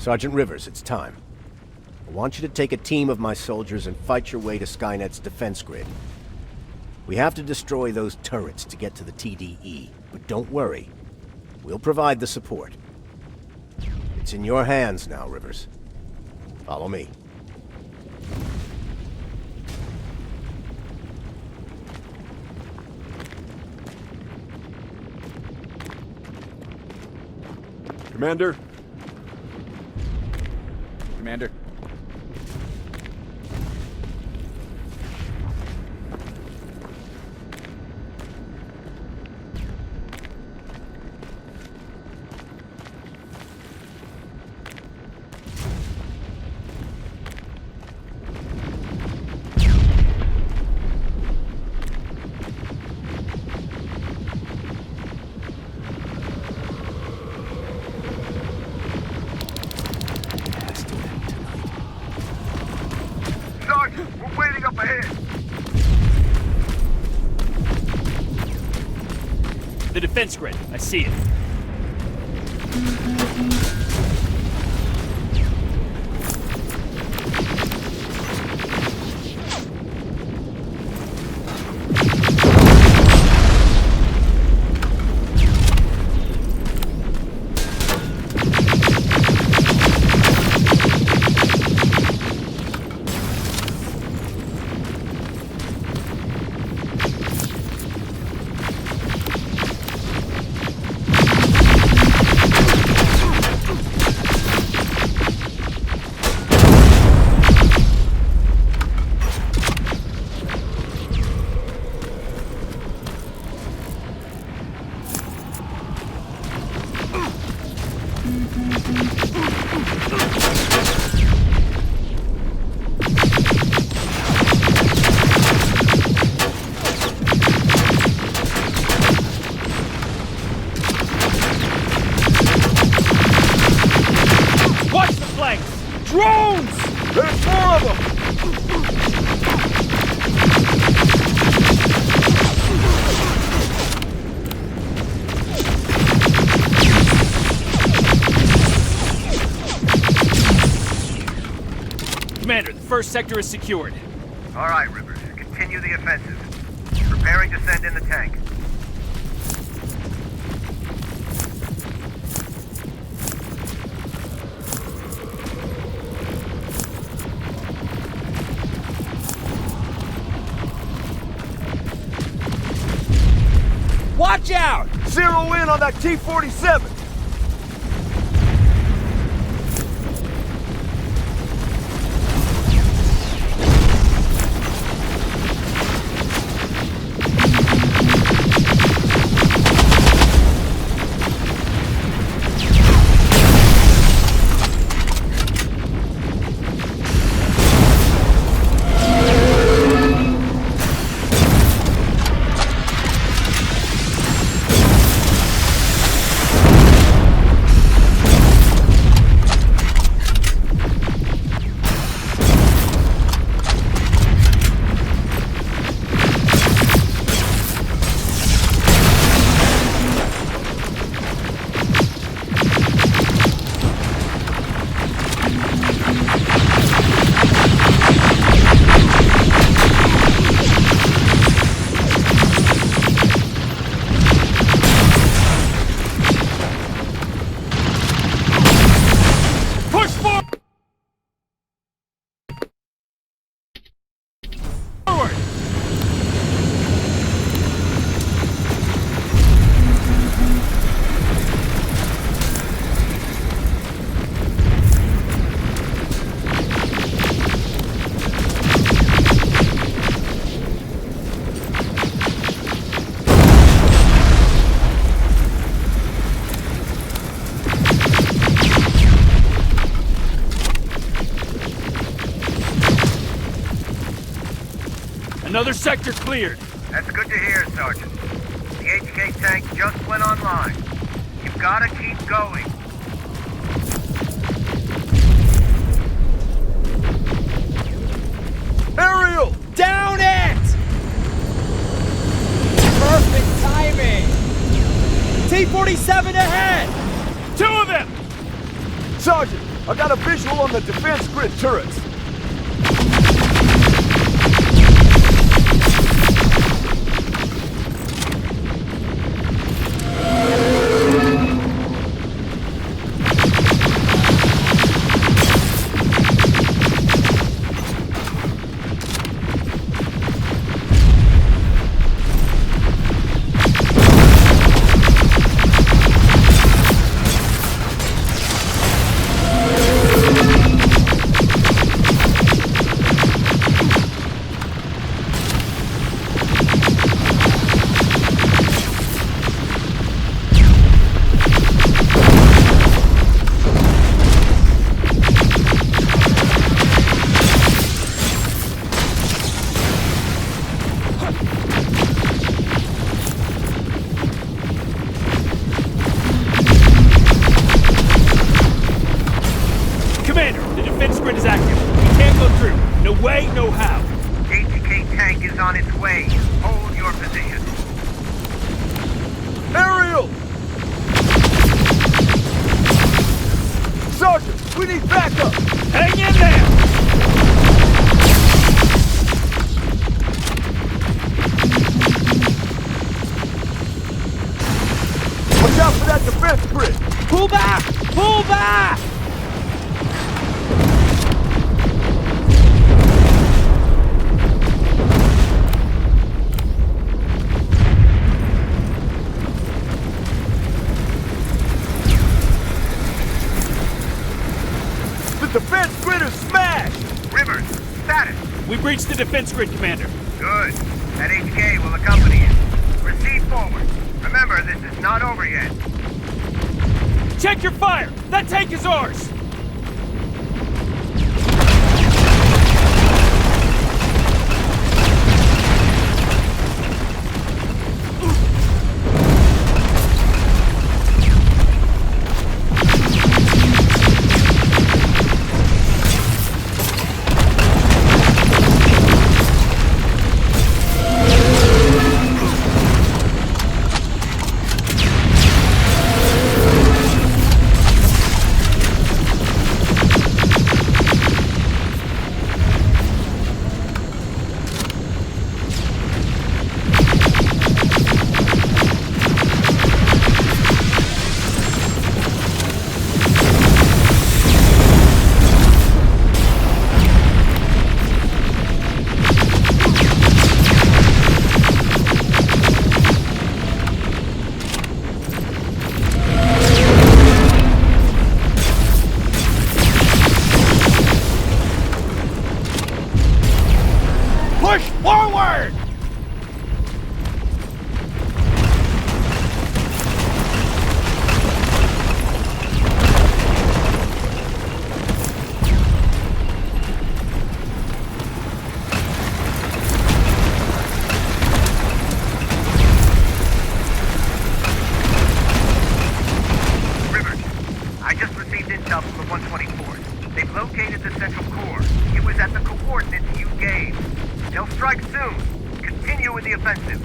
S20: Sergeant Rivers, it's time. I want you to take a team of my soldiers and fight your way to Skynet's defense grid. We have to destroy those turrets to get to the TDE, but don't worry. We'll provide the support. It's in your hands now, Rivers. Follow me.
S8: Commander?
S10: Commander.
S16: The defense grid. I see it.
S6: Drones! There's more of them!
S16: Commander, the first sector is secured.
S3: All right, Rivers. Continue the offensive. Preparing to send in the tank.
S6: Watch out! Zero in on that T-47!
S16: Another sector cleared.
S3: That's good to hear, Sergeant. The HK tank just went online. You've got to keep going.
S6: Aerial!
S21: Down it! Perfect timing! T-47 ahead!
S16: Two of them!
S6: Sergeant, I got a visual on the defense grid turrets. Aerial! Sergeant, we need backup!
S16: Hang in there!
S6: Watch out for that defense grid!
S16: Pull back! Pull back!
S6: The defense grid is smashed!
S3: Rivers, status.
S16: We breached the defense grid, Commander.
S3: Good. That HK will accompany you. Proceed forward. Remember, this is not over yet.
S16: Check your fire! That tank is ours!
S10: Push forward!
S3: Rivers, I just received intel from the 124th. They've located the central core. It was at the coordinates you gave. They'll strike soon. Continue with the offensive.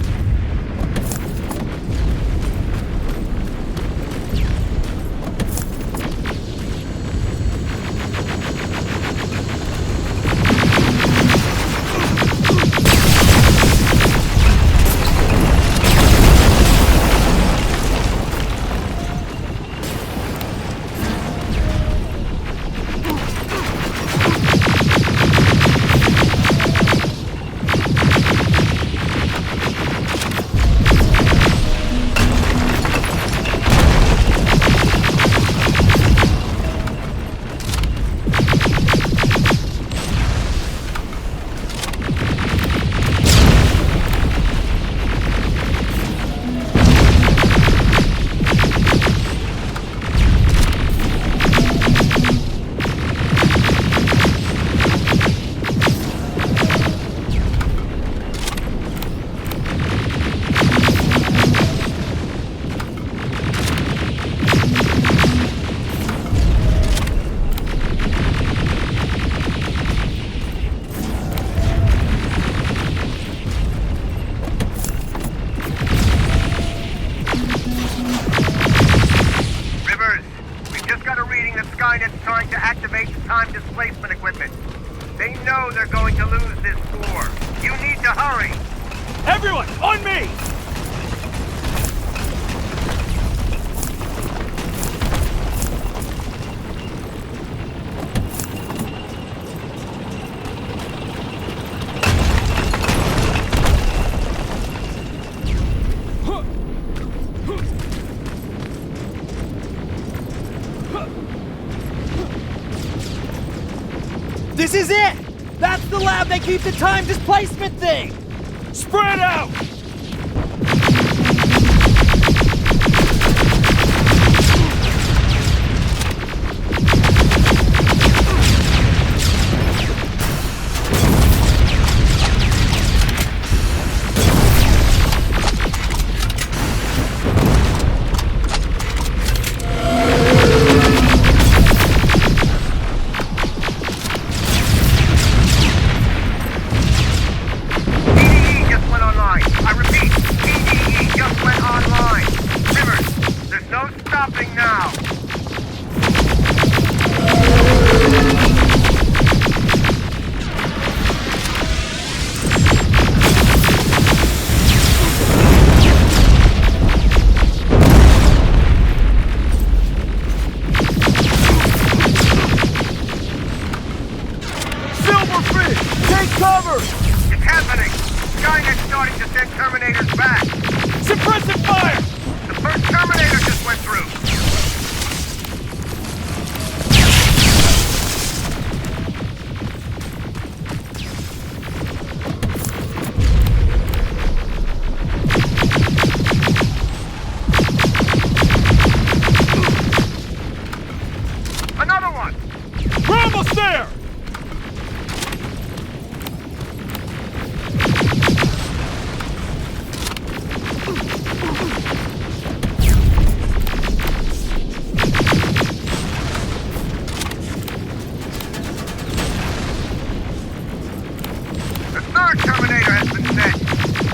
S3: Skynet's trying to activate the time displacement equipment. They know they're going to lose this war. You need to hurry!
S16: Everyone, on me!
S21: This is it! That's the lab they keep the time displacement thing!
S16: Spread out!
S3: Cover! It's happening! Skynet's starting to send Terminators back!
S10: Suppressive fire!
S3: The first Terminator just went through! Another one!
S10: We're almost there!
S3: The third Terminator has been sent!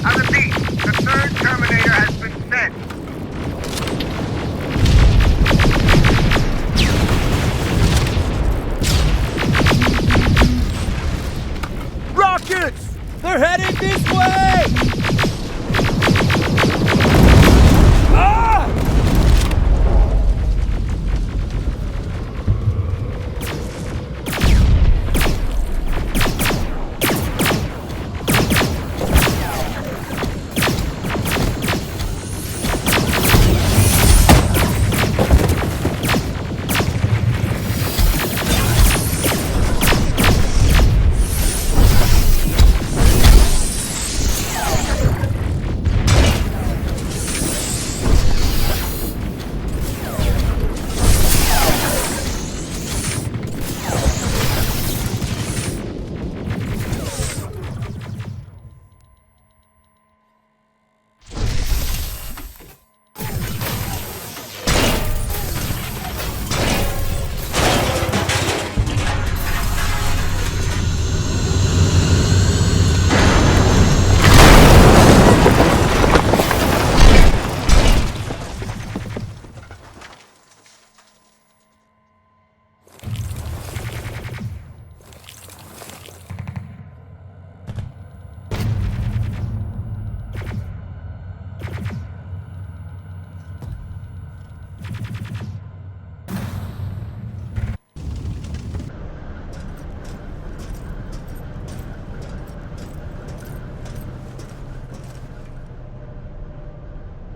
S3: I repeat, the third Terminator has been sent!
S10: Rockets! They're heading this way! Ah!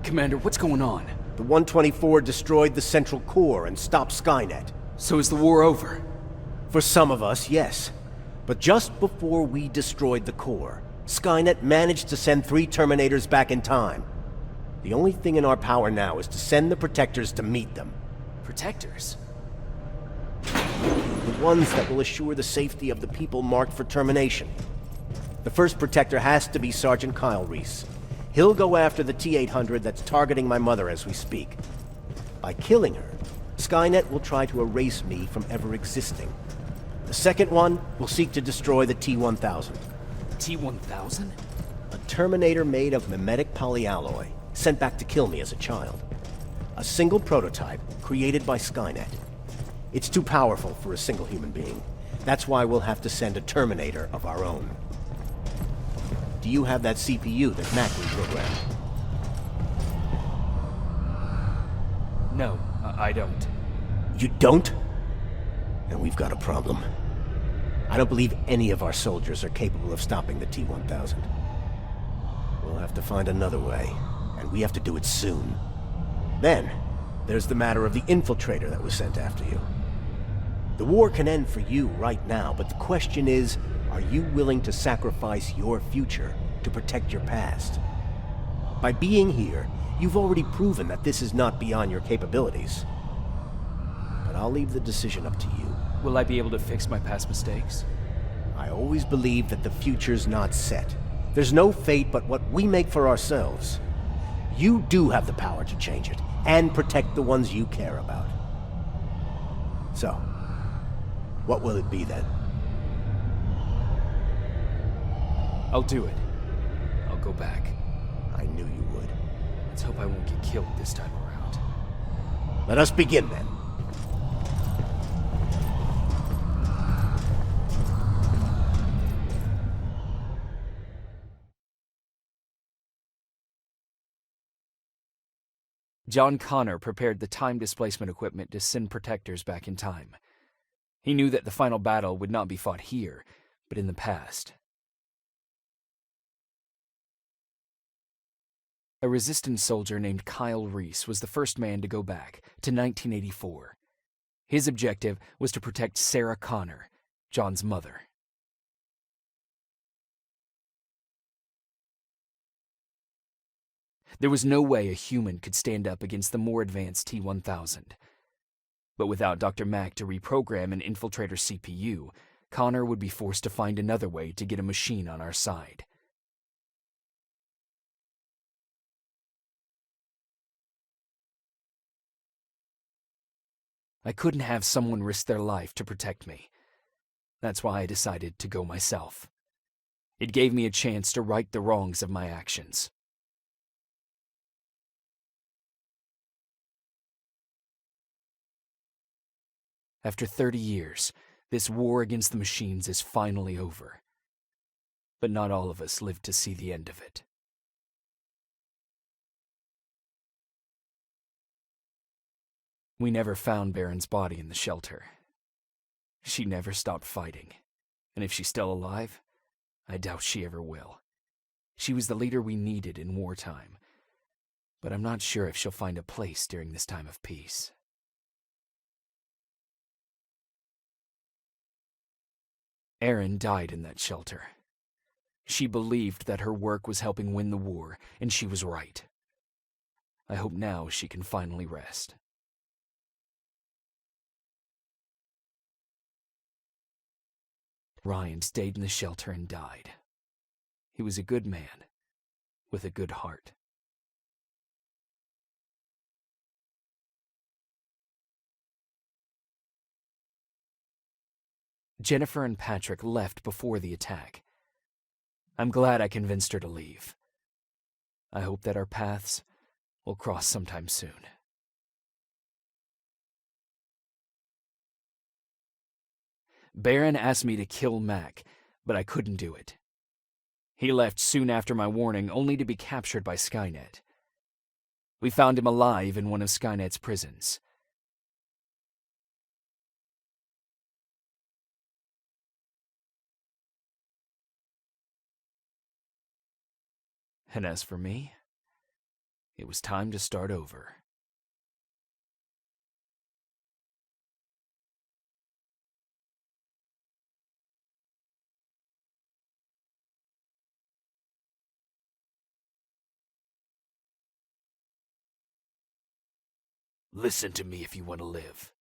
S1: Commander, what's going on?
S20: The 124 destroyed the central core and stopped Skynet.
S1: So is the war over?
S20: For some of us, yes. But just before we destroyed the core, Skynet managed to send 3 Terminators back in time. The only thing in our power now is to send the Protectors to meet them.
S1: Protectors?
S20: The ones that will assure the safety of the people marked for termination. The first Protector has to be Sergeant Kyle Reese. He'll go after the T-800 that's targeting my mother as we speak. By killing her, Skynet will try to erase me from ever existing. The second one will seek to destroy the T-1000.
S1: T-1000?
S20: A Terminator made of mimetic polyalloy, sent back to kill me as a child. A single prototype created by Skynet. It's too powerful for a single human being. That's why we'll have to send a Terminator of our own. Do you have that CPU that Mac reprogrammed?
S1: No, I don't.
S20: You don't? Then we've got a problem. I don't believe any of our soldiers are capable of stopping the T-1000. We'll have to find another way, and we have to do it soon. Then, there's the matter of the infiltrator that was sent after you. The war can end for you right now, but the question is, are you willing to sacrifice your future to protect your past? By being here, you've already proven that this is not beyond your capabilities. But I'll leave the decision up to you.
S1: Will I be able to fix my past mistakes?
S20: I always believe that the future's not set. There's no fate but what we make for ourselves. You do have the power to change it, and protect the ones you care about. So, what will it be then?
S1: I'll do it. I'll go back.
S20: I knew you would.
S1: Let's hope I won't get killed this time around.
S20: Let us begin then.
S1: John Connor prepared the time displacement equipment to send Protectors back in time. He knew that the final battle would not be fought here, but in the past. A resistance soldier named Kyle Reese was the first man to go back to 1984. His objective was to protect Sarah Connor, John's mother. There was no way a human could stand up against the more advanced T-1000. But without Dr. Mack to reprogram an infiltrator CPU, Connor would be forced to find another way to get a machine on our side. I couldn't have someone risk their life to protect me. That's why I decided to go myself. It gave me a chance to right the wrongs of my actions. After 30 years, this war against the machines is finally over. But not all of us lived to see the end of it. We never found Baron's body in the shelter. She never stopped fighting, and if she's still alive, I doubt she ever will. She was the leader we needed in wartime, but I'm not sure if she'll find a place during this time of peace. Erin died in that shelter. She believed that her work was helping win the war, and she was right. I hope now she can finally rest. Ryan stayed in the shelter and died. He was a good man, with a good heart. Jennifer and Patrick left before the attack. I'm glad I convinced her to leave. I hope that our paths will cross sometime soon. Baron asked me to kill Mac, but I couldn't do it. He left soon after my warning, only to be captured by Skynet. We found him alive in one of Skynet's prisons. And as for me, it was time to start over. Listen to me if you want to live.